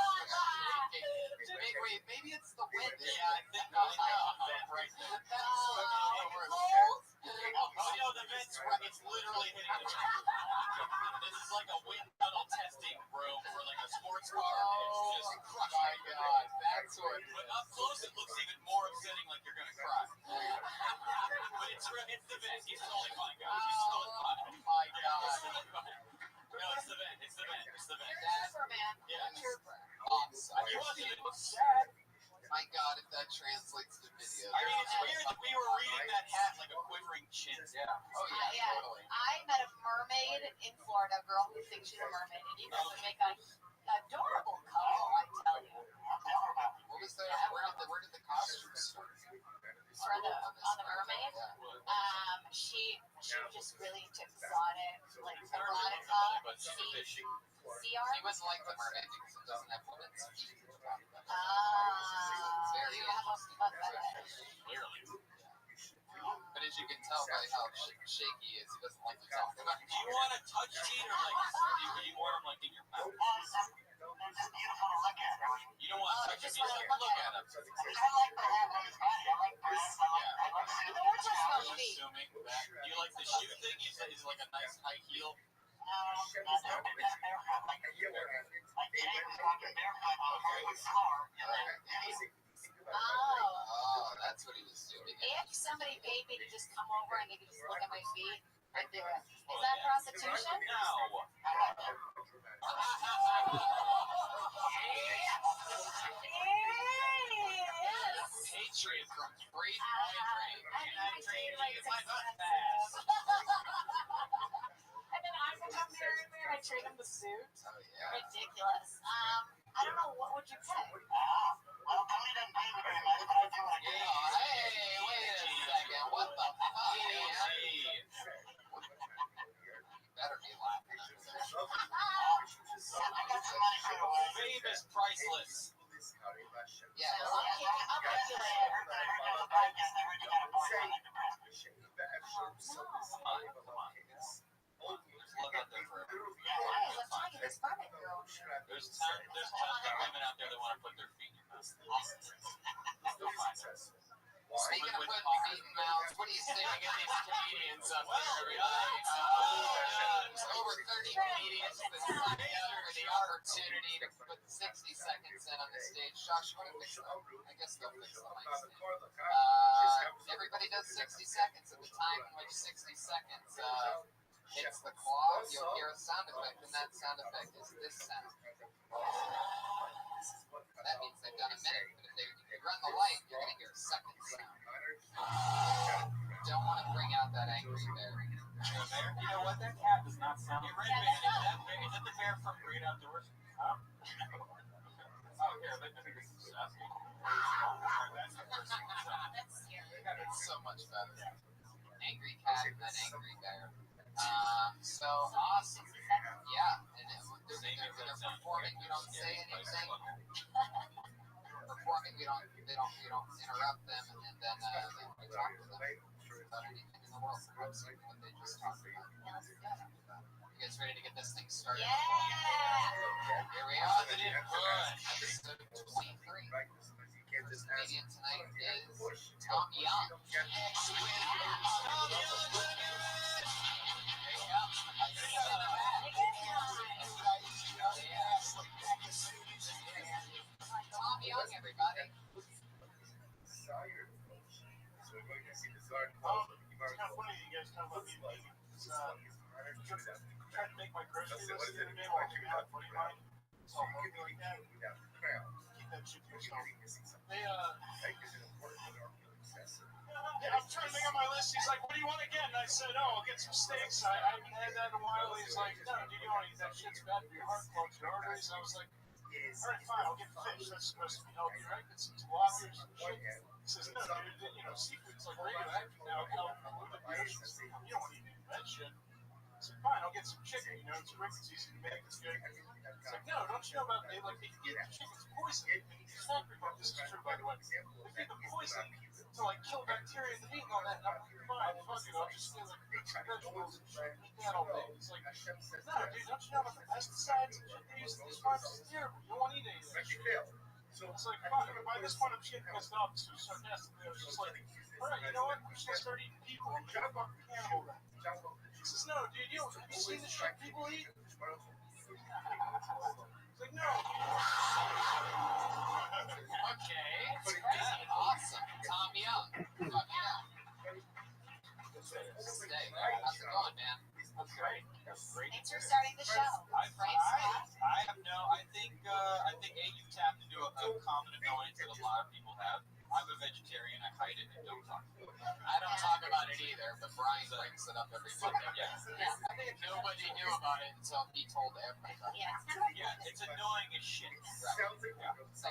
shaking. Wait, maybe it's the wind. Yeah, I think I know. Right there. Cold? Oh, no, the vent's right. It's literally hitting the ground. This is like a wind tunnel testing room for like a sports car. Oh It's just my God, that's what. But up close, it looks even more upsetting, like you're gonna cry. But it's It's the vent. He's totally fine, guys. He's totally fine. Oh my god. No, it's the vent. It's the vent. It's the vent. You're a trooper, man. Yeah. You're a trooper. Awesome. You want to look sad? My god, if that translates to video. I mean, it's weird that we were reading that hat like a quivering chin. Yeah. Oh yeah, Yeah. totally. I met a mermaid in Florida, a girl who thinks she's a mermaid, and you guys would make an adorable couple, I tell you. What was that? Where did the costume start? For on the mermaid, she just really took exotic, like erotica, sea art. He wasn't like the mermaid because it doesn't have women's feet. You have a fetish. Clearly. But as you can tell by how shaky he is, he doesn't like to talk about it. Do you want to touch Teeter like you want him like in your mouth? It's just beautiful to look at. You don't want to touch him. just You wanna just look look at at him. I like the hat on his body. I like breasts. I like soothing. We're just I'm supposed to be. assuming that you like the shoe thing. Is like a nice high heel. Not barefoot. Like Jay was walking barefoot on hardwood floor. And then Oh. Oh, that's what he was doing. If somebody paid me to just come over and they could just look at my feet, I'd do it. Is that prostitution? No. Patriot from Great Point And then I would come marry me and I trade him the suit. Oh yeah. Ridiculous. I don't know, what would you pay? well, Tony doesn't pay me very much, but I do what I do. Hey, wait a second. What the fuck, man? You better be laughing. I got some money put away. Fame is priceless. Yeah. I'll pay you I later. heard there's a podcast. I heard you got a boyfriend in Nebraska. Look out there for everything. Hey, let's talk to this mermaid girl. There's tons of women out there that want to put their feet in your mouth. You'll find them. Speaking of putting feet in mouths, what do you say we get these comedians up here, everybody? Over 30 comedians that signed up for the opportunity to put 60 seconds in on the stage. Josh, what do you fix them? I guess they'll fix them. Everybody does 60 seconds. At the time in which 60 seconds hits the clock, you'll hear a sound effect, and that sound effect is this sound. That means they've done a minute, but if you run the light, you're going to hear a second sound. Don't want to bring out that angry bear. You know what? That cat does not sound. Hey, Red Man, is that the bear from Great Outdoors? Huh? Oh, here, I think this is That's the first one. That's scary. It's so much better. Angry cat and then angry bear. So awesome. Yeah, and they're performing. You don't say anything. Performing, we don't interrupt them, and then we talk to them about anything in the world. Perhaps even what they just talked about. You guys ready to get this thing started? Yeah! Here we are. Episode 23. This comedian tonight is Tom Young. Tom Young, everybody. It's kind of funny you guys talk about being vegan. Trying to make my grocery list the other day while I have funny mind. So I'm like that. Keep that shit to yourself. I'm trying to make on my list. He's like, what do you want again? And I said, oh, I'll get some steaks. I haven't had that in a while. He's like, no, dude, you don't want to eat that. Shit's bad for your heart, clogs your arteries. And I was like, all right, fine, I'll get fish. That's supposed to be healthy, right? Get some tilapia or some shit. He says, no, dude, seafood's like radioactive now. You don't want to eat that shit. I said, fine, I'll get some chicken, it's quick, it's easy to make, it's good. It's like, no, don't you know about, they eat chicken's poison. It's not good, this is true, by the way. They feed them poison to, kill bacteria in the meat and all that, and I'm like, fine, fuck it, I'll just get, vegetables and shit, eat that all day. It's like, no, dude, don't you know about the pesticides and shit they use in these farms? It's terrible, you don't want to eat any of that shit. So it's like, fuck, by this point, I'm just getting pissed off, so sarcastically, I was just like, alright, you know what, I'm just gonna start eating people, I'm gonna fucking cannibal them. He says, no, dude, have you seen the shit people eat? He's like, no. Okay, awesome. Tom Young. common annoyance that a lot of people have. I'm a vegetarian. I hide it and don't talk about it. I don't talk about it either, but Brian brings it up every Monday. Yeah. I think nobody knew about it until he told everybody. Yeah, it's annoying as shit. Right.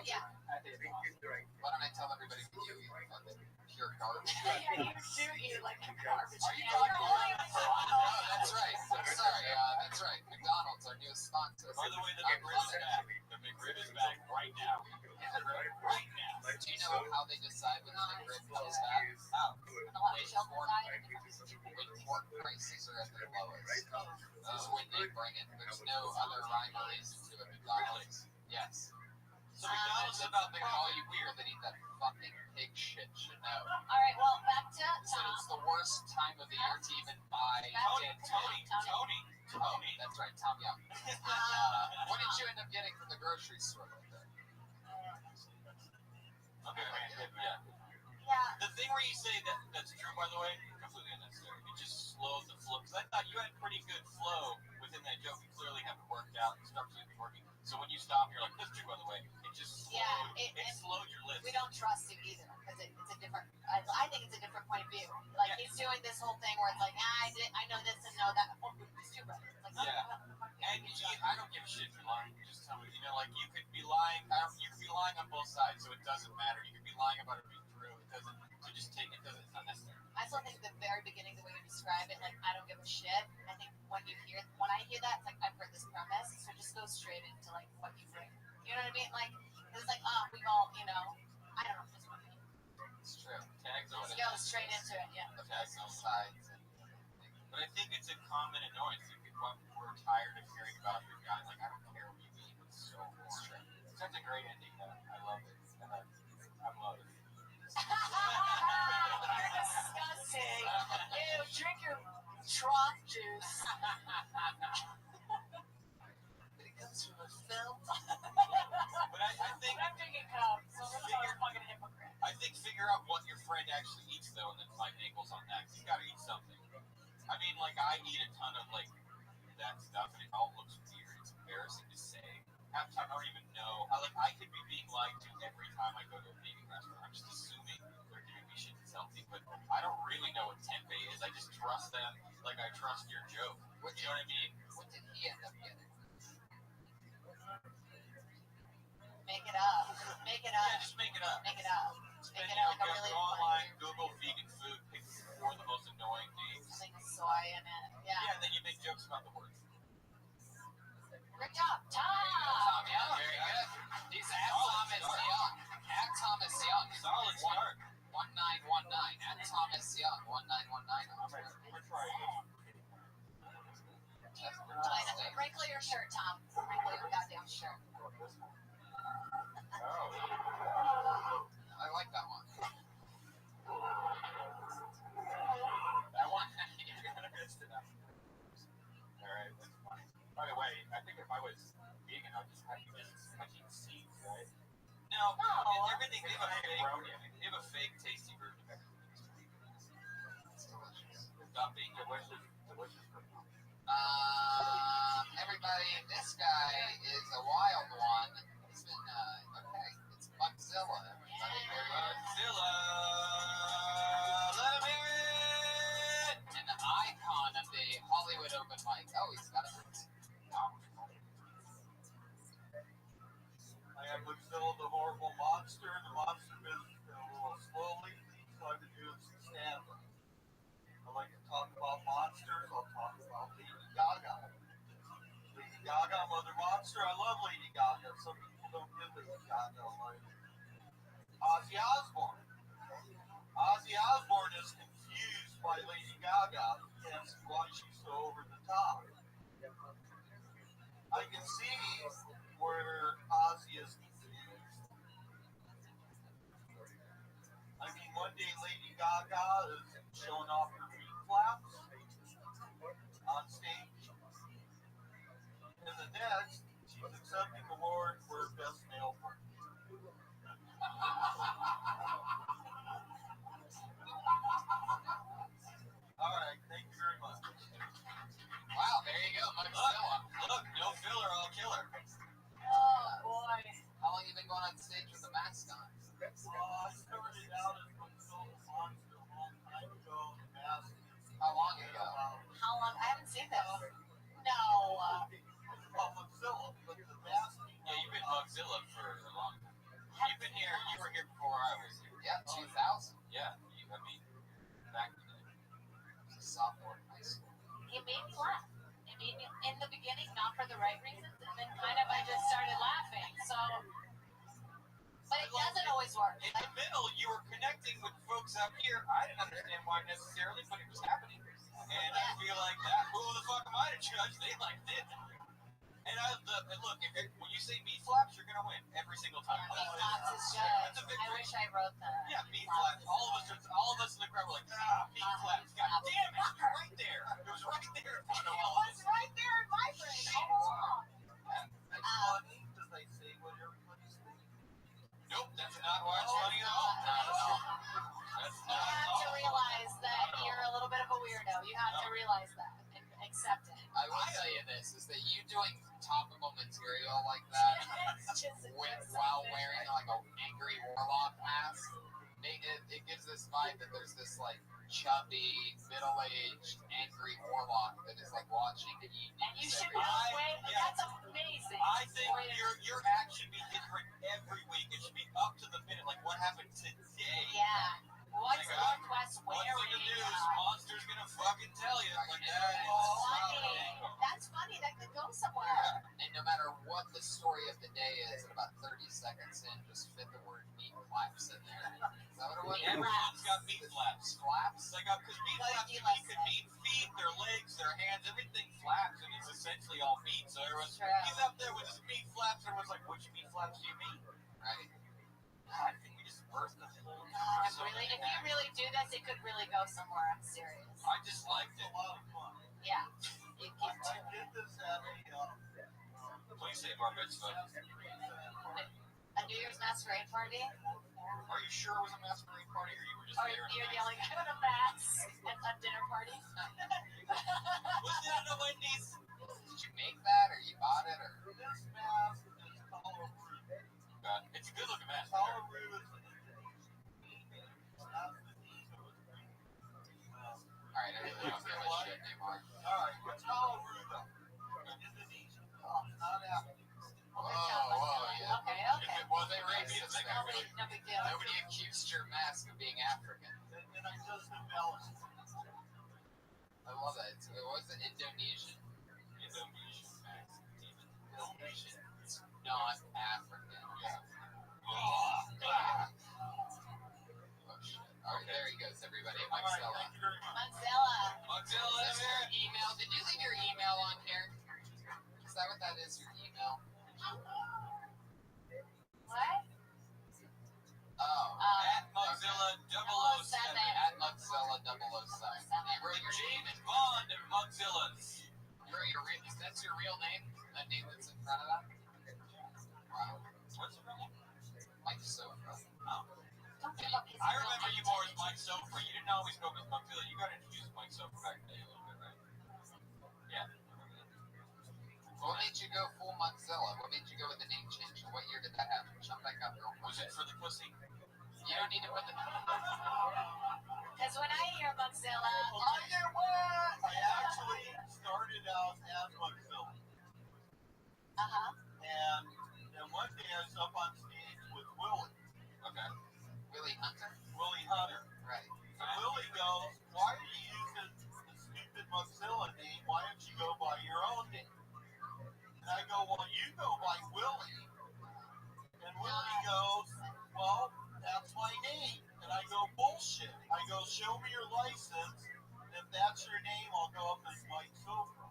Yeah. I think it's awesome. Why don't I tell everybody that you eat fucking pure garbage? Yeah, you do eat like garbage. Are you talking Oh, that's right. Sorry, that's right. McDonald's, our newest sponsor. By the way, the McRib is back. The McRib is back right now. Right now. Do you know how they decide when the McRib comes back? How? When pork prices are at their lowest. When they bring it. There's no other rhyme or reason to it. McDonald's. Yes. So McDonald's is about Something all you weird that eat that fucking pig shit should know. All right, well, back to So Tom. it's the worst time of the year to even buy dead Tony. That's right, Tom Young. What did you end up getting from the grocery store like that? Okay, yeah. Yeah. The thing where you say that's true, by the way, completely unnecessary. It just slows the flow. Because I thought you had pretty good flow within that joke. You clearly haven't worked out and stuff really working. So when you stop, you're like, that's true, by the way. It just slowed, Yeah, it slowed your list. We don't trust him either because it's a different. I think it's a different point of view. Like he's doing this whole thing where it's like, I know this and know that. Oh, it's too bad. It's like, And I don't give a shit if you're lying. Just tell me. You know, like you could be lying. You could be lying on both sides, so it doesn't matter. You could be lying about it being true. It doesn't. So just take it. It's not necessary. I still think the very beginning, the way you describe it, like I don't give a shit. I think when I hear that, it's like I've heard this premise, so just go straight into like what you bring. You know what I mean? Like it's like we've all, I don't know, just what I mean. It's true. Tags on Just it. go straight into it, yeah. Tags on sides. But I think it's a common annoyance. We're tired of hearing about your guy. Like I don't care what you mean. It's so boring. It's such a great ending. Though. I love it. I love it. You're disgusting. Ew, drink your trough juice. But it comes from a film. But I think I'm drinking Coke, so let's not a fucking hypocrite. I think figure out what your friend actually eats though, and then find angles on that. 'Cause you gotta eat something. I mean, like I eat a ton of like that stuff, and it all looks weird. It's embarrassing to say. Half the time I don't even know. I could be being lied to every time I go to a vegan restaurant. I'm just assuming they're giving me shit that's healthy, but I don't really know what tempeh is. I just trust them like I trust your joke. You know what I mean? What did he end up getting? Make it up. Make it up. Yeah, just make it up. Make it up. And Make it you up like a really go online, Google vegan food, pick 4 of the most annoying names. Like soy in it. Yeah, and then you make jokes about the words. Great job, Tom. Tom Young, very good. He's at Thomas Young. At Thomas Young. Solid start. 1919. At Thomas Young. 1919. We're trying. Wrinkle your shirt, Tom. Wrinkle your goddamn shirt. I like that one. That one? You're gonna miss it up. Alright, that's fine. By the way, I think if I was vegan, I'd just have to just eat seeds, right? No, everything, they have a fake tasty version of everything. Stop being delicious. Everybody, this guy is a wild one. He's been, okay, it's Buckzilla. Godzilla! Let him hear it! An icon of the Hollywood open mic. Oh, he's got it. I am Godzilla, the horrible monster. The monster business is a little slowly, so I've been doing some stand-up. I like to talk about monsters. I'll talk about Lady Gaga. Lady Gaga, Mother Monster. I love Lady Gaga. Some people don't get Lady Gaga like Ozzy Osbourne. Ozzy Osbourne is confused by Lady Gaga. Can't see why she's so over the top. I can see where Ozzy is confused. I mean, one day Lady Gaga is showing off her feet flaps on stage. And the next, she's accepting the award for Best Male Part. Alright, thank you very much. Wow, there you go, Buckzilla. Look, no filler, I'll kill her. Oh boy. How long you been going on stage with the mask on. I started out as Monzilla Monster a long time ago. The mask is How long ago? How long? I haven't seen this. No. Monzilla, but the mask. Yeah, you've been Mugzilla for a long time. You've been here. You were here before I was here. Yeah, 2000. Yeah, I mean, back in the day. I was a sophomore in high school. It made me laugh. It made me, in the beginning, not for the right reasons, and then kind of I just started laughing. So, but it doesn't always work. In the middle, you were connecting with folks out here. I didn't understand why necessarily, but it was happening. And I feel like that. Who the fuck am I to judge? They liked it. And look, when you say meat flaps, you're gonna win every single time. Meat flaps is good. That's a I victory. wish I wrote that. Yeah, meat flaps. All of us in the crowd were like, meat flaps. God damn it, you're right there. It was right there in front of It all of was us. right there in my brain all along. It's funny because they say what everybody's thinking. Nope, that's not why it's funny at all. That's You not have to at all. realize that you're a little bit of a weirdo. You have to realize that and accept it. I will tell you this, is that you doing topical material like that while wearing like an angry warlock mask, it gives this vibe that there's this like chubby, middle-aged, angry warlock that is like watching and eating. And you should be away. That's amazing. I think your act should be different every week. It should be up to the minute. Like what happened today. Yeah. What's Like, Northwest what's in wearing? the news? Monster's gonna fucking tell you. Like that. Funny. That's funny. That could go somewhere. And no matter what the story of the day is, at about 30 seconds in, just fit the word meat flaps in there. Is that what it was? Everyone's got meat flaps. Flaps? Like, because meat flaps to me could mean feet, their legs, their hands, everything flaps, and it's essentially all meat. So everyone's, he's up there with his meat flaps, everyone's like, which meat flaps do you mean? Right. God, I think we just birthed the whole Really, if you really do this, it could really go somewhere. I'm serious. I just liked it. A lot of fun. Yeah. You I get to did this at Please say bar mitzvah. a New Year's masquerade party, Are you sure it was a masquerade party, or you were just or there? you're the only guy with a mask at a dinner party. Was it at a Wendy's? Did you make that, or you bought it, or? this mask is color root. It's a good looking mask. Color root is Alright, I really don't give a shit anymore. Alright, what's color root though? Indonesian. Not African. Whoa, yeah. Okay. Well, they racist there. No big deal. Nobody accused your mask of being African. And I just embellished. I love that. Was it Indonesian? Indonesian mask. Indonesian. It's not African. Oh, God. Oh, shit. Alright, there he goes, everybody. Alright, Mugzilla. thank you very much. Mozilla. Mugzilla, Is this your email? Did you leave your email on here? Is that what that is, your email? What? Oh. At Mugzilla 007. At Mugzilla 007. You wrote your name James Bond of Mugzillas. That's your real name? That name that's in front of that? Wow. What's your name? Mike Sofa. Oh. Don't give up his I remember you more as Mike Sofa. You didn't always go with Mugzilla. You got introduced to Mike Sofa back in the day a little bit, right? Yeah. What made you go full Mugzilla? What made you go with the name change? What year did that happen? Jump back up real quick. Was it for the pussy? You don't need to put the... Because when I hear Mozilla, I actually started out as Monzilla. And then one day I was up on stage with Willie. Okay. Willie Hunter? Willie Hunter. Right. And Willie goes, why are you using the stupid Mozilla name? Why don't you go by your own name? And I go, well, you go by Willie. And Willie goes, well, that's my name. And I go, bullshit. I go, show me your license. And if that's your name, I'll go up as Mike Sofa.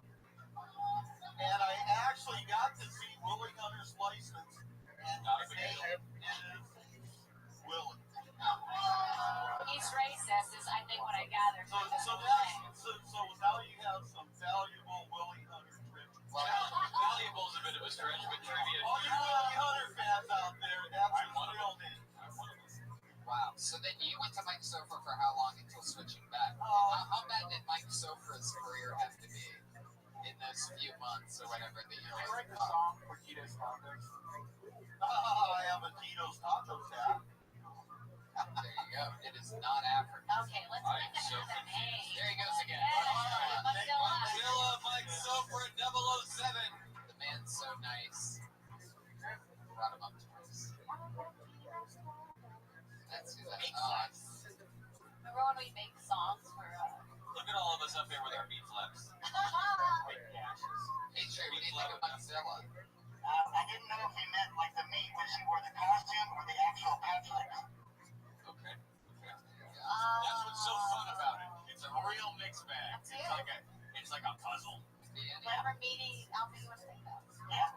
And I actually got to see Willie Hunter's license. And his name we make songs for? Look at all of us up here with our meat flaps. Big gashes. Hey, Trey, what do you think of Godzilla? I didn't know if he meant like the meat when she wore the costume or the actual Patrick. Okay. That's what's so fun about it. It's a real mixed bag. It's like a puzzle. Whatever meaty outfit you want to think of. Yeah.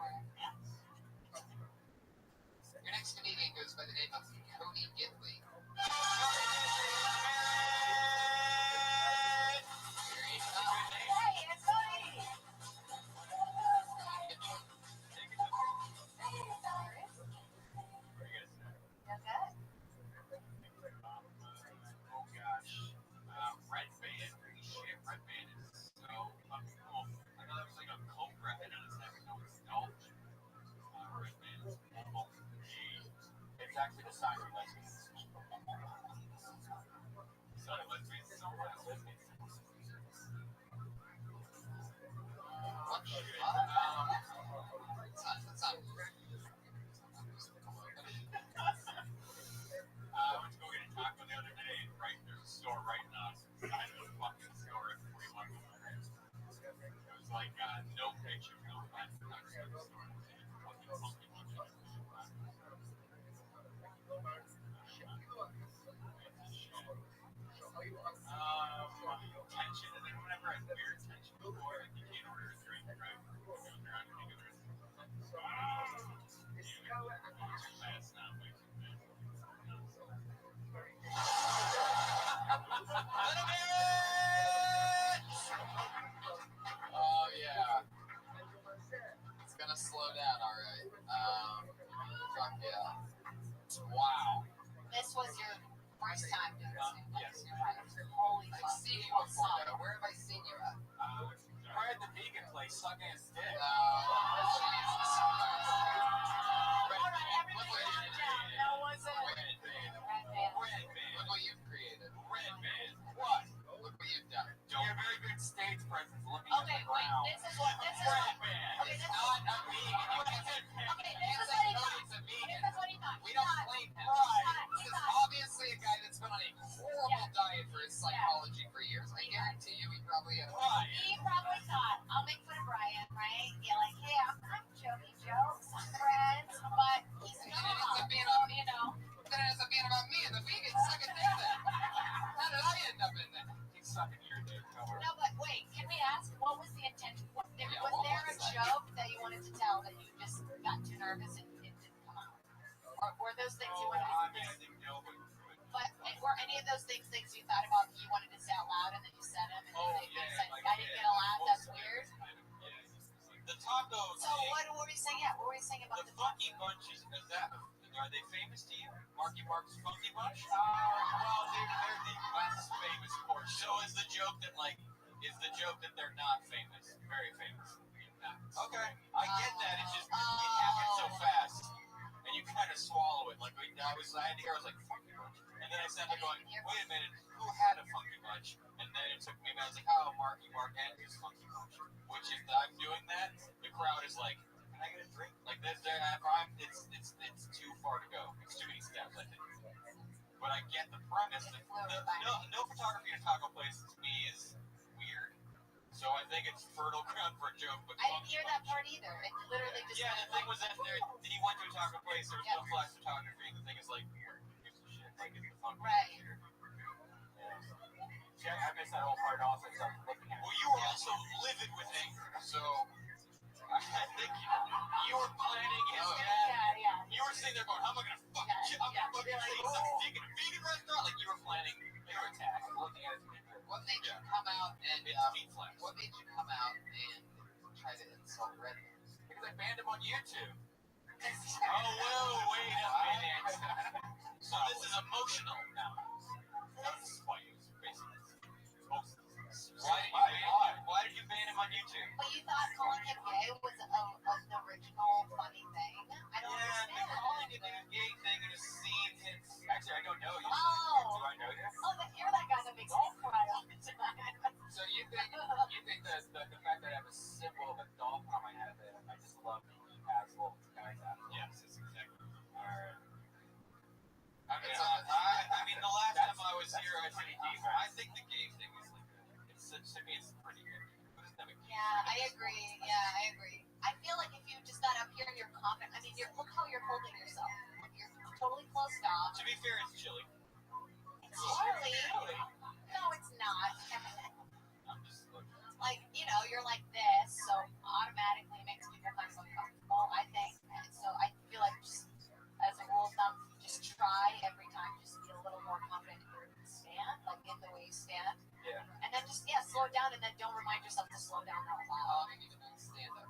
Your next comedian goes by the name of Cody Gitley. Hey, it's Cody! Oh gosh. Red Band. Holy shit, Red Band is so fucking cool. I know that was like a cobra head on his neck. No, it's Dolph. Red Band is cool. It's actually the sign of lesbians. Sign of lesbians. So much lesbians. I went to go get a taco the other day, and there's a store right now. Side of the fucking store at 41. It was like no picture, no plastic. Tension, and then whenever I weird tension before, like you can't order a drink, right? They're on regular. Too fast now, way too fast. Oh, yeah. It's gonna slow down, alright. Fuck yeah. Wow. This was your first time doing this? Yes. Holy I've fuck. seen you before, though. Where have I seen you at? Probably at the vegan place, sucking his dick. Jesus Christ. Alright, everybody calm down. No one's in. Red Band. Red Band. Look what you've created. Red Band. What? Look what you've done. You have very good stage presence looking Okay, at the wait, ground. this is what, Red Band. okay, It's this is not a vegan. You can't say okay, this Can't is say what he no, thought. it's a vegan. This is what he thought. We don't claim him. This is obviously a guy that's been on a horrible diet for his psychology for years. I guarantee you he probably had a He probably thought, I'll make fun of Brian, right? Yeah, like, hey, I'm joking jokes, I'm friends, but he's And then it not, ends up being about, you know. then it ends up being about me and the vegans sucking dick then. How did I end up in that? he's sucking your dick. No, but wait, can we ask, what was the intention? Was there Yeah, what a was that? joke that you wanted to tell that you just got too nervous and it didn't come out? Or were those things you wanted I to mean, I didn't know, but but were any of those things you thought about you wanted to say out loud and then you said them and you said, I didn't get a laugh, that's weird? the tacos. So what were you saying? Yeah, what were you saying about The the Funky Bunches, are they famous to you? Marky Mark's Funky Bunch? Well, they're the less famous portion. So is the joke that they're not famous? Very famous. Okay, I get that. It's just, it happened so fast. And you kind of swallow it. Like, I had to hear, I was like, Funky Bunch. And then I sat there going, wait a minute, who had a Funky Bunch? And then it took me a minute, I was like, oh, Marky Mark and his Funky Bunch. Which, if I'm doing that, the crowd is like, can I get a drink? Like, it's too far to go. It's too many steps, I think. But I get the premise. No photography in a taco place to me is weird. So I think it's fertile ground for a joke. But I didn't hear that part either. It literally just yeah, the thing was that he went to a taco place, there was no flash photography, and the thing is like, who gives a shit? Like, it's the fun. Right. Yeah, I missed that whole part also. So well, you were also livid with anger, so I think you were planning his death. Yeah. You were sitting there going, how am I going to fucking shit? I'm going to fucking say something in a vegan restaurant? Like, you were planning your attack, looking at his picture. What made you come out and what made you come out and try to insult Redman? Because I banned him on YouTube. Oh, wait a minute. So this is emotional now. That's why you basically. Why did you ban him on YouTube? But you thought calling him gay was an original funny thing? I don't understand. Calling him a gay thing and just seeing him. Actually, I don't know you. Oh. Do I know you? Oh, but you're that guy that makes me cry all the time. So you think that the fact that I have a symbol of a dolphin on my head, I just love the asshole guys out. Yes, that's exactly. Alright. City Deep. I think the gay thing is like, to me, it's pretty good. Yeah, I agree. I feel like if you just got up here and you're confident, I mean, look how you're holding yourself. You're totally closed off. To be fair, it's chilly. It's chilly. No, it's not. I'm just like, you're like this, so automatically makes people kind of uncomfortable, I think. And so I feel like just as a rule of thumb, just try every time, just be a little more confident in where you stand, like in the way you stand. Yeah. And then just, slow down, and then don't remind yourself to slow down that loud. How long have you been doing stand-up?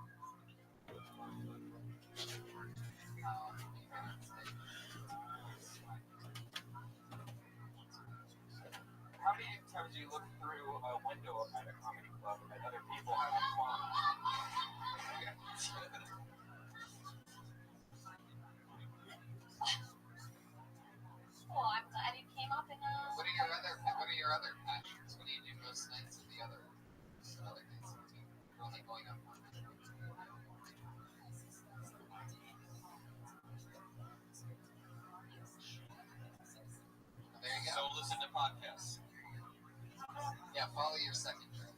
How many times do you look through a window at a comedy club at other people having fun? Well, I'm glad you came up and What are your other passions? What do you do most nights of the other nights? You're only going up one night. There you go. So listen to podcasts. Yeah, follow your second dream.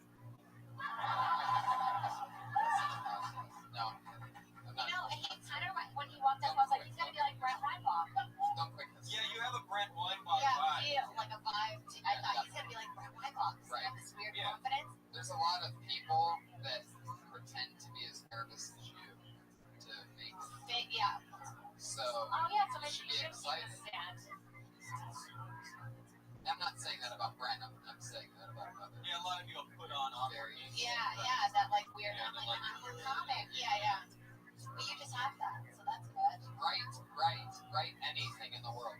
No, I'm not. he kind of, when he walked up, I was like, he's going to be like Brent Weinbach. Don't quick this. Yeah, you have a Brent Weinbach Yeah, vibe. like a vibe. I thought he's going to be like Brent Weinbach. Right. Have this weird Yeah. confidence. There's a lot of people that pretend to be as nervous as you to make it. Yeah. So, Oh, yeah, so maybe should you be should see excited. the stand. I'm not saying that about Brent. I'm saying that about others. Yeah, a lot of people put on Very Yeah, that like weird, Yeah, I'm like, like- I'm a comic. Yeah. But you just have that, so that's good. Write anything in the world.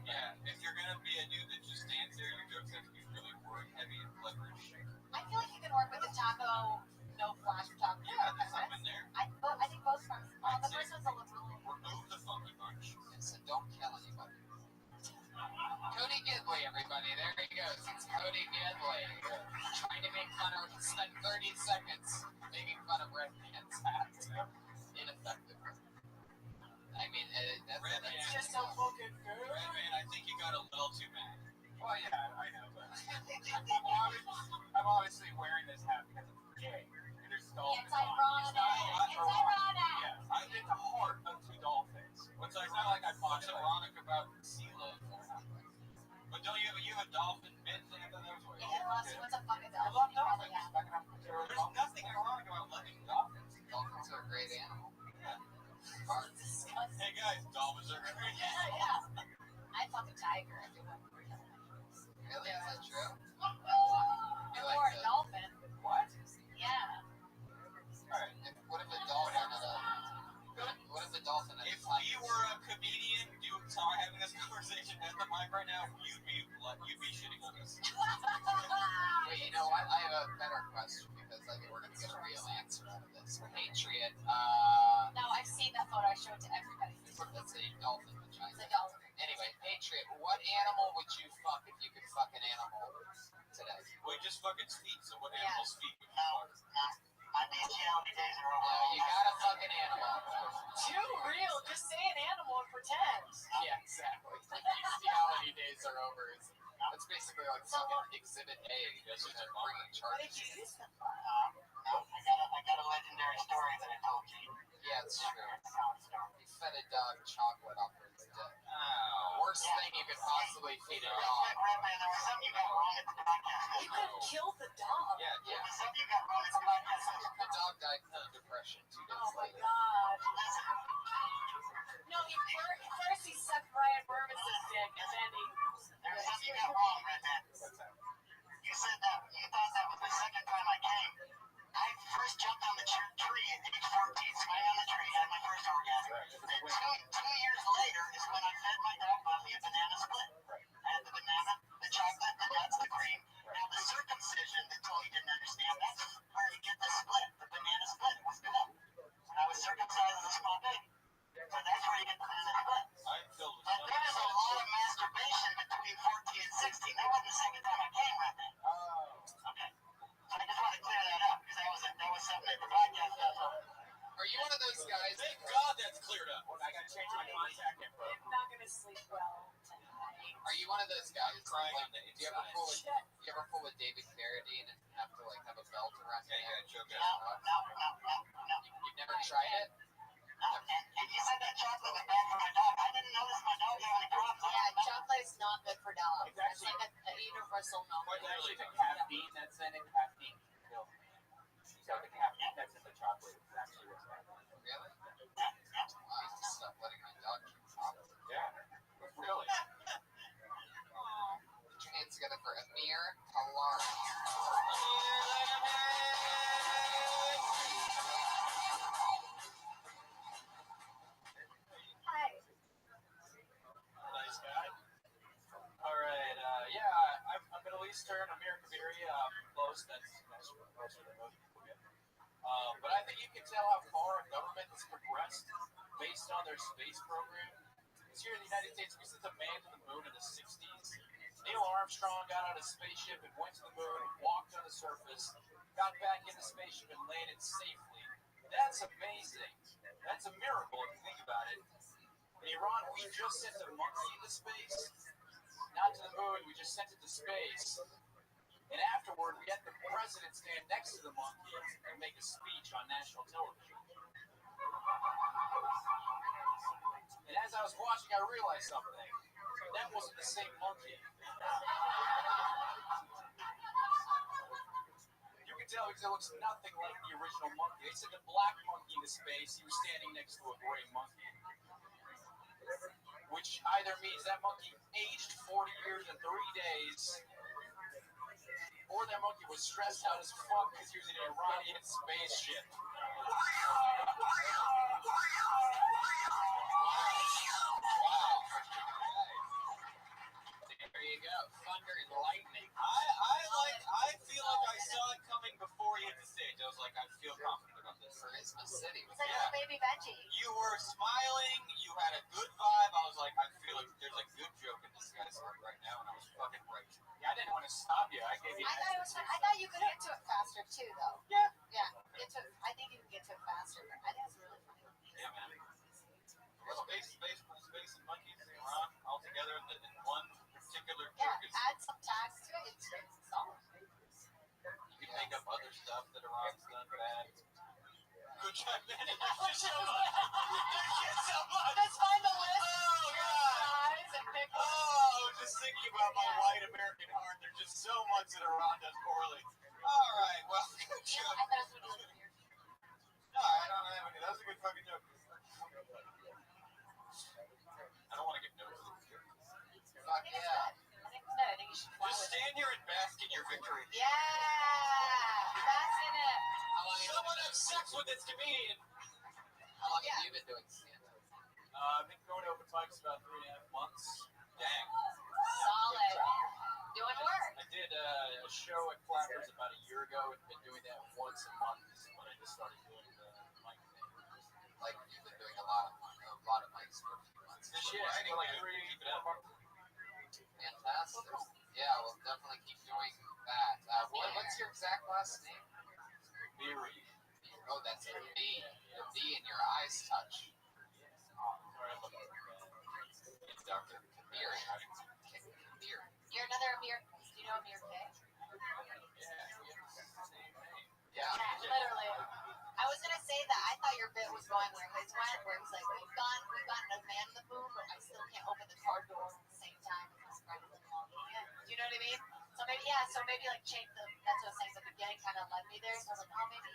Yeah, if you're gonna be a dude that just stands there, your jokes have to be really word heavy and clever and shit. I feel like you can work with the taco, no flash taco. Yeah, there's something there. I think both firms. The first one's a little. Remove the funky bunch. And so don't kill anybody. Cody Gidley, everybody. There he goes. It's Cody Gidley. Trying to make fun of, spend 30 seconds making fun of Red Man's hat. Ineffective. I mean, that's just so fucking good. Red Man, I think you got a little too mad. Well, yeah, I know, but I'm obviously wearing this hat because it's gay. And there's dolphins. It's ironic. Yeah, I'm in the heart of two dolphins. It's not like I What's ironic about sea love? But don't you have a dolphin bit thing? I thought that was weird. What's a fucking I love dolphins. There's nothing ironic about loving dolphins. Dolphins are a great animal. Hey guys, dolphins are great. Yeah. I fuck a tiger. I do one. Really? Is that true? Or a dolphin. What? Yeah. Alright. What if a dolphin had If we were a comedian having this conversation at the mic right now, you'd be shitting on us. Wait, you know what? I have a better question because I think we're going to get a real answer out of this. Patriot, No, I've seen that photo. I showed it to everybody. Let's say dolphin vagina. It's a dolphin. Anyway, Patriot, what animal would you fuck if you could fuck an animal today? We just fucking speak, so what Yeah. animals speak? My bestiality days are No, over. you gotta fuck an animal. Too real. Just say an animal and pretend. Yeah, exactly. Bestiality days are over. That's basically like fucking Exhibit A. That's just bringing What did charges. you use them for? I got a legendary story that I told you. Yeah, it's true. You fed a dog chocolate off of its dick. Oh. Worst thing you could possibly feed a dog. Red Man, there was something you got wrong at the podcast. You could have killed the dog. Yeah. There was something you got wrong at the podcast. The dog died from depression 2 days Oh my later. god. No, first he sucked Brian Burmes's dick, and then he. There was something you got wrong, Red Man. You said that you thought that was the second time I came. I first jumped on the tree at age 14, swung on the tree, had my first orgasm. Then 2 years later is when I fed my dog Buffy a banana split. I had the banana, the chocolate, the nuts, the cream. Now the circumcision that Tony didn't understand, that's where you get the split, the banana split. It was cool. When I was circumcised as a small baby. So that's where you get the banana split. I'm filled with But there is a lot Are you one of those guys? Crying Like, on the do you ever inside. pull a David Carradine and have to like have a belt around your neck? No. You've never tried it? No, and you said that chocolate was bad for my dog. I didn't notice my dog had any problems. Yeah, chocolate is not good for dogs. It's It's actually- like a universal no. Quite literally, the caffeine that's in it, caffeine can kill. So the caffeine that's in the chocolate is actually what's happening. Really? Wow, I just stopped letting my dog drink chocolate. Yeah. Really? Put your hands together for Amir Kalar. Hi. Nice guy. All right. I'm Middle Eastern. Amir Kabiri. Close. That's closer than most people get. But I think you can tell how far a government has progressed based on their space program. Because here in the United States, we sent a man to the moon in the 60s. Neil Armstrong got on a spaceship and went to the moon, walked on the surface, got back in the spaceship and landed safely. That's amazing. That's a miracle if you think about it. In Iran, we just sent a monkey into space. Not to the moon, we just sent it to space. And afterward, we had the president stand next to the monkey and make a speech on national television. And as I was watching, I realized something. That wasn't the same monkey. You can tell because it looks nothing like the original monkey. They sent a black monkey into space. He was standing next to a gray monkey. Which either means that monkey aged 40 years and 3 days, or that monkey was stressed out as fuck because he was in an Iranian spaceship. Wow. There you go. Thunder and lightning. I feel like I saw it coming before you hit the stage. I was like, I feel confident about this. Charisma City. It's like a baby veggie. You were smiling. You had a good vibe. I was like, I feel like there's a good joke in this guy's heart right now, and I was fucking right. Yeah, I didn't want to stop you. I gave you. I thought it was fun. I thought you could get to it faster too, though. Yeah. Yeah. I think you can get to it faster, but I think it's really funny. Yeah, man. Well, space and monkeys in Iran all together in one particular Yeah, joke is. add some tax to it. It's solid. You can make up other stuff that Iran's done bad. Good job, man. There's so much. Let's find the list. Oh, God. Fries and pickles. Oh, just thinking about my white American heart, there's just so much that Iran does poorly. All right, well, good job. I thought it was really weird. No, I don't have any. That was a good fucking joke. I don't want to get notes. Fuck I think it's yeah. good. I think it's good. I think you should fly Just with it. stand here and bask in your victory. Yeah. That's in it. How long, Someone have sex with this comedian. how long have you been doing stand-up? I've been going to open mics about 3.5 months. Dang. Solid. Doing work. I did a show at Flappers about a year ago and been doing that once a month when I just started doing the mic thing. Like you've been doing a lot of mics for a few months. This year, I think like 3-4 months. Fantastic. Yeah, we'll definitely keep doing that. What's your exact last name? Beery. Oh, that's a B. The B in your eyes touch. It's Dr. Kabir. Kabir. You're another Amir. Do you know Amir K? Yeah. Yeah, literally. I was gonna say that I thought your bit was going where his went, where he's like, we've gotten a man in the moon, but I still can't open the car door at the same time as my friend is involved in it. Do you know what I mean? So maybe like change the. That's what I was saying. The beginning kind of led me there. So I was like, oh, maybe.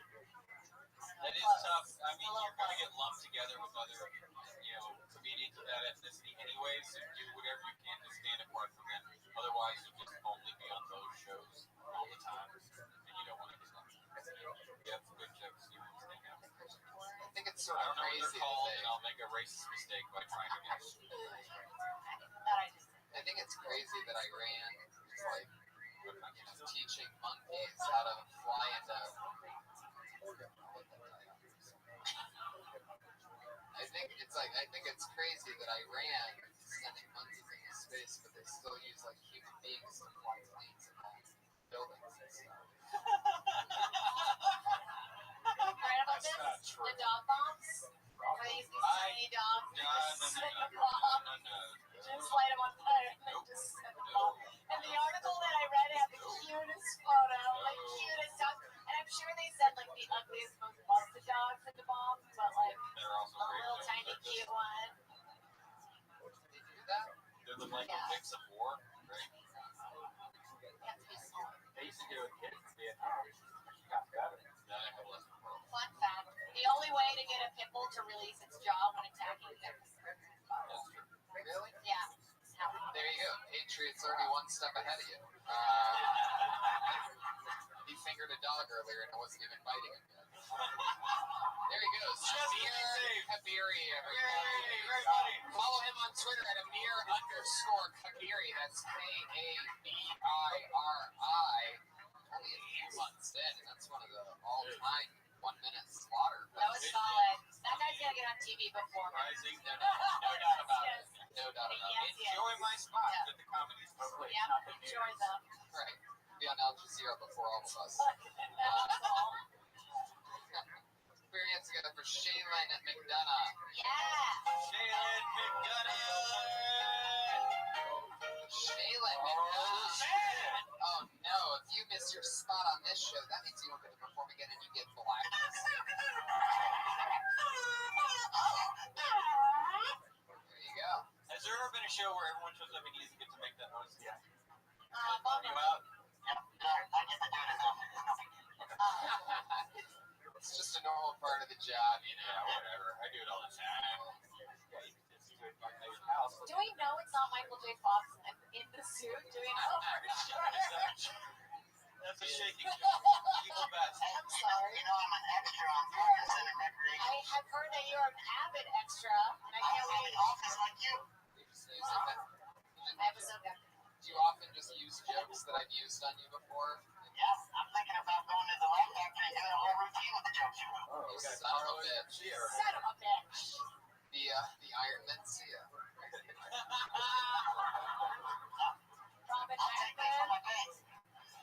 That is tough. I mean, you're going to get lumped together with other, comedians of that ethnicity anyways, so do whatever you can to stand apart from them. Otherwise, you'll just only be on those shows all the time, and you don't want to get lumped. You have good jokes, you want to stand out. I think it's sort I of don't know what crazy. they're called, and I'll make a racist mistake by trying to guess. I think it's crazy that I ran like teaching monkeys how to fly into. I think it's crazy that I ran sending monkeys into space, but they still use like human beings to fly planes and buildings and stuff. Right about this? That's not true. The dog bombs? Where these tiny dogs No. just light them on fire and then just like a mix of war, right? You have to be smart. They used to do it with kids in Vietnam. She got better. Then I have less control. Fun fact: the only way to get a pit bull to release its jaw when attacking you. That's true. Really? Yeah. How? There you go. Patriots already one step ahead of you. He fingered a dog earlier and I wasn't even biting him yet. There he goes. Just Amir safe. Kabiri, Yay, everybody. great buddy. Follow him on Twitter at Amir_Kabiri. That's Kabiri. Only a few months in, and that's one of the all-time 1-minute slaughter. That was solid. That guy's gonna get on TV before me. Rising, no doubt about it. No doubt about Yes, it. yes. Enjoy my spot at the comedy store. Please, Yeah, not the enjoy news. them. Right. Be on Al Jazeera before all of us. Asshole. Experience together for Shaylin McDonough. Yeah. Shaylin Shaylin Oh, McDonough. man. Oh no, if you miss your spot on this show, that means you don't get to perform again and you get blacklisted. There you go. Has there ever been a show where everyone shows up and you get to make that noise? Yeah. Bummer. You out? I get to do it enough. It's no big deal. It's just a normal part of the job, you know. Yeah, whatever. I do it all the time. Yeah, you can just do it back at your house. Do we know it's not Michael J. Fox in the suit? Do we know for sure? That's a shaking joke. Evil best. I'm sorry. You know, I'm an extra on Ferguson and Recreation. I have heard that you're an avid extra, and I I'm can't from wait. the office like you. You just use it. Episode after. Do you often just use jokes that I've used on you before? Yes, I'm thinking about going to the Laugh Factory and doing a whole routine with the jokes you wrote. Oh, You we got son of a Carly bitch. and Sierra. Son of a bitch. The Iron Mencia. Robin I'll take that for Hackman. my pants.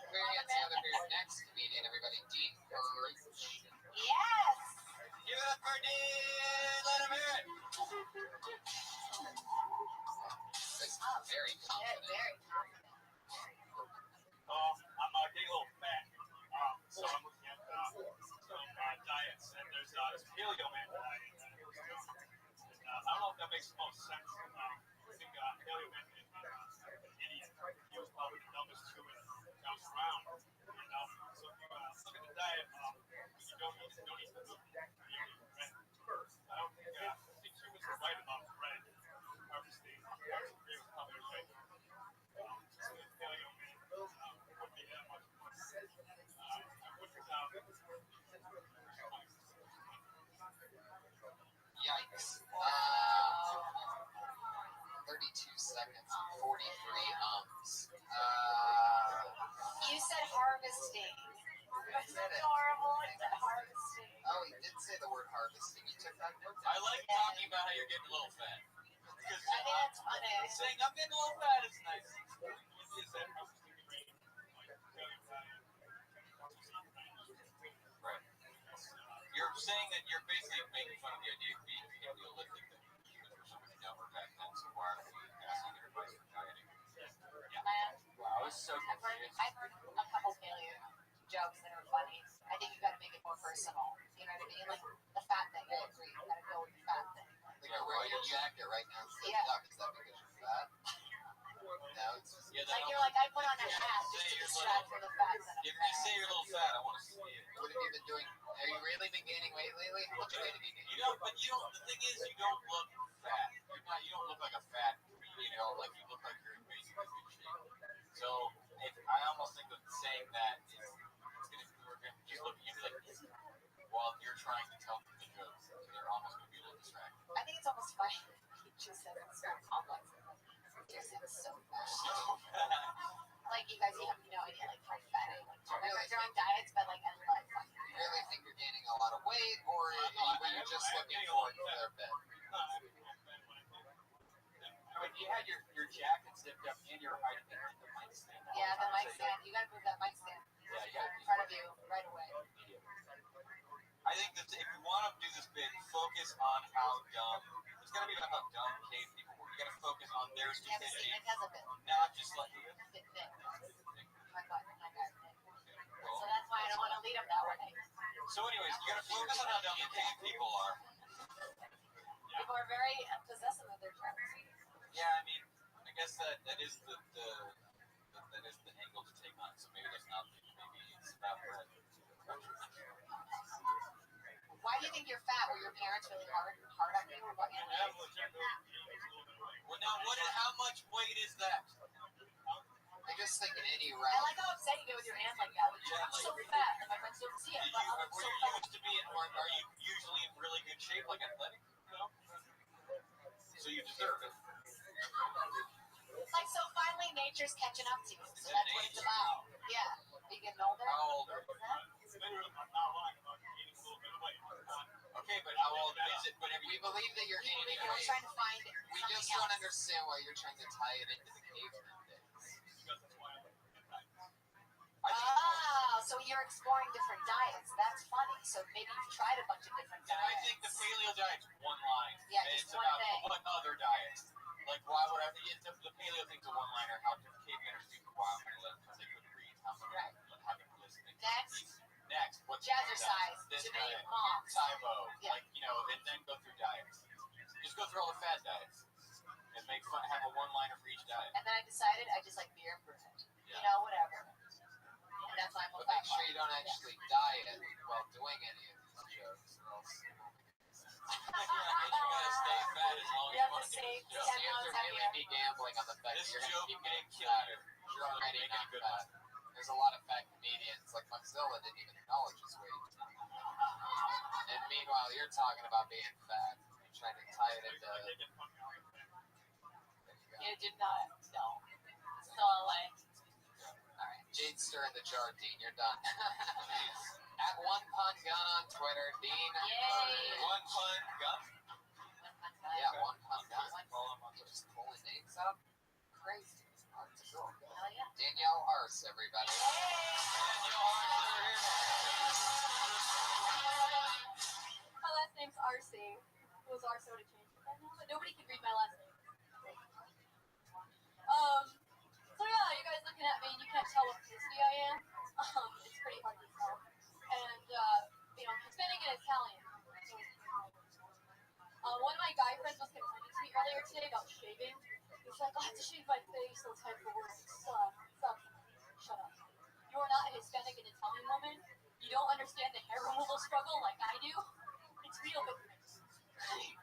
Experience together for your next comedian, everybody. Dean Courage. Yes. Give it up for Dean. Let him hear it. It's very Yeah, confident. very confident. I'm a big old fat. So I'm looking at some diets, and there's this paleo man diet. I don't know if that makes the most sense. I think paleo man is an idiot. He was probably the dumbest human that was around. And so if you look at the diet, you don't eat the food. You eat bread. I don't think humans are right about bread. Obviously, I agree with how they're right. So the paleo man would be that much more. Yikes. 32 seconds, 43 ums. You said harvesting. That's said it. adorable. You said harvesting. Oh, he did say the word harvesting. You took that note I down. like talking about how you're getting a little fat. Because I think that's funny. saying I'm getting a little fat is nice. Is that harvesting green? Like paleo diet. Right. You're saying that you're basically making fun of the idea of being paleolithic, that humans were so much dumber back then, so why are we asking their advice for dieting? Man, Wow, it's so I've heard a couple failure jokes that are funny. I think you got to make it more personal. You know what I mean? Like the fat thing. I agree. You got to go with the fat thing. Like you're wearing your jacket right now. It's Yeah. up. Is that because you're fat? No, it's just... Like you're like, I put on a hat just to distract from the fact that If I'm you fat. say you're a little fat, I want to see it. What have you been doing? Have you really been gaining weight lately? How much weight have you gained? You don't, but you don't, the thing is, you don't look fat. You don't look like a fat, like you look like you're in basically good shape. So, I almost think that saying that is, we're going to just look at you like, while you're trying to tell them the jokes, they're almost going to be a little distracted. I think it's almost funny. He just said it's so complex. Just it's so fat. Like you guys, you have no idea like how fat I am. Like they're on diets, but like I love fun. Do you really think you're gaining a lot of weight, or are you just looking for their bed? I mean, you had your jacket zipped up and you're hiding it in the mic stand. Yeah, the mic stand. You gotta move that mic stand. Yeah, you gotta in front of you right away. I think that if you want to do this bit, focus on how dumb. It's gonna be about how dumb cave people were. You gotta focus on their It has stupidity, a bit. not just like. Bit thick. My God. So that's why I don't want to lead them that way. So, anyways, you gotta focus on how dumb the cave people are. People are very possessive of their terms. Yeah, I mean, guess that is the angle to take on it. So maybe there's not. Maybe it's about bread. Why do you think you're fat? Were your parents really hard on you? Or what? Well, now how much weight is that? I just think in any I round. like how upset you get with your hand like that. Like, I'm so fat, and my friends don't see it. But I'm so fat. Used to be, are you usually in really good shape, like athletic? No. So you deserve it. Like, so finally nature's catching up to you. So that's what it's about. Yeah. Are you getting older? How old are you? Okay, but how old is it? Whenever We believe that you're gaining We're weight. trying to find We something just don't else. understand why you're trying to tie it into the caveman days. Oh, so you're exploring different diets. That's funny. So maybe you've tried a bunch of different And I diets. think the paleo diet's one line. Yeah, and just it's one about thing. what other diets. Like, why would I? The paleo thing's a one-liner. How did cavemen do why I'm going to let them they could read? How many Right. having listening? Next, what's jazzercise this to diet? make moms. Tybo. Yeah. Like, and then go through diets. Just go through all the fat diets and have a one-liner for each diet. And then I decided I just like beer and bread. Yeah. Whatever. And that's why I'm a But fat make sure you don't actually diet while doing any of these jokes. Or else You gotta stay fat as long as You you have want to to stay do you this fat. joke. have to really be gambling on the fact This that you're going to joke keep may getting kill fatter. you. You're already Make it a not good fat. one. There's a lot of fat comedians, like Mozilla didn't even acknowledge his weight. And meanwhile, you're talking about being fat. You're trying to tie it into... There you go. It did not. No. It's still LA. Alright, Jade's stirring the jar, Dean. You're done. At One Pun Gun on Twitter, Dean. Yay. One pun gun. Yeah, One Pun Gun. You're just pulling names up. Crazy. Hard to go. Hell yeah. Danielle Arce, everybody. My last name's RC. It was Arce to change it by now, but nobody can read my last name. So yeah, you guys looking at me, you can't tell what ethnicity I am. It's pretty hard to tell. And, Hispanic and Italian. One of my guy friends was complaining to me earlier today about shaving. He's like, I have to shave my face, so it's time for work. Sucks. Shut up. You are not a Hispanic and Italian woman. You don't understand the hair removal struggle like I do. It's real, but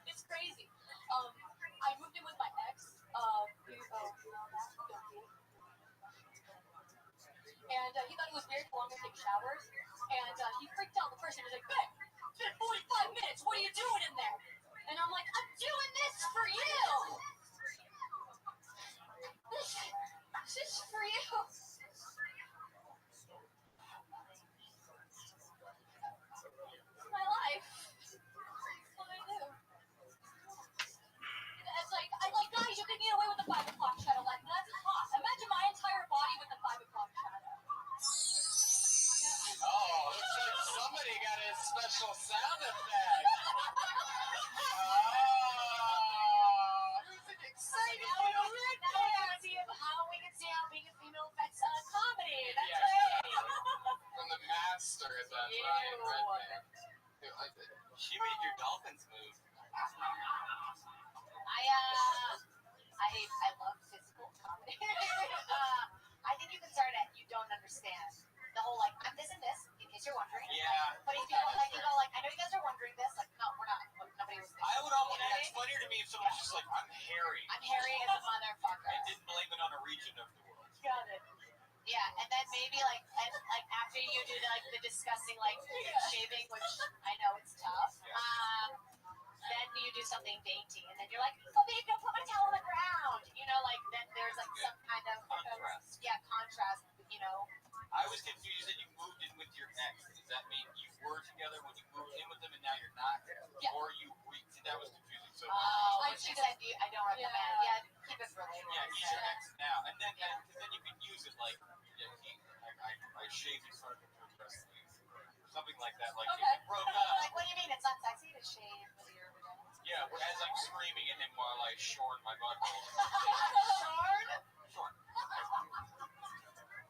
it's crazy. I moved in with my ex, and he thought it was weird how long I take showers, and he freaked out the first time. He was like, babe, it's been 45 minutes, what are you doing in there? And I'm like, I'm doing this for you! This is for you! It's my life. It's what I do. It's like, guys, you can get away with the 5 o'clock shadow. Like, that's hot. Imagine my entire body with the 5 o'clock shadow. Oh, looks like somebody got a special sound effect. Who's excited? Now we can see how being a female affects comedy. That's right. From the Masters, that's Ew. Ryan Redman. She made your dolphins move. I love physical comedy. I think you can start at you don't understand. The whole like I'm this and this, in case you're wondering. Yeah. But if you go like I know you guys are wondering this, like no, we're not. Nobody was. I would almost. It's funnier to me if someone's just like, I'm hairy. I'm hairy as a motherfucker. And didn't blame it on a region of the world. Got it. Yeah, and then maybe like after you do like the disgusting like shaving, which I know it's tough. Then you do something dainty, and then you're like, oh babe, don't put my towel on the ground. Like then there's like some kind of Contrast. contrast. I was confused that you moved in with your ex. Does that mean you were together when you moved in with them and now you're not? Yeah. Or that was confusing. So When she said I don't recommend. Yeah, keep it for later. yeah, he's your ex now, and then because then you can use it like I shaved in front of him for the rest of the week. Something like that. Like Okay. you broke up. Like what do you mean? It's not sexy to shave with your vagina? Yeah, as I'm screaming at him while I shorn my butthole. Shorn?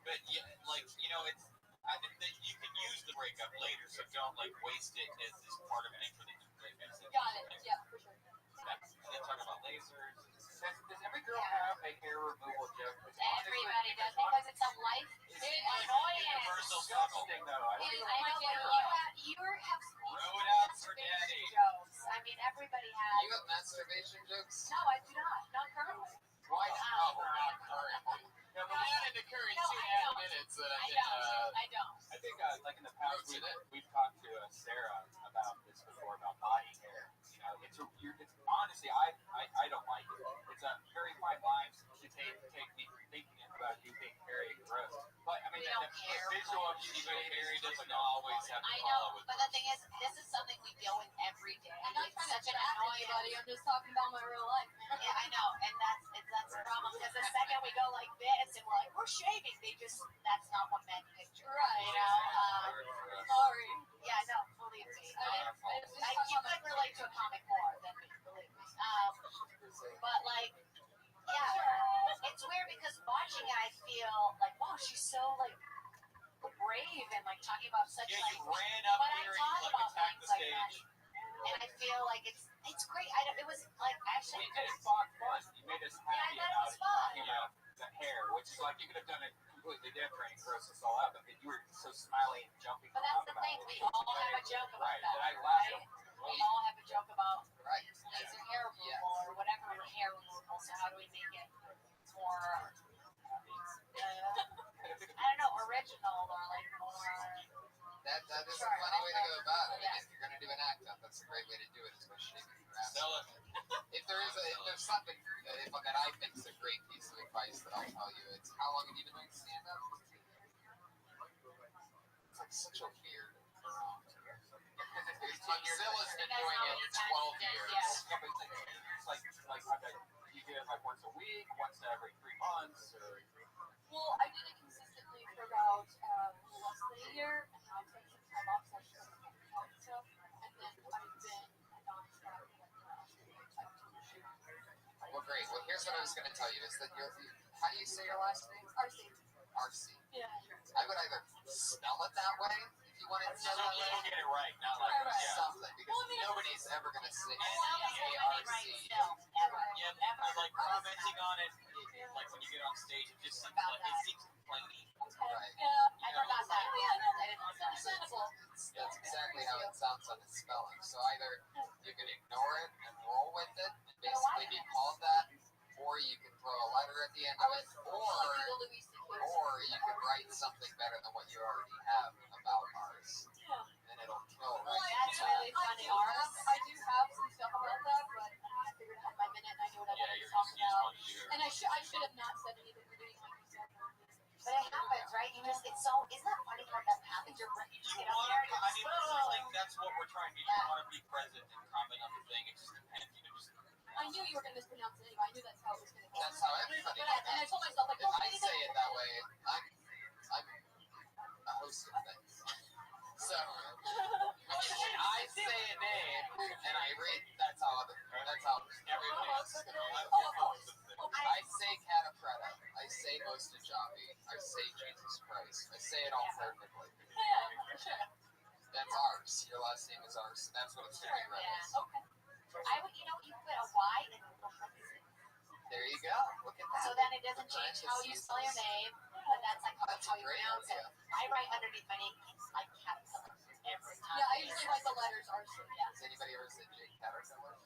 But yeah, it's you can use the breakup later, so don't waste it as part of an intro that you play. Got it. Yeah, for sure. And then talk about lasers. Does every girl have a hair removal joke. Everybody does because it's a life. It's annoying. Universal struggle. Though. I It don't is. know. I know, but you have Throw it out for daddy. jokes. I mean, everybody has. You have masturbation jokes? No, I do not. Not currently. Why not? Not currently. No, but We got into current No, 2.5 I minutes. I don't. I don't. I think, like in the past, we've talked to Sarah about this before about body hair. You know, it's honestly, I don't like it. It's a very fine line to take me thinking about you being hairy and gross. But I mean, the visual of you being hairy doesn't always have to I follow know, with. but the thing is, this is something we deal with every day. I'm not trying to such an jack annoyance. anybody. I'm just talking about my real life. Yeah, I know, and that's the problem. Because the second we go like this and we're like, we're shaving, that's not what men picture. Right. You know? Sorry. Yeah, no, believe me. You could relate to a comic more than me, believe me. But like, yeah, it's weird because watching it, I feel like, wow, she's so like brave and like talking about such Yeah, like. you ran up But I here and talk you about attacked the things like stage. that, and I feel like it's great. It was like actually. You did it fun. You made us happy Yeah, I thought it was fun. You know, the hair, which is like you could have done it completely different and gross us all out, but you were so smiley and jumping. But that's the thing. We all have a joke about right, that. I laughed. Right? We all have a joke about Right. laser hair removal or whatever hair removal. So how do we make it more? I don't know, original or like more. That is Sure, a funny way to go about it. yeah. And if you're going to do an act up, that's a great way to do it, is by shaving your ass. Sell it. If there's something that I think is a great piece of advice that I'll tell you, it's how long have you been doing stand up? It's like such a weird. Zilla's been doing it 12 years. Yeah, but it's like you do it like once a week, once every 3 months, or. Well, I did it consistently for about less than a year, and now I've taken some time off, so I just got some health stuff, and then I've been a non-stop Well, great. Well, here's what I was going to tell you is that how do you say your last name? RC. RC. Yeah. I would either spell it that way if you wanted to spell it that way. Get it right, not like Something, because nobody's ever going to say Right C-A-R-C. still, ever. Yeah, and like commenting on it, like when you get on stage, it just seems like it seems complaining. Right. I forgot that. Yeah, no, I didn't it's understandable. That's exactly how it sounds on its spelling. So either you can ignore it and roll with it and basically be called that, or you can throw a letter at the end of it, or you can write something better than what you already have about ours, and it'll kill Well, right. That's really funny. I do have some stuff about that, but I figured I had my minute and I knew what I wanted to talk about. And I should have not said anything to me, like you said. But it happens, right? Isn't that funny how that happens? You get up there and I mean, I think that's what we're trying to do. You want to be present and comment on the thing. It just depends, I knew you were going to mispronounce it anyway. I knew that's how it was going to go. That's how everybody But does and I it. told myself, like, If don't I say say anything. it that way, I'm a host of things. So when I say a name and I read, that's how everybody else is going to read. Oh, of course. I say Catapretta. I say Mostajabi. I say Jesus Christ. I say it all perfectly. Yeah, for sure. That's ours. Your last name is ours. That's what it's going to be read as. Okay. you put a Y in the parentheses. There you go. Look at that. So then it doesn't change how you spell your name, but that's like how you pronounce it. I write underneath my name like caterpillar every time. Yeah, I usually write the letters R. Yeah. Has anybody ever said Jake Caterpillar?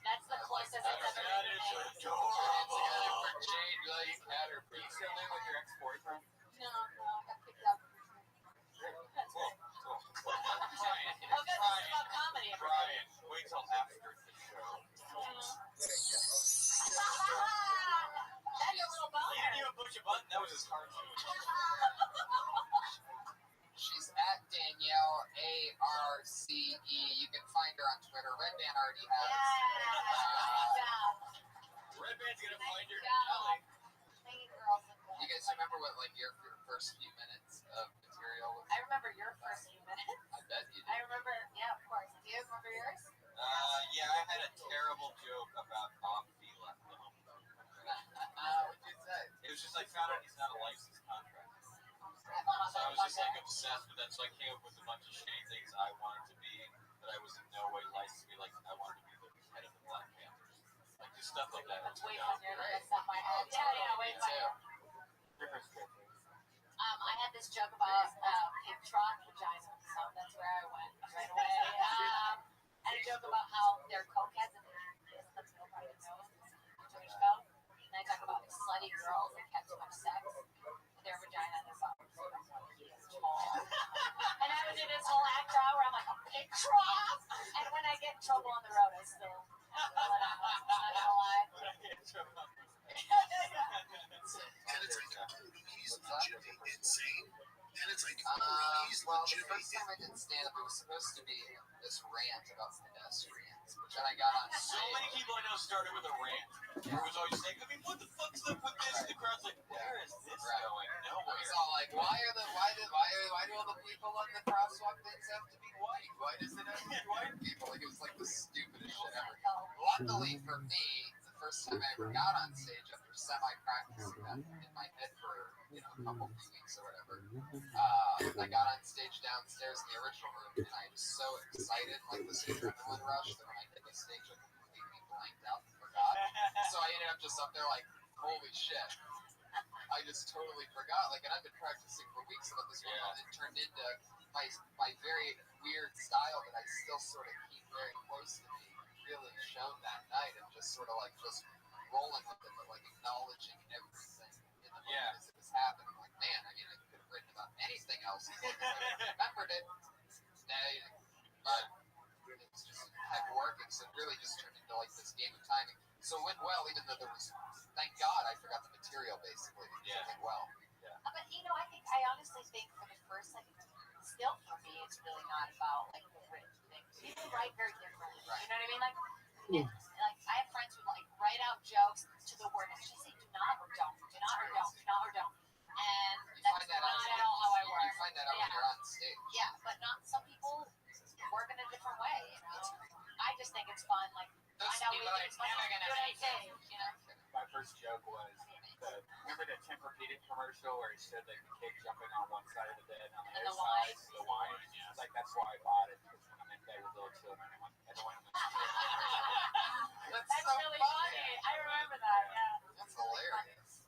That's the closest I've ever That been. is adorable. Together for Jade Lake Caterpillar. Are you still in with your ex-boyfriend? No, I got kicked out. That's Cool. cool. Brian, Oh, good. This is about comedy. Brian, wait till after the show. That's a little He didn't boner. even push a button. That was his heart. She's at Danielle ARCE. You can find her on Twitter. Red Band already has. Red Band's gonna find your Thank you, girls. You guys remember what your first few minutes of material was? I remember your first few minutes. I bet you I did. remember, yeah, of course. Do you remember yours? Yeah, I had a terrible joke about coffee left home. What'd you say? It was just like, found out he's not a licensed contractor. So I was just like obsessed with that. So I came up with a bunch of shitty things I wanted to be, but I was in no way licensed to be. Like I wanted to be the head of the Black Panthers. Like do stuff like that. That's way funnier than the stuff I had. Yeah, way funnier. I had this joke about pig trough vagina, so that's where I went right away. And a joke about how their cokeheads in the middle part of the nose, Jewish belt. And I talk about slutty girls that have too much sex with their vagina and their bum. And I would do this whole act out where I'm like, a pig trough! And when I get in trouble on the road, I still pull it out. I'm not gonna lie. And it's like, he's legitimately insane. And it's like, he's well, the legitimately first time I did stand up, it was supposed to be this rant about pedestrians, which then I got on So many people I know started with a rant. It was always saying, I mean, what the fuck's up with this? And the crowd's like, where is this going? It Nowhere. was all like, why do all the people on the crosswalk things have to be white? Why does it have to be white people? Like, it was like the stupidest shit ever. Luckily for me, the first time I ever got on stage after semi-practicing that in my head for, a couple of weeks or whatever, I got on stage downstairs in the original room, and I was so excited, like this adrenaline rush, that when I hit the stage, I completely blanked out and forgot. So I ended up just up there like, holy shit. I just totally forgot. Like, and I've been practicing for weeks about this one, and it turned into my very weird style that I still sort of keep very close to me. Really shown that night, and just sort of like just rolling with it, but like acknowledging everything in the moment as it was happening. Like, man, I mean, I could have written about anything else as long as I remembered it. But it was just kept working, so it really just turned into like this game of timing. So it went well, even though there was, thank God, I forgot the material basically. It went well. But I honestly think for the first, still for me, it's really not about like the written thing. People write very differently. You know what I mean? Like I have friends who write out jokes to the word, and she say do not or don't, do not or don't, do not or don't. And that's not at all how I work. You find that out when you're on stage. Yeah, but not some people work in a different way. I just think it's fun. Like find out we think it's fun. Do what I say. My first joke was remember the Tempur-Pedic commercial where he said like the kid jumping on one side of the bed and on the other side the wine. It's like that's why I bought it, because when I'm in bed with little children, I don't want them to. That's so really funny. I remember that. Yeah. That's hilarious.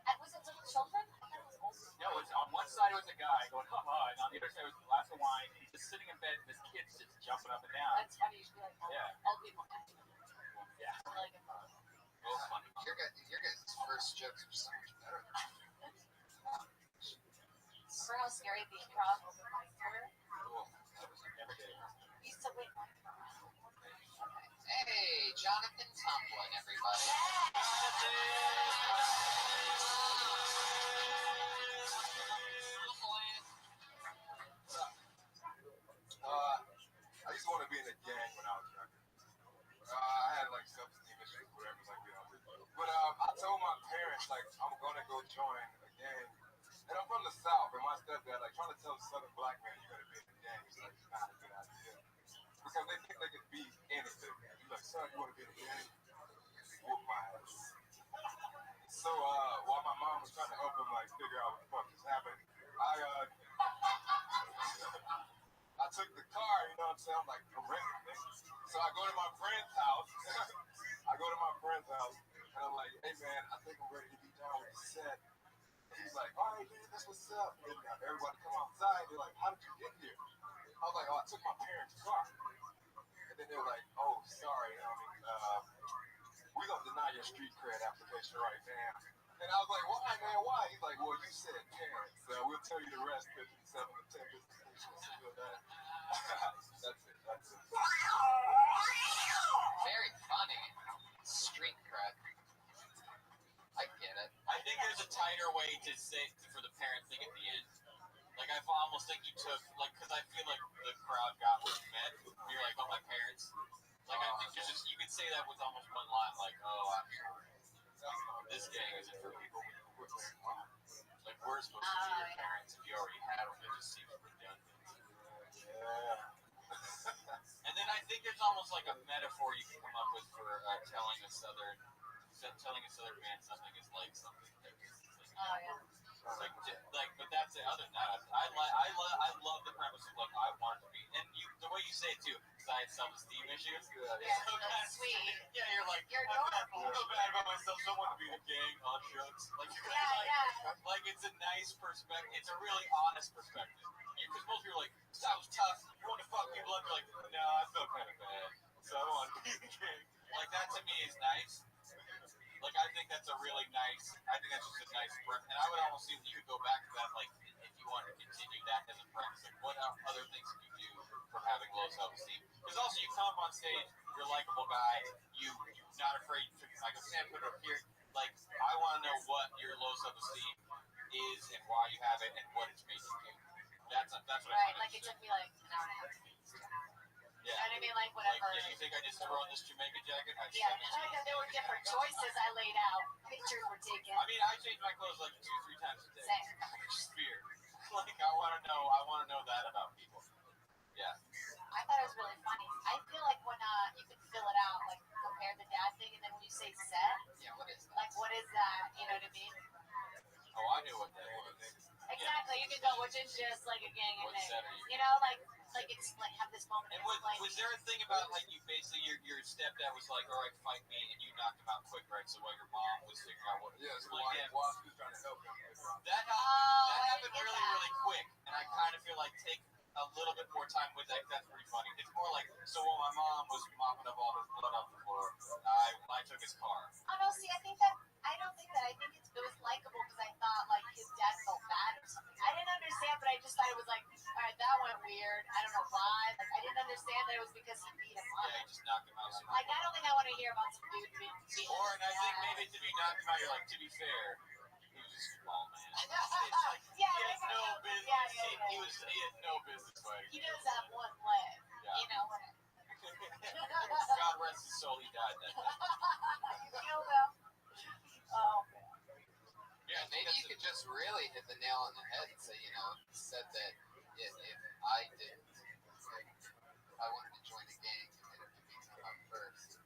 And was it little children? I thought it was old. No, it was on one side it was a guy going ha, and on the other side was a glass of wine, and he's just sitting in bed, and this kid's just jumping up and down. That's funny. You should be like, old people. Yeah. Really good fun. Well, funny. Your guys' first jokes are so much better. Remember how scary the improv open mics were? Cool. Never did. We used to wait. Hey, Jonathan Tumblin, everybody. I used to want to be in a gang when I was younger. I had like self-esteem issues, whatever, But I told my parents I'm gonna go join a gang. And I'm from the South, and my stepdad trying to tell a Southern black man you're gonna be in a gang is not a good idea. Because they think they can be anything. He's like, son, you wanna be in a gang? Whoop my ass. So while my mom was trying to help him figure out what the fuck is happening, I took the car, you know what I'm saying? I'm like, I'm ready. So I go to my friend's house. And I'm like, hey man, I think I'm ready to be down with the set. And he's like, all right, man, that's what's up. And everybody come outside. They're like, how did you get here? I was like, oh, I took my parents' car. And then they're like, oh, sorry. We're going to deny your street cred application right now. And I was like, why, man? Why? He's like, well, you said parents. We'll tell you the rest in 7 to 10 business days. That's it. Very funny. Street cred. I get it. I think there's a tighter way to say for the parent thing at the end. I almost think you took, because I feel like the crowd got what you meant. You're like, oh, my parents. I think you could say that with almost one line, oh, I'm sorry. This gang isn't for people with quirks. We're supposed to be your parents. If you already had them, it just seems redundant. And then I think there's almost a metaphor you can come up with for telling a southern man something is like something. Oh yeah. But that's it. Other than that, I love the premise of I want to be, and the way you say it too, because I had self-esteem issues. Yeah, that's sweet. Yeah. you're like, You're I feel adorable. bad about myself. Someone to be the gang on shucks. Like, like it's a nice perspective. It's a really honest perspective. Because most people are like, that was tough. You want to fuck people up? You're like, no, I felt kind of bad. So I don't want to be the gang. Like, that to me is nice. Like, I think that's a really nice, I think that's just a nice premise. And I would almost see that you could go back to that, like, if you want to continue that as a premise. Like, what other things can you do from having low self-esteem? Because also, you come up on stage, you're a likable guy, you're not afraid to, like, Sam put it up here. Like, I want to know what your low self-esteem is and why you have it and what it's making you. That's what I Right, like it took me like an hour and a half to get used to. Yeah. You know what I mean? Like whatever. Like, yeah, you think I just threw on this Jamaica jacket? Yeah, there were different choices I laid out. Pictures were taken. I mean, I change my clothes like 2-3 times a day. Same. Just fear. Like, I want to know that about people. Yeah. I thought it was really funny. I feel like when you can fill it out, like compare the dad thing, and then when you say set, Yeah, what is that? like what is that? You know what I mean? Oh, I knew what that was. Exactly. You can go, which is just like a gang of What set names. are you? You know, like it's like have this moment. And of like, was there a thing about, like, you basically, your stepdad was like, all right, fight me, and you knocked him out quick, right? So while your mom was figuring out what Yes, like, while she was trying to help him. that happened really, really quick. And I kind of feel like take a little bit more time with that. That's pretty funny. It's more like, so while my mom was mopping up all his blood off the floor, I took his car. oh no, see, I don't think that. I think it was likable because I thought like his dad felt bad or something. I didn't understand, but I just thought it was like, all right, that went weird. I don't know why. Like I didn't understand that it was because he beat him up. Yeah, he just knocked him out. Like I don't think I want to hear about some dude being beat. Or, and I think maybe to be knocked him out, you're like, to be fair, he was just a small man. It's like, Yeah, he has no business. yeah. He had no business fighting. He does have one leg. Yeah. You know what? God rest his soul, he died that day. You killed him. Oh man. Yeah, Maybe you could just really hit the nail on the head and say, you know, he said that if I didn't, like, if I wanted to join a gang and it would be come up first,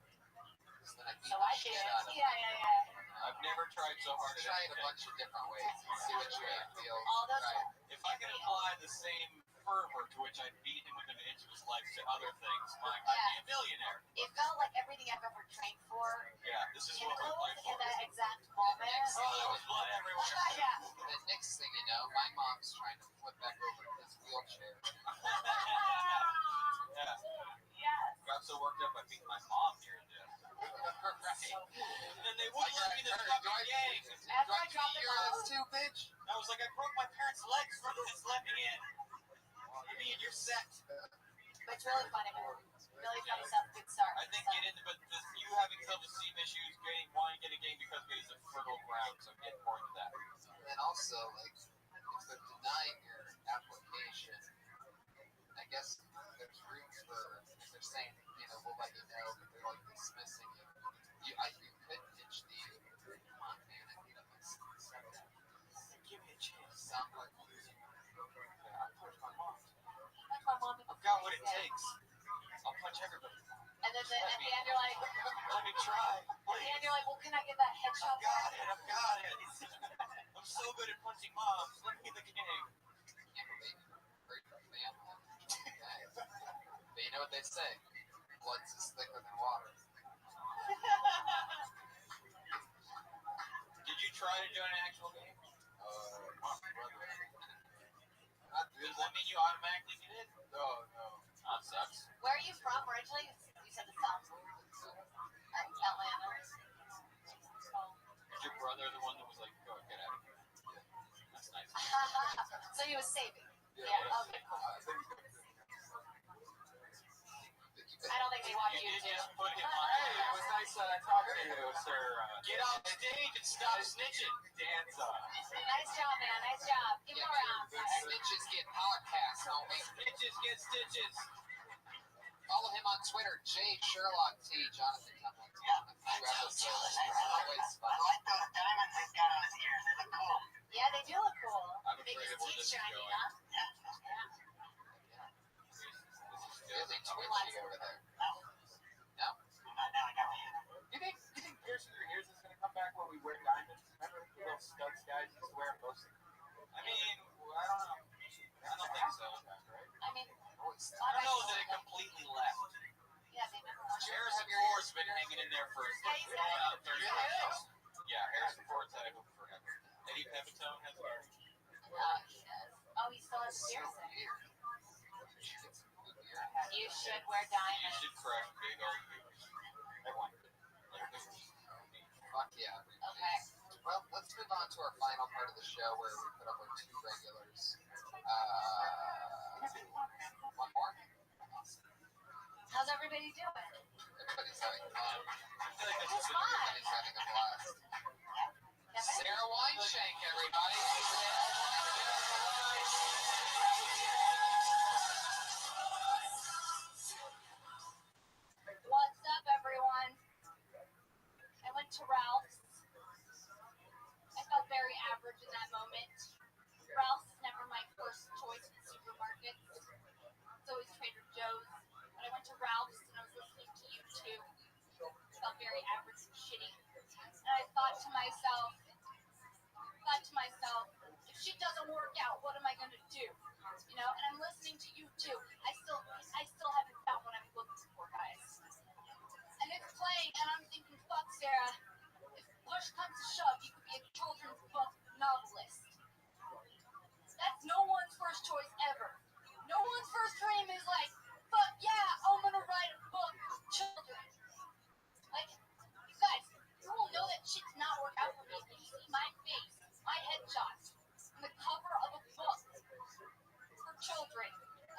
then I'd beat So the I shit did. out of him. Yeah. I've never tried so hard. Try it a bunch of different ways. See which way it feels. All those. Right. If I can apply the same fervor to which I beat him within an inch of his life to other things, I'd be a millionaire. It felt like everything I've ever trained for. Yeah, this is In what I fight for. that exact moment. Oh, there was blood everywhere. Yeah. The next thing you know, my mom's trying to flip back over to his wheelchair. Yeah. Yes. Got so worked up I beat my mom here and there. Right. And then they wouldn't let me in the fucking gang. After I dropped him off. too, bitch? I was like, I broke my parents' legs for this. Let me in. Let me in. You're set. But it's really funny. Really funny stuff. Good start. I think get into, but you having self-esteem issues, wanting to get a game because it is a fertile ground. So get more into that. And also, like, if they're denying your application, I guess there's room for, if they're saying, you know, we'll let you know, but they're like dismissing you. You could pitch the, come on, man, I need a Give me a chance. sound like losing. I'll punch my mom. Like my mom. I've got what it takes. I'll punch everybody. And then at the end you're like, Let me try. at the end you're like, well, can I get that headshot? I've got it. I'm so good at punching moms. Let me get the game. Great family. But you know what they say? Blood's is thicker than water. Did you try to join an actual game? Does that mean you automatically get in? No. Oh, it sucks. Where are you from originally? You said the South. Atlanta. Is your brother the one that was like, go get out of here? Yeah. That's nice. So he was saving. Yeah. Okay, cool. I don't think they watch You YouTube. just put him on. Hey, it was nice talking to you, sir. Get off stage and stop snitching. Dance Nice job, man. Nice job. Give him a round. Snitches get podcasts, homie. Snitches get stitches. Follow him on Twitter, J Sherlock T. Jonathan Temple. Always fun. I like those diamonds he's got on his ears. They look cool. Yeah, they do look cool. I'm Make afraid his of where teeth this is shiny, going. huh? Really twitchy over there. No? No? Now I got you. You think piercing your ears is going to come back when we wear diamonds? Remember the little studs guys used to wear them mostly? I mean, I don't know. I don't think so. I mean, I don't know that it completely left. yeah, they never watch Harrison Ford's been hanging in there for he's going got on 30 days. Yeah, Harrison Ford's had it forever. Eddie Pepitone has it. He does. Oh, he still has piercing. You should wear You diamonds. should crush big old boobs. Everyone. Fuck yeah. Okay. Well, let's move on to our final part of the show where we put up our 2 regulars. One more? How's everybody doing? Everybody's having fun. I feel like this is Everybody's having a blast. Kevin? Sarah Wineshank, everybody. What's up, everyone? I went to Ralph's. I felt very average in that moment. Ralph's is never my first choice in supermarkets. It's always Trader Joe's. But I went to Ralph's and I was listening to U2. I felt very average and shitty. And I thought to myself, if she doesn't work out, what am I gonna do? You know, and I'm listening to U2. I still haven't found what I'm looking for, guys. And it's playing, and I'm thinking, fuck, Sarah. If push comes to shove, you could be a children's book novelist. That's no one's first choice ever. No one's first dream is like, fuck yeah, I'm gonna write a book for children. Like, you guys, you will know that shit did not work out for me if you see my face, my headshots, on the cover of a book for children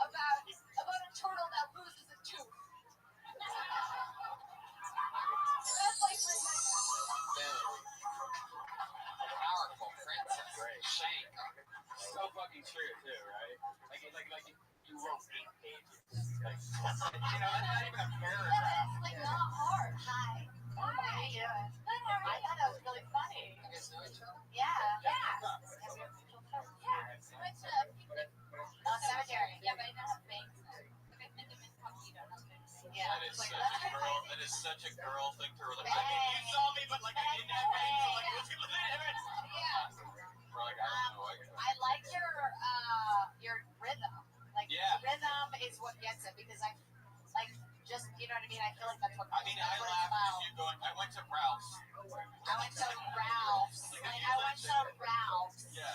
about a turtle that loses a tooth. That's like my Powerful princess. Great. Shank. So fucking true too, right? Like you wrote 8 pages. Like, you know, that's not even a paragraph. Yeah, it's like not hard. Hi. How are you doing? Good, how are I you? thought that was really funny. You guys know each other? Yeah. Yeah. Yeah. We went to a picnic. Cemetery. Yeah, but I don't have bangs. Like, I think I'm in Puppy, don't have bangs. Yeah. That is Like, such that's a girl. crazy. That is such a girl thing to relate. Bang. I mean, you saw me, but like I didn't have bangs, so like it was legitimate. Yeah. We're like, I don't know. I like your rhythm. Like Yeah. rhythm is what gets it because I like just you know what I mean. I feel like that's what. I mean, I that's what it's laughed about. at you going. I went to Ralph's. I went to Ralph's. Like I went to Ralph's. Yeah.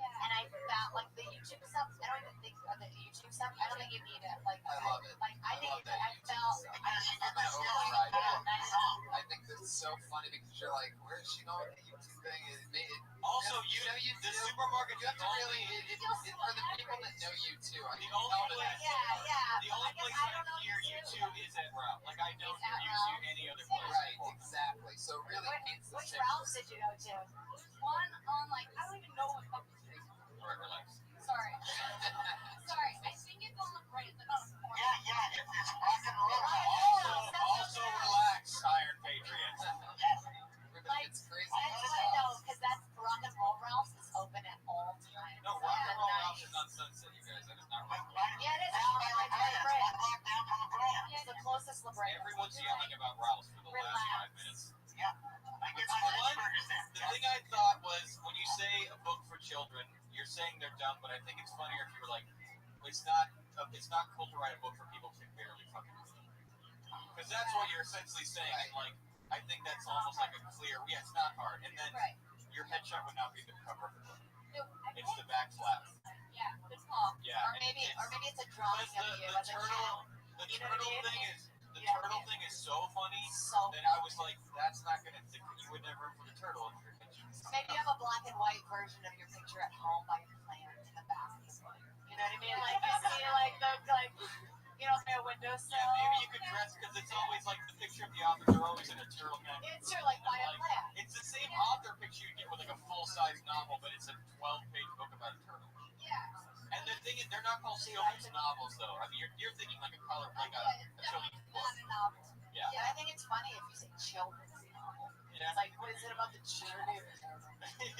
Yeah. And I found like the YouTube stuff. I don't even think of the YouTube stuff. I don't think you need it. Like I love it. Like I think love that I YouTube felt. stuff. I felt That override. yeah, nice song. I think that's so funny because you're like, where is she going? The YouTube thing. Also, you know you the do. supermarket. You have to really, for the people that know you too, I The can only tell that place- Yeah, yeah. The only I guess place I I don't know hear YouTube. YouTube is at Ralph. Like I don't It's at hear you any other place. right, exactly. So really paints the Which picture. Ralph's did you go to? There's one on like, I don't even know what fucking street. Alright, relax. Sorry. Sorry. I think it's on the right. It's like on the corner. Yeah, it's rock and roll. Also relax, Iron Patriot. Everybody gets crazy. I know, because that's rock and roll Ralph's is open at all times. No, rock and roll Ralph is on Sunset, you guys. That is not right. Yeah, it is. It's right by the bridge. It's the closest La Brea. Everyone's yelling about Ralph's for the last 5 minutes. It's The thing I thought was when you say a book for children, you're saying they're dumb, but I think it's funnier if you were like, it's not cool to write a book for people who can barely fucking read. Because that's what you're essentially saying. Like, I think that's almost like a clear, yeah, it's not hard. And then Right. your headshot would not be the cover of the book. No, It's the back flap. Yeah, good call. Yeah. Or maybe it's a drawing of you as a child. The You know what I turtle mean? thing is Yeah. turtle thing is so funny So that I was like, that's not gonna. You would never room for the turtle in your picture. maybe you have a black and white version of your picture at home by your plant in the back. You know what I mean? Like you see like you know, a windowsill. Yeah, maybe you could dress because it's always like the picture of the authors are always in a turtleneck. It's true, like by a plant. It's the same author picture you get with like a full-size novel, but it's a 12-page book about a turtle. Yeah. And the thing is, they're not called children's novels, though. I mean, you're thinking like a color, like a children's book. Not a novel. Yeah. Yeah, I think it's funny if you say children's novel. Yeah. It's like, what is it about the children?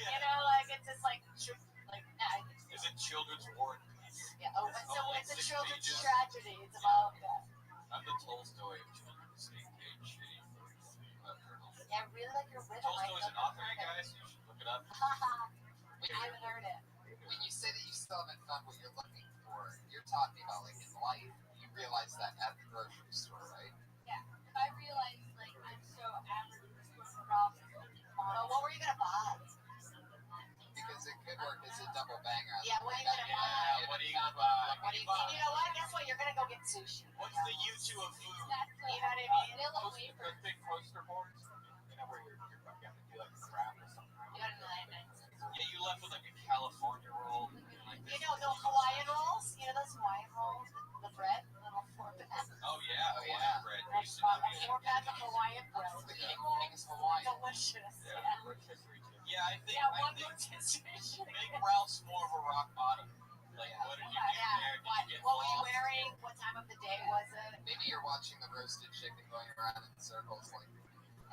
Yeah. You know, like it's just like nah, Is it children's war and peace? yeah. Oh, so it's a 6 children's pages. tragedy. It's about that. I'm the Tolstoy of children's 8-page shitty books about turtles. Yeah, I really like your rhythm. Tolstoy's an author, you guys. You should look it up. I haven't heard it. When you say that you still haven't found what you're looking for, you're talking about like in life. You realize that at the grocery store, right? Yeah. If I realize, like, so average at this point around. What were you gonna buy? Because it could work as a double banger. Yeah, what are you gonna buy? What are you gonna buy? What do you buy? You know what? Guess what? You're gonna go get sushi. What's the U2 of food? You know what I mean? Those big poster boards, you know, where you have to do like a craft or something. You got to Yeah, you left with like a California roll. Like You know, the Hawaiian rolls? You know those Hawaiian rolls? The bread? Little 4-pack. oh yeah, Hawaiian bread. A 4-pack of Hawaiian bread. The king's Hawaiian. Delicious. Yeah, I think One rotisserie chicken. Big Ralph's more of a rock bottom. Like, what did you do there? Did you get What were you lost? wearing? What time of the day was it? Maybe you're watching the roasted chicken going around in circles, like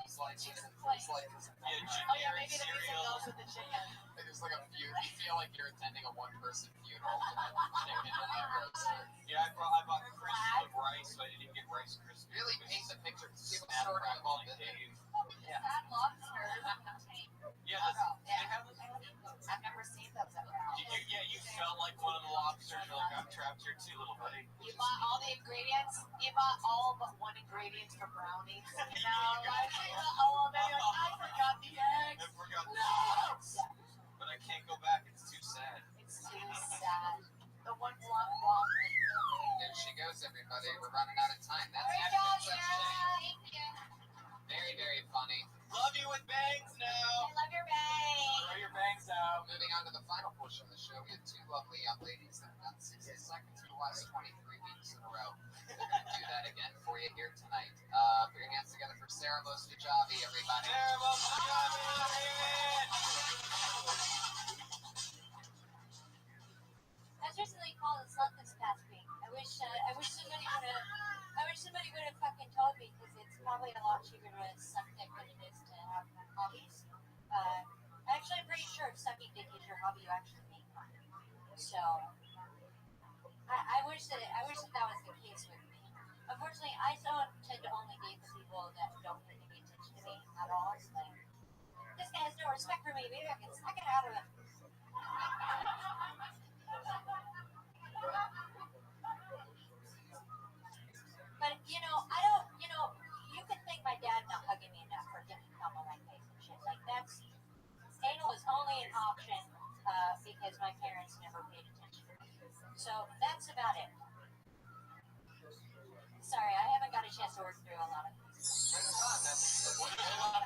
It's like just it's like, like Yeah, oh yeah, generic maybe the pizza cereal. goes with the chicken. it's like a feud. You feel like you're attending a one-person funeral for the chicken and the roaster. Yeah, I bought crisps with rice, so I didn't get Rice Krispies. Really paint the picture. People Snap sort of crackle involved and in it. Dave. Fat lobster. Yeah, they have this. I've never seen those at all. You felt like one of the lobsters. You're like, I'm trapped here too, little buddy. You bought all the ingredients. You bought all but one ingredient for brownies. You know, like all of it. Like, I forgot the eggs. I forgot the No. eggs. But I can't go back. It's too sad. It's too sad. The one block wall. There she goes, everybody. We're running out of time. That's Great Ashton job, Sunshine. Sarah. Thank you. Very, very funny. Love you with bangs I now. love your bang. Throw your bangs out. Moving on to the final portion of the show, we had two lovely young ladies that have done 60 seconds for the last 23 weeks in a row. They're going to do that again for you here tonight. Put your hands together for Sarah Mostajabi, everybody. Sarah Mostajabi. I was recently called a slut this past week. I wish somebody would have fucking told me, because it's probably a lot cheaper to suck dick than it is to have hobbies. Actually, I'm pretty sure if sucking dick is your hobby, you actually make money. So I wish that was the case with me. Unfortunately, I don't tend to only date the people that don't pay any attention to me at all. It's like, this guy has no respect for me. Maybe I can suck it out of him. But, you can thank my dad not hugging me enough for getting cum on my face and shit. Like, anal is only an option because my parents never paid attention. So, that's about it. Sorry, I haven't got a chance to work through a lot of these. There's a lot of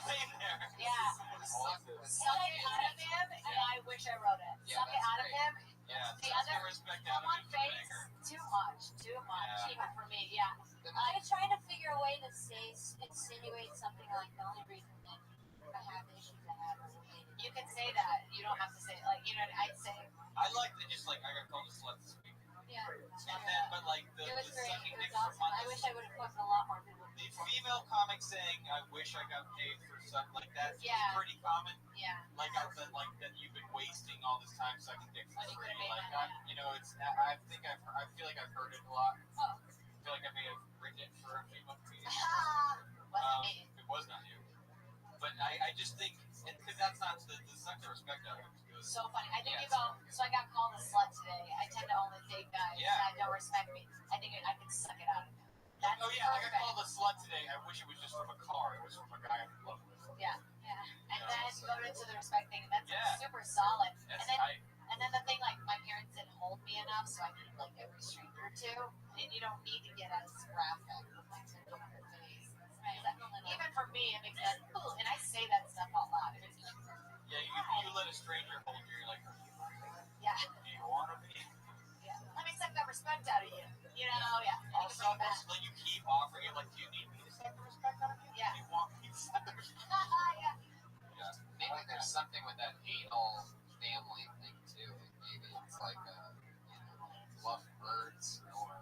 pain there. Yeah. Suck it out of him, and I wish I wrote it. Yeah, Suck it out of him. Yeah, The suck other your respect out of on me. face, too much. Yeah. Even for me, yeah. I was trying to figure a way to insinuate something like the only reason that I have the issues I have is related. You can say that. You don't have to say it. Like, you know, I'd say, I like to just like, I got called a slut this week. Yeah. And then, but like the It was great. sucking It dick was for awesome. I money. wish I would have fucked a lot more people. The female comic saying, "I wish I got paid for sucking," like that's Yeah. pretty common. yeah. Like that you've been wasting all this time sucking dick for When you free. could've made Like money. it's. I feel like I've heard it a lot. Oh. I feel like I may have written it for a female comedian. Wasn't me. It was not you. But I just think, because that's not the suck the respect out of it. So funny. I think you go, so I got called a slut today. I tend to only date guys that don't respect me. I think I can suck it out of him. That's Oh yeah, like I perfect. called a slut today. I wish it was just from a car. It was from a guy I'm in love with. Yeah. And then go into the respect thing, and that's Yeah. super solid. That's And then tight. And then the thing, like, my parents didn't hold me enough, so I could, like, every stranger too. And you don't need to get as graphic with my Tinder face. Even for me, it makes sense. Ooh, and I say that stuff out loud. It makes me like, Yeah, you let a stranger hold you. You're like, yeah, do you want to be? yeah. Let me suck that respect out of you. You know, yeah. I think it's Also, like that. let you keep offering it. Like, do you need me to suck the respect out of you? Yeah. Do you want me to suck the respect? Yeah. Yeah. Maybe there's something with that anal family thing too. Maybe it's like love birds or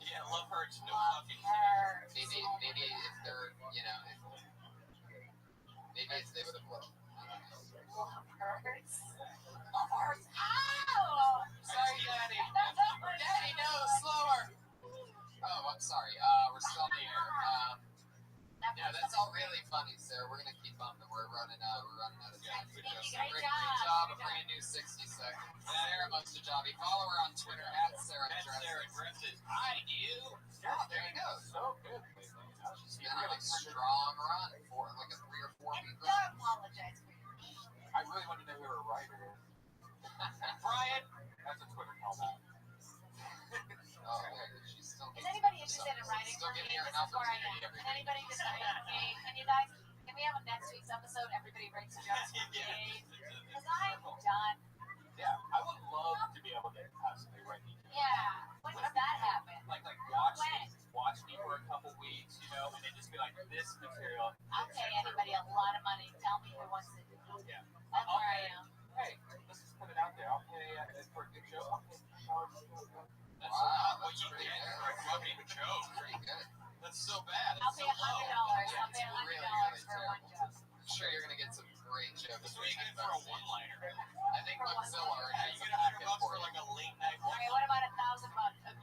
Yeah, love hurts. No Love fucking her. maybe if they're maybe if they would have Love hurts. Love hurts. Ow! Sorry, Daddy. Daddy, no, slower. Oh, I'm sorry. We're still in the air. Yeah, that's all really funny, Sarah. We're gonna keep on, but we're running out of time. Great Great job. job. A brand new 60 seconds. Sarah Mostajabi. Follow her on Twitter at Sarah That's Sarah Dresses. Dresses. I do. Oh, there you go. So good. She's been on a strong run for like a 3 or 4 And week don't run. apologize for your name. I really want to know who her writer is. Brian. That's a Twitter callback. Oh, she's still. Is anybody interested in writing Still for me? giving her This an is where I am. opportunity every Can week. anybody just write me? Can you guys? Can we have a next week's episode? Everybody writes jokes for me. Because I'm done. Yeah, I would love to be able to have somebody write me. Yeah. When does that happen? Like When? watch me for a couple weeks, you know, and then just be like, this material. I'll pay anybody a lot of money. Tell me who wants to do it. Yeah. That's where I am. Hey, let's just put it out there. I'll pay for a good show. I'll pay Wow, What you did for a fucking joke. pretty good. That's so bad. I'll It's pay so low. $100. I'll Yeah, pay it's really, $100 really for one joke. I'm sure you're gonna get some great jokes. That's what you get for a one-liner. I think Mozilla already Yeah, has you a get $100 packet for for like a late night Okay, what about $1,000?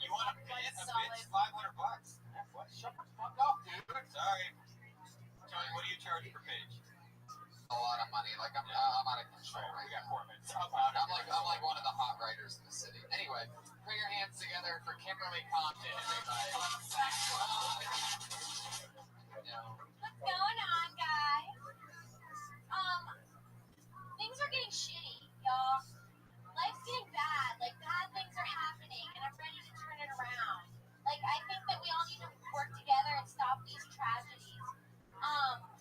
You want a bit? A solid. bit's $500. What? Shut the fuck up, dude. Sorry. Tony, what do you charge per page? a lot of money. Like I'm out of control right We got now. 4 minutes. I'm like one of the hot writers in the city. Anyway, put your hands together for Kimberly Compton, everybody. What's going on, guys? Things are getting shitty, y'all. Life's getting bad. Like, bad things are happening, and I'm ready to turn it around. Like, I think that we all need to work together and stop these tragedies.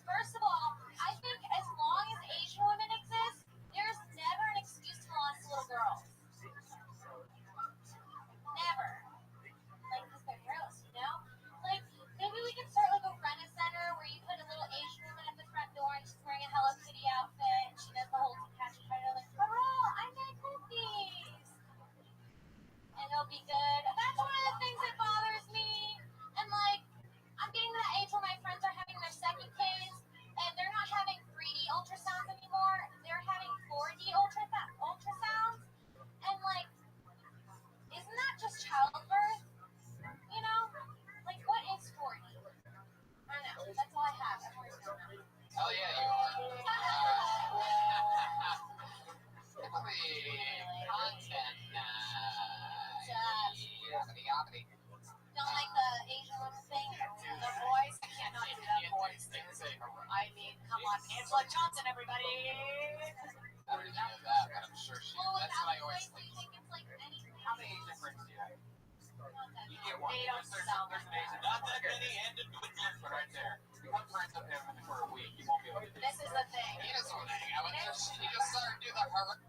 First of all, I think as long as Asian women exist, there's never an excuse to molest little girls. Never. Like, because they're girls, you know? Like, maybe we can start like a rent-a center where you put a little Asian woman at the front door and she's wearing a Hello Kitty outfit and she does the whole catch and try like, hurrah, I made cookies. And it'll be good. That's one of the things that bothers me. And like, I'm getting to that age where my friends are having their second kids and they're not having 3D ultrasounds anymore. They're having 4D ultrasounds. And like, isn't that just childbirth? You know? Like, what is 4D? I don't know. That's all I have. I'm worried about that. Hell yeah, you are. Content. Yobbity. Don't like the Asian woman thing. The voice. I cannot do that voice. I mean, come on. Angela Johnson, everybody. I already know that, but I'm sure she. Well, That's what I without always voice, think. you think it's like anything. How many Asian friends do you have? You get one. They don't There's sound an like that. Asian. Not that many, and the but right there. Become friends with him for a week. You won't be able to do This is the thing. He doesn't want to hang out with her. He just saw her do the Harvard.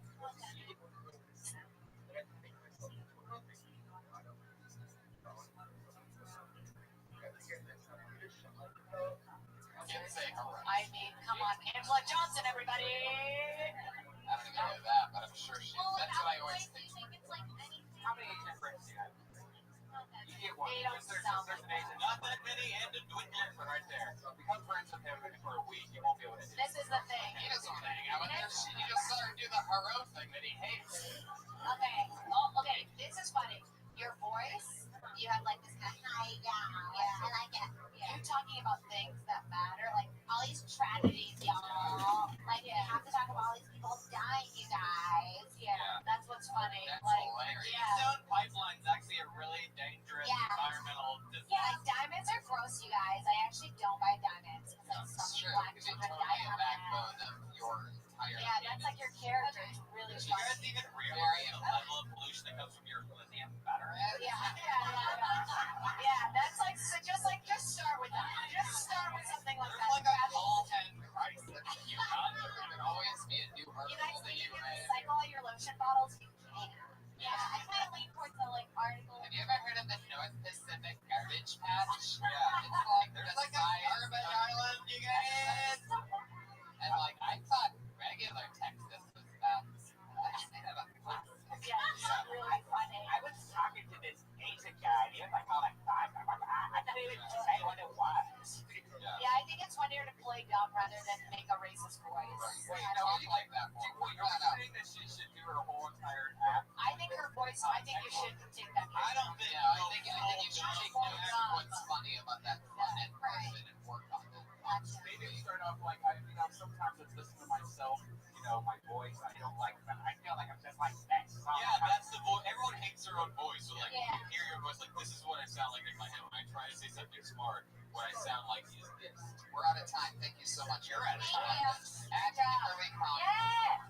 Can't say her. I mean, come on. Angela Johnson, everybody. I don't even know that, but I'm sure she. Well, That's without what I always voice, think. you think it's like anything. How many Asian friends do you have? You get one. They don't There's sound an like Asian. Not that many, and the but right there. Become friends with him for a week. You won't be able to do This is the thing. He doesn't want to hang out with her. He just saw her do the Haro thing that he hates. Okay. Oh, okay. This is funny. Your voice, you have like this kind of high down. Yeah, I like it. Yeah. You talking about things that matter, like all these tragedies, y'all. Like, you have to talk about all these people dying, you guys. Yeah, that's what's funny. That's like, hilarious. yeah. Keystone Pipeline's actually a really dangerous Yeah. environmental disaster. Yeah, like diamonds are gross, you guys. I actually don't buy diamonds because That's some true, black because you children totally die a from that. backbone of your entire. Yeah, that's like your character. It's really Do you guys funny. even realize the level of pollution that comes from your lithium battery? Yeah, that's like, so just start with that. Just start with something like There's that. like a whole 10 Christ that you got. There can always be a new You article guys that think you you can read. recycle all your lotion bottles? You can. Yeah, I kind of lean towards the like article. Have you ever heard of the North Pacific Garbage Patch? Yeah. It's like There's the like a size garbage of- island, you guys. And like I thought regular Texas was that. Instead of a plastic. Yeah, it's really funny. I was talking to this Asian guy. He was like, "Oh, like five." I didn't even say what it was. Yeah, I think it's funnier to play dumb rather than make a racist voice. Wait, I no, don't you like that one. Wait, You're are not you out. saying that she should do her whole entire app? I think her voice. I think you should take that. I don't think Yeah, I think you should take notes of what's funny about that planet person and work on it. Maybe start off like sometimes I listen to myself, my voice. I don't like that. I feel like I'm just like that. Yeah, that's the voice. Everyone hates their own voice. So like, Yeah. you hear your voice, like this is what I sound like in my head when I try to say something smart. What I sound so much. You're at Kimberly Congdon.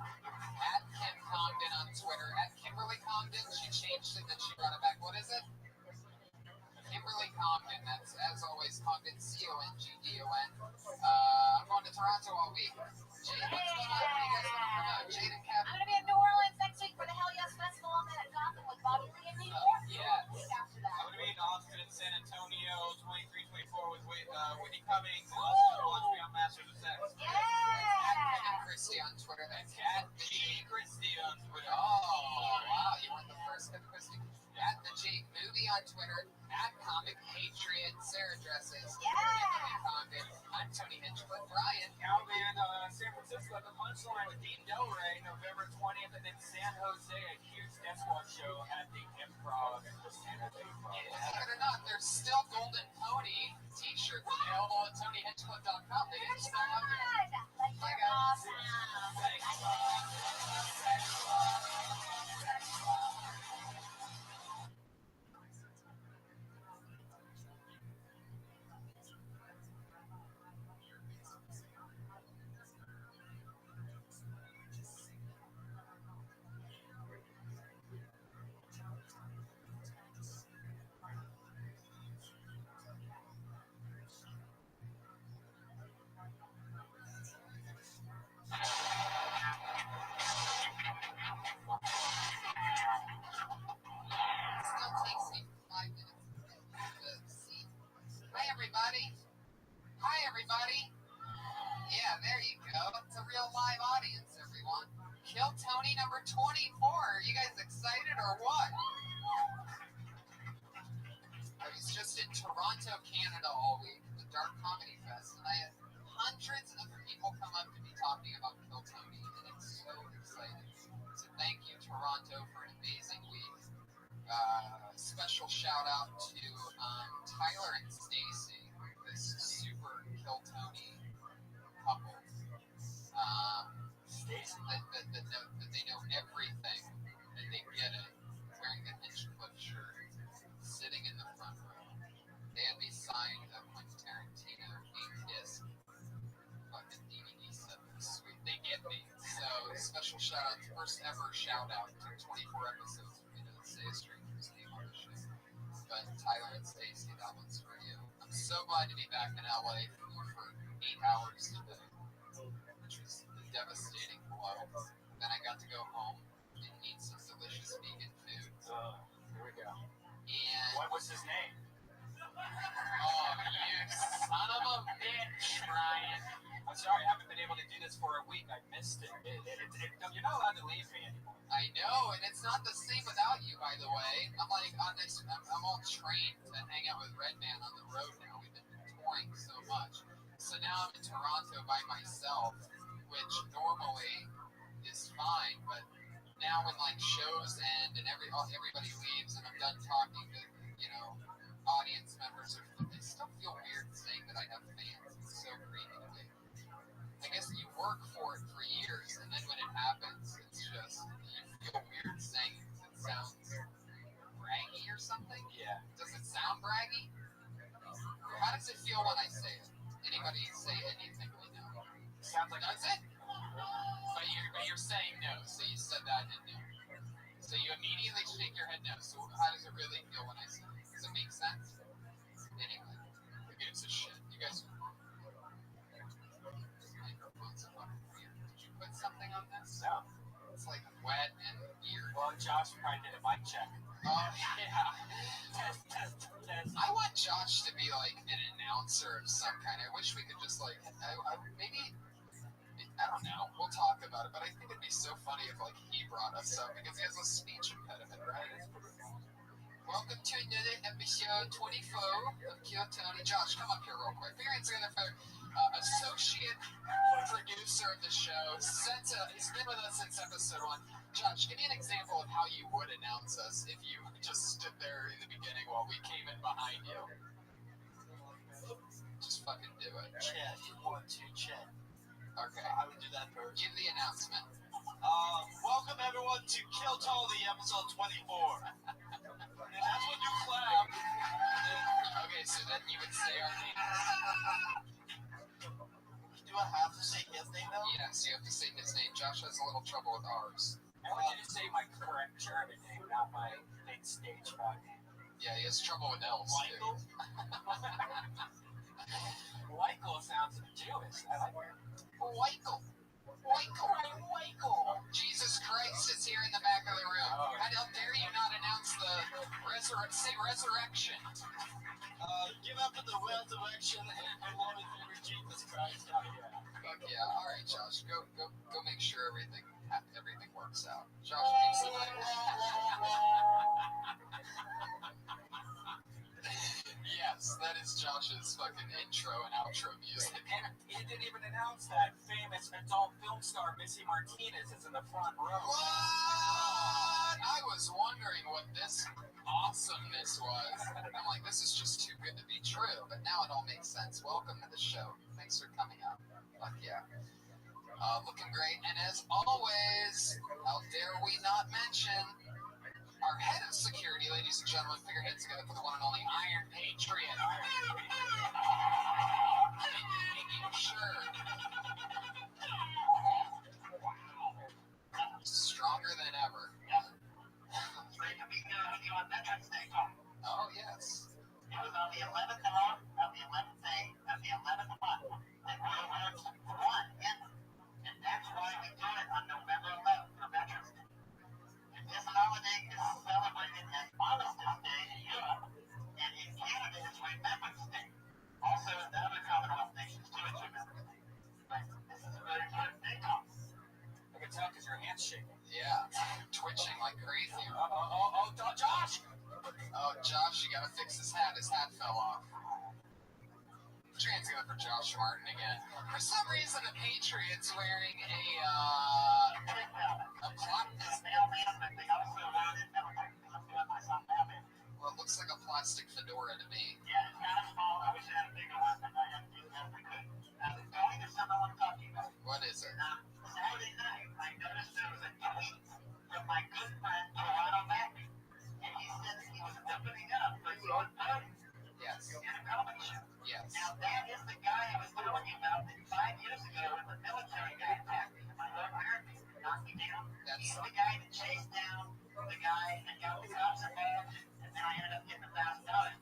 At Kim Congdon on Twitter. At Kimberly Congdon. She changed it, then she brought it back. What is it? Kimberly Congdon. That's, as always, Congdon, Congdon. I'm going to Toronto all week. Jade, what's going on? What do you guys want to promote? Jade and Kevin. I'm going to be in New Orleans next week for the Hell Yes Festival. I'm at Gotham with Bobby Lee and New York. Yes. Week after that. I'm going to be in Austin and San Antonio 23-24 with Whitney Cummings. And also watch me on Masters of Sex. Yeah. Kevin Christie on Twitter. That's At G Christie on Twitter. Oh, wow. You weren't the first Kevin Christie. At the G Movie on Twitter. At Comic Patriot. Sarah Dresses. Yeah. I'm Tony Hinchcliffe. Brian. I'll be in San Francisco at the Punchline with Dean Delray November 20th, and then San Jose, a huge Death Squad show at the Improv in the San Jose. Believe it or not, there's still Golden Pony t-shirts available at TonyHinchcliffe.com. They didn't stop out there. Like you're awesome. Still takes me 5 minutes to get to the seat. Hi, everybody. Hi, everybody. Yeah, there you go. It's a real live audience, everyone. Kill Tony number 24. Are you guys excited or what? I was just in Toronto, Canada all week at the Dark Comedy Fest, and I had hundreds of people come up to me talking about Kill Tony, and it's so exciting. So thank you, Toronto, for an amazing week. Special shout out to Tyler and Stacy, this super Kill Tony couple. That they know everything, and they get it. Wearing the Hinchcliffe shirt, sitting in the front row. They had me sign a Quentin Tarantino 8-disc fucking DVD set. Sweet, they get me. So special shout out, first ever shout out to 24 episodes of Into the Say Strangers came on the show. But Tyler and Stacy, that one's for you. I'm so glad to be back in LA for 8 hours today, which was a devastating blow. Then I got to go home and eat some delicious vegan food. Here we go. And What was his name? oh, you son of a bitch, Ryan. I'm sorry, I haven't been able to do this for a week. I missed it. You're not allowed to leave me anymore. I know, and it's not the same without you, by the way. I'm like on this. I'm all trained to hang out with Redman on the road now. We've been touring so much, so now I'm in Toronto by myself, which normally is fine, but now when like shows end and everybody leaves and I'm done talking to audience members, I still feel weird saying that I have fans. It's so creepy to me. I guess you work for it for years, and then when it happens, it's just you feel weird saying it. It sounds braggy or something. Yeah. Does it sound braggy? How does it feel when I say it? Anybody say anything we know? Sounds like Does it? But you're saying no, so you said that and no. So you immediately shake your head no. So how does it really feel when I say it? Does it make sense? Anyway, who gives a shit? You guys. Microphone's fucking weird. Did you put something on this? No. It's like wet and weird. Well, Josh probably did a mic check. Oh yeah. Test. I want Josh to be like an announcer of some kind. I wish we could just like maybe. I don't know. We'll talk about it, but I think it'd be so funny if like he brought us up because he has a speech impediment, right? Welcome to another episode 24 of Kill Tony. Josh, come up here real quick. Put your hands together for associate producer of the show. He's been with us since episode 1. Josh, give me an example of how you would announce us if you just stood there in the beginning while we came in behind you. Just fucking do it. Chat. 1, 2, chat. Okay. I would do that first. Give the announcement. Welcome everyone to Kill Tony episode 24. And that's when you clap. Okay, so then you would say our name. Do I have to say his name though? Yes, you have to say his name. Josh has a little trouble with ours. I want you to say my correct German name, not my big stage fright name. Yeah, he has trouble with L's too. Michael sounds Jewish. I like it. Michael. Jesus Christ is here in the back of the room. How dare you not announce the resurrection? Give up to the resurrection and Lord and Savior Jesus Christ. Oh, yeah. Fuck yeah. All right, Josh. Go make sure everything works out. Josh makes the night. Yes, that is Josh's fucking intro and outro music. And he didn't even announce that famous adult film star Missy Martinez is in the front row. What? I was wondering what this awesomeness was. I'm like, this is just too good to be true. But now it all makes sense. Welcome to the show. Thanks for coming out. Fuck yeah. Looking great. And as always, how dare we not mention our head of security, ladies and gentlemen, put your hands together for the one and only Iron Patriot. Making sure. Stronger than ever. Great to be here with you on Veterans Day, Tom. Oh, yes. It was on the 11th hour of the 11th day of the 11th month that World War I ended. And that's why we do it on November 11th for Veterans Day. And this holiday is celebrated as Armistice Day in Europe, and in Canada it's Remembrance Day. Also in the other Commonwealth nations too, it's Remembrance Day. But this is a very important day, Tom. I can tell because your hand's shaking. Yeah, twitching like crazy. Josh! Oh, Josh, you gotta fix his hat. His hat fell off. Put your hands together for Josh Martin again. For some reason, the Patriot's wearing a well, it looks like a plastic fedora to me. Yeah, it's kind of small. I wish I had a bigger one, but I have to use that for good. Tony, there's something I want to talk to you about. What is it? Saturday night, I noticed there was a tweet from my good friend, Toronto Mac, and he said that he was opening up for your party. Yes. In a comedy show. Yes. Now, that is the guy I was telling you about that 5 years ago when the military guy attacked me, my Lord Iron Man, knocked me down. He's the guy that chased down the guy and got the cops involved, and then I ended up getting $1,000,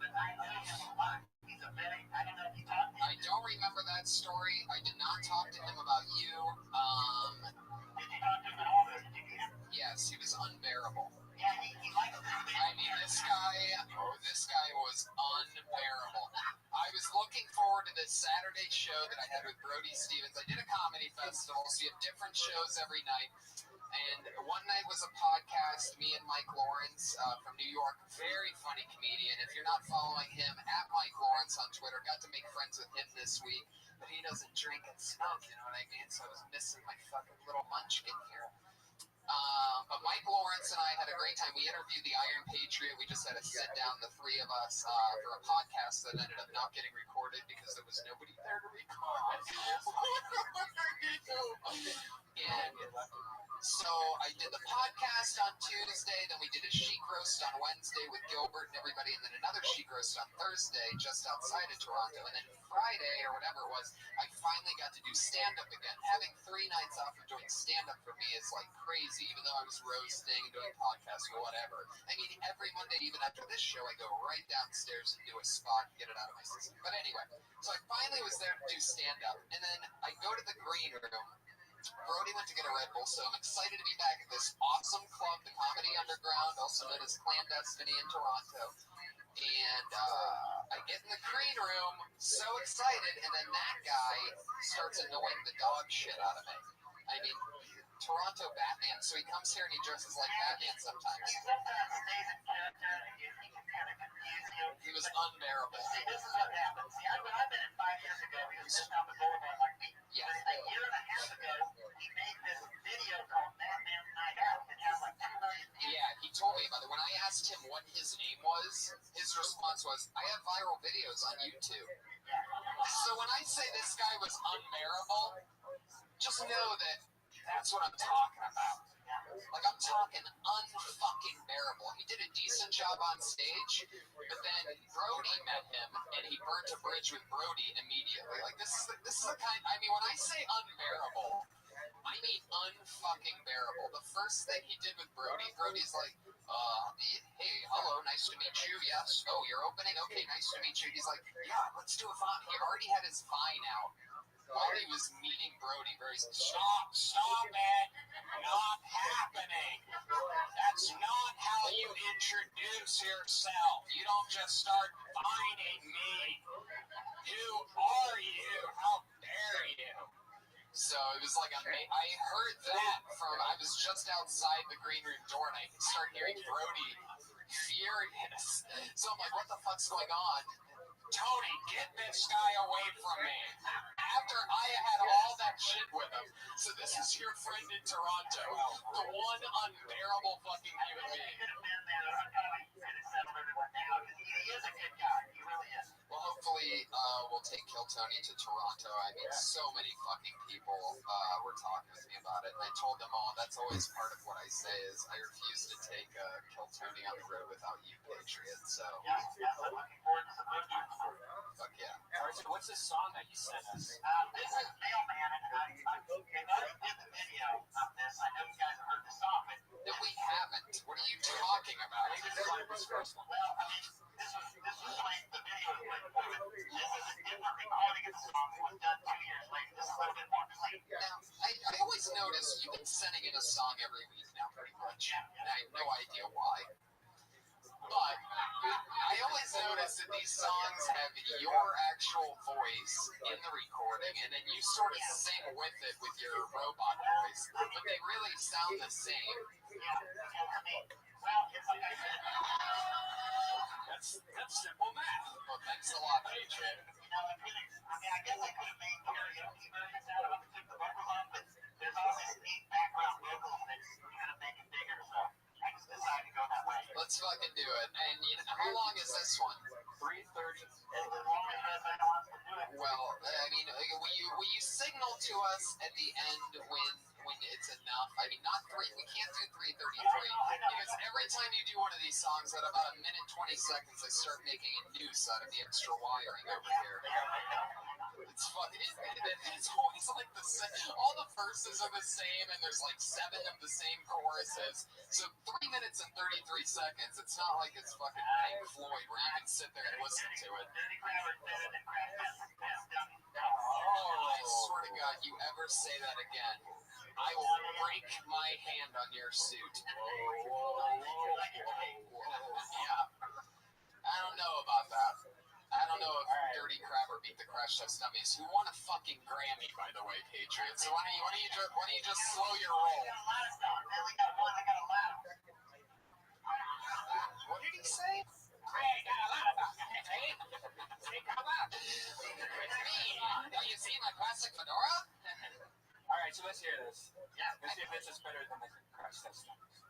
but I owe him a lot. He's a very, I don't know if you talked to him. I don't remember that story. I did not talk to him about you. Did you talk to him at all, or did you meet him? Yes, he was unbearable. Yeah, he likes this thing. I mean, this guy was unbearable. I was looking forward to this Saturday show that I had with Brody Stevens. I did a comedy festival, so you have different shows every night. And one night was a podcast, me and Mike Lawrence from New York, very funny comedian. If you're not following him, at Mike Lawrence on Twitter, got to make friends with him this week. But he doesn't drink and smoke, you know what I mean? So I was missing my fucking little munchkin here. But Mike Lawrence and I had a great time. We interviewed the Iron Patriot. We just had to sit down, the three of us, for a podcast that ended up not getting recorded because there was nobody there to record. And so I did the podcast on Tuesday, then we did a chic roast on Wednesday with Gilbert and everybody, and then another chic roast on Thursday just outside of Toronto. And then Friday, or whatever it was, I finally got to do stand-up again. Having 3 nights off of doing stand-up for me is like crazy, even though I was roasting and doing podcasts or whatever. I mean, every Monday, even after this show, I go right downstairs and do a spot and get it out of my system. But anyway, so I finally was there to do stand-up, and then I go to the green room. Brody went to get a Red Bull, so I'm excited to be back at this awesome club, the Comedy Underground, also known as Clandestiny in Toronto. And I get in the green room, so excited, and then that guy starts annoying the dog shit out of me. I mean, Toronto Batman, so he comes here and he dresses like Batman sometimes. He was unbearable. See, this is what happened. See, I've been in 5 years ago. He was just on the boulevard like me. Yeah. A year and a half ago, he made this video called Batman Night Out. It has like 2 million views. Yeah, he told me about it. When I asked him what his name was, his response was, I have viral videos on YouTube. So when I say this guy was unbearable, just know that that's what I'm talking about. Like, I'm talking unfucking bearable. He did a decent job on stage, but then Brody met him, and he burnt a bridge with Brody immediately. Like, this is the kind, I mean, when I say unbearable, I mean unfucking bearable. The first thing he did with Brody, Brody's like, hey, hello, nice to meet you, yes. Oh, you're opening? Okay, nice to meet you. He's like, yeah, let's do a Vine. He already had his Vine out while he was meeting Brody. Stop it. Not happening. That's not how you introduce yourself. You don't just start finding me. Who are you? How dare you? So it was like, I heard that I was just outside the green room door, and I started hearing Brody furious. So I'm like, what the fuck's going on? Tony, get this guy away from me. After I had all that shit with him. So this is your friend in Toronto, the one unbearable fucking human being. He is a good guy. He really is. Well, hopefully we'll take Kill Tony to Toronto. I mean, so many fucking people were talking with me about it, and I told them all, that's always part of what I say is I refuse to take Kill Tony on the road without you, Patriots. So Yes, I'm looking forward to some big news. fuck yeah. All right, so what's this song that you sent us? This is Mailman, and I did the video of this. I know you guys have heard the song, but No, we haven't. What are you talking about? I think this is like this first one. well, I mean, this was like the video was like, this is a different recording of the song. It was done 2 years later. This is a little bit more clean. Now, I always notice you've been sending in a song every week now, pretty much. And I have no idea why. But I always notice that these songs have your actual voice in the recording, and then you sort of sing with it with your robot voice, but they really sound the same. That's simple math. Well, thanks a lot, Patriot. I guess I could have made karaoke versions out of it, took the vocals on, but there's all this neat background vocals that's kind of make it bigger, so I just decided to go that way. Let's fucking do it. And how long is this one? 3:30. As long as Red wants to do it. Well, I mean, will you signal to us at the end when it's enough? I mean, not 3. We can't do 3:33 because every time you do one of these songs, at about 1 minute 20 seconds, I start making a noose out of the extra wiring over here. It's fucking. It's always like the same. All the verses are the same, and there's like 7 of the same choruses. So 3 minutes and 33 seconds. It's not like it's fucking Pink Floyd where you can sit there and listen to it. I swear to God, you ever say that again, I will break my hand on your suit. Yeah. I don't know about that. I don't know if Dirty Crabber beat the Crash Test Dummies, who won a fucking Grammy, by the way, Patriot. So why don't you just slow your roll? What did he say? Have you seen my plastic fedora? All right, so let's hear this. Let's see if this is better than the Crash Test Dummies.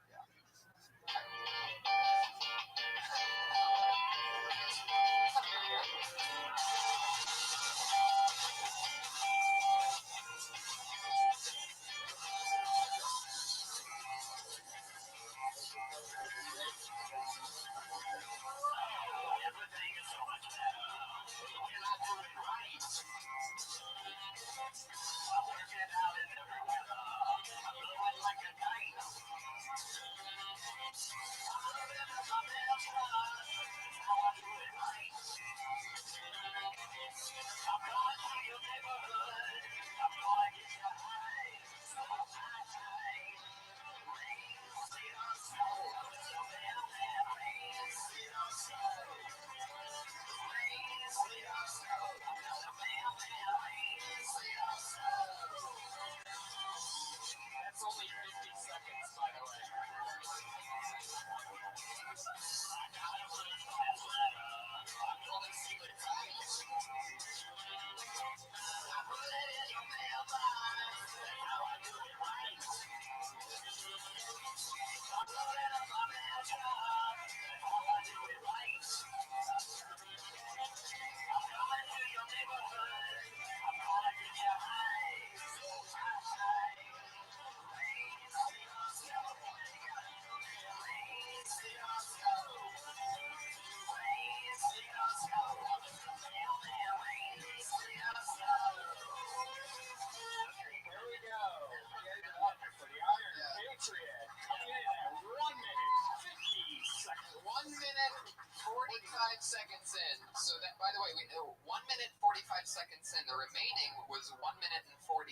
seconds in. So that, by the way, we 1 minute 45 seconds in. The remaining was 1 minute and 49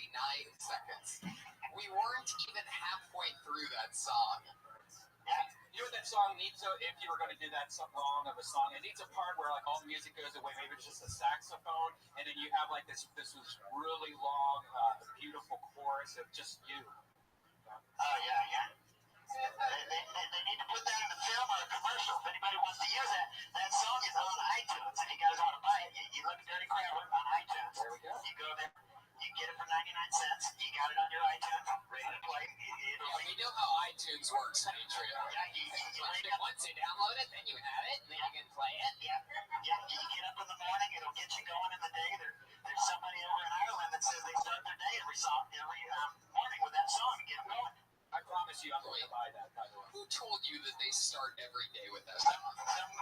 seconds. We weren't even halfway through that song. You know what that song needs? So if you were going to do that long of a song, it needs a part where like all the music goes away. Maybe it's just a saxophone, and then you have like this really long, beautiful chorus of just you. Oh yeah. They need to put that in a film or a commercial. If anybody wants to use it, that song is on iTunes. If you guys want to buy it, you look at Dirty Crowd on iTunes. There we go. You go there, you get it for 99 cents. You got it on your iTunes, ready to play. We know how iTunes works, Adrian. Once you download it, then you have it, and then you can play it. Yeah. You get up in the morning, it'll get you going in the day. There's somebody over in Ireland that says they start their day every morning with that song to get them going. I promise you, I'm going to buy that, by the way. Who told you that they start every day with that? Some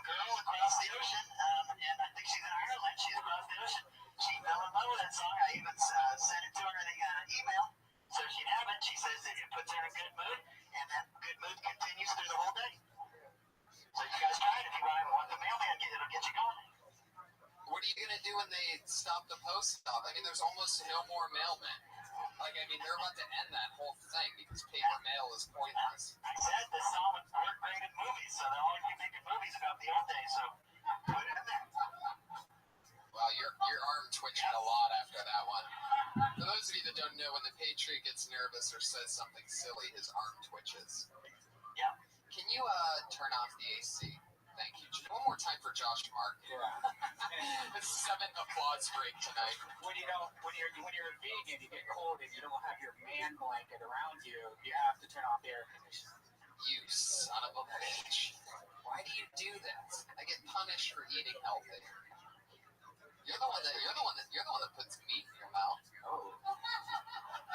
girl across the ocean, and I think she's in Ireland. She's across the ocean. She fell in love with that song. I even sent it to her in an email so she'd have it. She says that it puts her in a good mood, and that good mood continues through the whole day. So you guys try it if you want the mailman. It'll get you going. What are you going to do when they stop the post office? I mean, there's almost no more mailmen. Like, I mean, they're about to end that whole thing because paper mail is pointless. I said this song would work great in movies, so they'll always be making movies about the old days, so put it in there. Well, your arm twitched a lot after that one. For those of you that don't know, when the Patriot gets nervous or says something silly, his arm twitches. Yeah. Can you turn off the AC? Thank you. One more time for Josh Mark. Yeah. It's 7th applause break tonight. When you're a vegan, you get cold and you don't have your man blanket around you. You have to turn off the air conditioner. You son of a bitch! Why do you do that? I get punished for eating healthy. You're the one that puts meat in your mouth. Oh.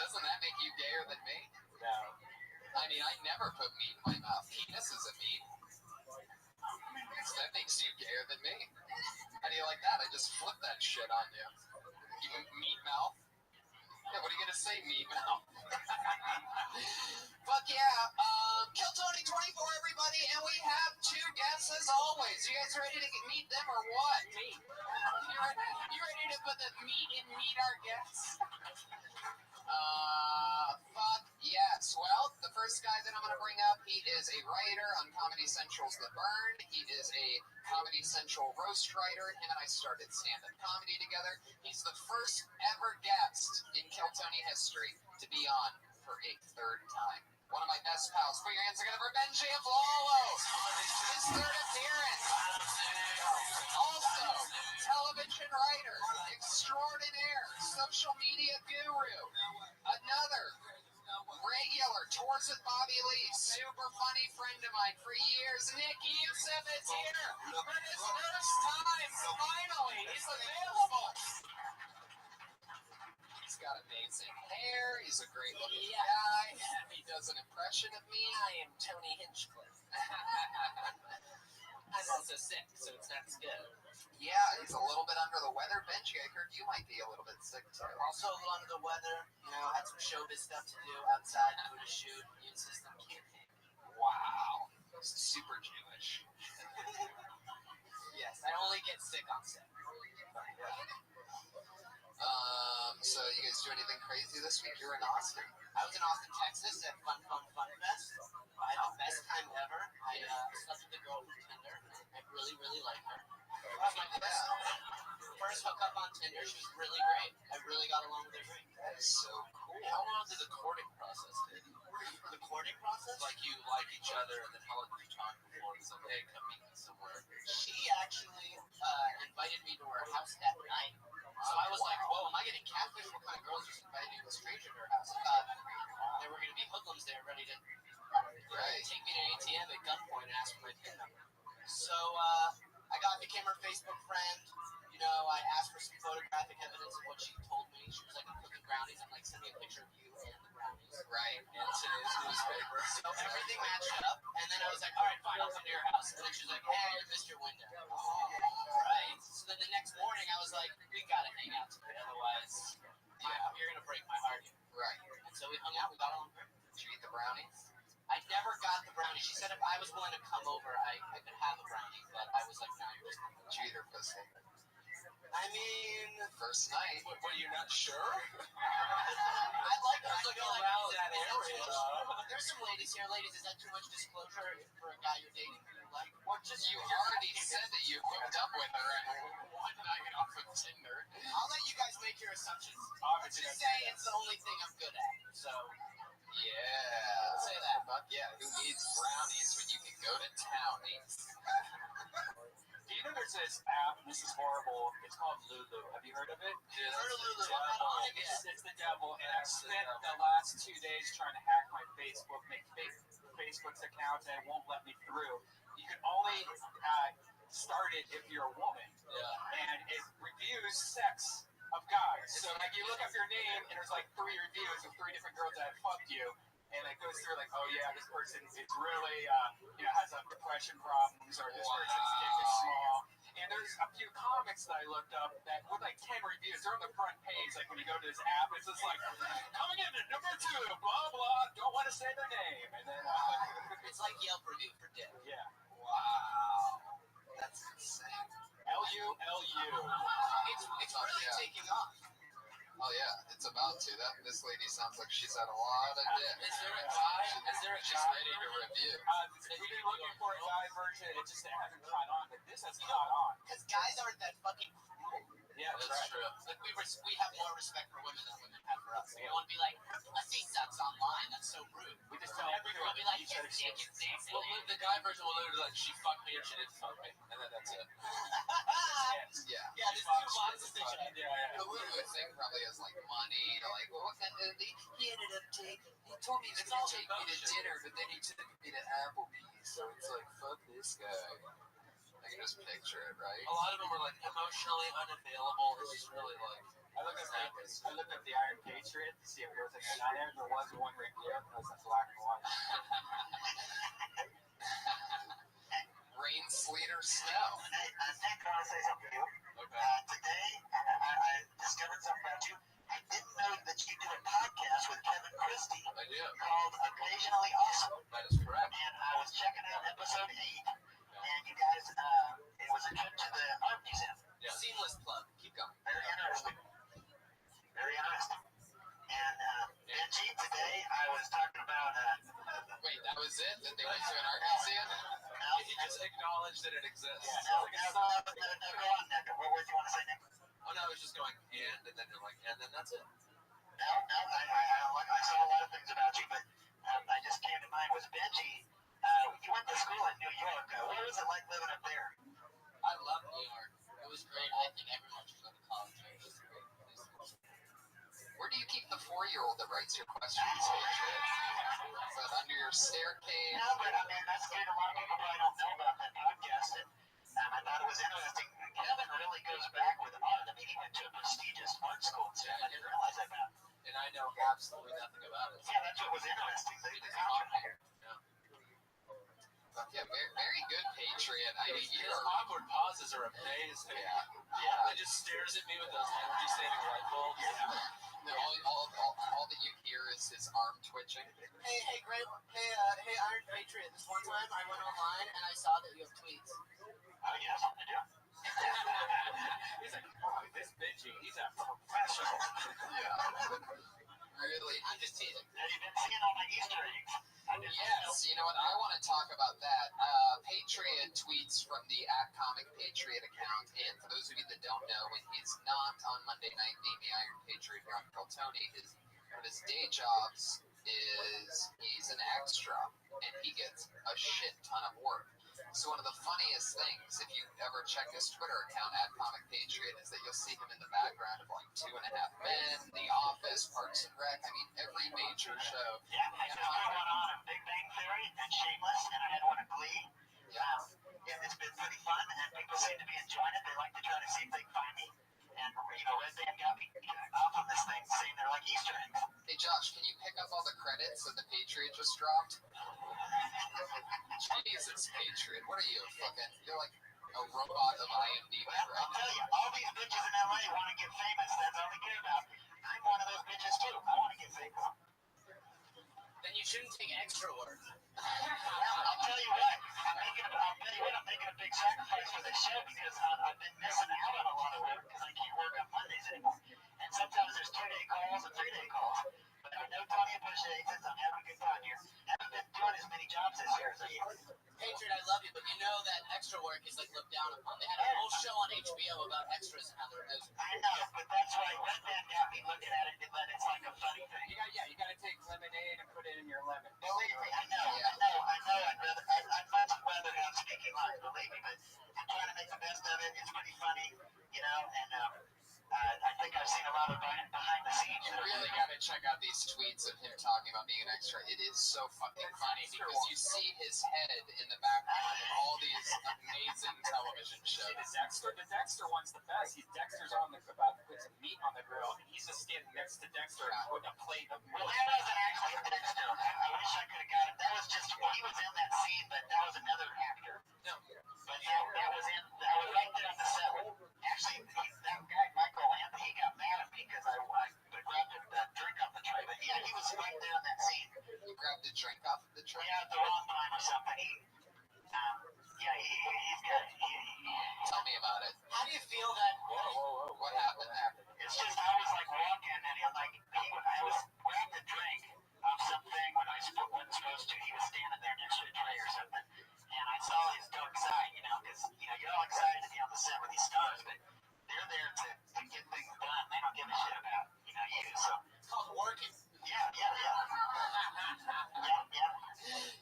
Doesn't that make you gayer than me? No. I mean, I never put meat in my mouth. Penis isn't meat. So that makes you gayer than me. How do you like that? I just flip that shit on you. You meat mouth? Yeah, what are you gonna say, meat mouth? Fuck yeah. Kill Tony 24, everybody, and we have 2 guests as always. You guys ready to meet them or what? Me. You ready to put the meat in meet our guests? Fuck yes. Well, the first guy that I'm going to bring up, he is a writer on Comedy Central's The Burn. He is a Comedy Central roast writer. Him and I started stand-up comedy together. He's the first ever guest in Kill Tony history to be on for a 3rd time. One of my best pals. Put your hands together for Ben Giaflolo. His 3rd appearance. Also, television writer, extraordinaire, social media guru, another regular tours with Bobby Lee, super funny friend of mine for years. Nick Youssef is here for his first time. Finally, he's available. He's got amazing hair. He's a great looking guy. He does an impression of me. I am Tony Hinchcliffe. I'm also sick, so it's not as good. Yeah, he's a little bit under the weather. Benji, I heard you might be a little bit sick too. Also a little under the weather. You know, had some showbiz stuff to do outside, doing a shoot. Immune system campaign. Wow. Super Jewish. Yes, I only get sick on set. So you guys do anything crazy this week? You're in Austin. I was in Austin, Texas at Fun Fest. I had the best time ever. I slept with a girl from Tinder. I really, really like her. That was my first hookup on Tinder. She was really great. I really got along with her great. That is so cool. How long did the courting process take? The courting process? Like you like each other, and then how long did you talk before? So hey, come meet me somewhere. She actually invited me to her house that night. So I was like, whoa, am I getting catfished? What kind of girls just invited me to a stranger to her house? I thought there were going to be hoodlums there ready to take me to an ATM at gunpoint and ask for my PIN number. So I became her Facebook friend. You know, I asked for some photographic evidence of what she told me. She was like, I'm cooking brownies. I'm like, send me a picture of you and the brownies. Right, in today's newspaper. So everything matched up. And then I was like, all right, fine, I'll come to your house. And then she was like, hey, I missed your window. Oh, right. So then the next morning, I was like, we got to hang out tonight. Otherwise, you're going to break my heart here. Right. And so we hung out. We got along great. Did you eat the brownies? I I never got the brownie. She said if I was willing to come over, I could have a brownie, but I was like, no, you're just Did you eat her pussy? I mean, First night. Were you not sure? I like her. I feel like around that area. There's some ladies here. Ladies, is that too much disclosure for a guy you're dating who you like? Well, just you already said that you hooked up with her and one night off of Tinder. I'll let you guys make your assumptions. Obviously, Just say it's the only thing I'm good at. So, Yeah. say that. Fuck yeah. Who needs brownies when you can go to townies? Do you know there's this app? This is horrible. It's called Lulu. Have you heard of it? Yeah, Heard of Lulu? Devil. I'm not on it yet. It's the devil, and I've spent the last 2 days trying to hack my Facebook, make fake Facebook's account, and it won't let me through. You can only start it if you're a woman, and it reviews sex of guys. So like you look up your name, and there's like 3 reviews of 3 different girls that fucked you, and it goes through like, oh yeah, this person is really has depression problems, or this person's dick is small. And there's a few comics that I looked up that with like 10 reviews. They're on the front page, like when you go to this app, it's just like, coming in at number 2, blah blah, don't want to say their name, and then It's like Yelp review for dick. yeah, Wow. That's insane. LU. It's really taking off. Oh yeah, it's about to. This lady sounds like she's had a lot of dick. Is there a guy? She's ready to review. We've been looking for a guy version. It just hasn't caught on, but this has caught on. Because guys aren't that fucking cruel. Yeah, That's right. true. Like we have more respect for women than women have for us. We won't be like, her pussy sucks online. That's so rude. We just tell We'll everyone. be like, your dick is nasty. Well, the guy version will literally like, she fucked me or she didn't fuck me, and then that's it. Yeah. Yeah, there's 2 boxes that you can do. The Lulu thing probably has like money, like, well, what kind of, he ended up he told me he was going to take me to dinner, but then he took me to Applebee's, so it's like, fuck this guy. I can just picture it, right? A lot of them are like emotionally unavailable. It's just really like, I looked up the Iron Patriot to see if there was a nine. There was one review. It was in black and white. Rain, sleet, or snow. Nick, I want to say something to you. Okay. Today, I discovered something about you. I didn't know that you do a podcast with Kevin Christie I do. called Occasionally Awesome. That is correct. And I was checking out episode 8, and you guys, it was a trip to the art museum. Yeah. seamless plug. Keep going. Very interesting. Very interesting. And Benji, today I was talking about. Wait, that was it? That they went to an art museum? He just acknowledged that it exists. No, go on, Nick. What do you want to say, Nick? Oh, no, I was just going, and then they're like, and then that's it. No, I saw a lot of things about you, but I just came to mind was Benji. You went to school in New York. What was it like living up there? I love New York. It was great. I think everyone should go to college. It was great. Where do you keep the 4-year-old that writes your questions, Patriot? Is that under your staircase? No, but I mean, that's good. A lot of people probably don't know about that podcast. And I thought it was interesting. Kevin really goes back with art. I mean, he went to a prestigious art school, too. I didn't realize that about him. And I know absolutely nothing about it. Yeah, that's what was interesting. The contrast. Yeah, very good, Patriot. I mean, Your awkward pauses are amazing. Yeah. He just stares at me with those energy-saving light bulbs. No, all that you hear is his arm twitching. Hey, great. Hey, Iron Patriot. This one time I went online and I saw that you have tweets. Oh, yes, I do. He's like, oh, this Benji, he's a professional. Really? I'm just teasing. Have you been seeing all my Easter eggs? Yes, you know what? I want to talk about that. Patriot tweets from the @ComicPatriot account, and for those of you that don't know, when he's not on Monday night being the Iron Patriot here on Uncle Tony, one of his day jobs is he's an extra, and he gets a shit ton of work. So one of the funniest things, if you ever check his Twitter account @ComicPatriot, is that you'll see him in the background of like 2.5 Men, The Office, Parks and Rec. I mean, every major show. Yeah, I just did one on Big Bang Theory and Shameless, and I had one at Glee. It's been pretty fun, and people seem to be enjoying it. They like to try to see if they can find me. And, Red Band got me off on this thing saying they're like Easter eggs. Hey, Josh, can you pick up all the credits that the Patriot just dropped? Jesus, Patriot. What are you, fucking... You're like a robot of IMDb, Well, right? I'll tell you, all these bitches in LA want to get famous. That's all they care about. I'm one of those bitches, too. I want to get famous. Then you shouldn't take extra work. I'll tell you what, I'm making a big sacrifice for this show because I've been missing out on a lot of work because I can't work on Mondays anymore. And sometimes there's 2-day calls and 3-day calls. But I know Tony appreciates it. I'm having a good time here. Haven't been doing as many jobs this year as I used to. Patriot, I love you, but you know that extra work is like looked down upon. They had a whole show on HBO about extras and how they're miserable. I know, but that's why Red Band got me looking at it, but it's like a funny thing. You gotta take lemonade and put it in your lemon. Believe me, I know. I'd much rather have speaking lines, believe me, but I'm trying to make the best of it. It's pretty funny, you know, and I think I've seen a lot of behind the scenes. You really gotta check out these tweets of him talking about being an extra. It is so fucking funny because you see his head in the background of all these amazing television shows. The Dexter one's the best. Dexter's on the about to put some meat on the grill, and he's just standing next to Dexter with a plate of meat. Well, that wasn't actually Dexter. I wish I could have got it. That was just, he was in that scene, but that was another actor. No. But that was right there on the set. Actually, that guy, Michael Lamb, he got mad at me because I grabbed a drink off the tray. But yeah, he was right there in that scene. You grabbed a drink off of the tray? Yeah, at the wrong time or something. He's got it. Tell me about it. How do you feel that? Whoa. What happened there? It's just, I was like walking and I was grabbed a drink of something when I wasn't supposed to. He was standing there next to a tray or something. And I saw his dark side, you know, because, you know, you're all excited to be on the set with these stars, but they're there to get things done. They don't give a shit about, you know, you. So It's called working. Yeah.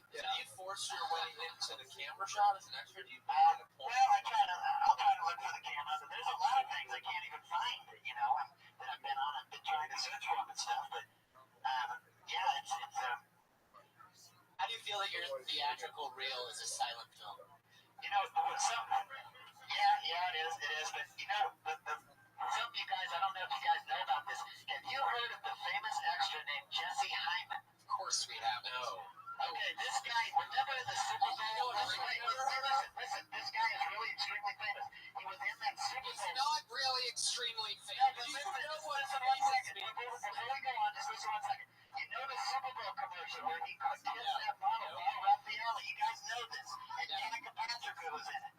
So do you force your way into the camera shot as an extra? Do you Well, I'll try to look for the camera, but there's a lot of things I can't even find, you know, that I've been on and been trying to search for them and stuff, but it's How do you feel that your theatrical reel is a silent film? you know, it is, but you know, some of you guys, I don't know if you guys know about this. Have you heard of the famous extra named Jesse Hyman? Of course we have. No. Okay, this guy, remember the Super Bowl? Listen, this guy is really extremely famous. He was in that Super Bowl. He's not really extremely No, famous. but listen one second. Before we go on, just listen 1 second. You know the Super Bowl commercial where he kissed that model, Rabbi? You guys know this. And Danica Patrick was in it.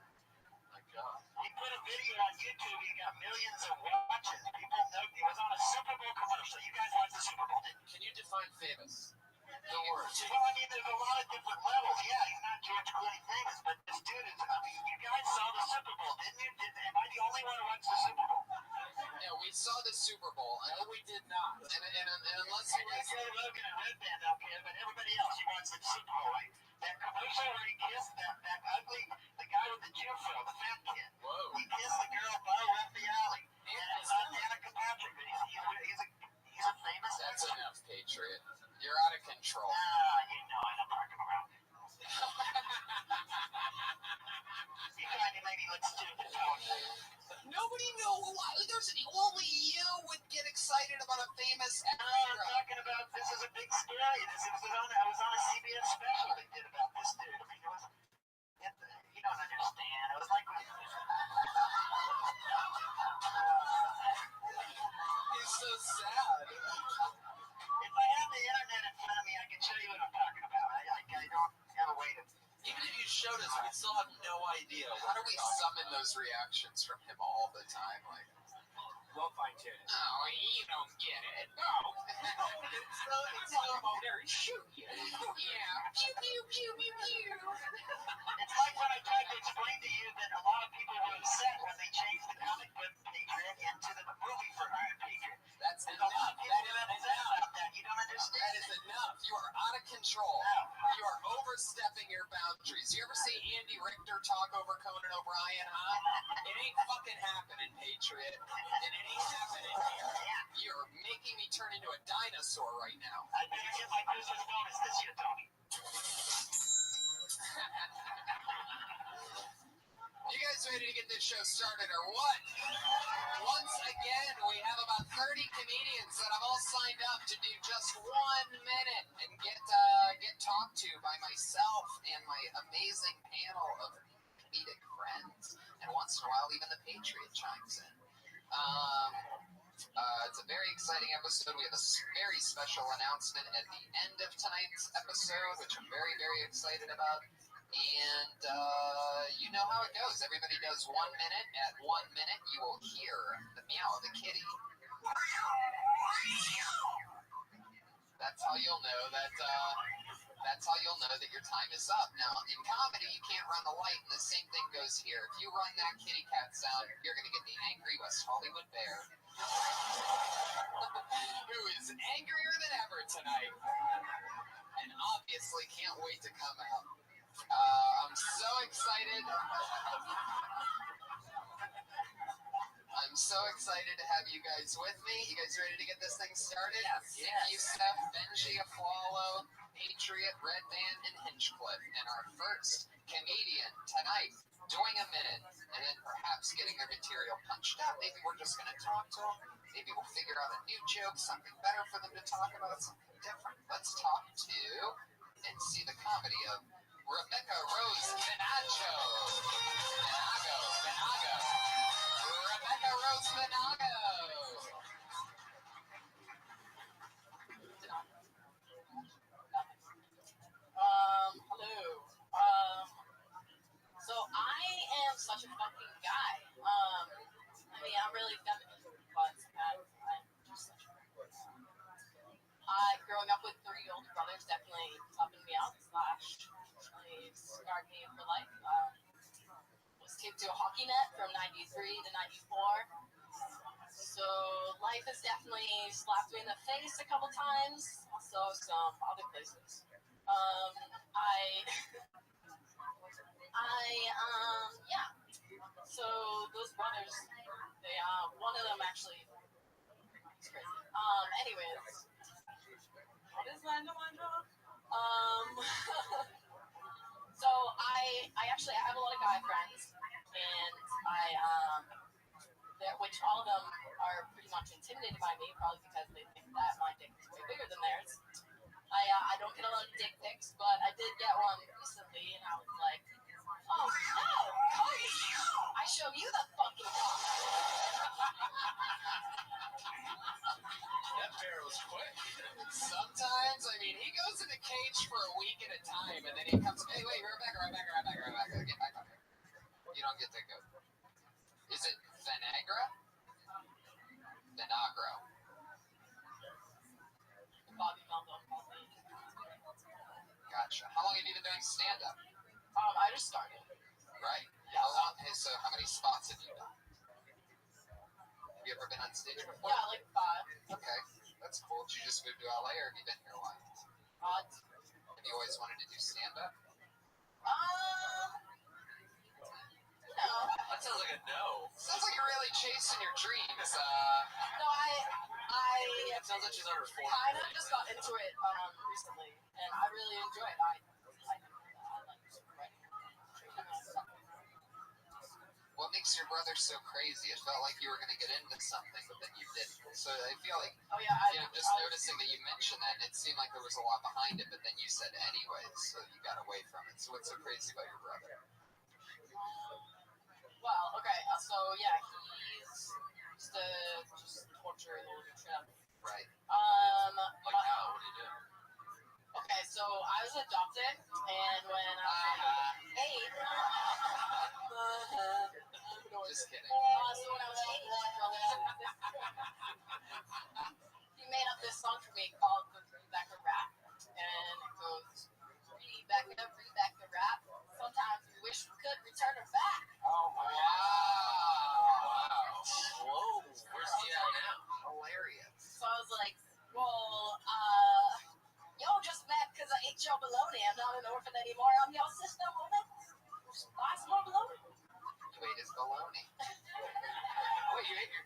My God. He put a video on YouTube. He got millions of watches. People know he was on a Super Bowl commercial. You guys watch the Super Bowl, didn't you? Can you define famous? The word. Well, I mean, there's a lot of different levels. Yeah, he's not George Clooney famous, but this dude is, I mean, you guys saw the Super Bowl, didn't you? Am I the only one who watched the Super Bowl? No, we saw the Super Bowl. No, we did not. And unless I know Joe Rogan and Red Band out here, but everybody else, you watched the Super Bowl, right? That commercial where he kissed that ugly, the guy with the Jew fro, the fat kid. Whoa. He kissed the girl, Bo Rabbi. And it's not Danica Patrick, but he's a famous That's actor. enough, Patriot. You're out of control. You know what I'm talking about. You tried to make me look stupid, Tony. Nobody knows why. Only you would get excited about a famous I'm actor. talking about this is a big story. I was on a CBS special they did about this dude. I mean, you don't understand. It was like He's so sad. if I had the internet in front of me, I could show you what I'm talking about. I don't have a way to. Even if you showed us, we'd still have no idea. How do we summon those reactions from him all the time? Like, We'll fine tune it. oh, you don't get it. No, it's slow mo there. Shoot you. Yeah. Pew, pew, pew, pew, pew. It's like when I tried to explain to you that a lot of people were upset when they changed the comic book Patriot into the movie for Iron Patriot. That's There's a lot enough. of people That that are is upset enough. about that. You don't understand. That is enough. You are out of control. No. You are overstepping your boundaries. You ever see Andy Richter talk over Conan O'Brien, huh? It ain't fucking happening, Patriot. And it ain't happening here. You're making me turn into a dinosaur right now. I better get my Christmas bonus this year, Tony. You guys ready to get this show started or what? Once again, we have about 30 comedians that have all signed up to do just 1 minute and get talked to by myself and my amazing panel of comedic friends. And once in a while, even the Patriot chimes in. It's a very exciting episode. We have a very special announcement at the end of tonight's episode, which I'm very, very excited about. And you know how it goes. Everybody does 1 minute. At 1 minute, you will hear the meow of the kitty. That's how you'll know that. That's how you'll know that your time is up. Now, in comedy, you can't run the light, and the same thing goes here. If you run that kitty cat sound, you're going to get the angry West Hollywood bear, who is angrier than ever tonight, and obviously can't wait to come out. I'm so excited. I'm so excited to have you guys with me. You guys ready to get this thing started? Yes. Thank you, Steph, Benji, Aflalo, Patriot, Red Band, and Hinchcliffe. And our first comedian tonight doing a minute and then perhaps getting their material punched out. Maybe we're just going to talk to them. Maybe we'll figure out a new joke, something better for them to talk about, something different. Let's talk to and see the comedy of Rebecca Rose Venago. Rebecca Rose Venago. Hello. So I am such a fucking guy. I mean, I'm really feminine, but I'm just such a growing up with 3 older brothers definitely toughened me out, / really scarred me for life. Was taped to a hockey net from 93 to 94. So life has definitely slapped me in the face a couple times, also some other places. Yeah. So those brothers, they, one of them actually, it's crazy. Anyways, what is that noise? So I have a lot of guy friends, and which all of them are pretty much intimidated by me, probably because they think that my dick is way bigger than theirs. I don't get a lot of dick pics, but I did get one recently, and I was like, oh no, Cody, I show you the fucking cock. That barrel's quick. Sometimes, I mean, he goes in the cage for a week at a time, and then he comes, hey, wait, Rebecca, get back up here. You don't get to go. Is it Venagra? Venagro. Bobby Melville called me. Gotcha. How long have you been doing stand-up? I just started. Right. Yeah. So how many spots have you done? Have you ever been on stage before? Yeah, like 5. Okay. That's cool. Did you just move to LA, or have you been here a while? Have you always wanted to do stand-up? No. That sounds like a no. Sounds like you're really chasing your dreams. No, It sounds like she's under 40. kind of just got into it recently, and I really enjoy it. I like What makes your brother so crazy? It felt like you were going to get into something, but then you didn't. So I feel like, just noticing that you mentioned that, and it seemed like there was a lot behind it, but then you said anyways, so you got away from it. So what's so crazy about your brother? Well, okay, so yeah, he used to just torture the living shit out of me. Right. Like how? What do you do? Okay, so I was adopted, and when I was 8, just kidding. So when I was 8, my brother, he made up this song for me called the Rebecca Rap, and it goes, Rebecca Rap, sometimes we wish we could return her back. Oh, wow. Whoa. Where's he at now? Hilarious. So I was like, well, yo just met because I ate your bologna. I'm not an orphan anymore. I'm your sister, woman. Buy some more bologna. You ate his bologna. Wait, you ate your...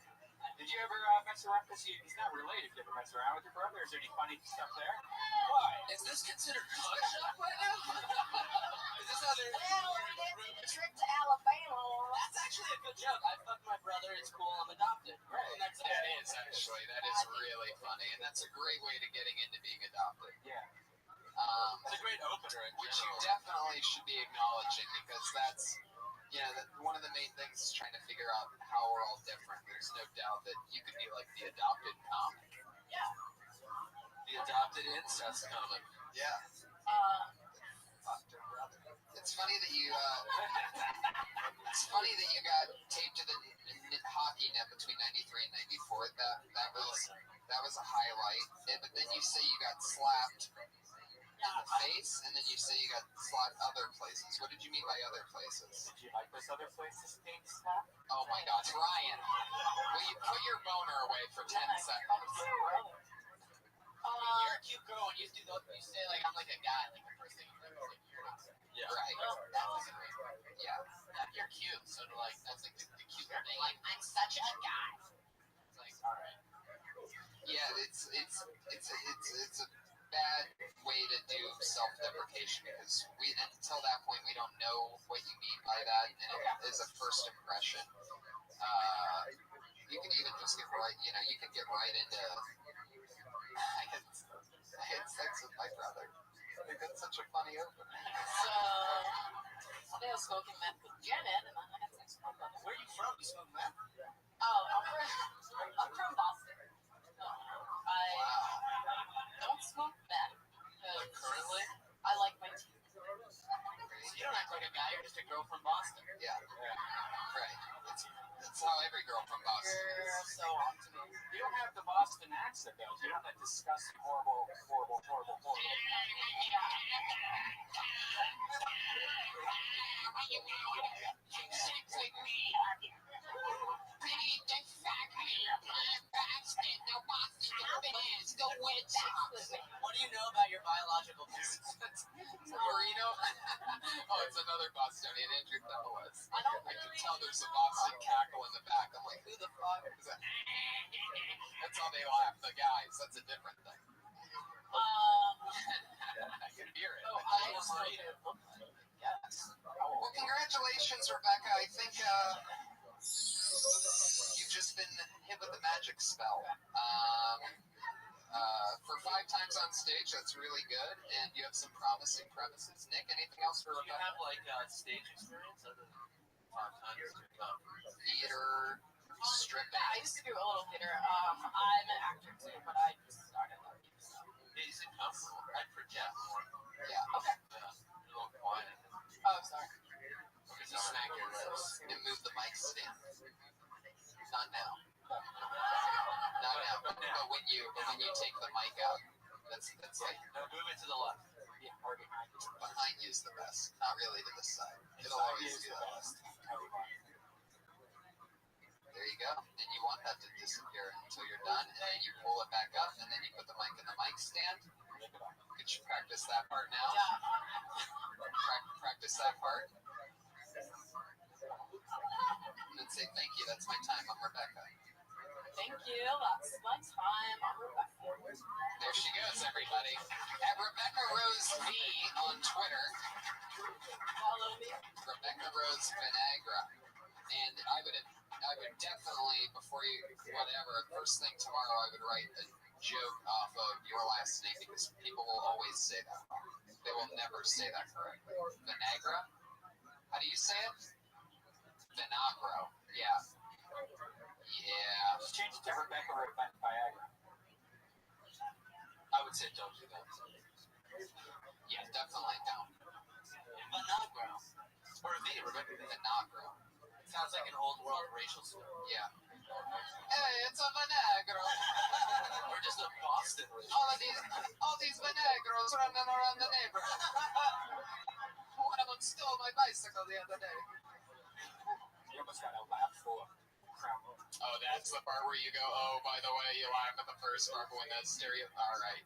Did you ever mess around? Because he's not related. Did you ever mess around with your brother? Is there any funny stuff there? Why? Is this considered punch-up right now? Is this how they're... Well, we did a trip to Alabama. That's actually a good joke. I fucked my brother. It's cool. I'm adopted. Right. That is actually. That is really funny. And that's a great way to getting into being adopted. Yeah. It's a great opener in which you definitely should be acknowledging, because that's Yeah, one of the main things is trying to figure out how we're all different. There's no doubt that you could be like the adopted comic. Yeah. The adopted incest comic. Yeah. It's funny that you. It's funny that you got taped to the hockey net between '93 and '94. That was a highlight. But then you say you got slapped in the face, and then you say you got slapped other places. What did you mean by other places? Did you like those other places being slapped? Oh my gosh, Ryan! Will you put your boner away for 10 seconds? You're a cute girl, and you do those. You say like I'm like a guy. Like the first thing you do is like you're not. Yeah. Right. That was great. Yeah. You're cute, so to like that's like the cute thing. Like I'm such a guy. It's like all right. Yeah, it's a bad way to do self-deprecation because until that point we don't know what you mean by that, and it is a first impression. You can even just get right, you can get right into. I had sex with my brother. I think that's such a funny opening. So Sunday I was smoking meth with Janet, and then I had sex with my brother. Where are you from? You smoke meth? Oh, I'm from Boston. I don't smoke meth because Currently? I like my teeth. So you don't act like a guy, you're just a girl from Boston. Yeah. Right. That's how every girl from Boston You're is. so on to me. You don't have the Boston accent, though. You have that disgusting, horrible. What do you know about your biological parents? Marino? Oh, it's another Bostonian, Andrew Thewlis. I don't I can really tell there's a Boston cackle in the back. I'm like, who the fuck is that? That's how they laugh, the guys. That's a different thing. I can hear it. Oh, I just know you look like it. Yes. Well, congratulations, Rebecca. I think you've just been hit with the magic spell. For 5 times on stage, that's really good, and you have some promising premises. Nick, anything else for Do you Rebecca? have like stage experience other than 5 times? Theater, stripping. I used to do a little theater. I'm an actor too, but I just started that. So. Is it comfortable? I'd project more. Yeah. Okay. A little quiet. Oh, sorry. Because you smack your lips. And move the mic stand. Not now. Not now. But when you take the mic out, that's like No, move it to the left. Yeah, or behind you. behind you is the best. Not really to the side. It'll Inside always you is do the that. best. There you go. And you want that to disappear until you're done, and then you pull it back up, and then you put the mic in the mic stand. Could you practice that part now? Yeah. Practice that part. And then say, thank you, that's my time, I'm Rebecca. Thank you. That's my time. I'm Rebecca. There she goes, everybody. At Rebecca Rose V on Twitter. Follow me. Rebecca Rose Vinegra. And I would definitely, before you, whatever, first thing tomorrow, I would write a joke off of your last name because people will always say that wrong. They will never say that correctly. Vinegra? How do you say it? Vinagro. Yeah. Yeah. Just change it to Rebecca Viagra. I would say don't do that. Yeah, definitely don't. Vinagro. Or V, Rebecca Vinagro. Sounds like an old world racial slur. Yeah. Hey, it's a Vinagro. Or just a Boston racial. All these Vinagros running around the neighborhood. One of them stole my bicycle the other day. You almost got a laugh full of crown. Oh, that's the part where you go, oh, by the way, you laugh at the first part when the stereo. All right.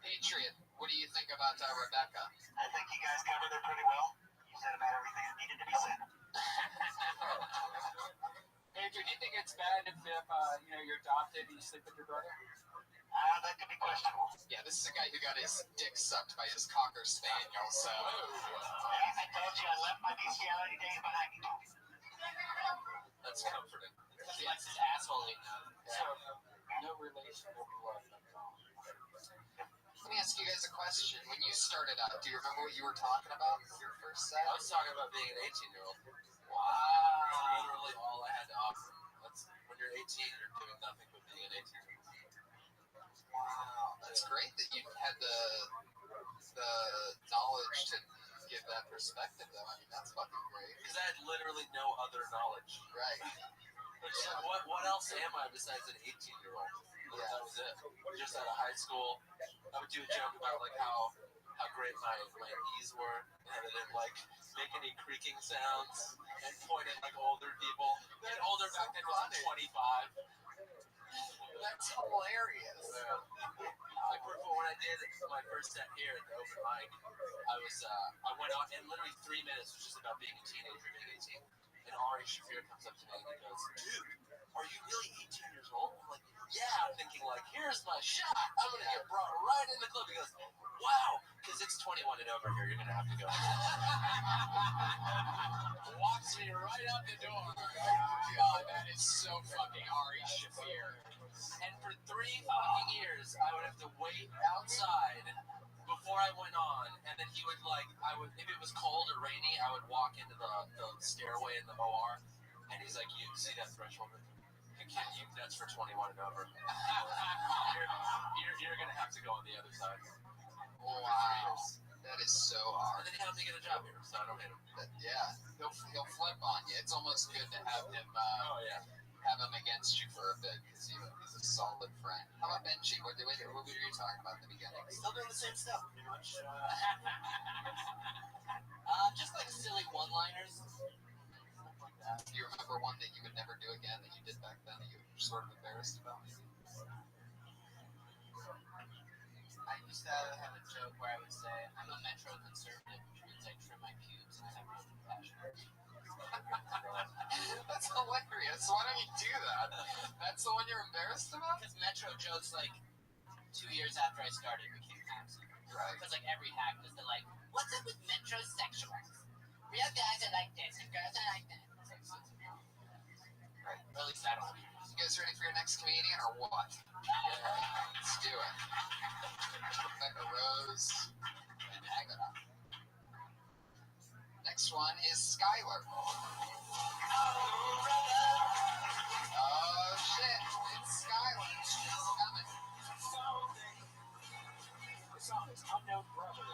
Patriot, what do you think about Rebecca? I think you guys covered it pretty well. You said about everything that needed to be said. Andrew, do you think it's bad if you're adopted and you sleep with your brother? That could be questionable. Yeah, this is a guy who got his dick sucked by his Cocker Spaniel, so. I told you I left my bestiality days behind me. That's comforting. Because he likes his asshole eaten. So, no relation, no blood. Let me ask you guys a question. When you started out, do you remember what you were talking about in your first set? I was talking about being an 18-year-old. Wow. That's literally all I had to offer. That's when you're 18, you're doing nothing but being an 18-year-old. Wow. That's great that you had the knowledge to give that perspective, though. I mean, that's fucking great. Because I had literally no other knowledge. Right. What else am I besides an 18-year-old? Yeah. That was it. Just out of high school, I would do a joke about like how great my knees were, and I didn't like make any creaking sounds, and point at like older people. And older back then was like 25. That's hilarious. Yeah. Like when I did my first set here at the open mic, I went on, and literally 3 minutes was just about being a teenager, being 18. And Ari Shafir comes up to me and he goes, "Dude, are you really 18 years old?" I'm like, "Yeah." I'm thinking like, here's my shot. I'm gonna get brought right in the club. He goes, "Wow," because it's 21 and over here. You're gonna have to go. Walks me right out the door. God, that is so fucking Ari Shafir. And for 3 fucking years, I would have to wait outside before I went on, and then he would if it was cold or rainy, I would walk into the stairway in the OR, and he's like, "You see that threshold? That's for 21 and over. You're gonna have to go on the other side." Wow. That is so hard. And then he helped me get a job here, so I don't hate him. Yeah, he'll flip on you. It's almost good to have him. Have him against you for a bit because he's a solid friend. How about Benji? What were you talking about in the beginning? Still doing the same stuff, pretty much. Just like silly one-liners. Do you remember one that you would never do again that you did back then that you were sort of embarrassed about? I used to have a joke where I would say, "I'm a metro conservative," which means I trim my pubes and I have no compassion. That's hilarious. Why don't you do that? That's the one you're embarrassed about? Because metro jokes, like, 2 years after I started, became hacks. Right. Because, like, every hack was like, "What's up with metrosexuals? Real guys are like this, and girls are like that." Right. Or at least I don't. You guys ready for your next comedian or what? Yeah. Let's do it. Rebecca Rose and Agatha. Next one is Skylar. Oh shit, it's Skylar. She's coming. The song is Unknown Brother.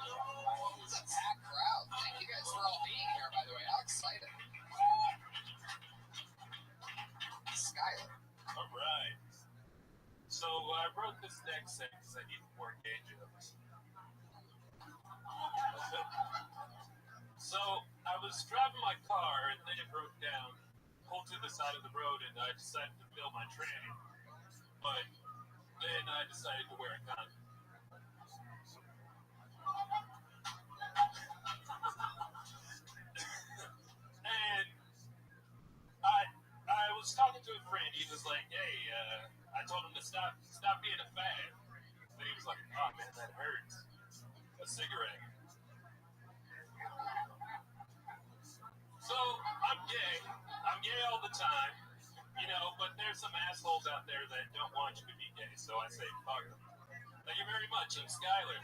It's a packed crowd. Thank you guys for all being here, by the way. How excited. Skylar. All right. So I wrote this next set because I needed more gay jokes. So I was driving my car and then it broke down, pulled to the side of the road, and I decided to fill my tranny. But then I decided to wear a condom. And I was talking to a friend. He was like, "Hey," I told him to stop being a fag. But he was like, "Oh man, that hurts. A cigarette." So I'm gay all the time, but there's some assholes out there that don't want you to be gay, so I say fuck them. Thank you very much. I'm Skylar.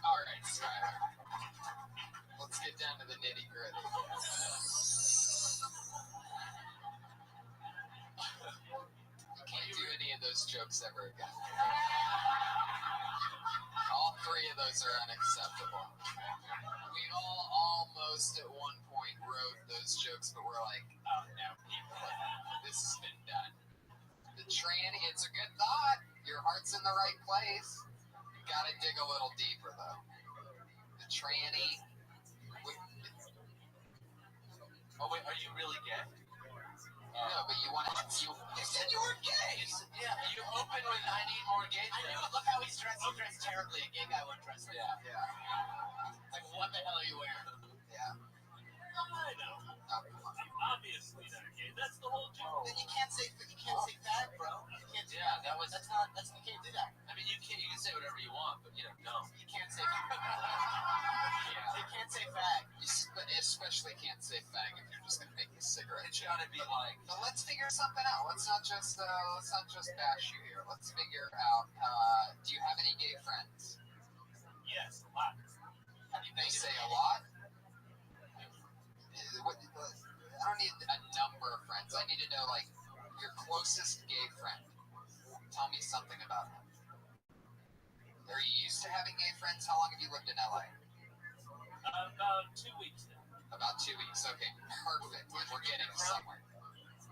All right, Skylar. Let's get down to the nitty gritty. You can't do any of those jokes ever again. All 3 of those are unacceptable. We all almost at one point wrote those jokes, but we're like, oh no, people, this has been done. The tranny, it's a good thought. Your heart's in the right place. You gotta dig a little deeper, though. The tranny. Oh wait, are you really gay? No, but you said you were gay. Yeah, you opened with, "I need more gay jokes." I knew it. Look how he's dressed. He's dressed terribly. A gay guy wouldn't dress like that. Yeah. Like, what the hell are you wearing? Yeah. I know. I'm obviously not gay. That's the whole joke. Then you can't say fag, bro. You can't do that. You can't do that. I mean, you can say whatever you want, but no. You can't say fag. Yeah. You can't say fag. especially can't say fag if you're just gonna make a cigarette. It's gotta be like. But let's figure something out. Let's not just bash you here. Let's figure out. Do you have any gay friends? Yes, a lot. Have you been say a lot? I don't need a number of friends. I need to know like your closest gay friend. Tell me something about him. Are you used to having gay friends? How long have you lived in LA? About 2 weeks now. About 2 weeks. Okay, perfect. We're getting somewhere.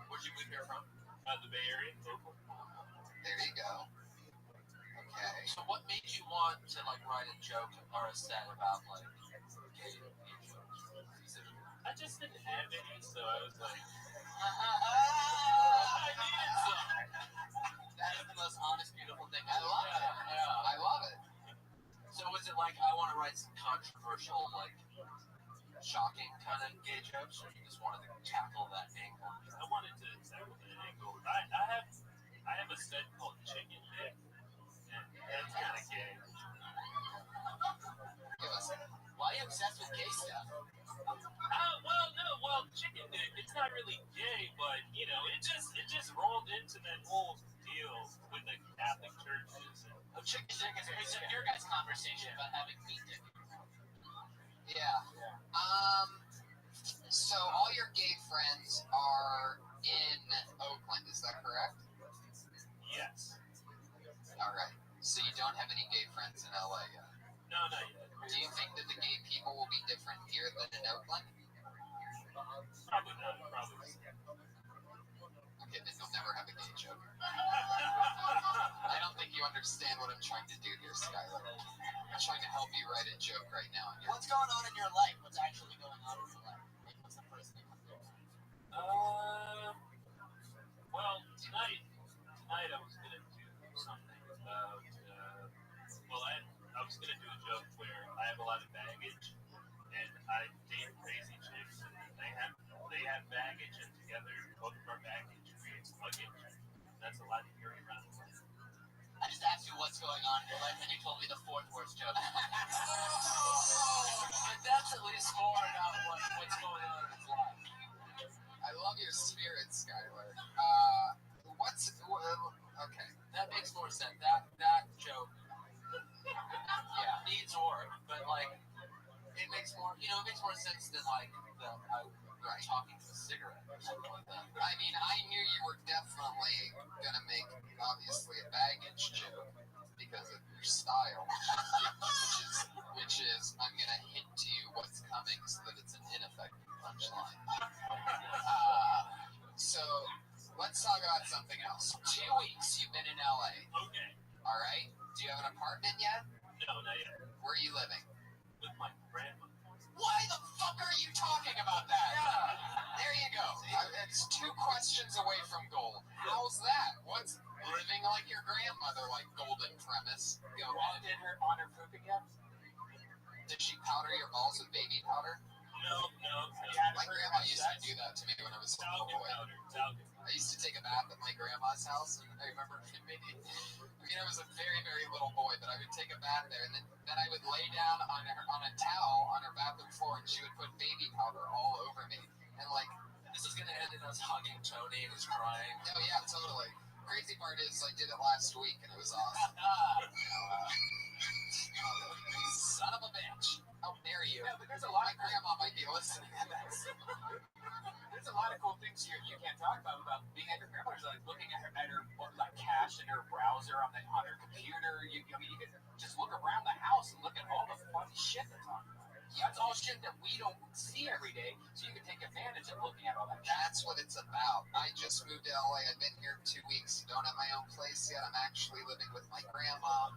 Where'd you move here from? The Bay Area, local. There you go. Okay. So what made you want to like write a joke or a set about like gay jokes? I just didn't have any, so I was like, I needed some. That is the most honest, beautiful thing. I love it. Yeah. I love it. So was it like I want to write some controversial, like shocking kind of gay jokes, or you just wanted to tackle that angle? I wanted to tackle that angle. I have a set called Chicken Dick, and that's kind of gay. Give us it. Why are you obsessed with gay stuff? Well, Chicken Dick, it's not really gay, but, you know, it just rolled into that whole deal with the Catholic churches. Oh, Chicken Dick is your guys' conversation about having meat dick. Yeah. So all your gay friends are in Oakland, is that correct? Yes. All right. So you don't have any gay friends in LA yet? No, not yet. Do you think that the gay people will be different here than in Oakland? Probably not. Probably. Okay, then you'll never have a gay joke. I don't think you understand what I'm trying to do here, Skylar. I'm trying to help you write a joke right now. What's going on in your life? What's actually going on in your life? Like, what's the first thing I'm doing? Well, tonight I was gonna do something about. I was gonna do a joke where I have a lot of baggage, and I date crazy chicks, and they have baggage, and together both of our baggage creates luggage. That's a lot to carry around. I just asked you what's going on in your life, and you told me the fourth worst joke. But that's at least more about what's going on in his life. I love your spirit, Skylar. Okay. That makes more sense. That joke, yeah, needs work, but like, it makes more sense than like talking to a cigarette or something like that. I mean, I knew you were definitely gonna make obviously a baggage joke because of your style, which is I'm gonna hint to you what's coming so that it's an ineffective punchline. So let's talk about something else. 2 weeks you've been in LA. Okay. All right. Do you have an apartment yet? No, not yet. Where are you living? With my grandma. Why the fuck are you talking about that? Yeah. There you go. It's 2 questions away from gold. How's that? What's living like your grandmother, like golden premise? Your mom did her on her pooping yet? Did she powder your balls with baby powder? No. My grandma used to do that to me when I was a little boy. I used to take a bath at my grandma's house, and I remember I was a very, very little boy, but I would take a bath there, and then I would lay down on a towel on her bathroom floor, and she would put baby powder all over me. And like, this is gonna end in us hugging Tony and he's crying. Oh yeah, totally. Crazy part is I did it last week, and it was awesome. Son of a bitch. How dare you? Yeah, but there's a lot. My grandma might be listening to this. There's a lot of cool things here you can't talk about being at your grandmother's, like looking at her like cache in her browser on her computer. You can just look around the house and look at all the fun shit that's on there. That's all shit that we don't see every day, so you can take advantage of looking at all that shit. That's what it's about. I just moved to LA. I've been here 2 weeks. Don't have my own place yet. I'm actually living with my grandma.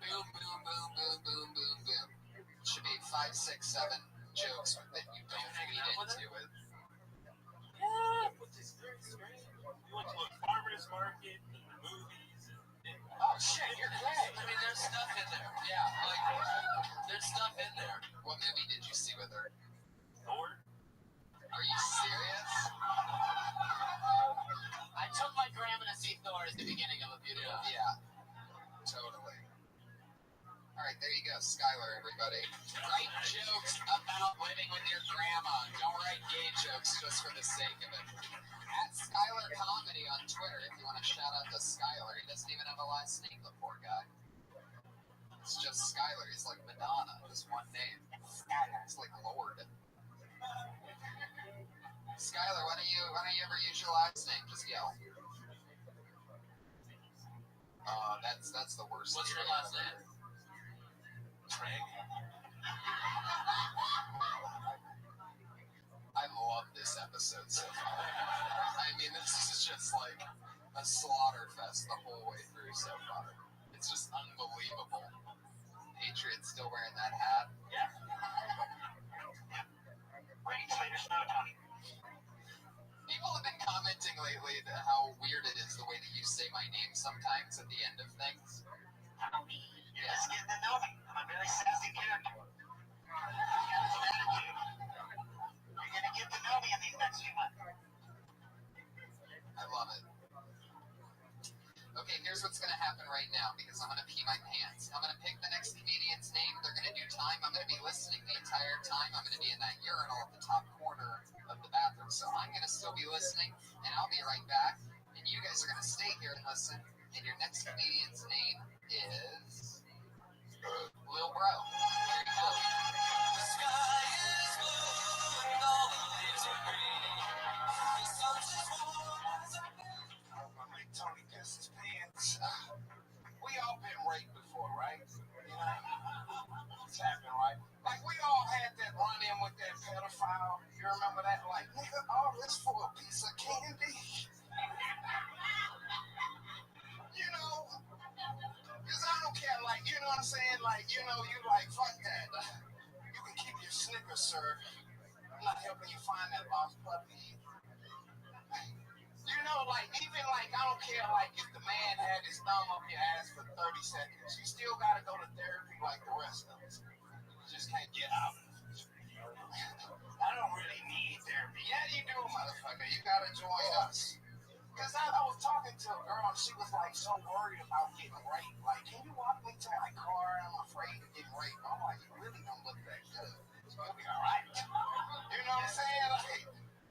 Boom, boom, boom, boom, boom, boom, boom. Should be 5, 6, 7 jokes that you don't read into it. Yeah, which is very strange. We went to a farmer's market and the movies. Oh shit, you're gay. I mean, there's stuff in there. Yeah, like there's stuff in there. What movie did you see with her? Thor. Are you serious? I took my grandma to see Thor at the beginning of a beautiful. Yeah, totally. All right, there you go, Skylar, everybody. Write jokes about living with your grandma. Don't write gay jokes just for the sake of it. At Skylar Comedy on Twitter, if you want to shout out to Skylar. He doesn't even have a last name, the poor guy. It's just Skylar. He's like Madonna, just one name. It's like Lord. Skylar, why don't you ever use your last name? Just yell. That's the worst. What's your last name? Craig. I love this episode so far. I mean, this is just like a slaughter fest the whole way through so far. It's just unbelievable. Patriot's still wearing that hat. Yeah. Rain Slater Snow Tony. People have been commenting lately that how weird it is the way that you say my name sometimes at the end of things. Tony. You're just getting to know me. I'm a very sassy character. I've got some attitude. You're going to get to know me in these next few months. I love it. Okay, here's what's going to happen right now because I'm going to pee my pants. I'm going to pick the next comedian's name. They're going to do time. I'm going to be listening the entire time. I'm going to be in that urinal at the top corner of the bathroom. So I'm going to still be listening, and I'll be right back. And you guys are going to stay here and listen. And your next comedian's name is Lil Bro. Here you go. The sky is blue and all the leaves are green. The sun's as warm as a I hope I make Tony piss his pants. We all been raped before, right? You know? It's happened, right? Like, we all had that run-in with that pedophile. You remember that? Like, nigga, all this for a piece of candy? You know? Because I don't care, like, you know what I'm saying? Like, you know, you like, fuck that. You can keep your Snickers, sir. I'm not helping you find that lost puppy. You know, like, even like, I don't care, like, if the man had his thumb up your ass for 30 seconds, you still gotta go to therapy like the rest of us. You just can't get out of it. I don't really need therapy. Yeah, you do, motherfucker. You gotta join us. Because I was talking to a girl, and she was, like, so worried about getting raped. Like, can you walk me to my car? I'm afraid of getting raped. I'm like, you really don't look that good. So you'll be all right. You know what I'm saying? Like,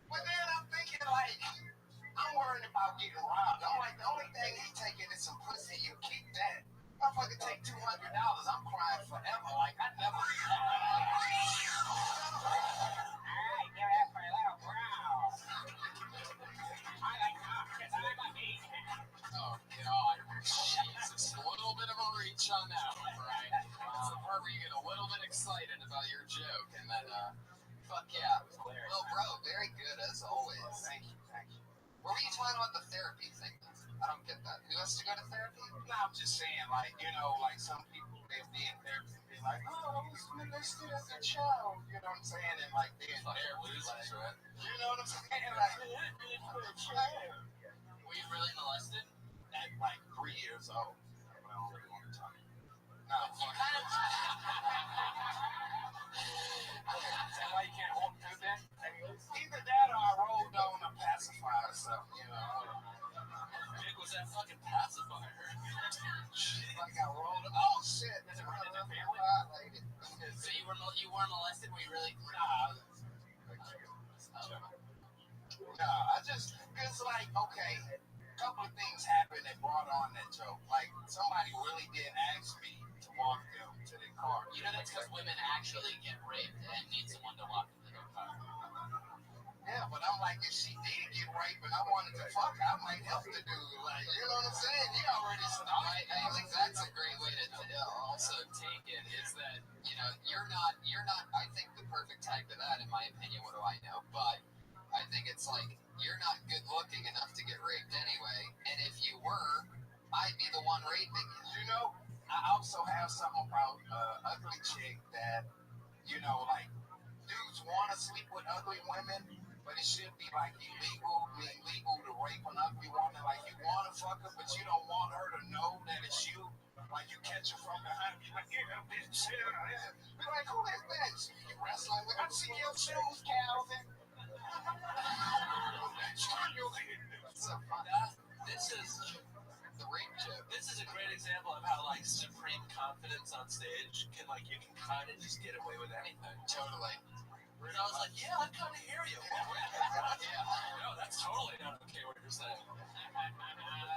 but then I'm thinking, like, I'm worried about getting robbed. I'm like, the only thing he taking is some pussy. You keep that. Motherfucker take $200. I'm crying forever. Like, I never. All right, give it up for a little brown. I like because I'm a beast. Oh, God. Jesus. A little bit of a reach on that one, right? That's the part where you get a little bit excited about your joke, and then, fuck yeah. Well, bro, very good, as always. Thank you, thank you. What were you talking about the therapy thing? I don't get that. Who has to go to therapy? No, I'm just saying, like, you know, like, some people, they'll be in therapy and be like, oh, I was molested as a child. You know what I'm saying? And, like, they're in therapy. Losers, right? You know what I'm saying? Like, Were you really molested? at, like, 3 years old. I don't really want to talk. No, You kind of. is that why you can't hold through that? Either that or I rolled on a pacifier or something, you know. Big was that fucking pacifier. Like I rolled. Oh shit! Is it running in the family? So you weren't molested? Were you really? Nah, I just, cause like, okay, a couple of things happened that brought on that joke. Like, somebody really did ask me to walk them to their car. You know that's because women actually get raped and need someone to walk them to their car. Yeah, but I'm like, if she did get raped and I wanted to fuck her, I might help the dude. Like, you know what I'm saying? He already started. I think that's a great way to also take it, is that, you know, you're not, I think the perfect type of that, in my opinion, what do I know, but I think it's like, you're not good looking enough to get raped anyway, and if you were, I'd be the one raping you. You know, I also have something about ugly chick that, you know, like, dudes want to sleep with ugly women, but it should be like illegal to rape an ugly woman. Like, you want to fuck her, but you don't want her to know that it's you. Like, you catch her from behind, be like, yeah, bitch. Be like, who is that? You wrestling with? I see your shoes, Calvin. So This is the rape joke. This is a great example of how like supreme confidence confidence on stage can, like, you can kind of just get away with anything. Totally.